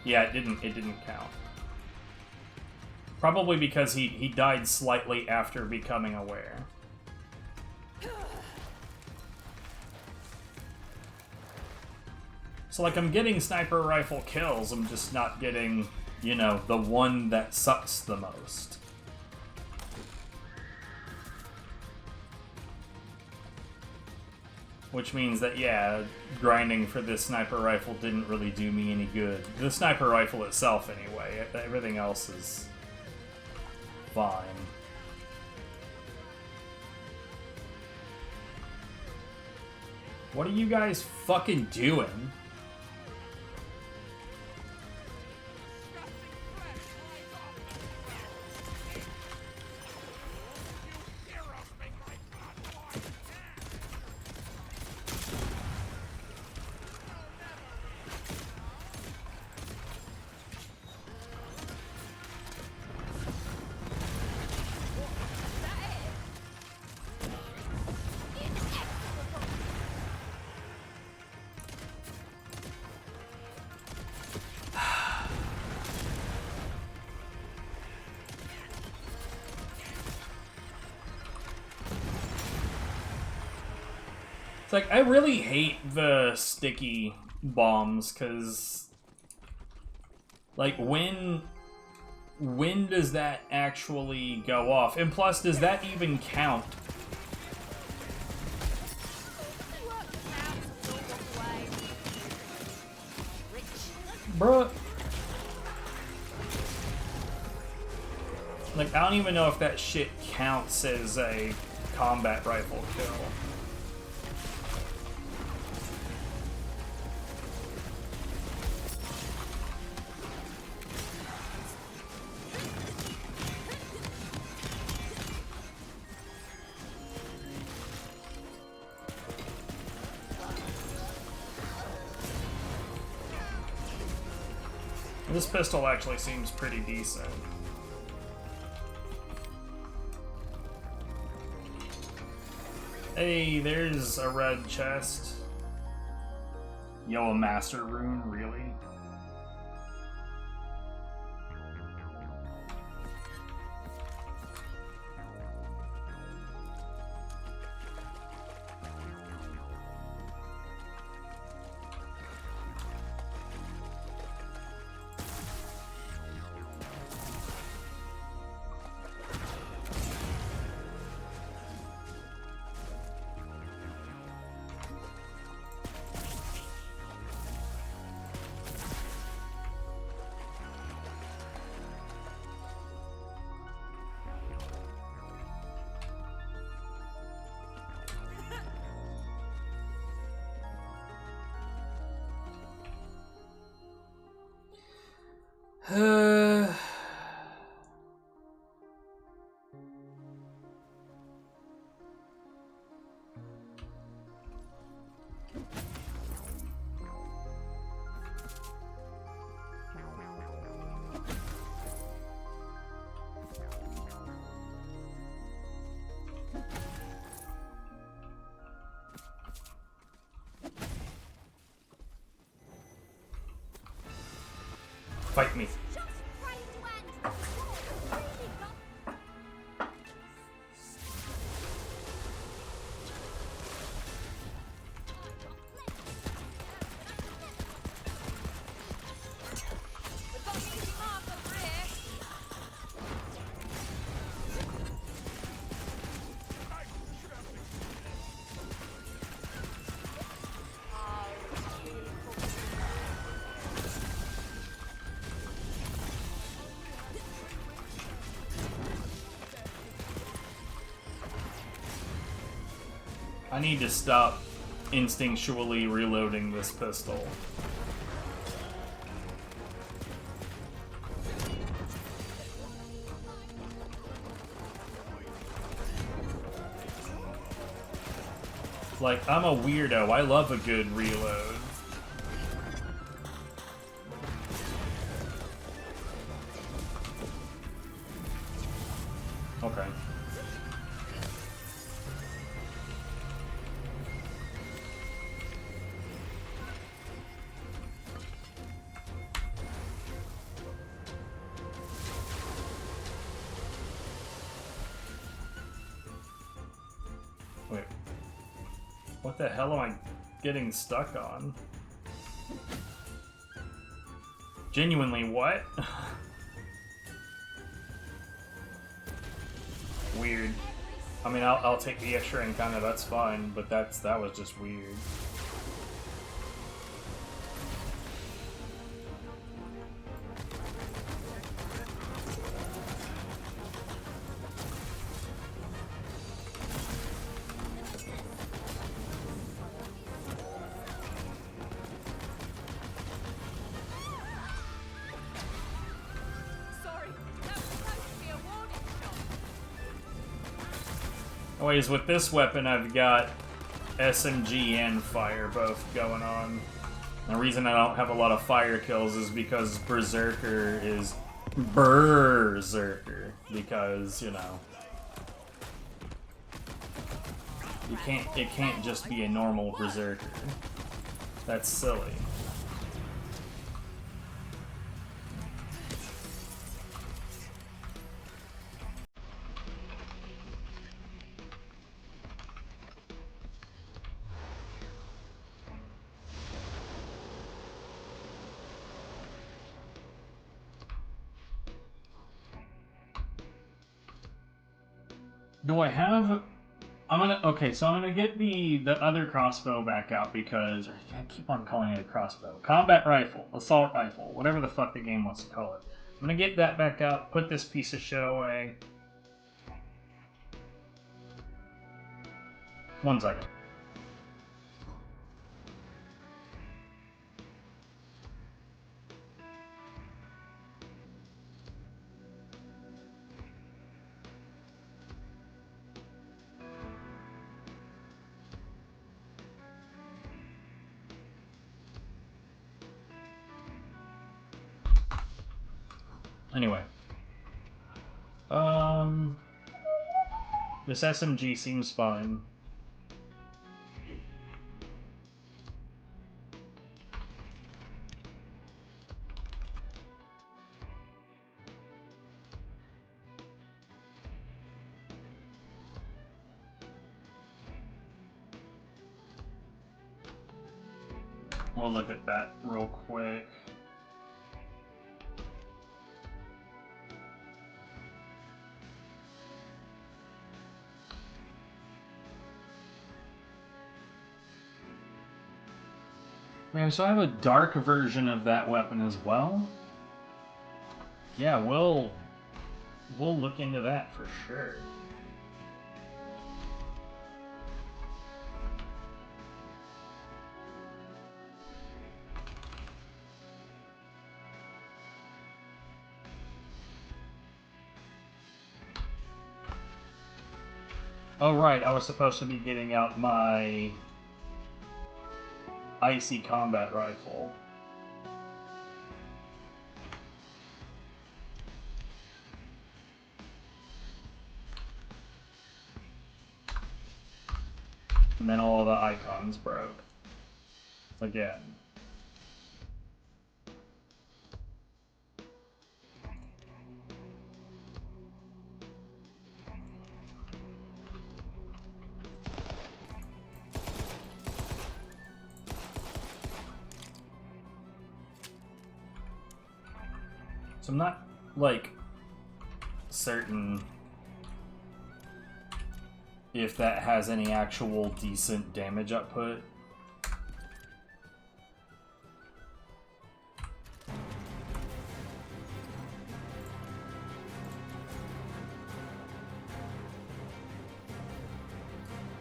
Yeah, it didn't count. Probably because he died slightly after becoming aware. So, like, I'm getting sniper rifle kills, I'm just not getting, you know, the one that sucks the most. Which means that, yeah, grinding for this sniper rifle didn't really do me any good. The sniper rifle itself, anyway. Everything else is fine. What are you guys fucking doing? Like, I really hate the sticky bombs, because, like, when does that actually go off? And plus, does that even count? Bruh. Like, I don't even know if that shit counts as a combat rifle kill. This pistol actually seems pretty decent. Hey, there's a red chest. Yo, a master rune, really? Fight me. I need to stop instinctually reloading this pistol. Like, I'm a weirdo. I love a good reload. Okay. Wait. What the hell am I getting stuck on? Genuinely, what? Weird. I mean, I'll take the extra encounter, that's fine, but that was just weird. Sorry, that was supposed to be a warning shot. Anyways, with this weapon, I've got SMG and fire both going on. The reason I don't have a lot of fire kills is because Berserker is Berserker. Because, you know, it can't just be a normal Berserker. That's silly. Do I have... Okay, so I'm gonna get the other crossbow back out because... I keep on calling it a crossbow. Combat rifle, assault rifle, whatever the fuck the game wants to call it. I'm gonna get that back out, put this piece of shit away. 1 second. Anyway. This SMG seems fine. We'll look at that real quick. Man, so I have a dark version of that weapon as well? Yeah, we'll look into that for sure. Oh right, I was supposed to be getting out my icy combat rifle. And then all the icons broke. Again. So I'm not, like, certain if that has any actual decent damage output.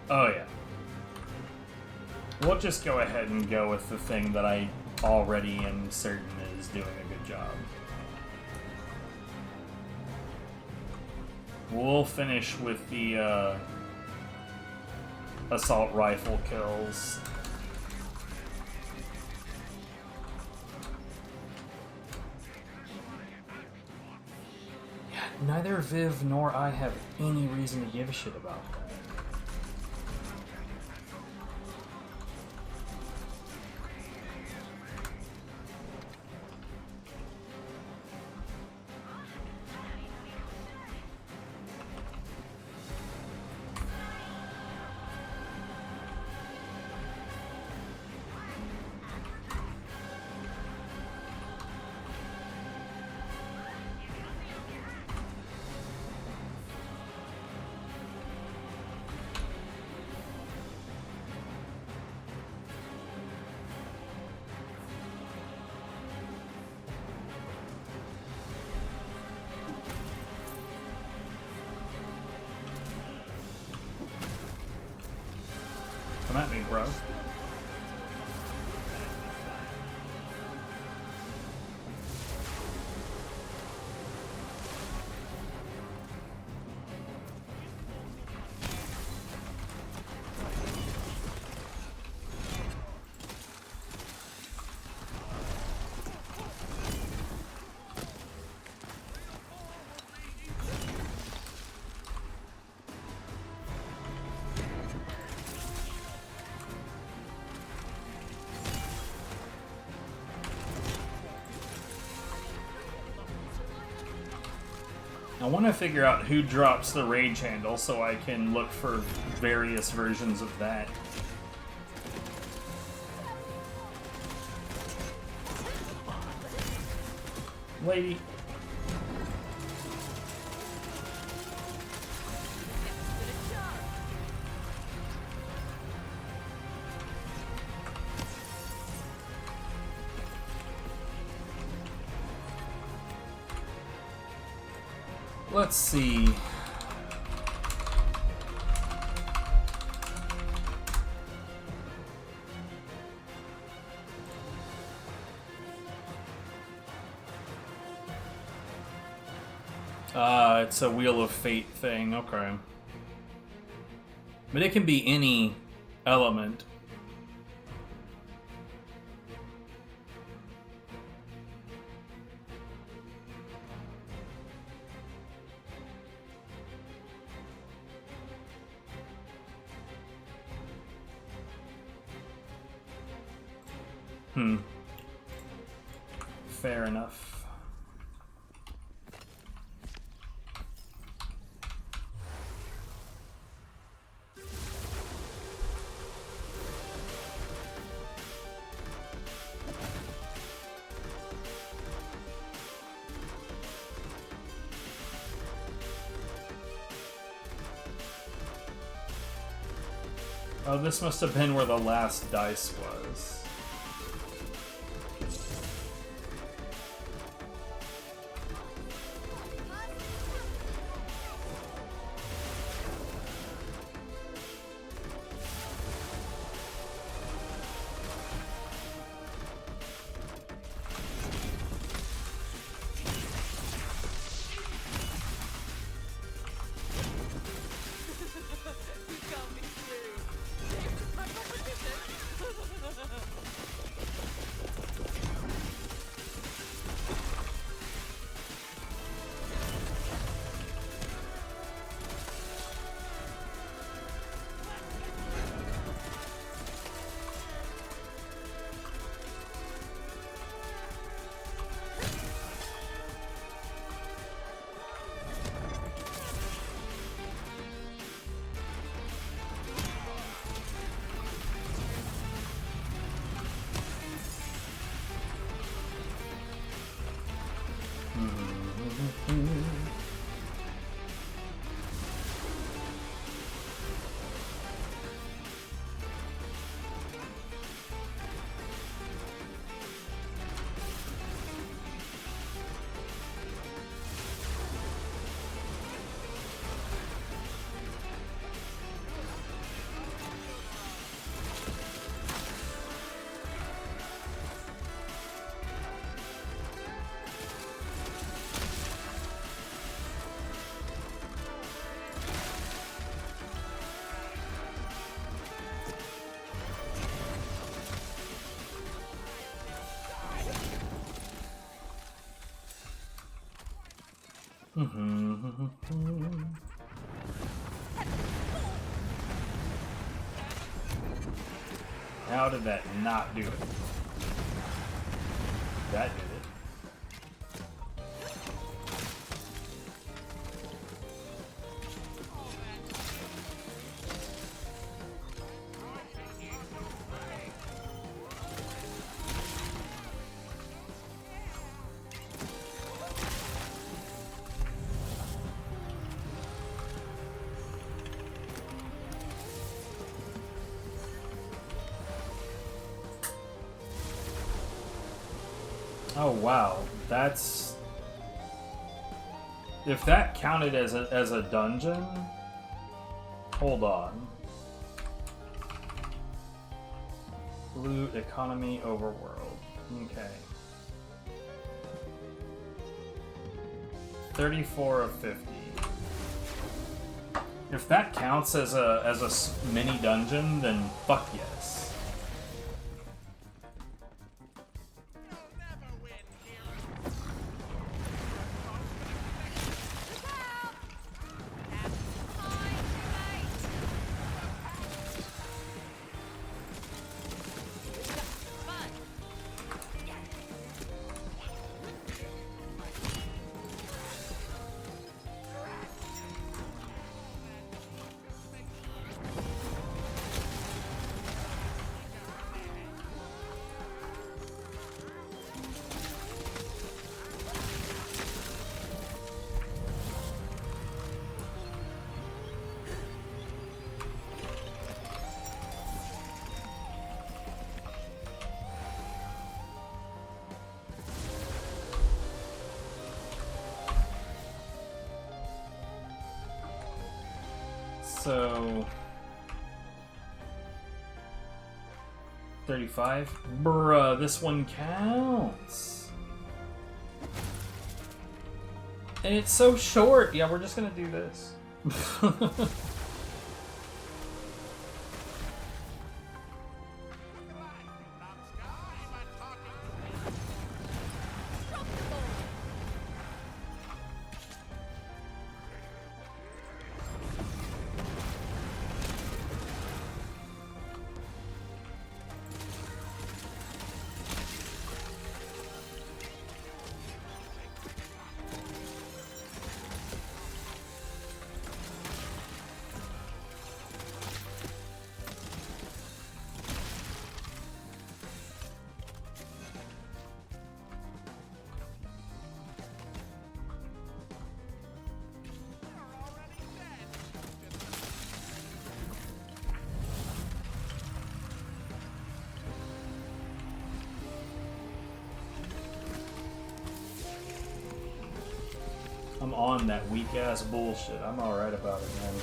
Oh yeah. We'll just go ahead and go with the thing that I already am certain is doing a good job. We'll finish with the assault rifle kills. Yeah, neither Viv nor I have any reason to give a shit about that. Come at me, bro. I want to figure out who drops the rage handle so I can look for various versions of that. Lady. Let's see. It's a Wheel of Fate thing, okay. But it can be any element. Fair enough. Oh, this must have been where the last dice was. How did that not do it? That did it. Oh wow, that's... If that counted as a dungeon... Hold on. Loot, economy, overworld. Okay. 34 of 50. If that counts as a mini dungeon, then fuck yes. So 35? Bruh, this one counts. And it's so short. Yeah, we're just gonna do this. I'm on that weak ass bullshit. I'm alright about it, man.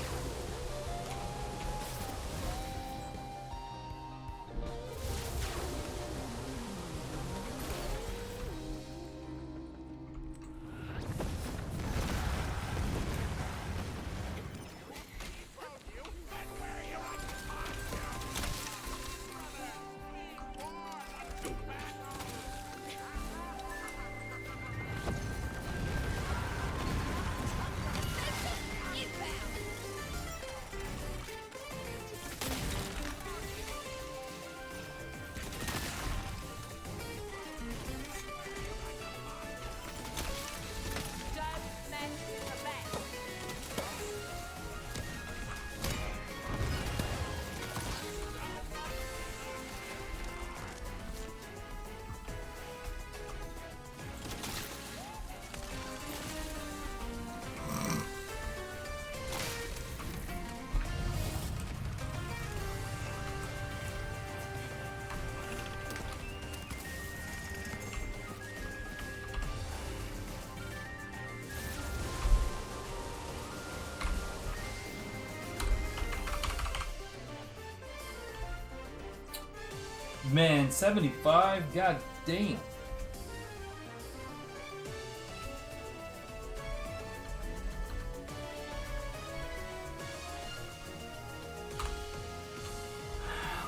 Man, 75? God damn.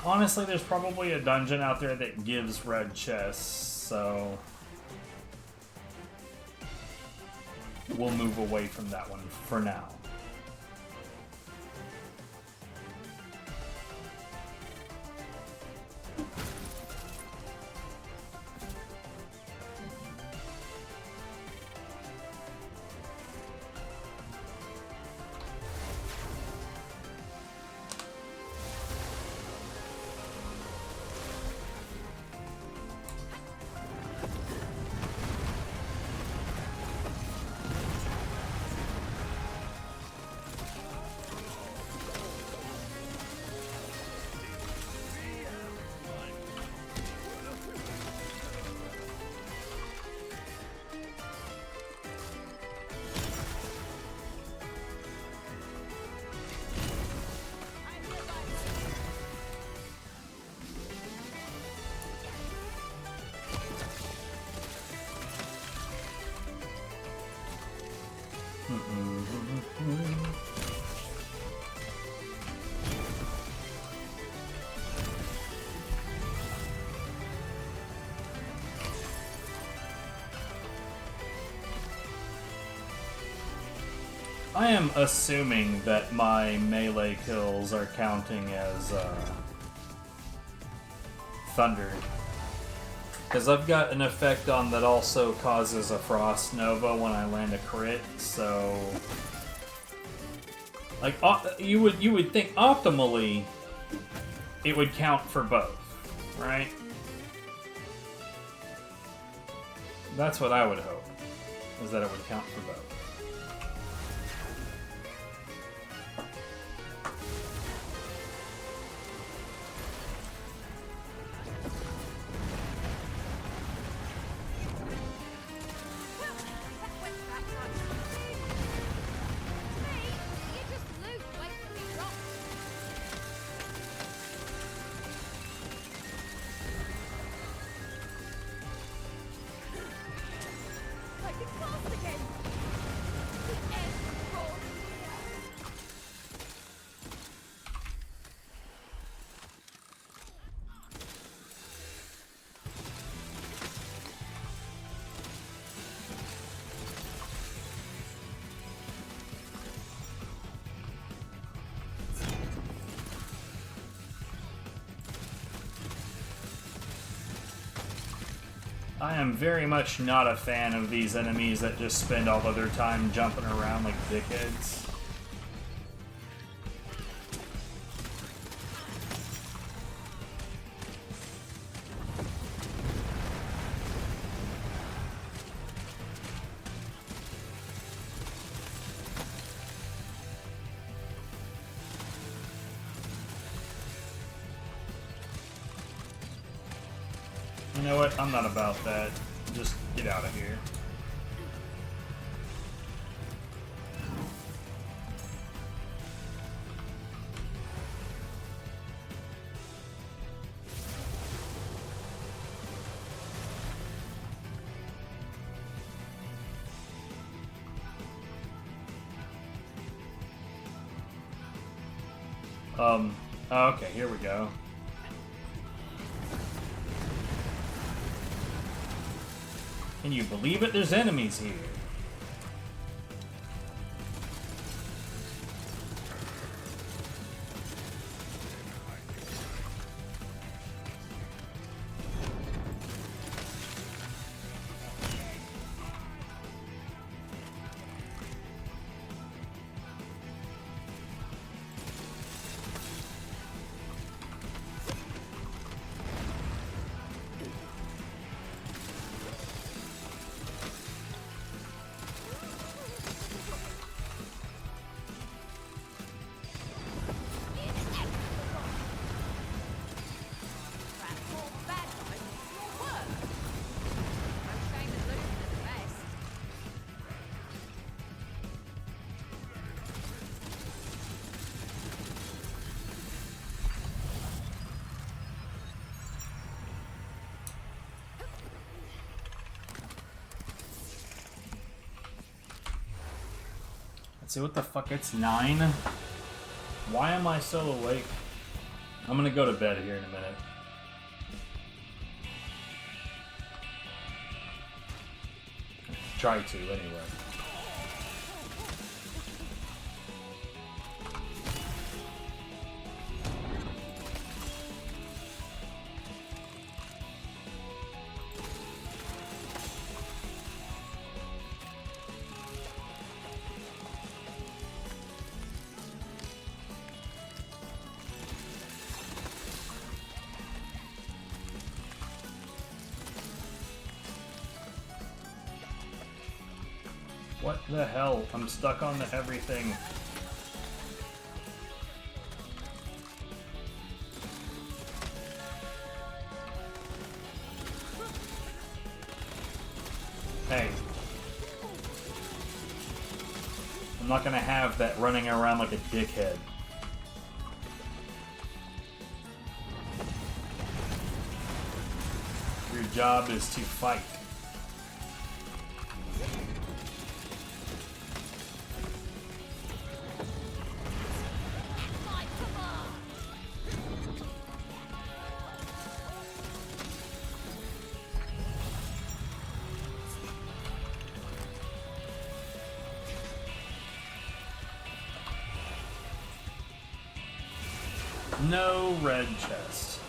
Honestly, there's probably a dungeon out there that gives red chests, so... we'll move away from that one for now. I am assuming that my melee kills are counting as thunder. Because I've got an effect on that also causes a frost nova when I land a crit, so like you would think optimally it would count for both, right? That's what I would hope, is that it would count for both. I am very much not a fan of these enemies that just spend all of their time jumping around like dickheads. You know what? I'm not about that. Just get out of here. Okay, here we go. Can you believe it? There's enemies here. Let's see, what the fuck, it's 9? Why am I still awake? I'm gonna go to bed here in a minute. Try to, anyway. What the hell? I'm stuck on the everything. Hey. I'm not gonna have that running around like a dickhead. Your job is to fight. No red chest.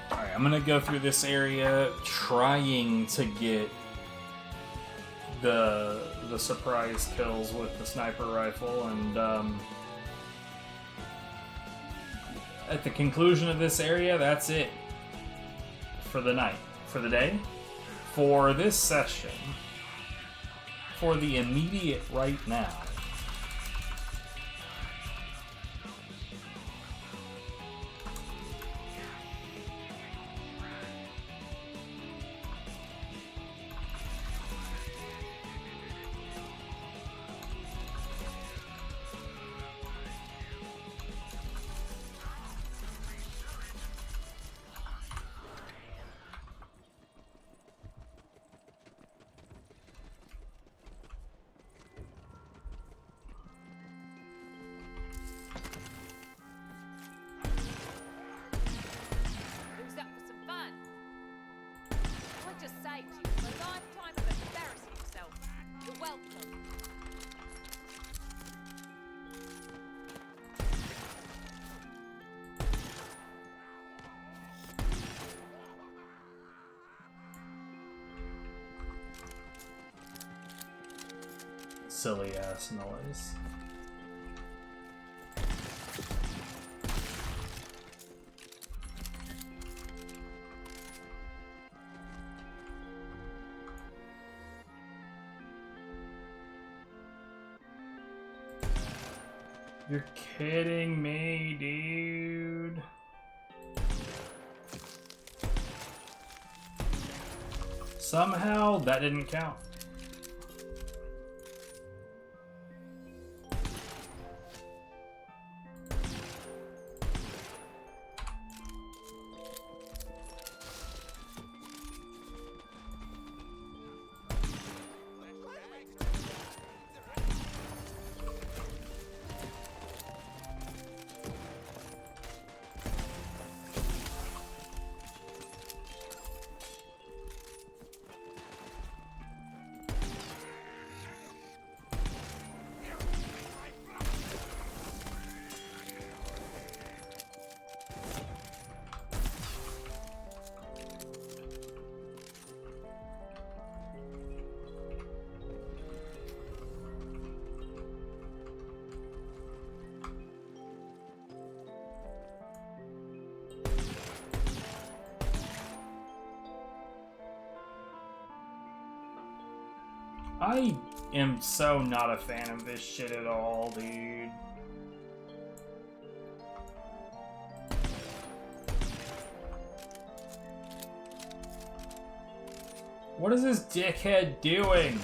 Alright, I'm gonna go through this area trying to get the surprise kills with the sniper rifle, and at the conclusion of this area, that's it for the night, for the day, for this session, for the immediate right now. Who's up for some fun? I just saved you from a lifetime of embarrassing yourself. You're welcome. Silly ass noise. You're kidding me, dude. Somehow that didn't count. I am so not a fan of this shit at all, dude. What is this dickhead doing?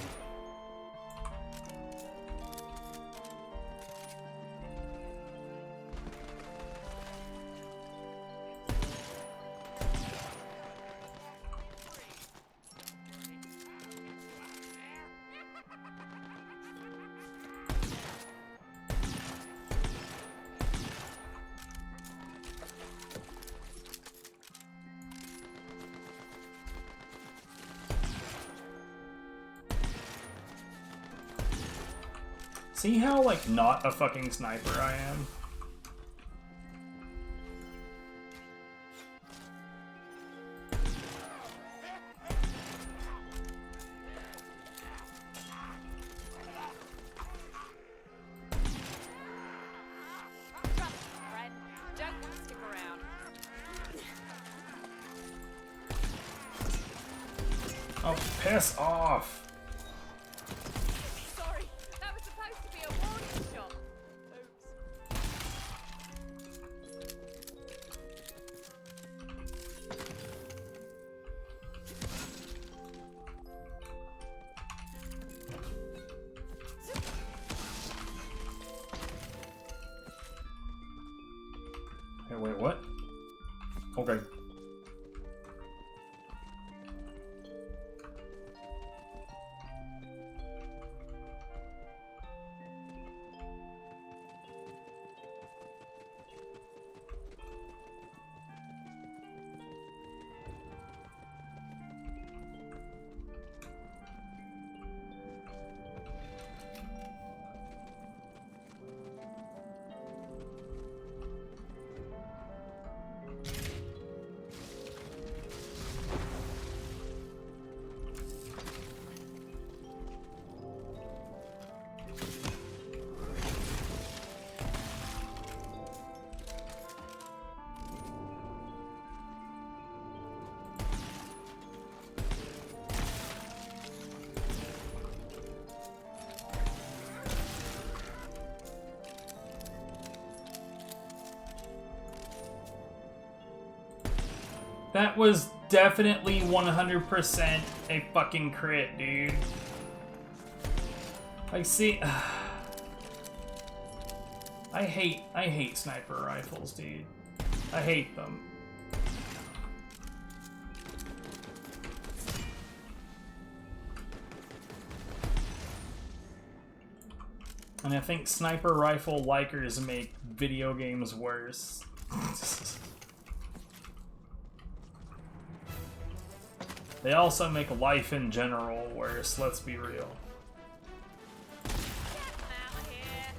See how, like, not a fucking sniper I am? Trust me, friend. Don't stick around. Oh, piss off! Sorry, that was supposed to be a warning shot. Oops. Hey, wait, what? Okay. That was definitely 100% a fucking crit, dude. Like, see... I hate sniper rifles, dude. I hate them. And I think sniper rifle likers make video games worse. They also make life in general worse, let's be real. Get out of here.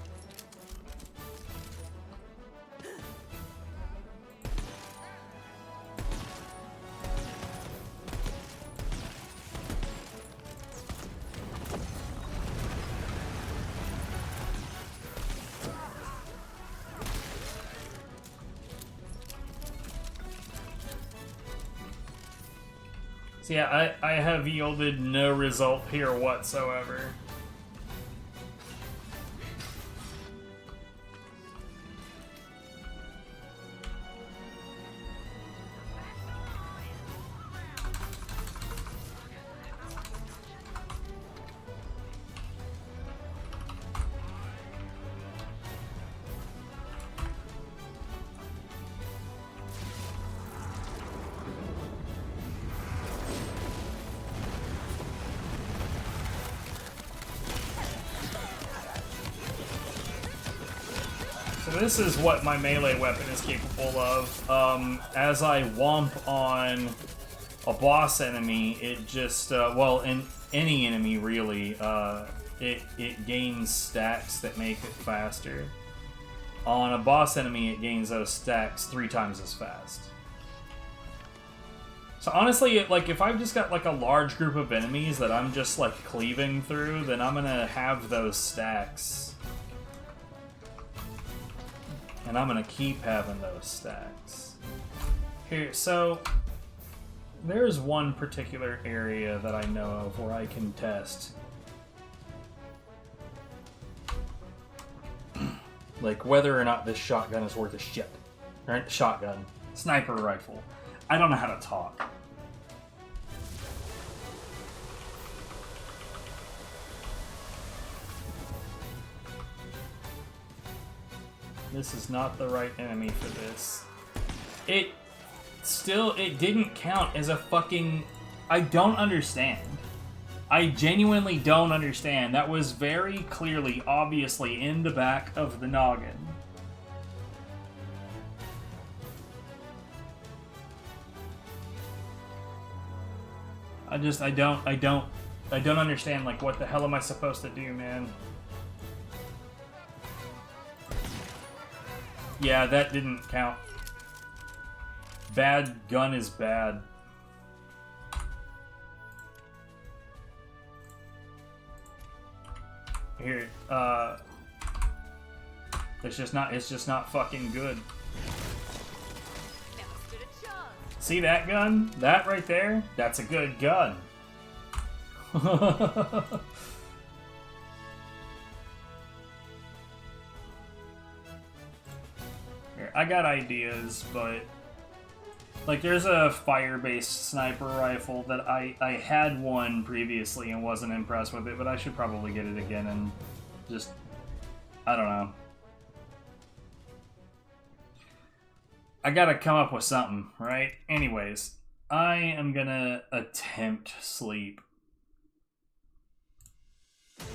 So yeah, I have yielded no result here whatsoever. So this is what my melee weapon is capable of. As I womp on a boss enemy, it just, well, in any enemy really, it gains stacks that make it faster. On a boss enemy, it gains those stacks 3 times as fast. So honestly, like, if I've just got, like, a large group of enemies that I'm just, like, cleaving through, then I'm gonna have those stacks. And I'm gonna keep having those stacks. Here, so... there's one particular area that I know of where I can test. Like, whether or not this shotgun is worth a shit. Or shotgun. Sniper rifle. I don't know how to talk. This is not the right enemy for this. It didn't count as a fucking... I don't understand. I genuinely don't understand. That was very clearly, obviously, in the back of the noggin. I don't understand, like, what the hell am I supposed to do, man? Yeah, that didn't count. Bad gun is bad. Here, it's just not fucking good. Never stood a chance. See that gun? That right there? That's a good gun. Here, I got ideas, but like there's a fire-based sniper rifle that I had one previously and wasn't impressed with it, but I should probably get it again and just, I don't know. I gotta come up with something, right? Anyways, I am gonna attempt sleep.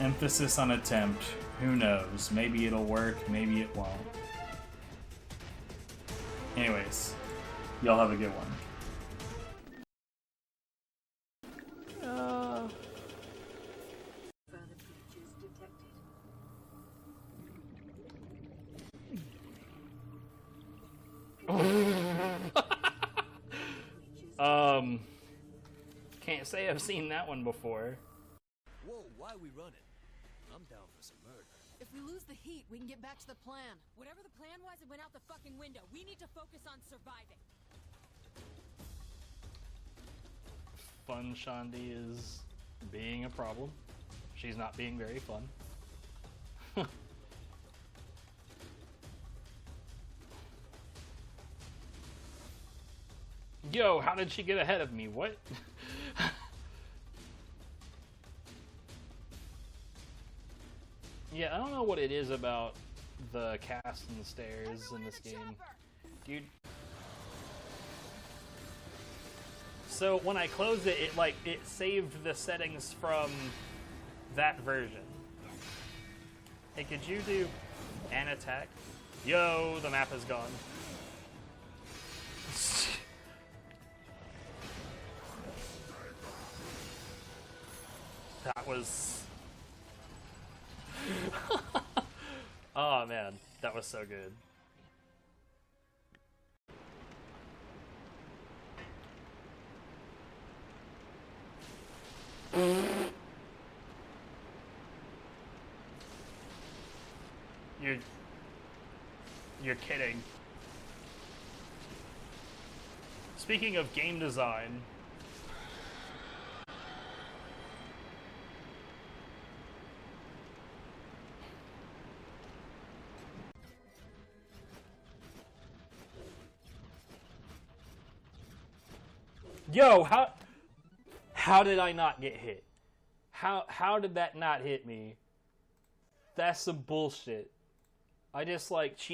Emphasis on attempt. Who knows? Maybe it'll work, maybe it won't. Anyways, y'all have a good one. Can't say I've seen that one before. Whoa, why are we running? I'm down for some murder. If we lose the heat, we can get back to the plan. Whatever the plan was, it went out the fucking window. We need to focus on surviving. Fun Shandi is being a problem. She's not being very fun. Yo, how did she get ahead of me? What? Yeah, I don't know what it is about the cast and the stairs in this game. Dude. So when I closed it, it saved the settings from that version. Hey, could you do an attack? Yo, the map is gone. That was... Oh man, that was so good. You're kidding. Speaking of game design, yo, how did I not get hit? How did that not hit me? That's some bullshit. I just like cheated.